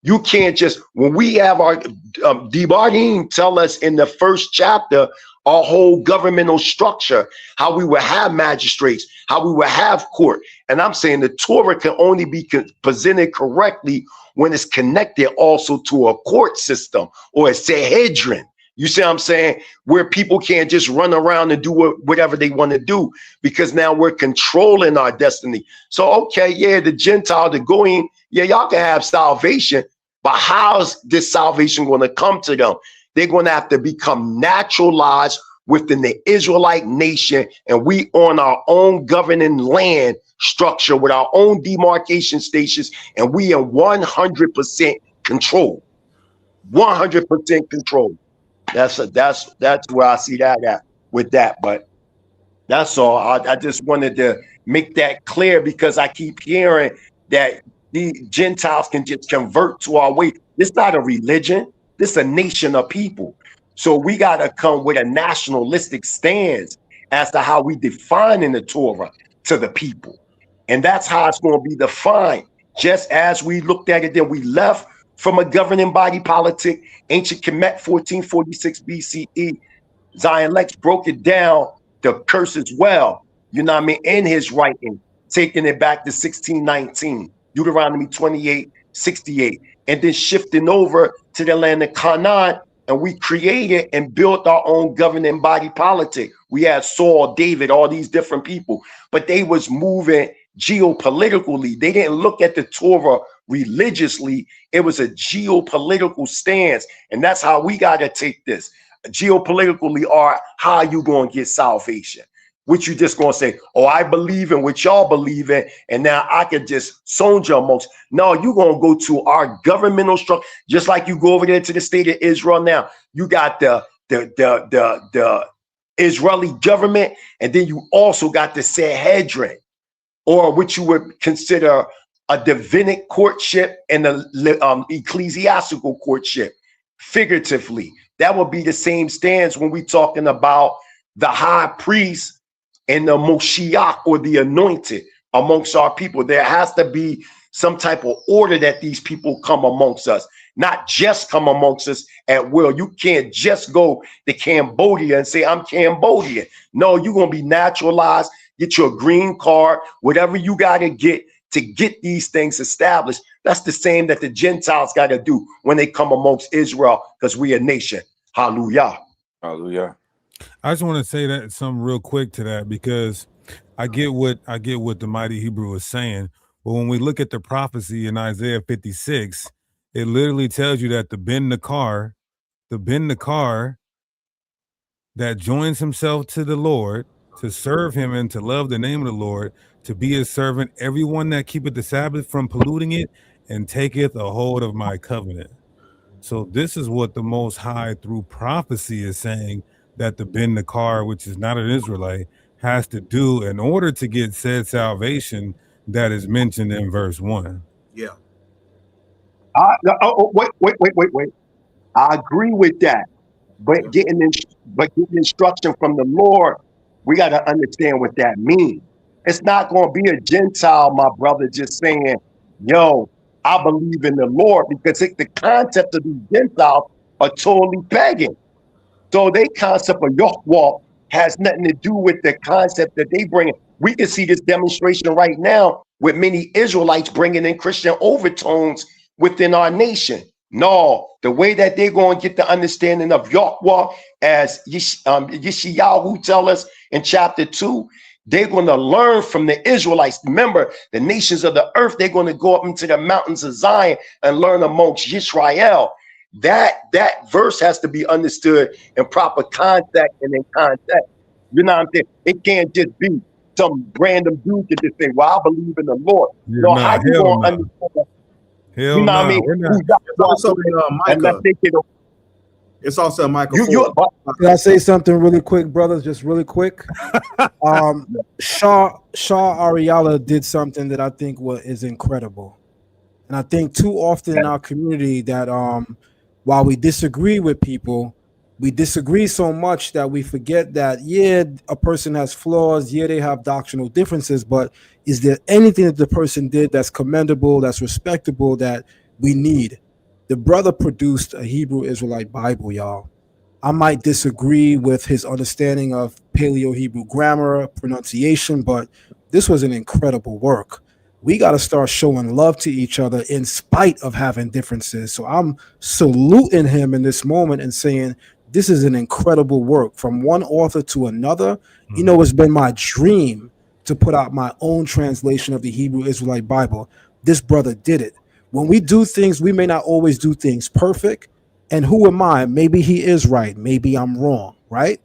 You can't just, when we have our Devarim tell us in the first chapter, our whole governmental structure, how we will have magistrates, how we will have court. And I'm saying the Torah can only be presented correctly when it's connected also to a court system or a Sanhedrin. You see what I'm saying? Where people can't just run around and do whatever they want to do, because now we're controlling our destiny. So, okay, yeah, the Gentile, the Goyim, yeah, y'all can have salvation, but how's this salvation going to come to them? They're going to have to become naturalized within the Israelite nation, and we on our own governing land structure with our own demarcation stations, and we in 100% control. 100% control. That's where I see that at with that. But that's all. I just wanted to make that clear, because I keep hearing that the Gentiles can just convert to our way. It's not a religion. This is a nation of people. So we got to come with a nationalistic stance as to how we define in the Torah to the people. And that's how it's going to be defined. Just as we looked at it, then we left from a governing body politic, ancient Kemet, 1446 BCE. Zion Lexx broke it down, the curse as well, you know what I mean, in his writing, taking it back to 1619, Deuteronomy 28:68, and then shifting over to the land of Canaan, and we created and built our own governing body politic. We had Saul, David, all these different people, but they was moving geopolitically. They didn't look at the Torah religiously. It was a geopolitical stance, and that's how we got to take this. Geopolitically, or how you going to get salvation? Which you just going to say, oh, I believe in what y'all believe in, and now I can just soldier amongst. No, you're going to go to our governmental structure, just like you go over there to the state of Israel now. You got the Israeli government, and then you also got the Sanhedrin, or what you would consider a divinic courtship and the ecclesiastical courtship, figuratively. That would be the same stance when we're talking about the high priest and the Moshiach, or the anointed, amongst our people. There has to be some type of order that these people come amongst us, not just come amongst us at will. You can't just go to Cambodia and say, I'm Cambodian. No, you're going to be naturalized, get your green card, whatever you got to get these things established. That's the same that the Gentiles got to do when they come amongst Israel, because we a nation. Hallelujah. Hallelujah. I just want to say that something real quick to that, because I get what the mighty Hebrew is saying. But when we look at the prophecy in Isaiah 56, it literally tells you that the Ben Nakar that joins himself to the Lord, to serve him and to love the name of the Lord, to be his servant, everyone that keepeth the Sabbath from polluting it, and taketh a hold of my covenant. So this is what the Most High through prophecy is saying, that the Ben Nakar, which is not an Israelite, has to do in order to get said salvation that is mentioned in verse 1. Yeah. Wait. I agree with that. But getting instruction from the Lord, we got to understand what that means. It's not going to be a Gentile, my brother, just saying, yo, I believe in the Lord, because the concept of these Gentiles are totally pagan. So their concept of Yahweh has nothing to do with the concept that they bring. We can see this demonstration right now with many Israelites bringing in Christian overtones within our nation. No, the way that they're going to get the understanding of Yahweh, as Yeshayahu tell us in chapter 2, they're going to learn from the Israelites. Remember, the nations of the earth, they're going to go up into the mountains of Zion and learn amongst Yisrael. That verse has to be understood in proper context and in context. You know what I'm saying? It can't just be some random dude to just say, well, I believe in the Lord. Yeah, no, how you going to understand that? Hell You know what I mean? We're not. It's also a Michael. Can I say something really quick, brothers? Just really quick. Shar Ahrayahla did something that I think is incredible, and I think too often in our community that while we disagree with people, we disagree so much that we forget that a person has flaws, they have doctrinal differences, but is there anything that the person did that's commendable, that's respectable, that we need? The brother produced a Hebrew Israelite Bible, y'all. I might disagree with his understanding of Paleo Hebrew grammar, pronunciation, but this was an incredible work. We got to start showing love to each other in spite of having differences. So I'm saluting him in this moment and saying, this is an incredible work from one author to another. You know, it's been my dream to put out my own translation of the Hebrew Israelite Bible. This brother did it. When we do things, we may not always do things perfect. And who am I? Maybe he is right. Maybe I'm wrong, right?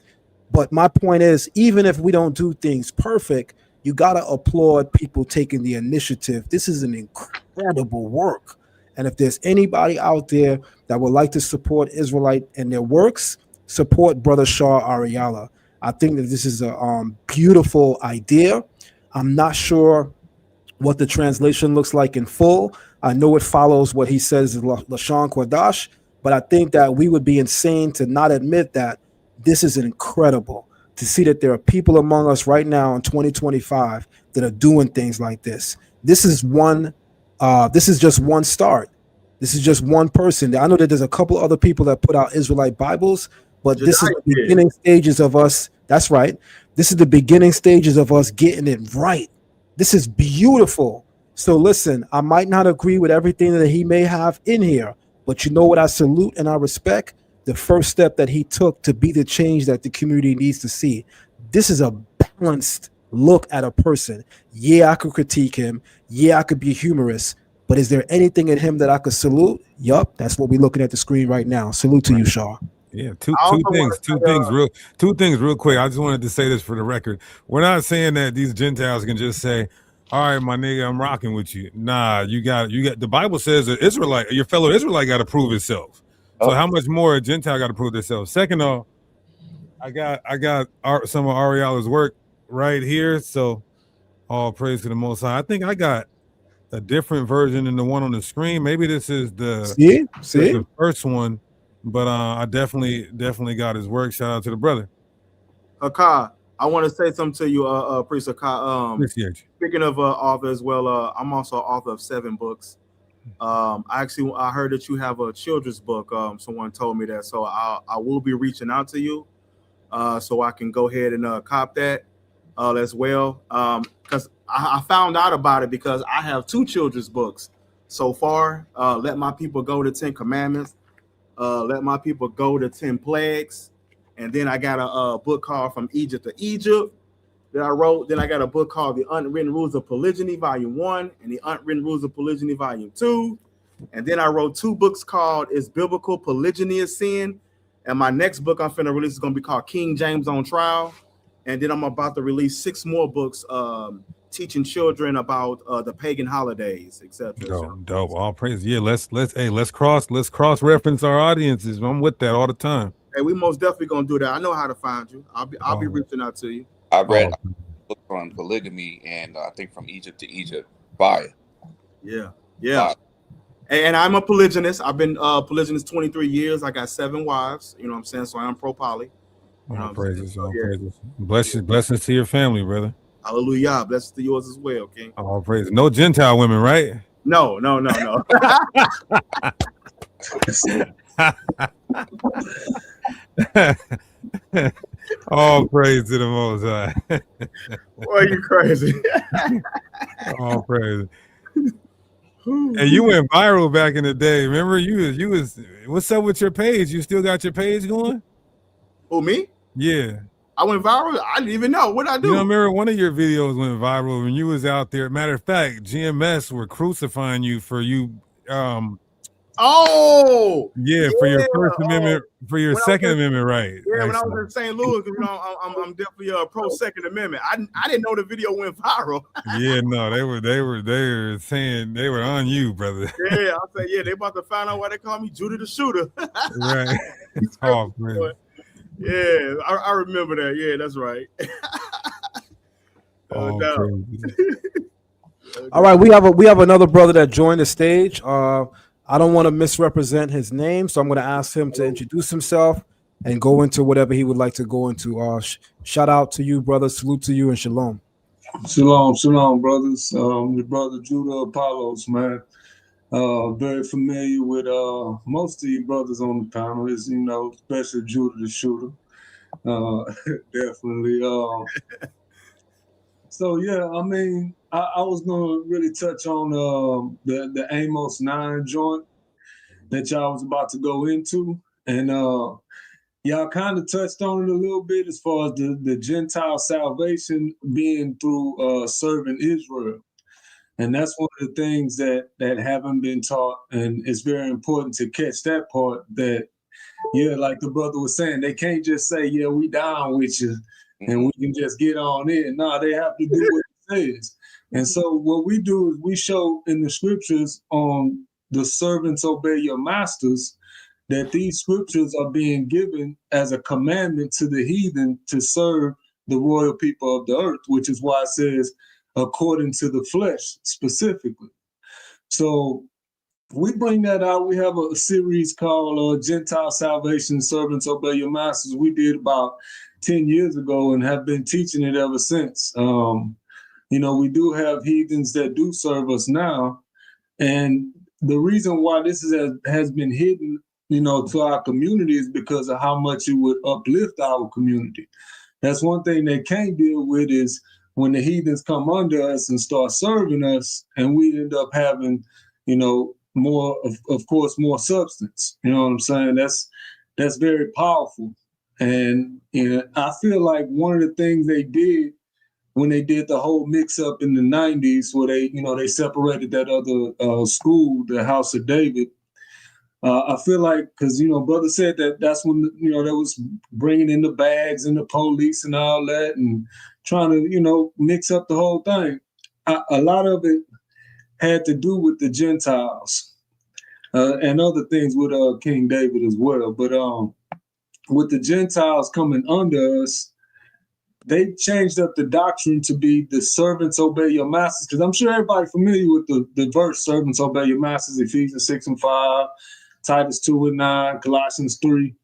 But my point is, even if we don't do things perfect, you got to applaud people taking the initiative. This is an incredible work. And if there's anybody out there that would like to support Israelite and their works, support Brother Shar Ahrayahla. I think that this is a beautiful idea. I'm not sure what the translation looks like in full. I know it follows what he says in Lashawan Qadash, but I think that we would be insane to not admit that this is incredible, to see that there are people among us right now in 2025 that are doing things like this. This is just one start. This is just one person. I know that there's a couple other people that put out Israelite Bibles, but this is the beginning stages of us. That's right. This is the beginning stages of us getting it right. This is beautiful. So listen, I might not agree with everything that he may have in here, but you know what I salute and I respect? The first step that he took to be the change that the community needs to see. This is a balanced look at a person. Yeah, I could critique him. Yeah, I could be humorous. But is there anything in him that I could salute? Yup, that's what we're looking at the screen right now. Salute to you, Shar. Yeah, two things real quick. I just wanted to say this for the record. We're not saying that these Gentiles can just say, all right, my nigga, I'm rocking with you. Nah, you got the Bible says that Israelite, your fellow Israelite got to prove itself. So how much more a Gentile got to prove themselves? Second off, I got some of Ahrayahla's work right here. So all praise to the Most High. I think I got a different version than the one on the screen. Maybe this is the first one, but I definitely got his work. Shout out to the brother. Hakah, I want to say something to you, Priest Hakah. Appreciate you. Speaking of author as well, I'm also an author of 7 books. I heard that you have a children's book. Someone told me that, so I will be reaching out to you, so I can go ahead and cop that as well. Because I found out about it because I have 2 children's books so far. Let My People Go to 10 Commandments. Let My People Go to 10 Plagues. And then I got a book called From Egypt to Egypt that I wrote. Then I got a book called The Unwritten Rules of Polygyny, Volume 1, and The Unwritten Rules of Polygyny, Volume 2. And then I wrote 2 books called Is Biblical Polygyny a Sin? And my next book I'm finna release is gonna be called King James on Trial. And then I'm about to release 6 more books teaching children about the pagan holidays, etc. Dope. All praise. Yeah, let's cross reference our audiences. I'm with that all the time. Hey, we most definitely gonna do that. I know how to find you. I'll be reaching out to you. I read a book on polygamy, and I think From Egypt to Egypt. Fire. Yeah. And I'm a polygynist. I've been polygynist 23 years. I got 7 wives. You know what I'm saying? So I'm pro poly. All praises. Blessings to your family, brother. Hallelujah. Blessings to yours as well, King. All praises. No Gentile women, right? No. All praise to the Most High. Boy, you crazy. All praise. And you went viral back in the day. Remember, you was. What's up with your page? You still got your page going? Who, me? Yeah. I went viral. I didn't even know what I do. You know, remember one of your videos went viral when you was out there. Matter of fact, GMS were crucifying you for you. Oh, Yeah, for your First oh. Amendment, for your When I was Second in- Amendment right. Yeah, when I actually. was in St. Louis, you know, I'm definitely pro Second Amendment. I didn't know the video went viral. Yeah, no, they were saying they were on you, brother. Yeah, I said, yeah, they about to find out why they call me Judy the Shooter. Right. Oh, man. Yeah, I remember that. Yeah, that's right. Oh, doubt. All right, we have another brother that joined the stage. I don't want to misrepresent his name, so I'm going to ask him to introduce himself and go into whatever he would like to go into. Shout out to you, brother. Salute to you and shalom. Shalom, brothers. Your brother Judah Apollos, man. Very familiar with most of you brothers on the panel, is, you know, especially Judah the Shooter. Definitely. So yeah, I mean, I was gonna really touch on the Amos 9 joint that y'all was about to go into, and y'all kind of touched on it a little bit as far as the Gentile salvation being through serving Israel. And that's one of the things that haven't been taught, and it's very important to catch that part, that, yeah, like the brother was saying, they can't just say, yeah, we down with you, and we can just get on in. No, they have to do what it says. And so what we do is we show in the scriptures on the servants obey your masters, that these scriptures are being given as a commandment to the heathen to serve the royal people of the earth, which is why it says according to the flesh specifically. So we bring that out. We have a series called Gentile Salvation, Servants Obey Your Masters. We did about 10 years ago and have been teaching it ever since. You know, we do have heathens that do serve us now. And the reason why this has been hidden, you know, to our community is because of how much it would uplift our community. That's one thing they can't deal with, is when the heathens come under us and start serving us, and we end up having, you know, more of course, more substance. You know what I'm saying? That's very powerful. And, you know, I feel like one of the things they did when they did the whole mix up in the 90s, where they, you know, they separated that other school, the House of David. I feel like, because, you know, brother said that's when, you know, that was bringing in the bags and the police and all that, and trying to, you know, mix up the whole thing. A lot of it had to do with the Gentiles and other things with King David as well. But with the Gentiles coming under us, they changed up the doctrine to be the servants obey your masters. Because I'm sure everybody familiar with the verse, servants obey your masters, Ephesians 6:5, Titus 2:9, Colossians 3.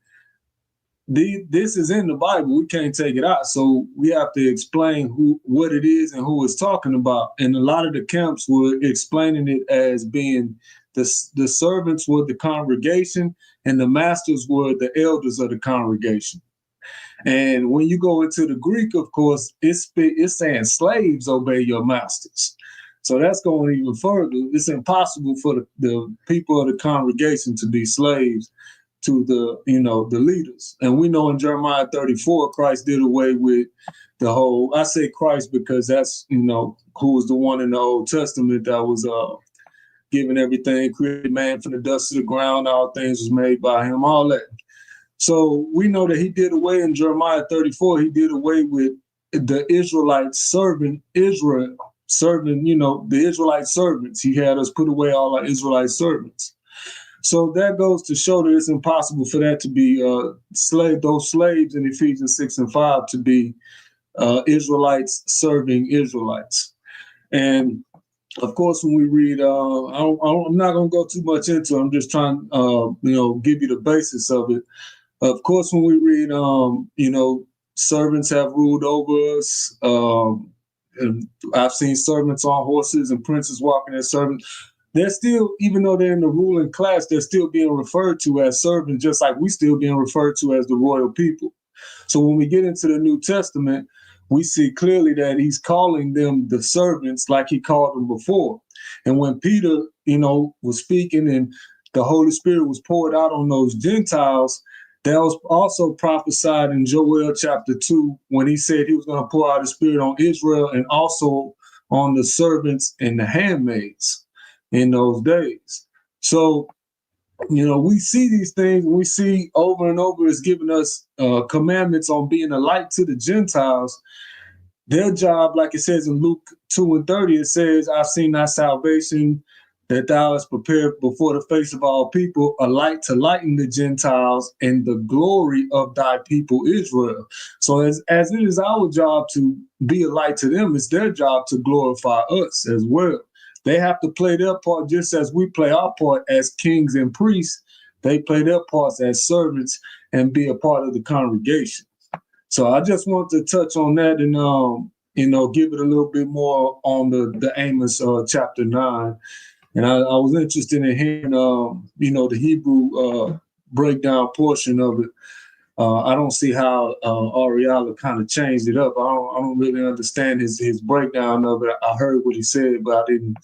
This is in the Bible. We can't take it out. So we have to explain what it is and who it's talking about. And a lot of the camps were explaining it as being the servants were the congregation and the masters were the elders of the congregation. And when you go into the Greek, of course, it's saying slaves obey your masters. So that's going even further. It's impossible for the people of the congregation to be slaves to the, you know, the leaders. And we know in Jeremiah 34, Christ did away with the whole, I say Christ because that's, you know, who was the one in the Old Testament that was giving everything, created man from the dust of the ground, all things was made by him, all that. So we know that he did away in Jeremiah 34, he did away with the Israelites serving Israel, serving, you know, the Israelite servants. He had us put away all our Israelite servants. So that goes to show that it's impossible for that to be those slaves in Ephesians 6:5 to be Israelites serving Israelites. And of course, when we read, I'm not going to go too much into it. I'm just trying, you know, give you the basis of it. Of course, when we read, you know, servants have ruled over us. And I've seen servants on horses and princes walking as servants. They're still, even though they're in the ruling class, they're still being referred to as servants, just like we still being referred to as the royal people. So when we get into the New Testament, we see clearly that he's calling them the servants like he called them before. And when Peter, you know, was speaking and the Holy Spirit was poured out on those Gentiles, that was also prophesied in Joel chapter 2 when he said he was going to pour out his spirit on Israel and also on the servants and the handmaids in those days. So You know, we see these things, we see over and over it's giving us commandments on being a light to the Gentiles. Their job, like it says in Luke 2:30, it says, I've seen thy salvation, that thou hast prepared before the face of all people, a light to lighten the Gentiles and the glory of thy people Israel. So as it is our job to be a light to them, it's their job to glorify us as well. They have to play their part just as we play our part as kings and priests. They play their parts as servants and be a part of the congregation. So I just want to touch on that and give it a little bit more on the Amos chapter 9. And I was interested in hearing the Hebrew breakdown portion of it. I don't see how Ahrayahla kind of changed it up. I don't really understand his breakdown of it. I heard what he said, but I didn't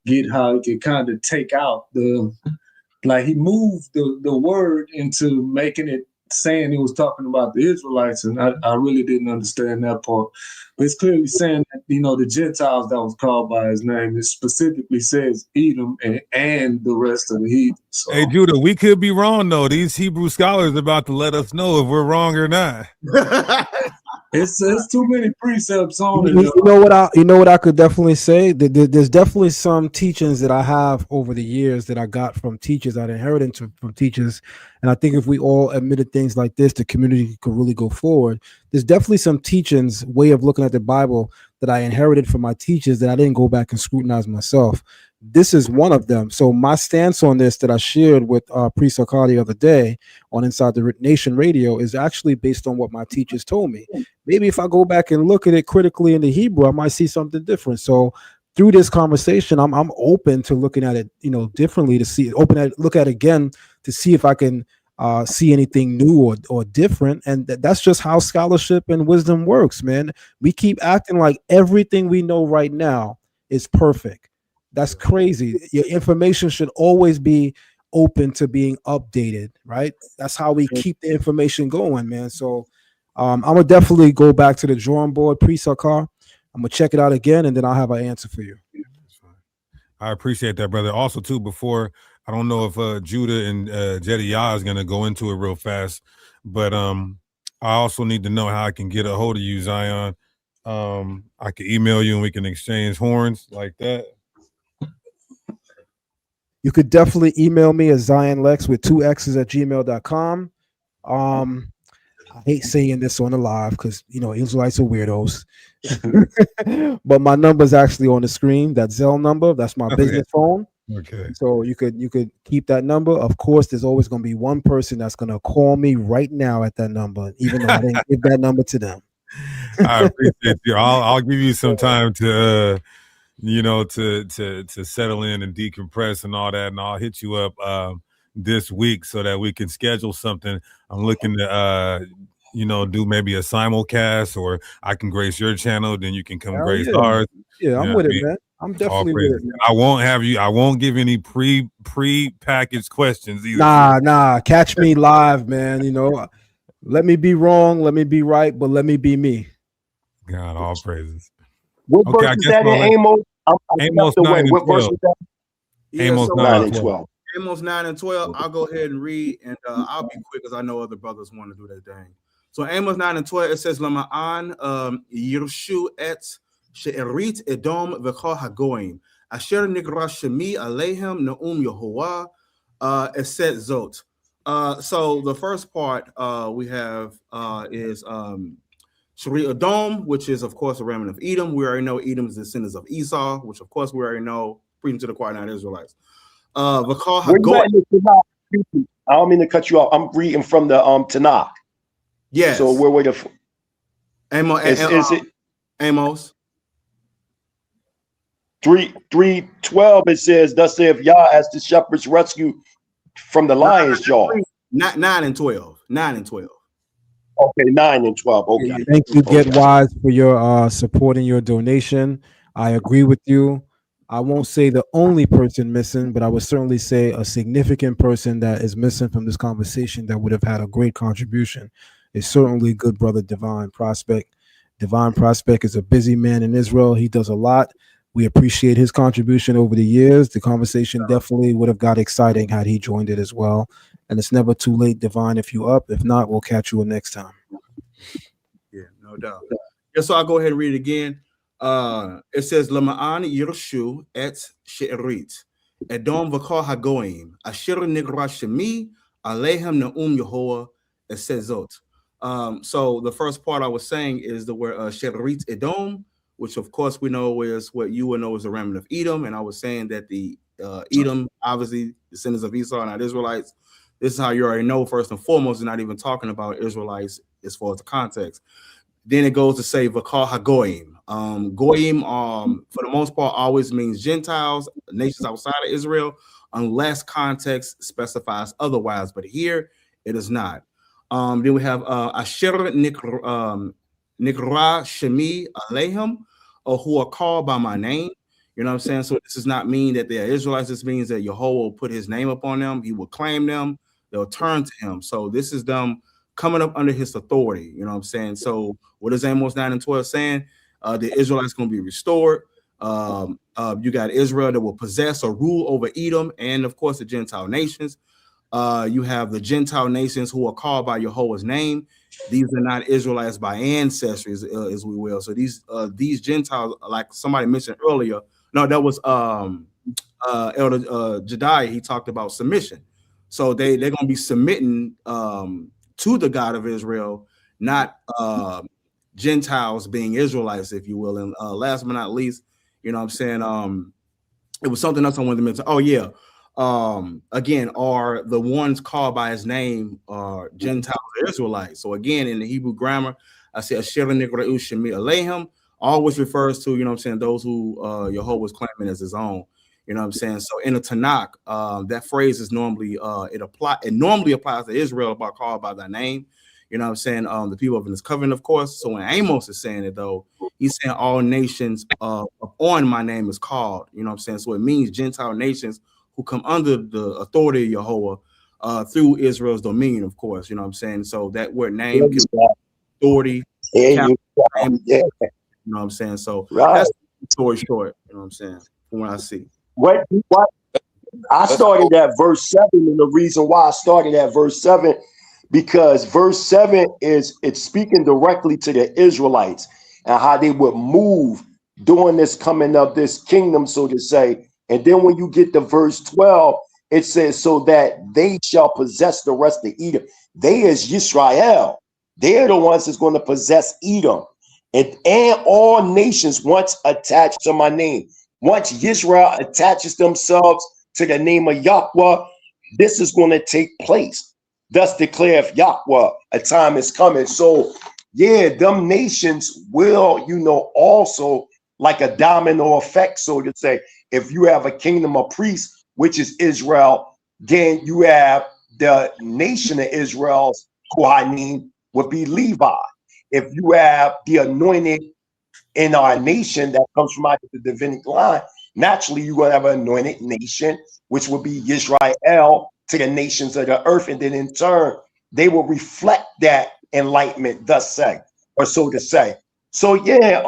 get how he could kind of take out he moved the word into making it saying he was talking about the Israelites, and I really didn't understand that part. But it's clearly saying that, the Gentiles that was called by his name, it specifically says Edom and the rest of the heathens. So. Hey, Judah, we could be wrong, though. These Hebrew scholars are about to let us know if we're wrong or not. It's too many precepts on it. You know what I could definitely say? There's definitely some teachings that I have over the years that I got from teachers. I'd inherited from teachers. And I think if we all admitted things like this, the community could really go forward. There's definitely some teachings, way of looking at the Bible that I inherited from my teachers that I didn't go back and scrutinize myself. This is one of them. So my stance on this that I shared with Priest Hakah the other day on Inside the Nation Radio is actually based on what my teachers told me. Maybe if I go back and look at it critically in the Hebrew, I might see something different. So through this conversation, I'm open to looking at it, differently, to look at it again to see if I can see anything new or different. And that's just how scholarship and wisdom works, man. We keep acting like everything we know right now is perfect. That's crazy. Your information should always be open to being updated, right? That's how we keep the information going, man. So I'm gonna definitely go back to the drawing board, Priest Hakah. I'm gonna check it out again, and then I'll have an answer for you. I appreciate that, brother. Also, too, before I don't know if Judah and Jedediah is gonna go into it real fast, but I also need to know how I can get a hold of you, Zion. I can email you and we can exchange horns like that. You could definitely email me at ZionLex with 2 X's at gmail.com. I hate saying this on the live because Israelites are weirdos. But my number is actually on the screen. That Zelle number, that's my business phone. Okay. So you could keep that number. Of course, there's always going to be one person that's going to call me right now at that number, even though I didn't give that number to them. I appreciate you. I'll give you some time to to settle in and decompress and all that, and I'll hit you up this week so that we can schedule something. I'm looking to do maybe a simulcast, or I can grace your channel, then you can come grace ours. Yeah, I'm with it, man. I'm definitely with it, man. I won't give any pre-packaged questions either. Nah, catch me live, man. Let me be wrong, let me be right, but let me be me. God, all praises. What verse is that in Amos? Amos 9 and 12. Amos 9 and 12. Amos 9 and 12. I'll go ahead and read, and I'll be quick because I know other brothers want to do their thing. So Amos 9 and 12, it says, Lama'an yirshu et she'erit edom v'chol hagoyim asher nikra shemi alehem na'um Yehovah et set zot. So the first part we have is Shari Edom, which is, of course, a remnant of Edom. We already know Edom is the descendants of Esau, which, of course, we already know, preaching to the choir, not Israelites. I don't mean to cut you off. I'm reading from the Tanakh. Yes. So we're waiting for Amos. 3:12. It says, "Thus saith Yah, as the shepherds rescue from the lion's jaw." 9 and 12. 9 and 12. Okay, 9 and 12. Okay. Thank you, Get Wise, for your support and your donation. I agree with you. I won't say the only person missing, but I would certainly say a significant person that is missing from this conversation that would have had a great contribution is certainly good brother Divine Prospect. Divine Prospect is a busy man in Israel. He does a lot We appreciate his contribution over the years. The conversation definitely would have got exciting had he joined it as well. And it's never too late, Divine, if you up. If not, we'll catch you next time. Yeah, no doubt. Yeah, so I'll go ahead and read it again. It says, Lama'an Yirshu et She'erit, Edom v'kol hagoyim, asher nigra shemi, alehem na'um Yehovah, et sezot. So the first part I was saying is the word She'erit Edom, which of course we know is what you would know is the remnant of Edom. And I was saying that the Edom, obviously descendants of Esau, not Israelites. This is how you already know, first and foremost, they're not even talking about Israelites as far as the context. Then it goes to say v'kol hagoyim. Goyim, for the most part, always means Gentiles, nations outside of Israel, unless context specifies otherwise. But here it is not. Then we have asher nikra shemi alehem, or who are called by my name. You know what I'm saying? So this does not mean that they are Israelites. This means that Yehovah will put his name upon them. He will claim them. They'll turn to him. So this is them coming up under his authority. You know what I'm saying? So what is Amos 9 and 12 saying? The Israelites going to be restored. You got Israel that will possess or rule over Edom and, of course, the Gentile nations. You have the Gentile nations who are called by Yehovah's name. These are not Israelites by ancestry, as we will. So these Gentiles, like somebody mentioned earlier, no, that was Elder Jediah. He talked about submission. So they're going to be submitting to the God of Israel, not Gentiles being Israelites, if you will. And last but not least, you know what I'm saying? It was something else I wanted to mention. Oh, yeah. Again, are the ones called by his name Gentiles or Israelites. So again, in the Hebrew grammar, I say Asher Nikra'u Shemi Alehem always refers to, you know what I'm saying, those who Yehovah was claiming as his own. You know what I'm saying? So in the Tanakh, that phrase is normally it normally applies to Israel about called by thy name. You know what I'm saying? The people of his covenant, of course. So when Amos is saying it, though, he's saying all nations on my name is called. You know what I'm saying? So it means Gentile nations who come under the authority of Yehovah through Israel's dominion, of course. You know what I'm saying? So that word name can be authority. You know what I'm saying? So that's the story short. You know what I'm saying? From what I see. What I started at verse 7, and the reason why I started at verse 7, because verse 7 it's speaking directly to the Israelites and how they would move during this coming of this kingdom, so to say. And then when you get to verse 12, it says, so that they shall possess the rest of Edom. They is Yisrael. They're the ones that's going to possess Edom. And all nations once attached to my name. Once Israel attaches themselves to the name of Yahweh, this is going to take place. Thus declareth Yahweh, a time is coming. So, yeah, them nations will, also like a domino effect, so to say. If you have a kingdom of priests, which is Israel, then you have the nation of Israel's Kohanim would be Levi. If you have the anointed in our nation that comes from out of the Davidic line, naturally you're going to have an anointed nation, which will be Israel to the nations of the earth. And then in turn, they will reflect that enlightenment, thus say, or so to say. So yeah,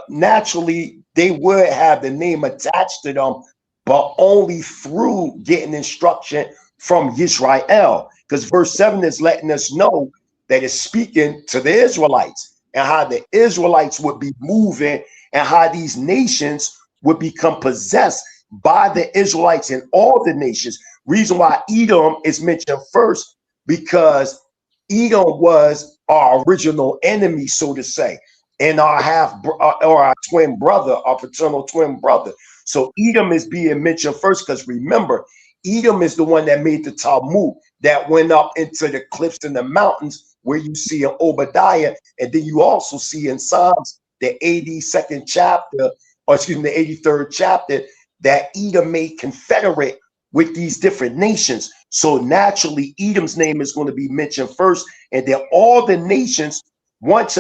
naturally they would have the name attached to them, but only through getting instruction from Israel. Because verse 7 is letting us know that it's speaking to the Israelites and how the Israelites would be moving and how these nations would become possessed by the Israelites in all the nations. Reason why Edom is mentioned first, because Edom was our original enemy, so to say, and our our twin brother, our paternal twin brother. So Edom is being mentioned first, because remember, Edom is the one that made the Talmud that went up into the cliffs and the mountains where you see in Obadiah, and then you also see in Psalms, the 82nd chapter, or excuse me, the 83rd chapter, that Edom made confederate with these different nations. So naturally, Edom's name is going to be mentioned first, and then all the nations, once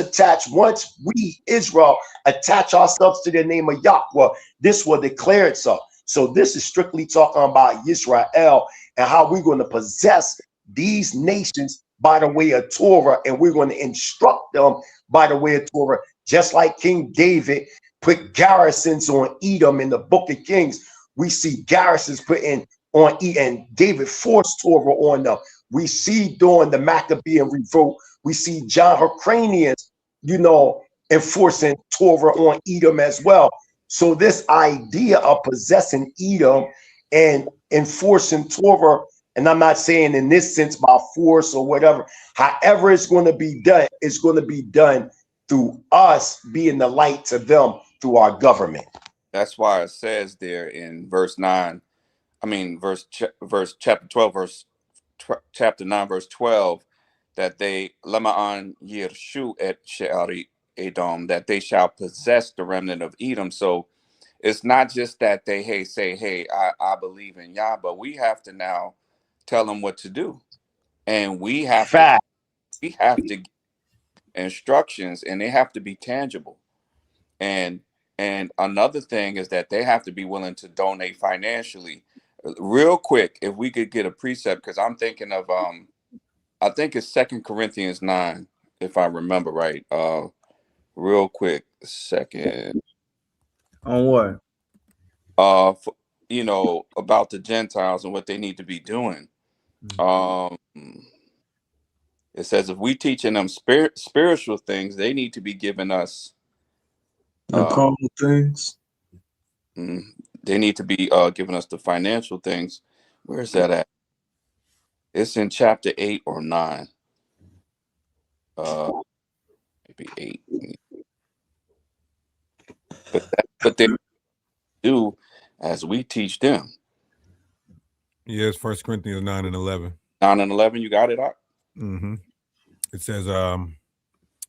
we, Israel, attach ourselves to the name of Yahweh, this will declare itself. So this is strictly talking about Israel and how we're going to possess these nations by the way of Torah, and we're going to instruct them by the way of Torah, just like King David put garrisons on Edom. In the Book of Kings, we see garrisons put in on Edom, and David forced Torah on them. We see during the Maccabean revolt, we see John Hyrcanus, enforcing Torah on Edom as well. So this idea of possessing Edom and enforcing Torah, and I'm not saying in this sense by force or whatever, however it's going to be done, it's going to be done through us being the light to them through our government. That's why it says there in verse 9, chapter 12, chapter 9, verse 12, that they Lama'an Yirshu et She'ari Edom, that they shall possess the remnant of Edom. So it's not just that they say, I believe in Yah, but we have to now tell them what to do. And we have to give instructions, and they have to be tangible. And another thing is that they have to be willing to donate financially. Real quick, if we could get a precept, because I'm thinking of I think it's 2 Corinthians 9, if I remember right. Real quick, second. On what? About the Gentiles and what they need to be doing. It says if we teaching them spiritual things, they need to be giving us the carnal things. They need to be giving us the financial things. Where's that at? It's in chapter 8 or 9. Maybe 8. But that's what they do as we teach them. Yes, 1 Corinthians 9 and 11. 9 and 11, you got it, Ak? Mm-hmm. It says, let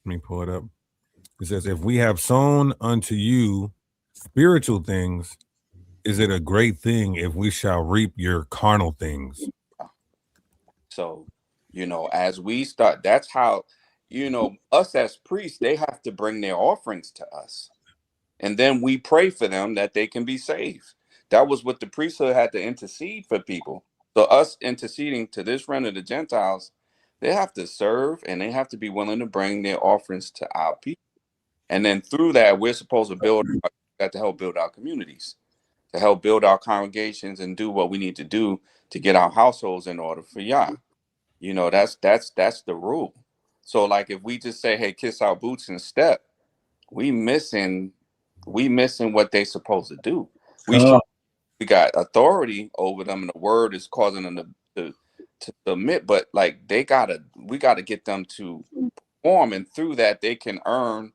me pull it up. It says, if we have sown unto you spiritual things, is it a great thing if we shall reap your carnal things? So, as we start, that's how, us as priests, they have to bring their offerings to us. And then we pray for them that they can be saved. That was what the priesthood had to intercede for people. So us interceding to this remnant of the Gentiles, they have to serve and they have to be willing to bring their offerings to our people. And then through that, we're supposed to build that to help build our communities, to help build our congregations and do what we need to do to get our households in order for Yah. That's the rule. So like if we just say, hey, kiss our boots and step, we missing what they supposed to do. We got authority over them, and the word is causing them to submit. But like we gotta get them to perform, and through that they can earn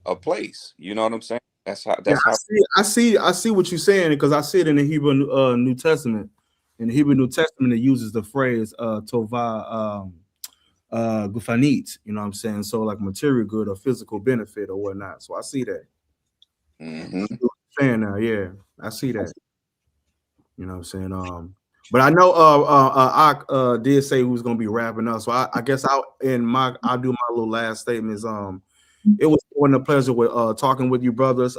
a place. You know what I'm saying? That's how. I see what you're saying, because I see it in the Hebrew New Testament. In the Hebrew New Testament, it uses the phrase "tova gufanit." You know what I'm saying? So like material good or physical benefit or whatnot. So I see that. Mm-hmm. Saying now, yeah, I see that. You know what I'm saying? But I know I did say who's gonna be wrapping up. So I guess I'll do my little last statements. It was a pleasure with talking with you, brothers.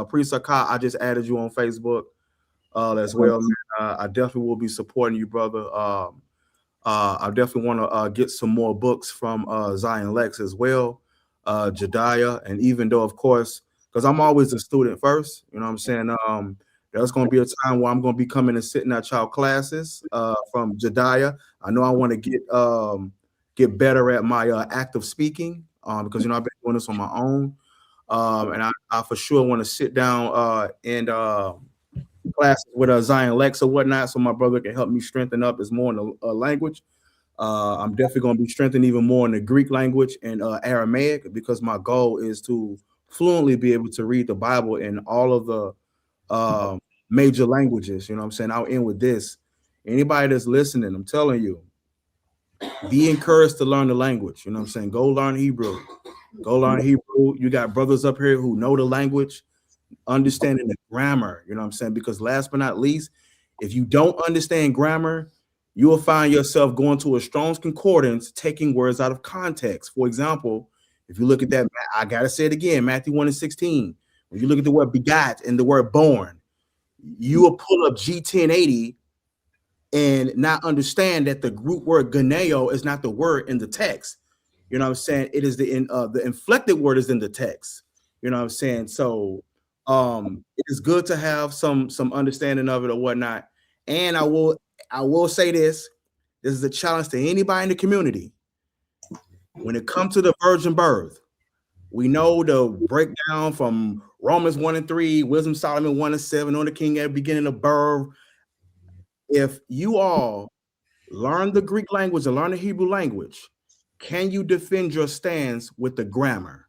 Priest Hakah, I just added you on Facebook as well, man. I definitely will be supporting you, brother. I definitely want to get some more books from Zion Lexx as well, Jediah, and even though, of course, because I'm always a student first, you know what I'm saying? There's going to be a time where I'm going to be coming and sitting at y'all classes from Jediah. I know I want to get better at my active speaking because, I've been doing this on my own. And I for sure want to sit down and classes with Zion Lexx or whatnot, so my brother can help me strengthen up as more in the language. I'm definitely going to be strengthened even more in the Greek language and Aramaic, because my goal is to fluently be able to read the Bible in all of the major languages. You know what I'm saying? I'll end with this. Anybody that's listening, I'm telling you, be encouraged to learn the language. You know what I'm saying? Go learn Hebrew. Go learn Hebrew. You got brothers up here who know the language, understanding the grammar. You know what I'm saying? Because last but not least, if you don't understand grammar, you will find yourself going to a Strong's Concordance, taking words out of context. For example, if you look at that, I got to say it again, Matthew 1:16. When you look at the word begot and the word born, you will pull up G1080 and not understand that the Greek word geneo is not the word in the text. You know what I'm saying? It is the inflected word is in the text. You know what I'm saying? So It is good to have some understanding of it or whatnot. And I will say this is a challenge to anybody in the community. When it comes to the virgin birth, we know the breakdown from Romans 1:3, Wisdom Solomon 1:7, on the king at the beginning of birth. If you all learn the Greek language and learn the Hebrew language, can you defend your stance with the grammar?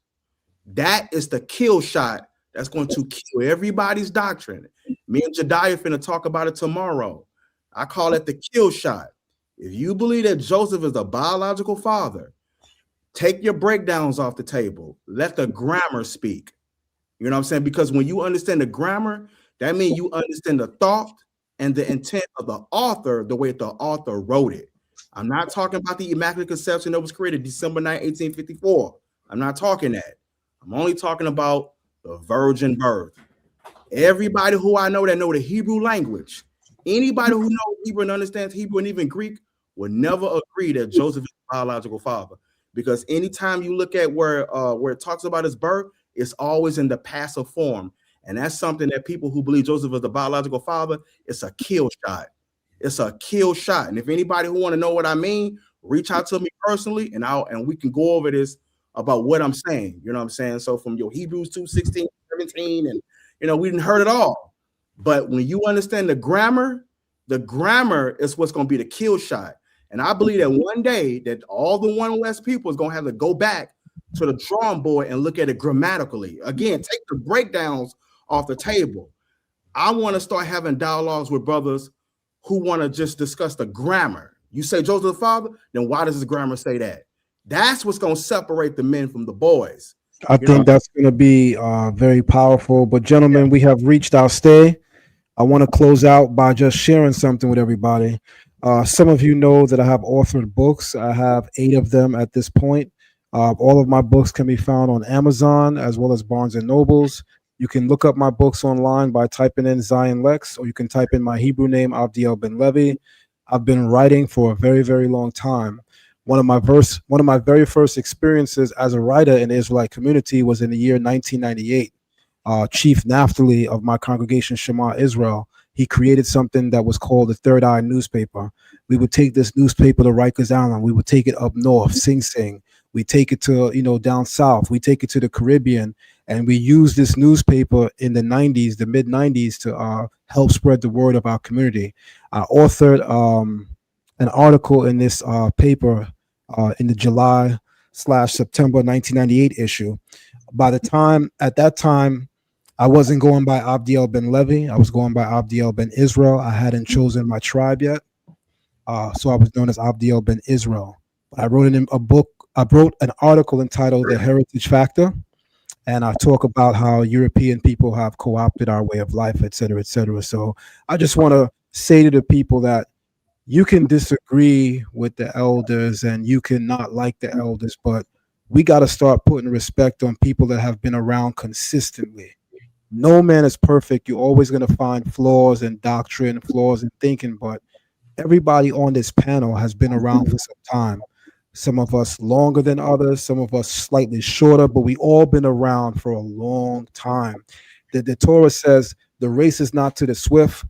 That is the kill shot that's going to kill everybody's doctrine. Me and Jediah finna talk about it tomorrow. I call it the kill shot. If you believe that Joseph is a biological father, take your breakdowns off the table. Let the grammar speak. You know what I'm saying? Because when you understand the grammar, that means you understand the thought and the intent of the author, the way the author wrote it. I'm not talking about the Immaculate Conception that was created December 9, 1854. I'm not talking that. I'm only talking about the virgin birth. Everybody who I know that know the Hebrew language, anybody who knows Hebrew and understands Hebrew and even Greek will never agree that Joseph is a biological father. Because anytime you look at where it talks about his birth, it's always in the passive form. And that's something that people who believe Joseph is the biological father, it's a kill shot. It's a kill shot. And if anybody who want to know what I mean, reach out to me personally, and we can go over this about what I'm saying. You know what I'm saying? So from your Hebrews 2:16, 17, and we didn't heard it all. But when you understand the grammar is what's going to be the kill shot. And I believe that one day that all the One West people is going to have to go back to the drawing board and look at it grammatically. Again, take the breakdowns off the table. I want to start having dialogues with brothers who want to just discuss the grammar. You say Joseph the father, then why does his grammar say that? That's what's going to separate the men from the boys. I think that's going to be very powerful. But gentlemen, we have reached our stay. I want to close out by just sharing something with everybody. Some of you know that I have authored books. I have 8 of them at this point. All of my books can be found on Amazon as well as Barnes and Nobles. You can look up my books online by typing in Zion Lexx, or you can type in my Hebrew name, Avdiel Ben Levi. I've been writing for a very, very long time. One of my very first experiences as a writer in the Israelite community was in the year 1998. Chief Naphtali of my congregation, Shema Israel, he created something that was called the Third Eye newspaper. We would take this newspaper to Rikers Island. We would take it up north, Sing Sing. We take it to, down south. We take it to the Caribbean. And we use this newspaper in the 90s, the mid 90s, to help spread the word of our community. I authored an article in this paper in the July/September 1998 issue. At that time, I wasn't going by Avdiel Ben Levi. I was going by Avdiel Ben Israel. I hadn't chosen my tribe yet. So I was known as Avdiel Ben Israel. I wrote an article entitled The Heritage Factor. And I talk about how European people have co-opted our way of life, et cetera, et cetera. So I just want to say to the people that you can disagree with the elders and you can not like the elders, but we got to start putting respect on people that have been around consistently. No man is perfect. You're always going to find flaws in doctrine, flaws in thinking, but everybody on this panel has been around for some time. Some of us longer than others, some of us slightly shorter, but we all been around for a long time. The Torah says the race is not to the swift,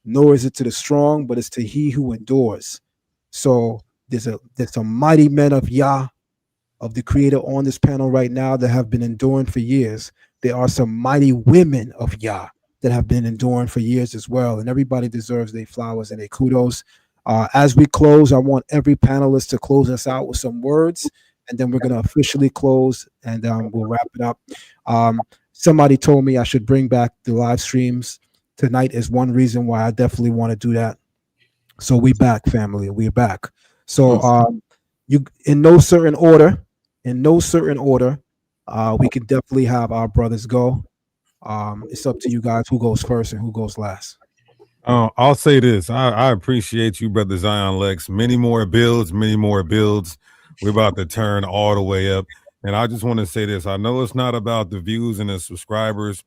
nor is it to the strong, but it's to he who endures. So there's a mighty men of Yah, of the Creator on this panel right now that have been enduring for years. There are some mighty women of Yah that have been enduring for years as well, and everybody deserves their flowers and their kudos. As we close, I want every panelist to close us out with some words, and then we're going to officially close, and we'll wrap it up. Somebody told me I should bring back the live streams. Tonight is one reason why I definitely want to do that. So we back, family. We're back. So you, in no certain order, we can definitely have our brothers go. It's up to you guys who goes first and who goes last. I'll say this. I appreciate you, Brother Zion Lexx. Many more builds. We're about to turn all the way up. And I just want to say this. I know it's not about the views and the subscribers,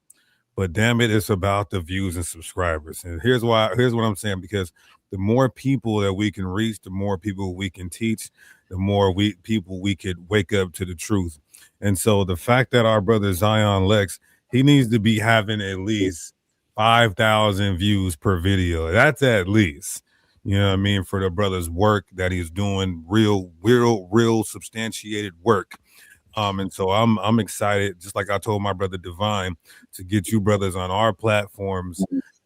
but damn it, it's about the views and subscribers. And here's what I'm saying, because the more people that we can reach, the more people we can teach, the more people we could wake up to the truth. And so the fact that our brother Zion Lexx, he needs to be having at least 5,000 views per video. That's at least, you know what I mean, for the brother's work that he's doing, real substantiated work. And so I'm excited, just like I told my brother Divine, to get you brothers on our platforms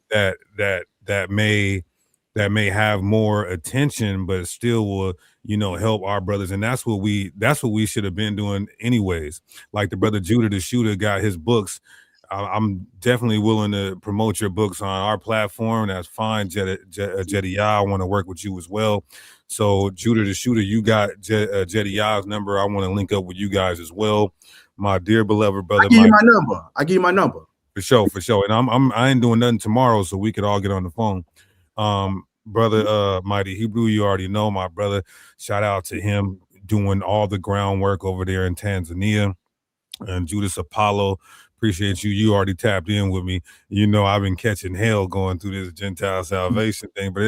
that may have more attention, but still will, you know, help our brothers. And that's what we should have been doing anyways. Like the brother Judah the Shooter got his books. I'm definitely willing to promote your books on our platform. That's fine. Jediah, I want to work with you as well. So Judah the Shooter, you got Jediah's number. I want to link up with you guys as well. My dear beloved brother. I give you my number. For sure. And I ain't doing nothing tomorrow, so we could all get on the phone. Brother Mighty Hebrew, you already know my brother. Shout out to him doing all the groundwork over there in Tanzania. And Judas Apollo, appreciate you. You already tapped in with me. You know, I've been catching hell going through this Gentile salvation thing, but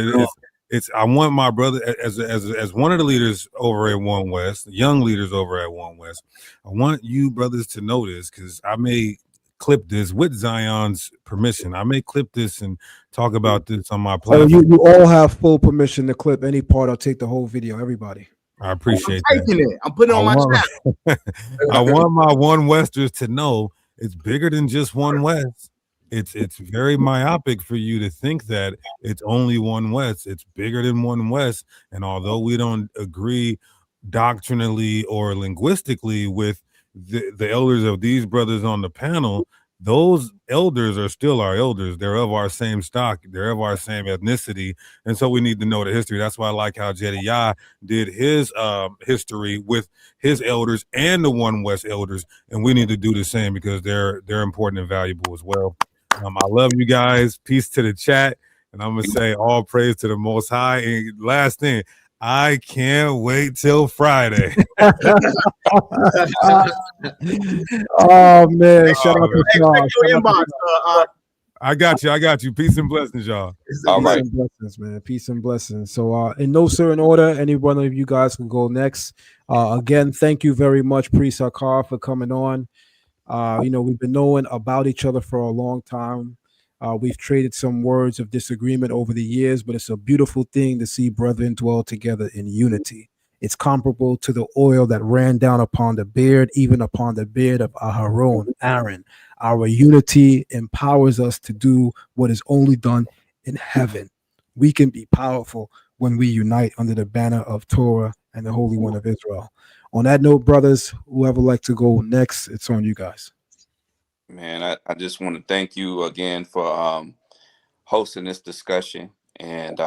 it's I want my brother as one of the leaders over at One West, young leaders over at One West. I want you brothers to know this, because I may clip this with Zion's permission. I may clip this and talk about this on my platform. So you all have full permission to clip any part or take the whole video, everybody. I appreciate I'm taking it. I'm putting it on my channel. I want my One Westers to know it's bigger than just One West. It's very myopic for you to think that it's only One West. It's bigger than One West. And although we don't agree doctrinally or linguistically with the elders of these brothers on the panel, those elders are still our elders. They're of our same stock. They're of our same ethnicity. And so we need to know the history. That's why I like how Jediah did his history with his elders and the One West elders. And we need to do the same, because they're important and valuable as well. I love you guys. Peace to the chat. And I'm going to say all praise to the Most High. And last thing, I can't wait till Friday. Oh man, shout out to y'all. I got you. Peace and blessings, y'all. All right. Peace and blessings, man. Peace and blessings. So in no certain order, any one of you guys can go next. Again, thank you very much, Priest Hakah, for coming on. You know, we've been knowing about each other for a long time. We've traded some words of disagreement over the years, but it's a beautiful thing to see brethren dwell together in unity. It's comparable to the oil that ran down upon the beard, even upon the beard of Aaron. Our unity empowers us to do what is only done in heaven. We can be powerful when we unite under the banner of Torah and the Holy One of Israel. On that note, brothers, whoever like to go next, it's on you guys. Man, I just want to thank you again for hosting this discussion, and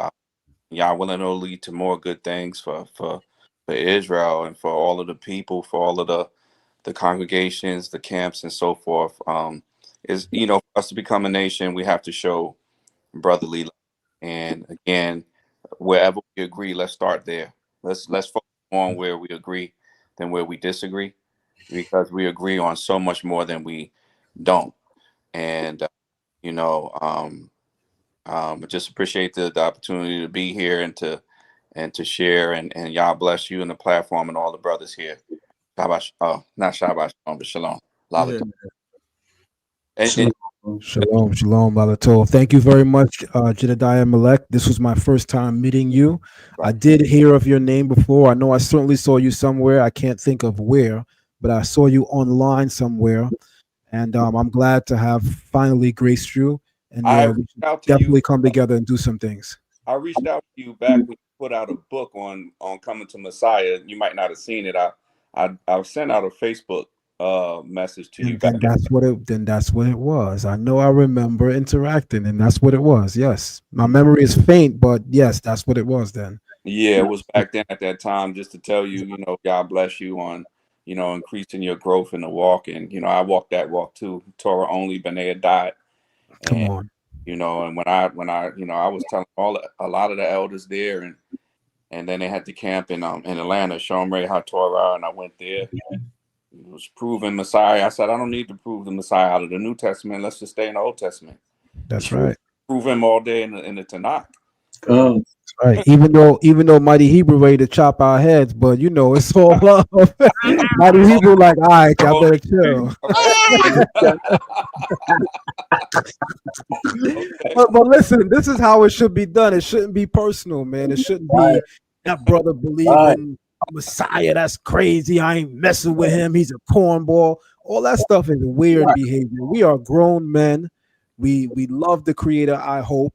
y'all will know lead to more good things for Israel and for all of the people, for all of the congregations, the camps, and so forth. Is, you know, for us to become a nation, we have to show brotherly love. And again, wherever we agree, let's start there. Let's focus on where we agree than where we disagree, because we agree on so much more than we don't. And you know, just appreciate the opportunity to be here and to share, and y'all bless you and the platform and all the brothers here. Shabash, not Shabash, but Shalom. Shalom, Lalato. Thank you very much, Jedediah Malek. This was my first time meeting you. I did hear of your name before. I know I certainly saw you somewhere. I can't think of where, but I saw you online somewhere. And I'm glad to have finally graced you. And we definitely come together and do some things. I reached out to you back when you put out a book on Coming to Messiah. You might not have seen it. I sent out a Facebook message to you. Then that's what it was. I know I remember interacting, and that's what it was. Yes, my memory is faint, but yes, that's what it was then. Yeah, it was back then at that time, just to tell you, you know, God bless you on, you know, increasing your growth in the walk. And, you know, I walked that walk too. Torah only, B'nai died. Come on. You know, and when I, you know, I was telling a lot of the elders there, and then they had the camp in Atlanta, Shomrei HaTorah, and I went there. It was proving Messiah. I said, I don't need to prove the Messiah out of the New Testament. Let's just stay in the Old Testament. That's right. Prove him all day in the Tanakh. Right. Even though Mighty Hebrew ready to chop our heads, but you know it's all love. Mighty Hebrew like, all right, y'all better chill. but listen, this is how it should be done. It shouldn't be personal, man. It shouldn't be that brother believing Messiah. That's crazy. I ain't messing with him. He's a cornball. All that stuff is weird behavior. We are grown men. We love the Creator. I hope.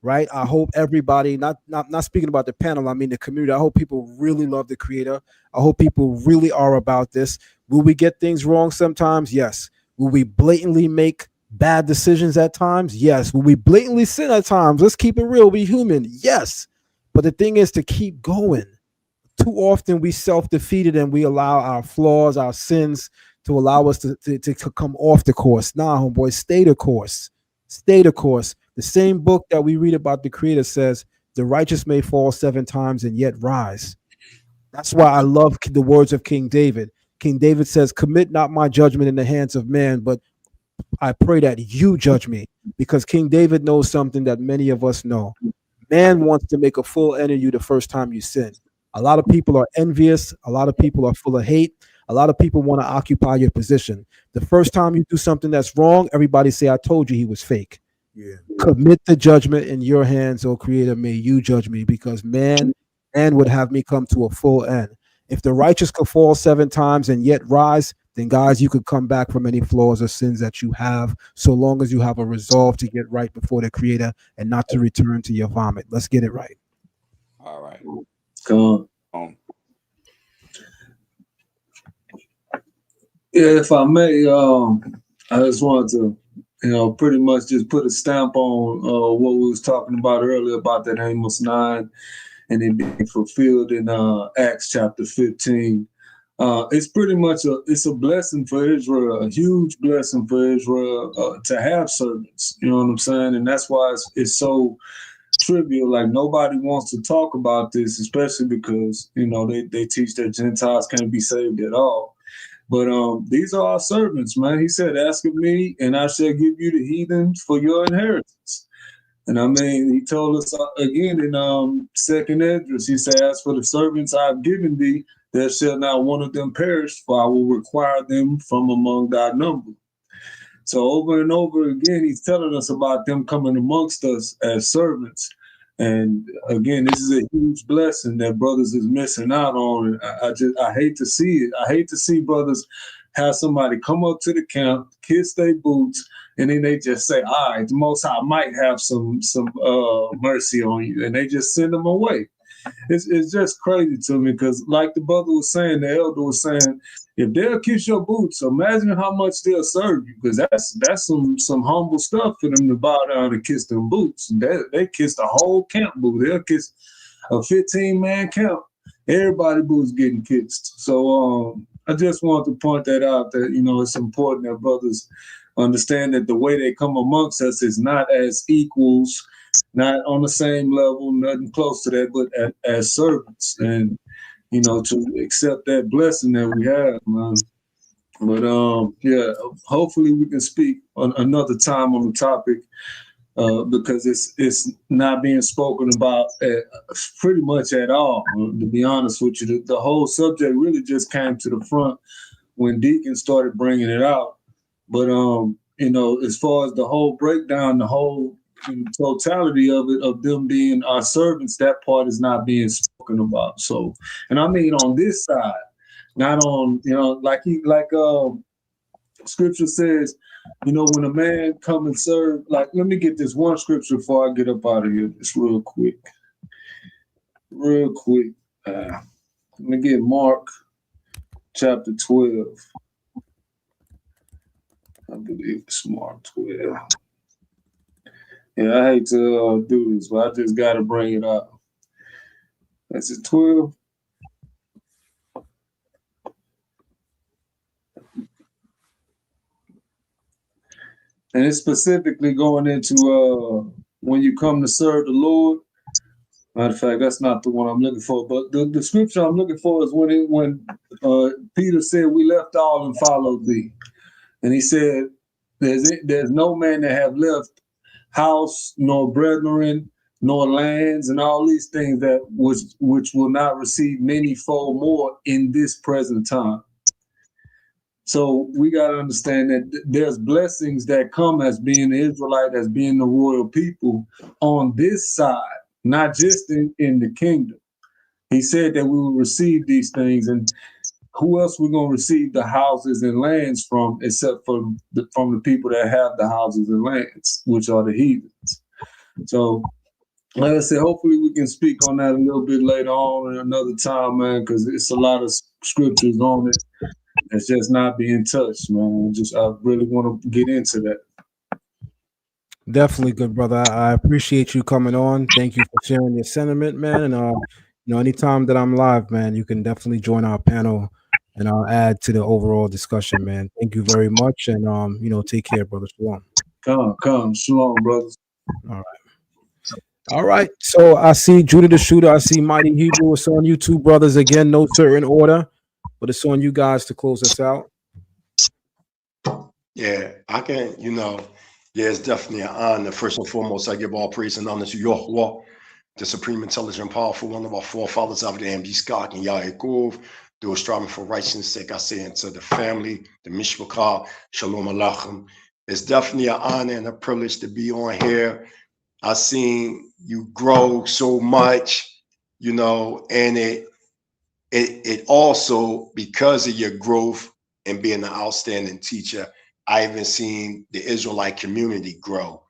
Right. I hope everybody, not speaking about the panel, I mean the community. I hope people really love the Creator. I hope people really are about this. Will we get things wrong sometimes? Yes. Will we blatantly make bad decisions at times? Yes. Will we blatantly sin at times? Let's keep it real. We human. Yes. But the thing is to keep going. Too often we self-defeated and we allow our flaws, our sins to allow us to come off the course. Nah, homeboy, stay the course. Stay the course. The same book that we read about the Creator says, the righteous may fall 7 times and yet rise. That's why I love the words of King David. King David says, commit not my judgment in the hands of man, but I pray that you judge me. Because King David knows something that many of us know. Man wants to make a full end of you the first time you sin. A lot of people are envious. A lot of people are full of hate. A lot of people want to occupy your position. The first time you do something that's wrong, everybody say, I told you he was fake. Yeah. Commit the judgment in your hands, O Creator, may you judge me, because man would have me come to a full end. If the righteous could fall 7 times and yet rise, then guys, you could come back from any flaws or sins that you have, so long as you have a resolve to get right before the Creator and not to return to your vomit. Let's get it right. All right. Come on. Yeah, if I may, I just wanted to, pretty much just put a stamp on what we was talking about earlier about that Amos 9 and it being fulfilled in Acts chapter 15. It's pretty much it's a blessing for Israel, a huge blessing for Israel to have servants. You know what I'm saying? And that's why it's so trivial. Like nobody wants to talk about this, especially because, they teach that Gentiles can't be saved at all. But these are our servants, man. He said, ask of me, and I shall give you the heathens for your inheritance. And I mean, he told us again in Second Esdras, he said, as for the servants I have given thee, there shall not one of them perish, for I will require them from among thy number. So over and over again, he's telling us about them coming amongst us as servants. And again, this is a huge blessing that brothers is missing out on. I hate to see it. I hate to see brothers have somebody come up to the camp, kiss their boots, and then they just say, all right, the Most High might have some mercy on you, and they just send them away. It's just crazy to me because, like the brother was saying, the elder was saying, if they'll kiss your boots, imagine how much they'll serve you, because that's some humble stuff for them to bow down and kiss them boots. They kiss the whole camp boot. They'll kiss a 15-man camp. Everybody boots getting kissed. So I just wanted to point that out, that it's important that brothers understand that the way they come amongst us is not as equals, not on the same level, nothing close to that, but as servants, and to accept that blessing that we have, man. But yeah, hopefully we can speak on another time on the topic, because it's not being spoken about pretty much at all. To be honest with you, the whole subject really just came to the front when Deacon started bringing it out. But as far as the whole breakdown, the whole totality of it, of them being our servants, that part is not being spoken about. So, and I mean on this side, not on, like scripture says, when a man come and serve, like, let me get this one scripture before I get up out of here, just real quick. Let me get Mark chapter 12. I believe it's Mark 12. Yeah, I hate to do this, but I just got to bring it up. That's it, 12. And it's specifically going into when you come to serve the Lord. Matter of fact, that's not the one I'm looking for. But the scripture I'm looking for is when Peter said, we left all and followed thee. And he said, there's no man that have left house, nor brethren, nor lands, and all these things which will not receive manyfold more in this present time. So we got to understand that there's blessings that come as being the Israelite, as being the royal people on this side, not just in the kingdom. He said that we will receive these things, and who else we're going to receive the houses and lands from except from the people that have the houses and lands, which are the heathens. So, like I said, hopefully we can speak on that a little bit later on in another time, man, because it's a lot of scriptures on it. It's just not being touched, man. I really want to get into that. Definitely, good brother. I appreciate you coming on. Thank you for sharing your sentiment, man. And anytime that I'm live, man, you can definitely join our panel, and I'll add to the overall discussion, man. Thank you very much, and take care, brother. Shalom. Come, shalom, brothers. All right. So I see Judah the Shooter. I see Mighty Hebrew. It's on you two brothers again. No certain order, but it's on you guys to close us out. Yeah, I can, it's definitely an honor. First and foremost, I give all praise and honor to Yahuwah, the supreme, intelligent, powerful one of our forefathers, Abraham, Yitzchak, and Yaakov. Those striving for righteousness' sake, I say into the family, the Mishpachah, Shalom Aleichem. It's definitely an honor and a privilege to be on here. I've seen you grow so much, and it also, because of your growth and being an outstanding teacher, I even seen the Israelite community grow.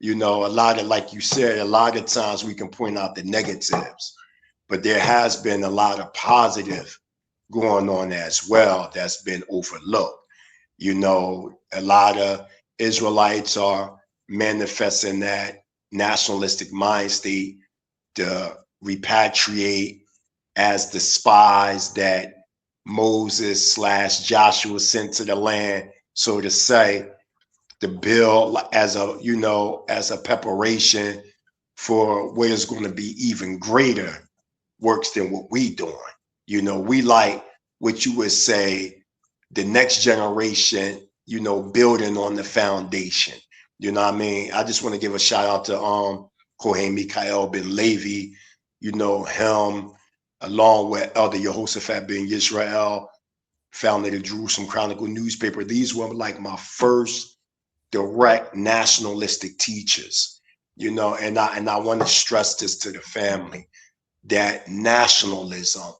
A lot of, like you said, a lot of times we can point out the negatives, but there has been a lot of positive going on as well that's been overlooked. A lot of Israelites are manifesting that nationalistic mind state to repatriate as the spies that Moses/Joshua sent to the land, so to say, to build as a preparation for what is going to be even greater works than what we doing. We like what you would say the next generation, building on the foundation. I just want to give a shout out to Kohen Michael Ben Levi, him, along with Elder Yehoshaphat Ben Yisrael, founder of the Jerusalem Chronicle newspaper. These were like my first direct nationalistic teachers, and I want to stress this to the family, that nationalism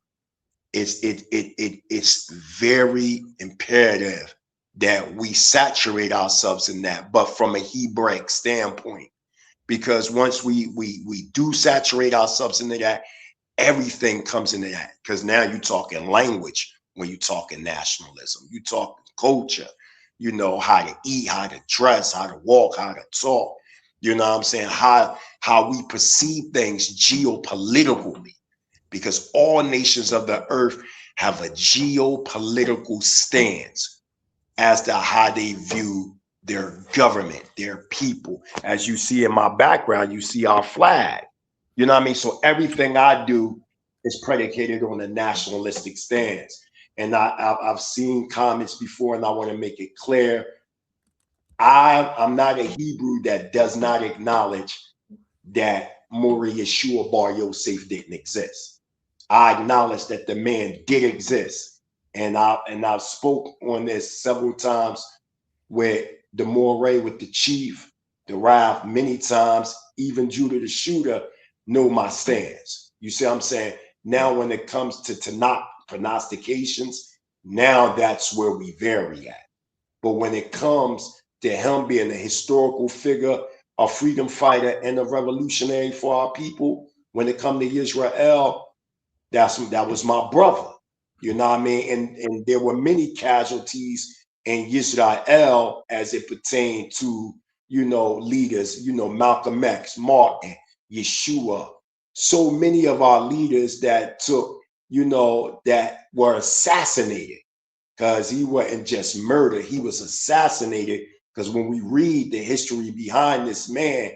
it's very imperative that we saturate ourselves in that, but from a Hebraic standpoint, because once we do saturate ourselves into that, everything comes into that. Because now you're talking language when you're talking nationalism, you talking culture, how to eat, how to dress, how to walk, how to talk, how we perceive things geopolitically, because all nations of the earth have a geopolitical stance as to how they view their government, their people. As you see in my background, you see our flag. So everything I do is predicated on a nationalistic stance. And I've seen comments before, and I want to make it clear. I'm not a Hebrew that does not acknowledge that Mori Yeshua Bar Yosef didn't exist. I acknowledge that the man did exist. And I've spoke on this several times with the Moray, with the chief, the Rav, many times. Even Judah the Shooter know my stance. You see what I'm saying? Now when it comes to Tanakh pronostications, now that's where we vary at. But when it comes to him being a historical figure, a freedom fighter, and a revolutionary for our people, when it comes to Israel, that was my brother. And there were many casualties in Israel as it pertained to, leaders, Malcolm X, Martin, Yeshua, so many of our leaders that took, that were assassinated, because he wasn't just murdered, he was assassinated. Because when we read the history behind this man,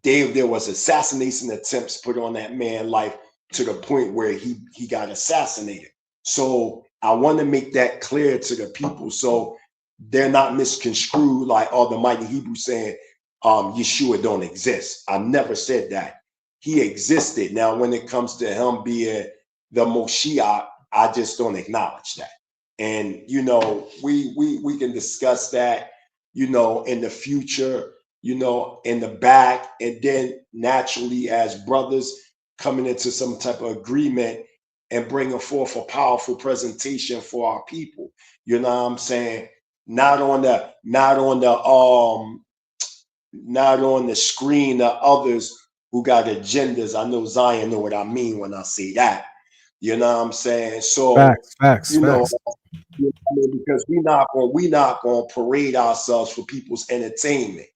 there was assassination attempts put on that man's life to the point where he got assassinated. So I want to make that clear to the people, so they're not misconstrued like all the Mighty Hebrew saying Yeshua don't exist. I never said that. He existed. Now, when it comes to him being the Moshiach, I just don't acknowledge that. And, you know, we can discuss that, you know, in the future, you know, in the back, and then naturally as brothers coming into some type of agreement and bringing forth a powerful presentation for our people. You know what I'm saying? Not on the screen of others who got agendas. I know Zion know what I mean when I say that. You know what I'm saying? So facts. because we're not gonna parade ourselves for people's entertainment.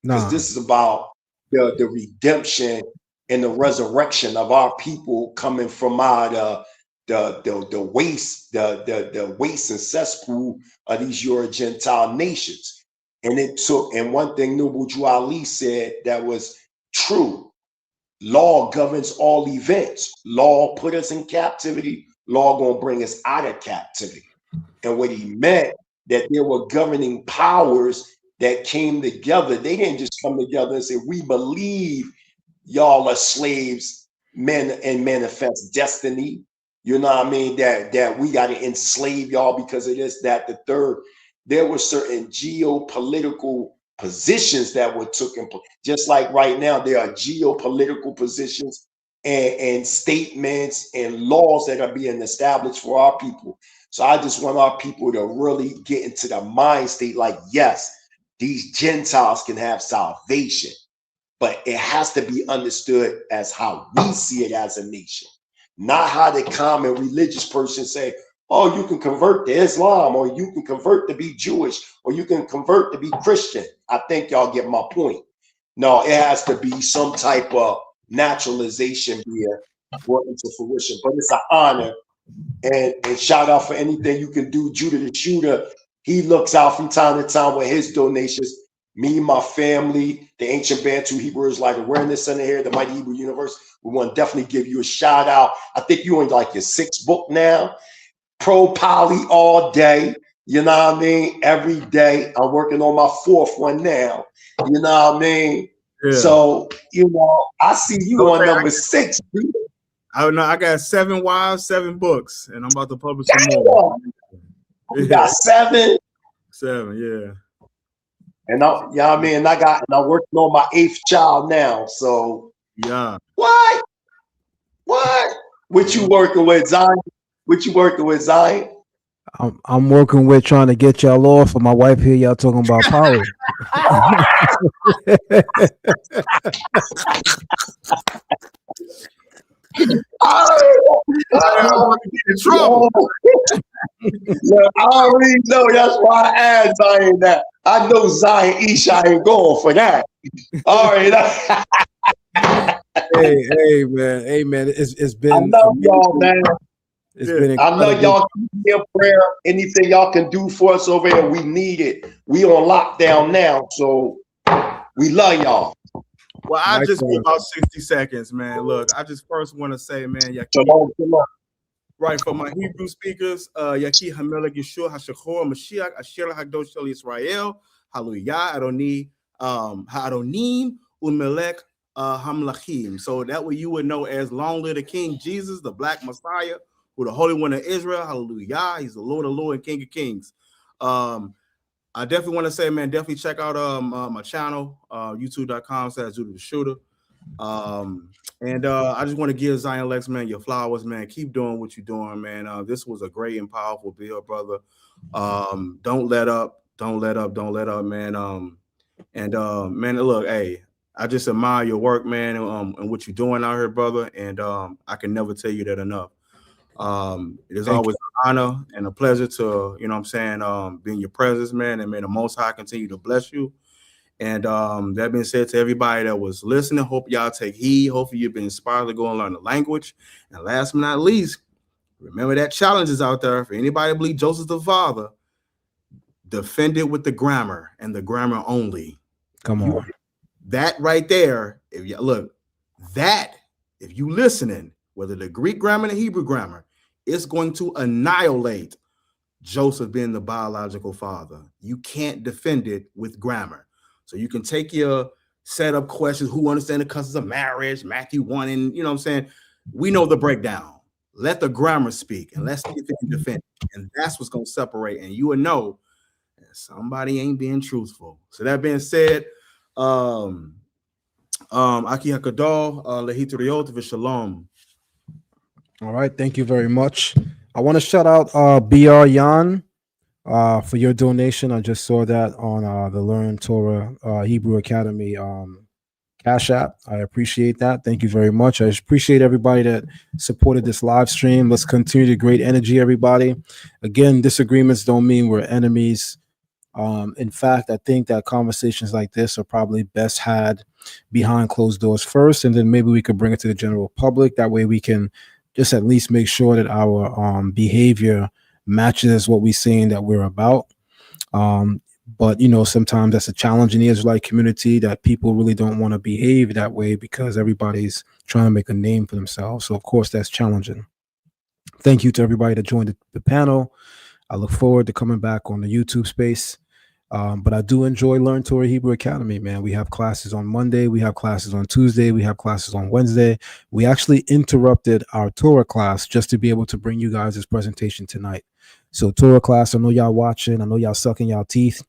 Because this is about the redemption and the resurrection of our people coming from out the waste, the waste and cesspool of these Euro Gentile nations. And one thing Noble Drew Ali said that was true. Law governs all events. Law put us in captivity. Law gonna bring us out of captivity. And what he meant, that there were governing powers that came together. They didn't just come together and say, we believe y'all are slaves, men and manifest destiny. You know what I mean? That we got to enslave y'all because of this, that, the third. There were certain geopolitical positions that were taken place. Just like right now, there are geopolitical positions and statements and laws that are being established for our people. So I just want our people to really get into the mind state like, yes, these Gentiles can have salvation, but it has to be understood as how we see it as a nation, not how the common religious person say, oh, you can convert to Islam, or you can convert to be Jewish, or you can convert to be Christian. I think y'all get my point. No, it has to be some type of naturalization being brought into fruition, but it's an honor. And shout out for anything you can do. Judah the Shooter, he looks out from time to time with his donations. Me, my family, the Ancient Bantu Hebrew Israelite Awareness Center here, the Mighty Hebrew Universe, we want to definitely give you a shout out. I think you're in like your 6th book now. Pro Poly all day. You know what I mean? Every day. I'm working on my 4th one now. You know what I mean? Yeah. So, you know, I see you on number 6. I don't know. I got 7 wives, 7 books, and I'm about to publish some more. You got 7? 7, yeah. And you know what I mean? I'm working on my 8th child now. So yeah. What? What you working with, Zion? What you working with, Zion? I'm working with trying to get y'all off. For my wife here, y'all talking about power. I already know. That's why I asked Zion that. I know Zion Isha ain't going for that. All right. Hey, man. It's been. I love y'all, man. It's been I know y'all keep me in prayer. Anything y'all can do for us over here, we need it. We on lockdown now, so we love y'all. Well, I just give about 60 seconds, man. Look, I just first want to say, man, right, for my Hebrew speakers, Yaki Hamelech Yeshua HaShachor Mashiach Asher HaKadosh Shel Yisrael Hallelujah Adonim Umelech Hamlachim. So that way you would know as long live the King Jesus, the Black Messiah, who the Holy One of Israel. Hallelujah. He's the Lord of Lords and King of Kings. I definitely want to say, man, definitely check out my channel, youtube.com/Judah the Shooter. And I just want to give Zion Lexx, man, your flowers, man. Keep doing what you're doing, man. This was a great and powerful bill, brother. Don't let up, man. Man, look, hey, I just admire your work, man, and what you're doing out here, brother. And I can never tell you that enough. It is always an honor and a pleasure to, you know what I'm saying, be in your presence, man, and may the Most High continue to bless you. And that being said, to everybody that was listening, hope y'all take heed. Hopefully you've been inspired to go and learn the language. And last but not least, remember that challenge is out there. For anybody to believe Joseph's the father, defend it with the grammar and the grammar only. Come on. That right there, if you look, that if you listening, whether the Greek grammar and the Hebrew grammar, it's going to annihilate Joseph being the biological father. You can't defend it with grammar. So you can take your set up questions, who understand the customs of marriage, Matthew 1, and you know what I'm saying? We know the breakdown. Let the grammar speak, and let's see if it can defend it. And that's what's going to separate, and you will know that somebody ain't being truthful. So that being said, Aki Hakadal, Lehitriot Vishalom. All right, thank you very much. I want to shout out BR Yan for your donation. I just saw that on the Learn Torah Hebrew Academy Cash App. I appreciate that. Thank you very much. I appreciate everybody that supported this live stream. Let's continue the great energy, everybody. Again, disagreements don't mean we're enemies. In fact, I think that conversations like this are probably best had behind closed doors first, and then maybe we could bring it to the general public. That way we can just at least make sure that our behavior matches what we're saying that we're about. But, you know, sometimes that's a challenge in the Israelite community, that people really don't want to behave that way because everybody's trying to make a name for themselves. So, of course, that's challenging. Thank you to everybody that joined the panel. I look forward to coming back on the YouTube space. But I do enjoy Learn Torah Hebrew Academy, man. We have classes on Monday. We have classes on Tuesday. We have classes on Wednesday. We actually interrupted our Torah class just to be able to bring you guys this presentation tonight. So Torah class, I know y'all watching. I know y'all sucking y'all teeth.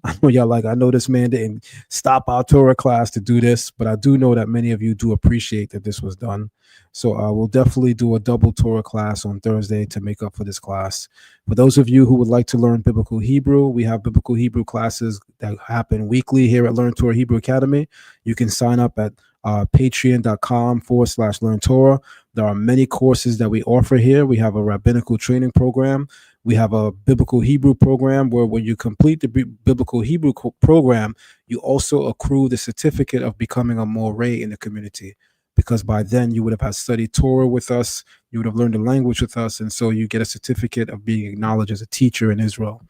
I know y'all like, I know this man didn't stop our Torah class to do this, but I do know that many of you do appreciate that this was done. So we'll definitely do a double Torah class on Thursday to make up for this class. For those of you who would like to learn Biblical Hebrew, we have Biblical Hebrew classes that happen weekly here at Learn Torah Hebrew Academy. You can sign up at patreon.com/Learn Torah. There are many courses that we offer here. We have a rabbinical training program. We have a biblical Hebrew program where when you complete the biblical Hebrew program, you also accrue the certificate of becoming a Moreh in the community, because by then you would have had studied Torah with us, you would have learned the language with us, and so you get a certificate of being acknowledged as a teacher in Israel.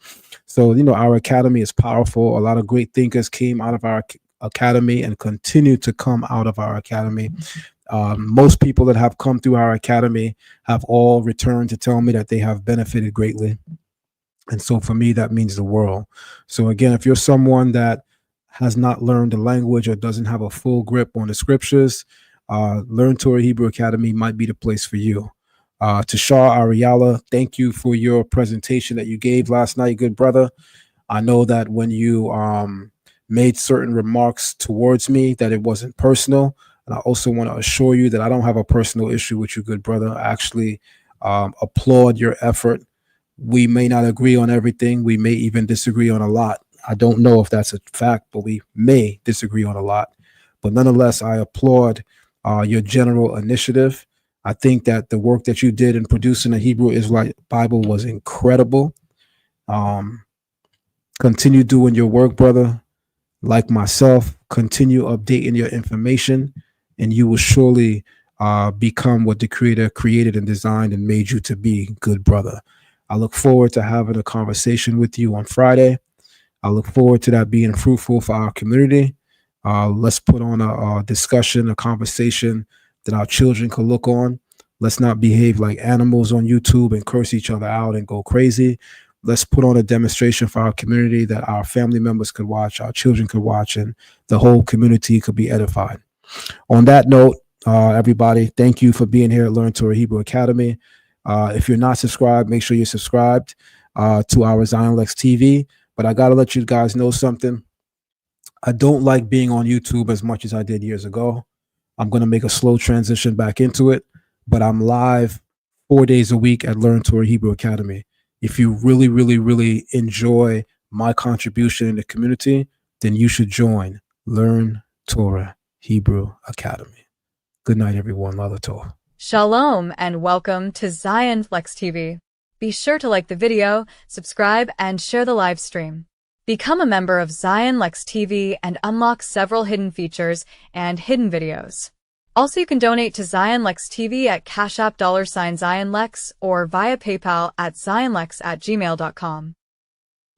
So, you know, our academy is powerful. A lot of great thinkers came out of our academy and continue to come out of our academy. Most people that have come through our academy have all returned to tell me that they have benefited greatly. And so for me, that means the world. So again, if you're someone that has not learned the language or doesn't have a full grip on the scriptures, Learn Torah Hebrew Academy might be the place for you. To Shar Ahrayahla, thank you for your presentation that you gave last night, good brother. I know that when you made certain remarks towards me, that it wasn't personal. And I also want to assure you that I don't have a personal issue with you, good brother. I actually applaud your effort. We may not agree on everything. We may even disagree on a lot. I don't know if that's a fact, but we may disagree on a lot. But nonetheless, I applaud your general initiative. I think that the work that you did in producing a Hebrew Israelite Bible was incredible. Continue doing your work, brother. Like myself, continue updating your information, and you will surely become what the Creator created and designed and made you to be, good brother. I look forward to having a conversation with you on Friday. I look forward to that being fruitful for our community. Let's put on a discussion, a conversation that our children can look on. Let's not behave like animals on YouTube and curse each other out and go crazy. Let's put on a demonstration for our community that our family members could watch, our children could watch, and the whole community could be edified. On that note, everybody, thank you for being here at Learn Torah Hebrew Academy. If you're not subscribed, make sure you're subscribed to our Zion Lexx TV. But I got to let you guys know something. I don't like being on YouTube as much as I did years ago. I'm going to make a slow transition back into it, but I'm live 4 days a week at Learn Torah Hebrew Academy. If you really, really, really enjoy my contribution in the community, then you should join Learn Torah Hebrew Academy. Good night, everyone. Love Torah. Shalom and welcome to Zion Lexx TV. Be sure to like the video, subscribe, and share the live stream. Become a member of Zion Lexx TV and unlock several hidden features and hidden videos. Also, you can donate to Zion Lexx TV at Cash App $Zion Lexx or via PayPal at zionlex@gmail.com.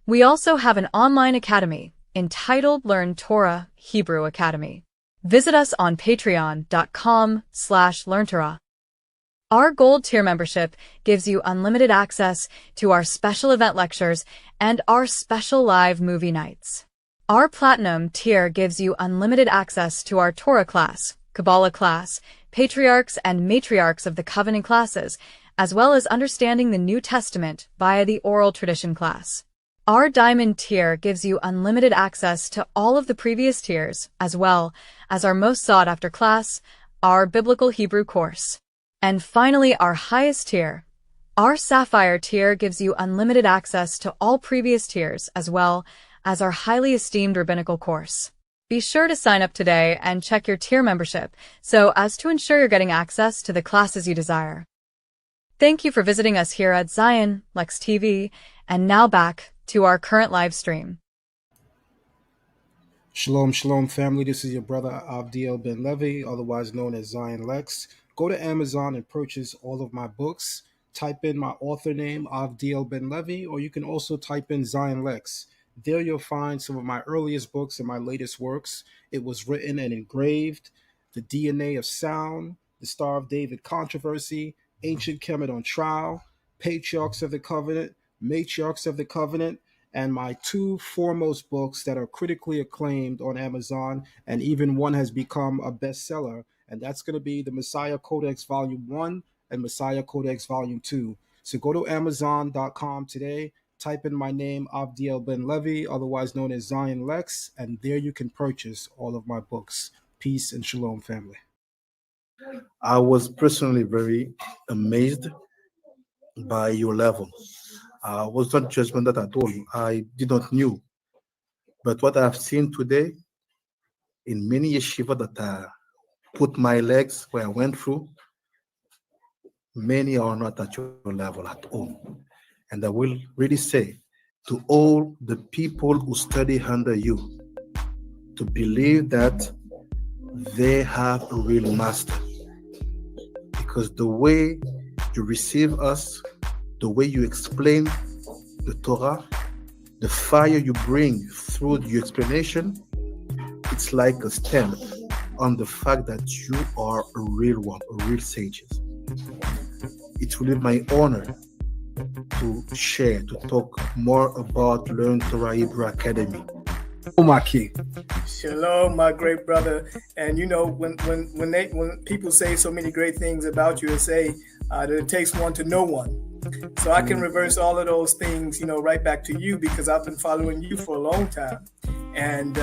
We also have an online academy entitled Learn Torah Hebrew Academy. Visit us on patreon.com/LearnTorah. Our gold tier membership gives you unlimited access to our special event lectures and our special live movie nights. Our Platinum tier gives you unlimited access to our Torah class, Kabbalah class, Patriarchs and Matriarchs of the Covenant classes, as well as understanding the New Testament via the Oral Tradition class. Our Diamond tier gives you unlimited access to all of the previous tiers, as well as our most sought-after class, our Biblical Hebrew course. And finally, our highest tier, our Sapphire tier, gives you unlimited access to all previous tiers, as well as our highly esteemed rabbinical course. Be sure to sign up today and check your tier membership so as to ensure you're getting access to the classes you desire. Thank you for visiting us here at Zion, Lexx TV, and now back to our current live stream. Shalom, shalom, family. This is your brother Avdiel Ben Levi, otherwise known as Zion Lexx. Go to Amazon and purchase all of my books. Type in my author name, Avdiel Ben Levi, or you can also type in Zion Lexx. There you'll find some of my earliest books and my latest works. It was written and engraved, The DNA of Sound, The Star of David Controversy, Ancient Kemet on Trial, Patriarchs of the Covenant, Matriarchs of the Covenant, and my two foremost books that are critically acclaimed on Amazon, and even one has become a bestseller, and that's going to be the Messiah Codex Volume 1 and Messiah Codex Volume 2. So go to Amazon.com today, type in my name, Avdiel Ben Levi, otherwise known as Zion Lexx, and there you can purchase all of my books. Peace and shalom, family. I was personally very amazed by your level. I was not judgmental at all. I did not knew. But what I've seen today in many yeshiva that I put my legs where I went through, many are not at your level at all. And I will really say to all the people who study under you to believe that they have a real master. Because the way you receive us, the way you explain the Torah, the fire you bring through your explanation, it's like a stamp on the fact that you are a real one, a real sages. It will be my honor to share, to talk more about Learn Torah Hebrew Academy. Oh, my king. Shalom, my great brother. And you know, when people say so many great things about you and say that it takes one to know one. So I can reverse all of those things, you know, right back to you, because I've been following you for a long time. And,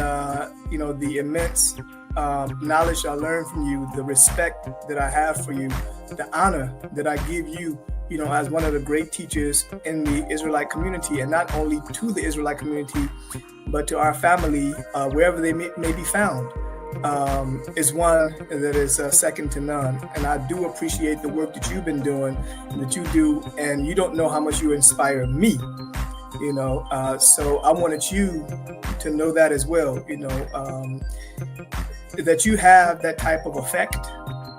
you know, the immense knowledge I learned from you, the respect that I have for you, the honor that I give you, you know, as one of the great teachers in the Israelite community, and not only to the Israelite community, but to our family, wherever they may be found, is one that is second to none. And I do appreciate the work that you've been doing, that you do, and you don't know how much you inspire me, you know. So I wanted you to know that as well, you know, that you have that type of effect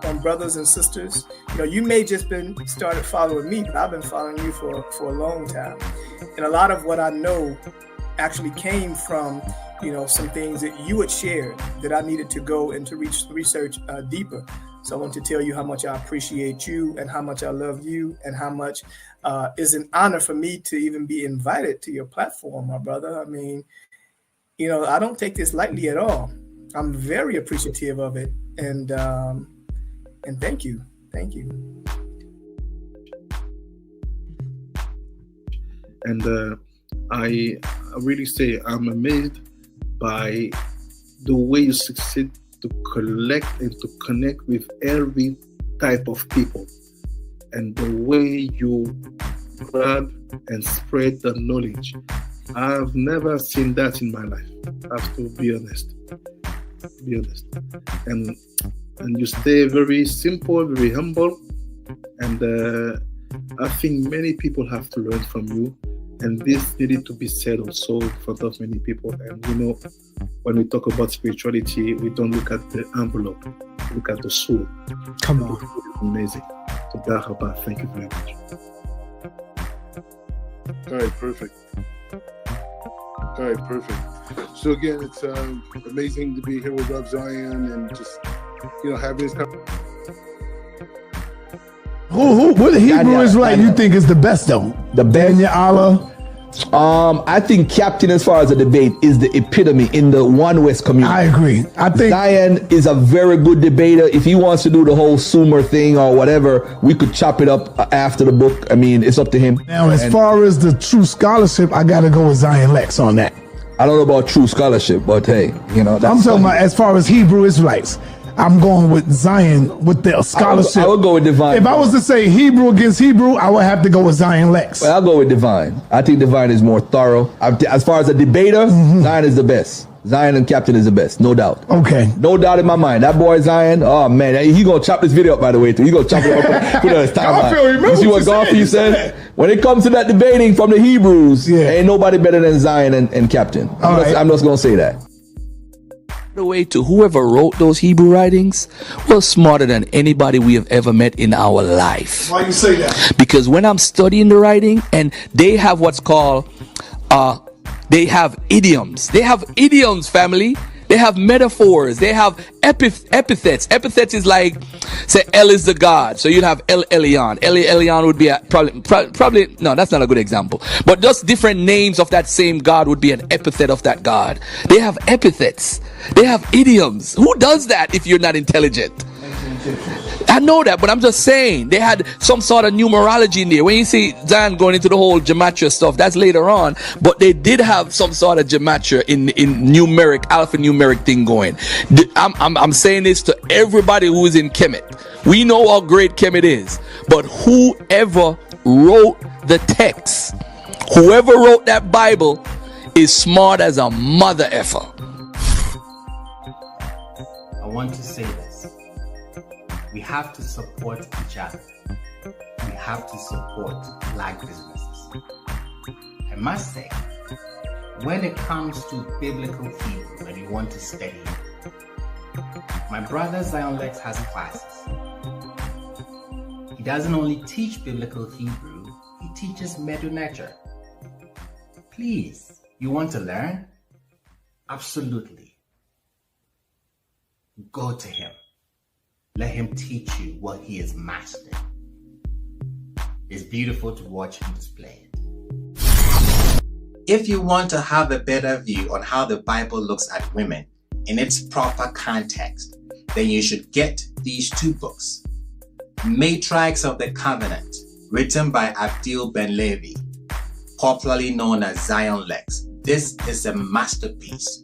on brothers and sisters. You know, you may just been started following me, but I've been following you for a long time. And a lot of what I know actually came from, you know, some things that you had shared that I needed to go and to research deeper. So I want to tell you how much I appreciate you and how much I love you, and how much is an honor for me to even be invited to your platform, my brother. I mean, you know, I don't take this lightly at all. I'm very appreciative of it, and thank you. Thank you. And I really say I'm amazed by the way you succeed to collect and to connect with every type of people, and the way you grab and spread the knowledge. I've never seen that in my life. I have to be honest. And you stay very simple, very humble, and I think many people have to learn from you. And this needed to be said also in front of many people. And you know, when we talk about spirituality, we don't look at the envelope, we look at the soul. Come on. It's amazing. So Darhaba, thank you very much. All right, perfect. So again, it's amazing to be here with Rav Zion and just, you know, having this conversation. What Hebrew Israelite you think is the best though? The Ben YAHL I think Captain, as far as a debate, is the epitome in the One West community. I agree. I think Zion is a very good debater. If he wants to do the whole Sumer thing or whatever, we could chop it up after the book. I mean, it's up to him. Now, as far as the true scholarship, I got to go with Zion Lexx on that. I don't know about true scholarship, but hey, you know. I'm talking about as far as Hebrew Israelites. I'm going with Zion with the scholarship. I would go with Divine. If I was to say Hebrew against Hebrew, I would have to go with Zion Lexx. Well, I'll go with Divine. I think Divine is more thorough. As far as a debater, Zion is the best. Zion and Captain is the best, no doubt. Okay. No doubt in my mind. That boy Zion, oh man, he gonna chop this video up, by the way, too. He gonna chop it up, put it on his timeline. You see what Garfield said? When it comes to that debating from the Hebrews, ain't nobody better than Zion and Captain. I'm just gonna say that. The way to whoever wrote those Hebrew writings was smarter than anybody we have ever met in our life. Why you say that? Because when I'm studying the writing, and they have what's called they have idioms. They have idioms, family. They have metaphors. They have epithets. Epithets is like, say, El is the God. So you'd have El Elyon. El Elyon would be probably, no, that's not a good example. But just different names of that same God would be an epithet of that God. They have epithets. They have idioms. Who does that if you're not intelligent? I know that, but I'm just saying they had some sort of numerology in there. When you see Zion going into the whole gematria stuff, that's later on, but they did have some sort of gematria in numeric, alphanumeric thing going. I'm saying this to everybody who is in Kemet. We know how great Kemet is, but whoever wrote the text, whoever wrote that Bible, is smart as a mother effer. I want to say this. We have to support each other. We have to support black businesses. I must say, when it comes to biblical Hebrew, when you want to study it, my brother Zion Lexx has classes. He doesn't only teach biblical Hebrew, he teaches Medu-Neter. Please, you want to learn? Absolutely. Go to him. Let him teach you what he has mastered. It's beautiful to watch him display it. If you want to have a better view on how the Bible looks at women in its proper context, then you should get these two books. Matrix of the Covenant, written by Avdiel Ben Levi, popularly known as Zion Lexx. This is a masterpiece.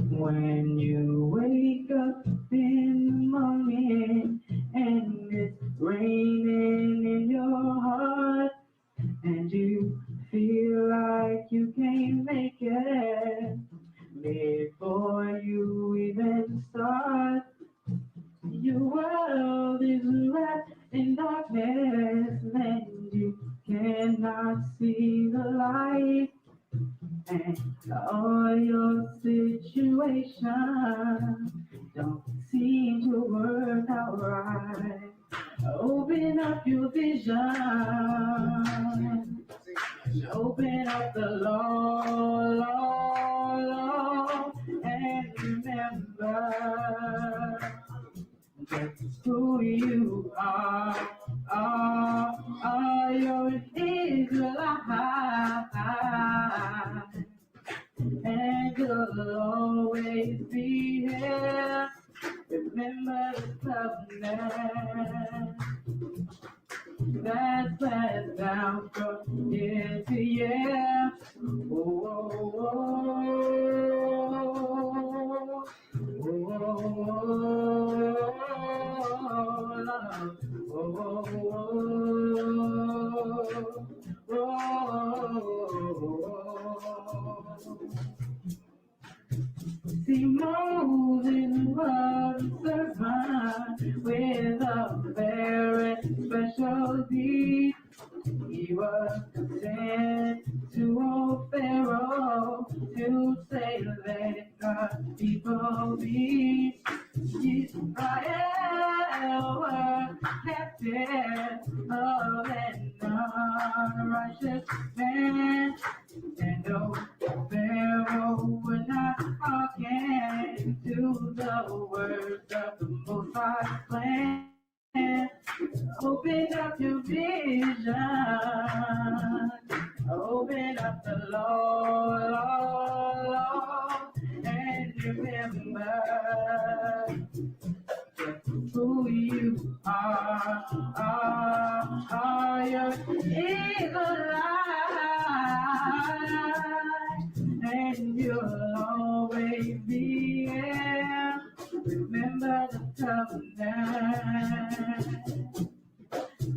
When you wake up in the morning and it's raining in your heart and you feel like you can't make it before you even start, your world is wrapped in darkness and you cannot see the light. And all your situations don't seem to work out right. Open up your vision. Open up the law, and remember just who you are. You're an Israelite, and you'll always be here. Remember the covenant that's passed down from year to year. See, Moses was a servant with a very special deed. He was sent to old Pharaoh to say, let God's people be. Israel were captive of an unrighteous man, and no Pharaoh would not hearken to the words of the Most High plan. Open up your vision, open up the Lord, and remember who you are. Your Israelite, and you'll always be here. Remember the covenant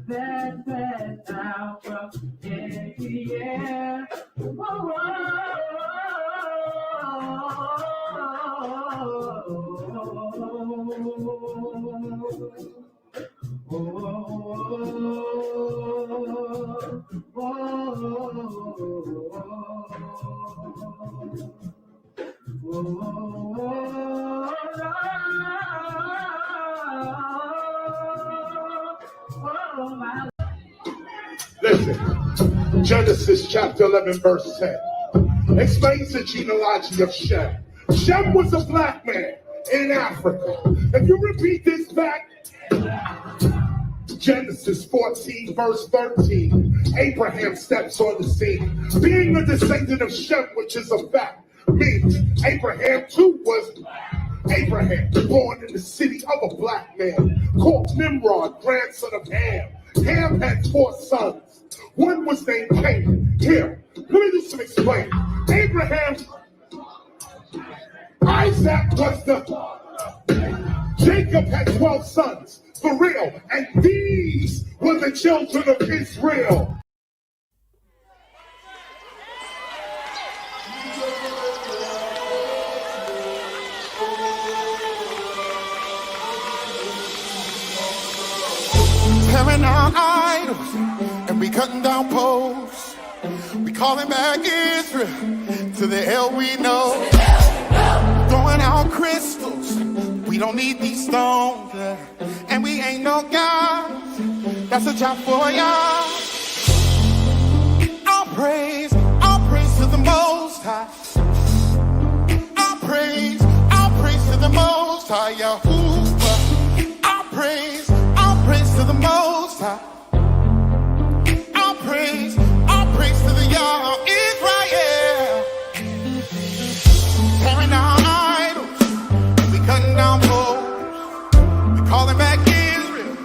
that went out from every year. Whoa, Listen, Genesis chapter 11, verse 10 explains the genealogy of Shem. Shem was a black man in Africa. If you repeat this back, Genesis 14, verse 13, Abraham steps on the scene. Being a descendant of Shem, which is a fact, means Abraham too was Abraham, born in the city of a black man, called Nimrod, grandson of Ham. Ham had 4 sons. One was named Canaan. Here, let me do some explaining. Abraham, Isaac was the... Jacob had 12 sons, for real, and these were the children of Israel. Tearing down idols, and we cutting down poles. We calling back Israel to the hell we know. Throwing out crystals, we don't need these stones. And we ain't no God, that's a job for y'all. I'll praise to the Most High. I'll praise to the Most High, Yahuwah. I'll praise to the Most High. I'll praise to the Yah Israel. Tearing down idols, we cutting down poles. We calling back Israel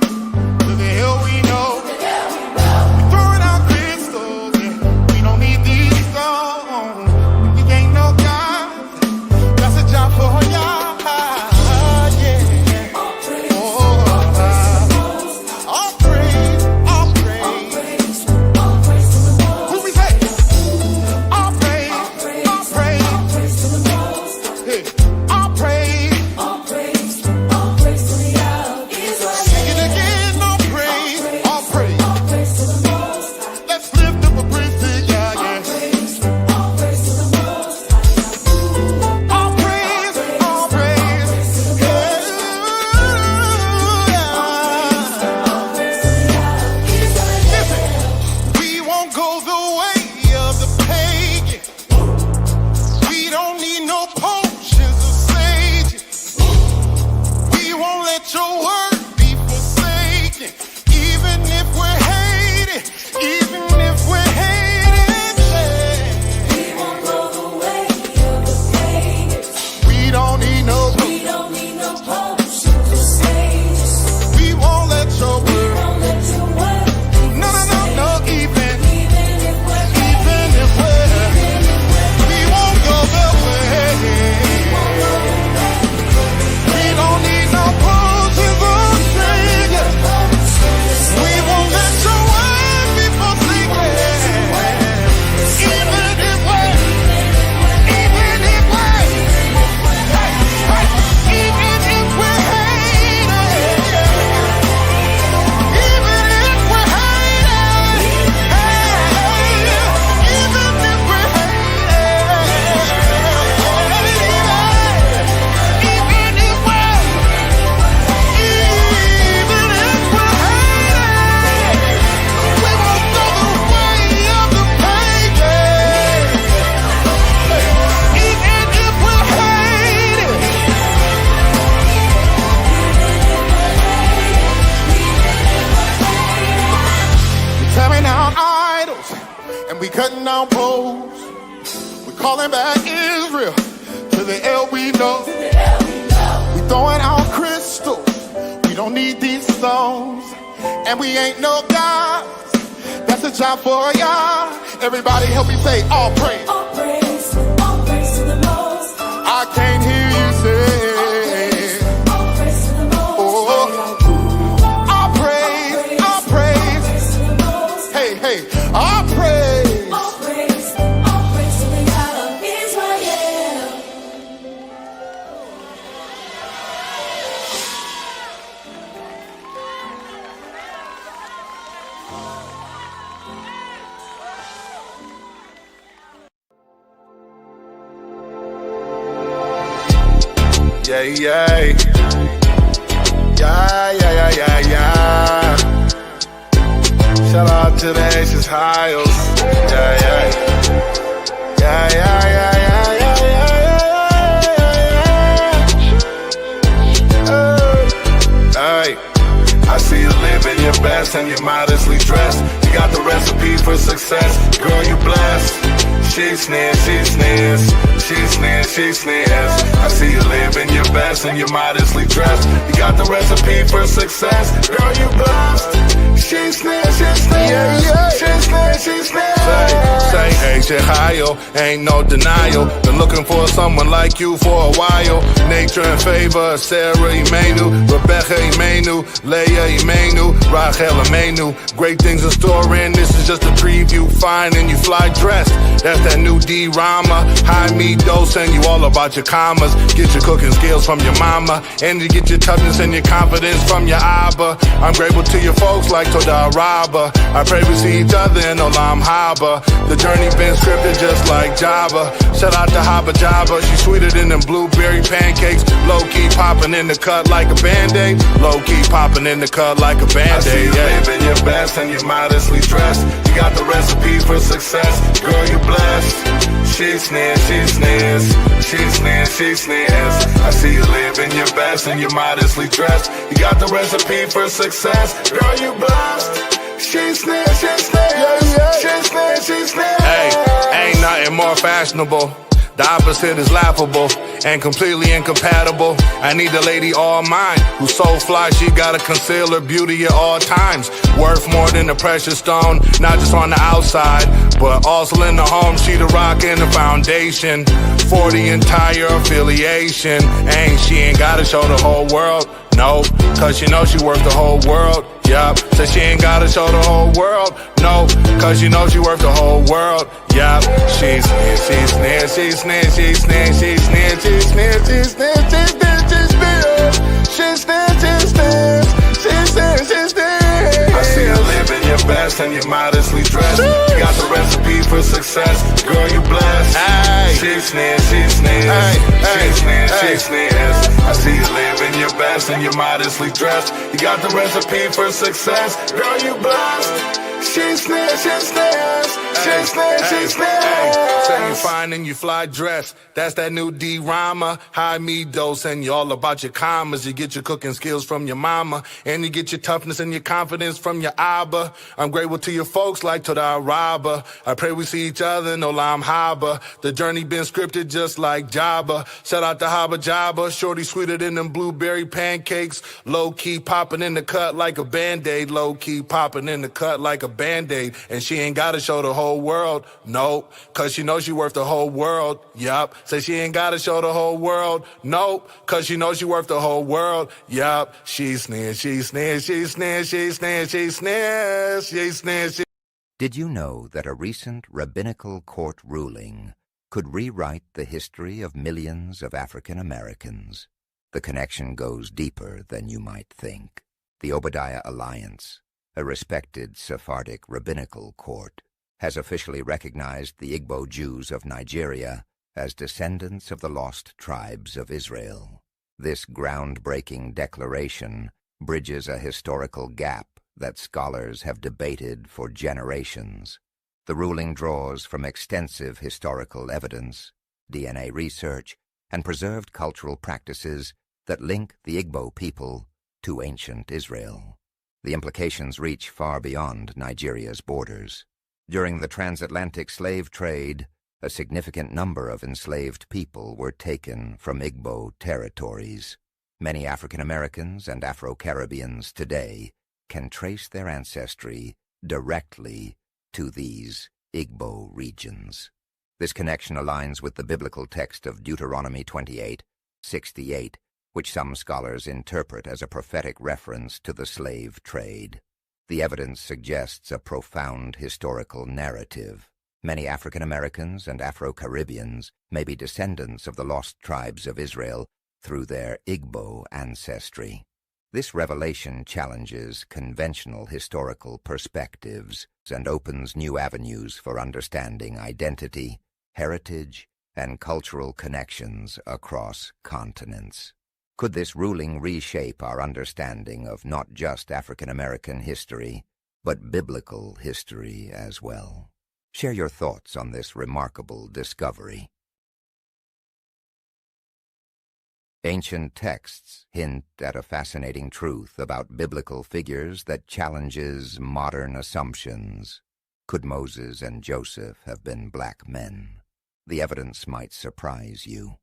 to the hell we know. We throwing out crystals, and we don't need these stones. We ain't no God, that's a job for Yah. Yeah. All praise and we cutting down poles. We calling back Israel to the L we know. We throwing out crystals. We don't need these stones, and we ain't no gods. That's a job for y'all. Everybody help me say all praise. All praise to the most. I can't hear you say. All praise to the most. All praise. Hey, all praise. All praise to the God of Israel. Yeah. Shout out to the Aces Hiles. Yeah. Hey, I see you living your best and you're modestly dressed. You got the recipe for success. Girl, you blessed. She sneers. I see you living your best and you're modestly dressed. You got the recipe for success. Girl, you blessed. She sneers. Say, AHRA, ain't no denial. Been looking for someone like you for a while. Nature in favor, Sarah Imenu, Rebecca Imenu, Leah Imenu, Rachel Imenu. Great things in store, and this is just a preview. Fine, and you fly dressed. That's that new D-Rama. High me dose, and you all about your commas. Get your cooking skills from your mama, and you get your toughness and your confidence from your Abba. I'm grateful to your folks like Toda Rabba. I pray we see each other in Olam Haba. The journey been scripted just like Java. Shout out to Haba Java. She sweeter than them blueberry pancakes. Low-key popping in the cut like a Band-Aid. Low-key popping in the cut like a Band-Aid. I see you living your best and you're modestly dressed. You got the recipe for success. Girl, you blessed. She sneers. I see you living your best and you're modestly dressed. You got the recipe for success. Girl, you blessed. She sneers. Hey, ain't nothing more fashionable. The opposite is laughable and completely incompatible. I need a lady all mine who's so fly she gotta conceal her beauty at all times. Worth more than a precious stone, not just on the outside, but also in the home. She the rock and the foundation for the entire affiliation. She ain't gotta show the whole world, no, cause she knows she worth the whole world. Yup, so she ain't gotta show the whole world, no, cause you know she worth the whole world. Yup, she sneers. I see you living your best and you're modestly dressed. You got the recipe for success. Girl, you blessed. She sneers. I see you living your best and you're modestly dressed. You got the recipe for success. Girl, you blessed. She sneers. Say you fine and you fly dressed. That's that new D-Rama. High me dose and you all about your commas. You get your cooking skills from your mama, and you get your toughness and your confidence from your Abba. I'm grateful to your folks like Toda Rabba. I pray we see each other in Olam Haba. The journey been scripted just like Java. Shout out to Haba Java. Shorty sweeter than them blueberry pancakes. Low-key popping in the cut like a Band-Aid. Low-key popping in the cut like a Band-Aid. And she ain't gotta show the whole world, no, cause she knows she worth the whole world. Yup, say she ain't gotta show the whole world, no, cause she knows she worth the whole world. Yup, she sneers. Did you know that a recent rabbinical court ruling could rewrite the history of millions of African Americans? The connection goes deeper than you might think. The Obadiah Alliance, a respected Sephardic rabbinical court, has officially recognized the Igbo Jews of Nigeria as descendants of the lost tribes of Israel. This groundbreaking declaration bridges a historical gap that scholars have debated for generations. The ruling draws from extensive historical evidence, DNA research, and preserved cultural practices that link the Igbo people to ancient Israel. The implications reach far beyond Nigeria's borders. During the transatlantic slave trade, a significant number of enslaved people were taken from Igbo territories. Many African Americans and Afro-Caribbeans today can trace their ancestry directly to these Igbo regions. This connection aligns with the biblical text of Deuteronomy 28:68, which some scholars interpret as a prophetic reference to the slave trade. The evidence suggests a profound historical narrative. Many African Americans and Afro-Caribbeans may be descendants of the lost tribes of Israel through their Igbo ancestry. This revelation challenges conventional historical perspectives and opens new avenues for understanding identity, heritage, and cultural connections across continents. Could this ruling reshape our understanding of not just African American history, but biblical history as well? Share your thoughts on this remarkable discovery. Ancient texts hint at a fascinating truth about biblical figures that challenges modern assumptions. Could Moses and Joseph have been black men? The evidence might surprise you.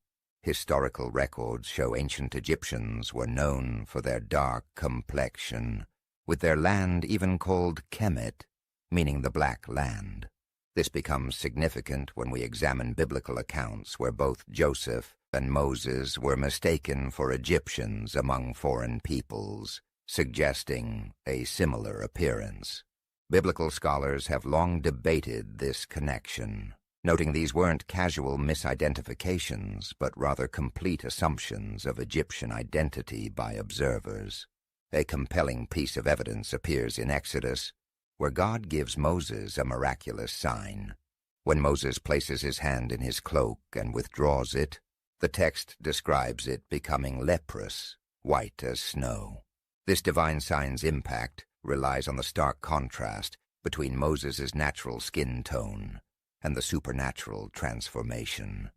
Historical records show ancient Egyptians were known for their dark complexion, with their land even called Kemet, meaning the Black Land. This becomes significant when we examine biblical accounts where both Joseph and Moses were mistaken for Egyptians among foreign peoples, suggesting a similar appearance. Biblical scholars have long debated this connection, noting these weren't casual misidentifications, but rather complete assumptions of Egyptian identity by observers. A compelling piece of evidence appears in Exodus, where God gives Moses a miraculous sign. When Moses places his hand in his cloak and withdraws it, the text describes it becoming leprous, white as snow. This divine sign's impact relies on the stark contrast between Moses' natural skin tone and the supernatural transformation.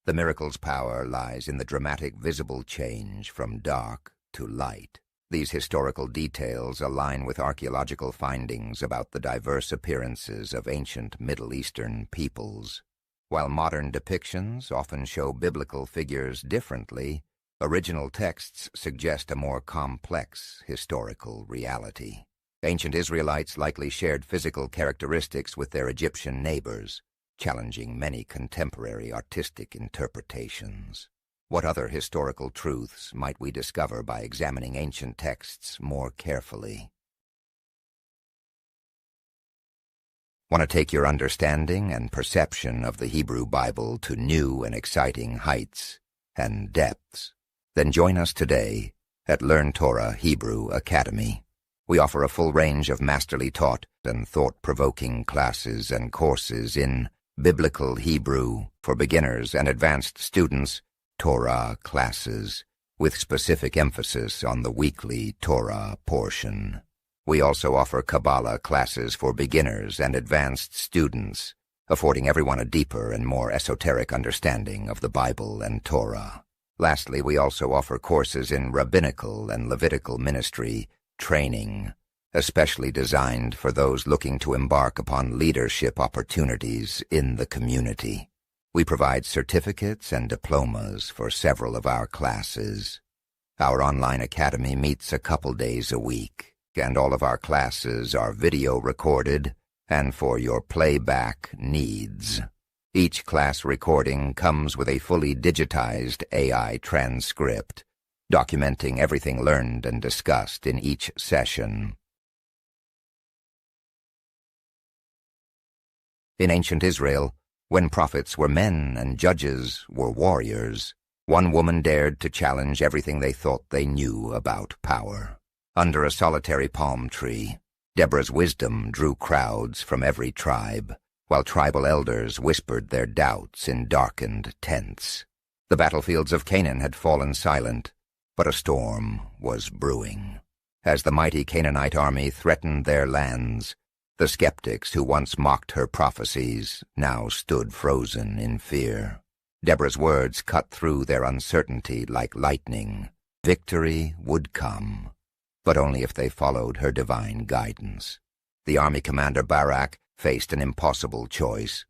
The miracle's power lies in the dramatic visible change from dark to light. These historical details align with archaeological findings about the diverse appearances of ancient Middle Eastern peoples. While modern depictions often show biblical figures differently, original texts suggest a more complex historical reality. Ancient Israelites likely shared physical characteristics with their Egyptian neighbors, challenging many contemporary artistic interpretations. What other historical truths might we discover by examining ancient texts more carefully? Want to take your understanding and perception of the Hebrew Bible to new and exciting heights and depths? Then join us today at Learn Torah Hebrew Academy. We offer a full range of masterly taught and thought-provoking classes and courses in Biblical Hebrew for beginners and advanced students, Torah classes, with specific emphasis on the weekly Torah portion. We also offer Kabbalah classes for beginners and advanced students, affording everyone a deeper and more esoteric understanding of the Bible and Torah. Lastly, we also offer courses in rabbinical and Levitical ministry training, especially designed for those looking to embark upon leadership opportunities in the community. We provide certificates and diplomas for several of our classes. Our online academy meets a couple days a week, and all of our classes are video recorded and for your playback needs. Each class recording comes with a fully digitized AI transcript, documenting everything learned and discussed in each session. In ancient Israel, when prophets were men and judges were warriors, one woman dared to challenge everything they thought they knew about power. Under a solitary palm tree, Deborah's wisdom drew crowds from every tribe, while tribal elders whispered their doubts in darkened tents. The battlefields of Canaan had fallen silent, but a storm was brewing. As the mighty Canaanite army threatened their lands, the skeptics who once mocked her prophecies now stood frozen in fear. Deborah's words cut through their uncertainty like lightning. Victory would come, but only if they followed her divine guidance. The army commander Barak faced an impossible choice.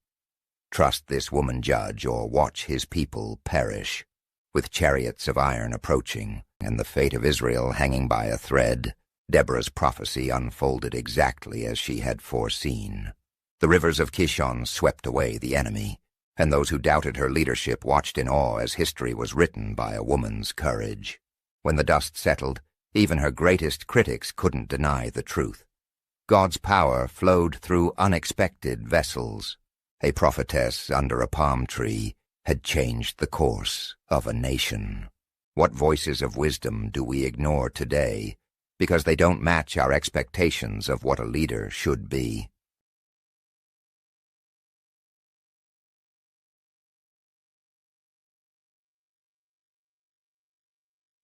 Trust this woman judge or watch his people perish. With chariots of iron approaching and the fate of Israel hanging by a thread, Deborah's prophecy unfolded exactly as she had foreseen. The rivers of Kishon swept away the enemy, and those who doubted her leadership watched in awe as history was written by a woman's courage. When the dust settled, even her greatest critics couldn't deny the truth. God's power flowed through unexpected vessels. A prophetess under a palm tree had changed the course of a nation. What voices of wisdom do we ignore today because they don't match our expectations of what a leader should be?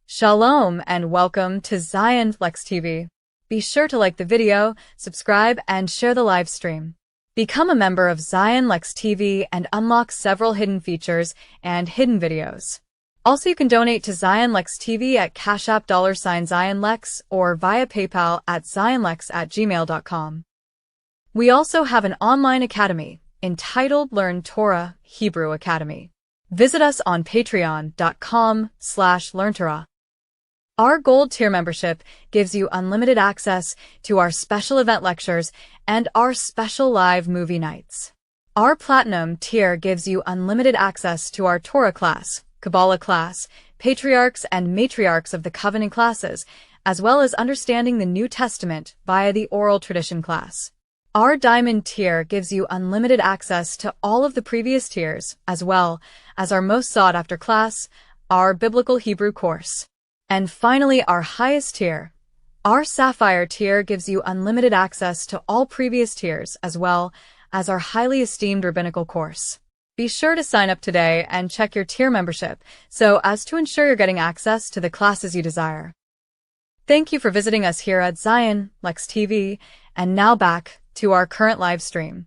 Shalom and welcome to Zion Lexx TV. Be sure to like the video, subscribe, and share the live stream. Become a member of Zion Lexx TV and unlock several hidden features and hidden videos. Also, you can donate to Zion Lexx TV at Cash App $ZionLexx or via PayPal at zionlex@gmail.com. We also have an online academy entitled Learn Torah Hebrew Academy. Visit us on patreon.com/learntorah. Our Gold tier membership gives you unlimited access to our special event lectures and our special live movie nights. Our Platinum tier gives you unlimited access to our Torah class, Kabbalah class, Patriarchs and Matriarchs of the Covenant classes, as well as understanding the New Testament via the Oral Tradition class. Our Diamond tier gives you unlimited access to all of the previous tiers, as well as our most sought-after class, our Biblical Hebrew course. And finally, our highest tier, our Sapphire tier, gives you unlimited access to all previous tiers, as well as our highly esteemed rabbinical course. Be sure to sign up today and check your tier membership so as to ensure you're getting access to the classes you desire. Thank you for visiting us here at Zion Lexx TV, and now back to our current live stream.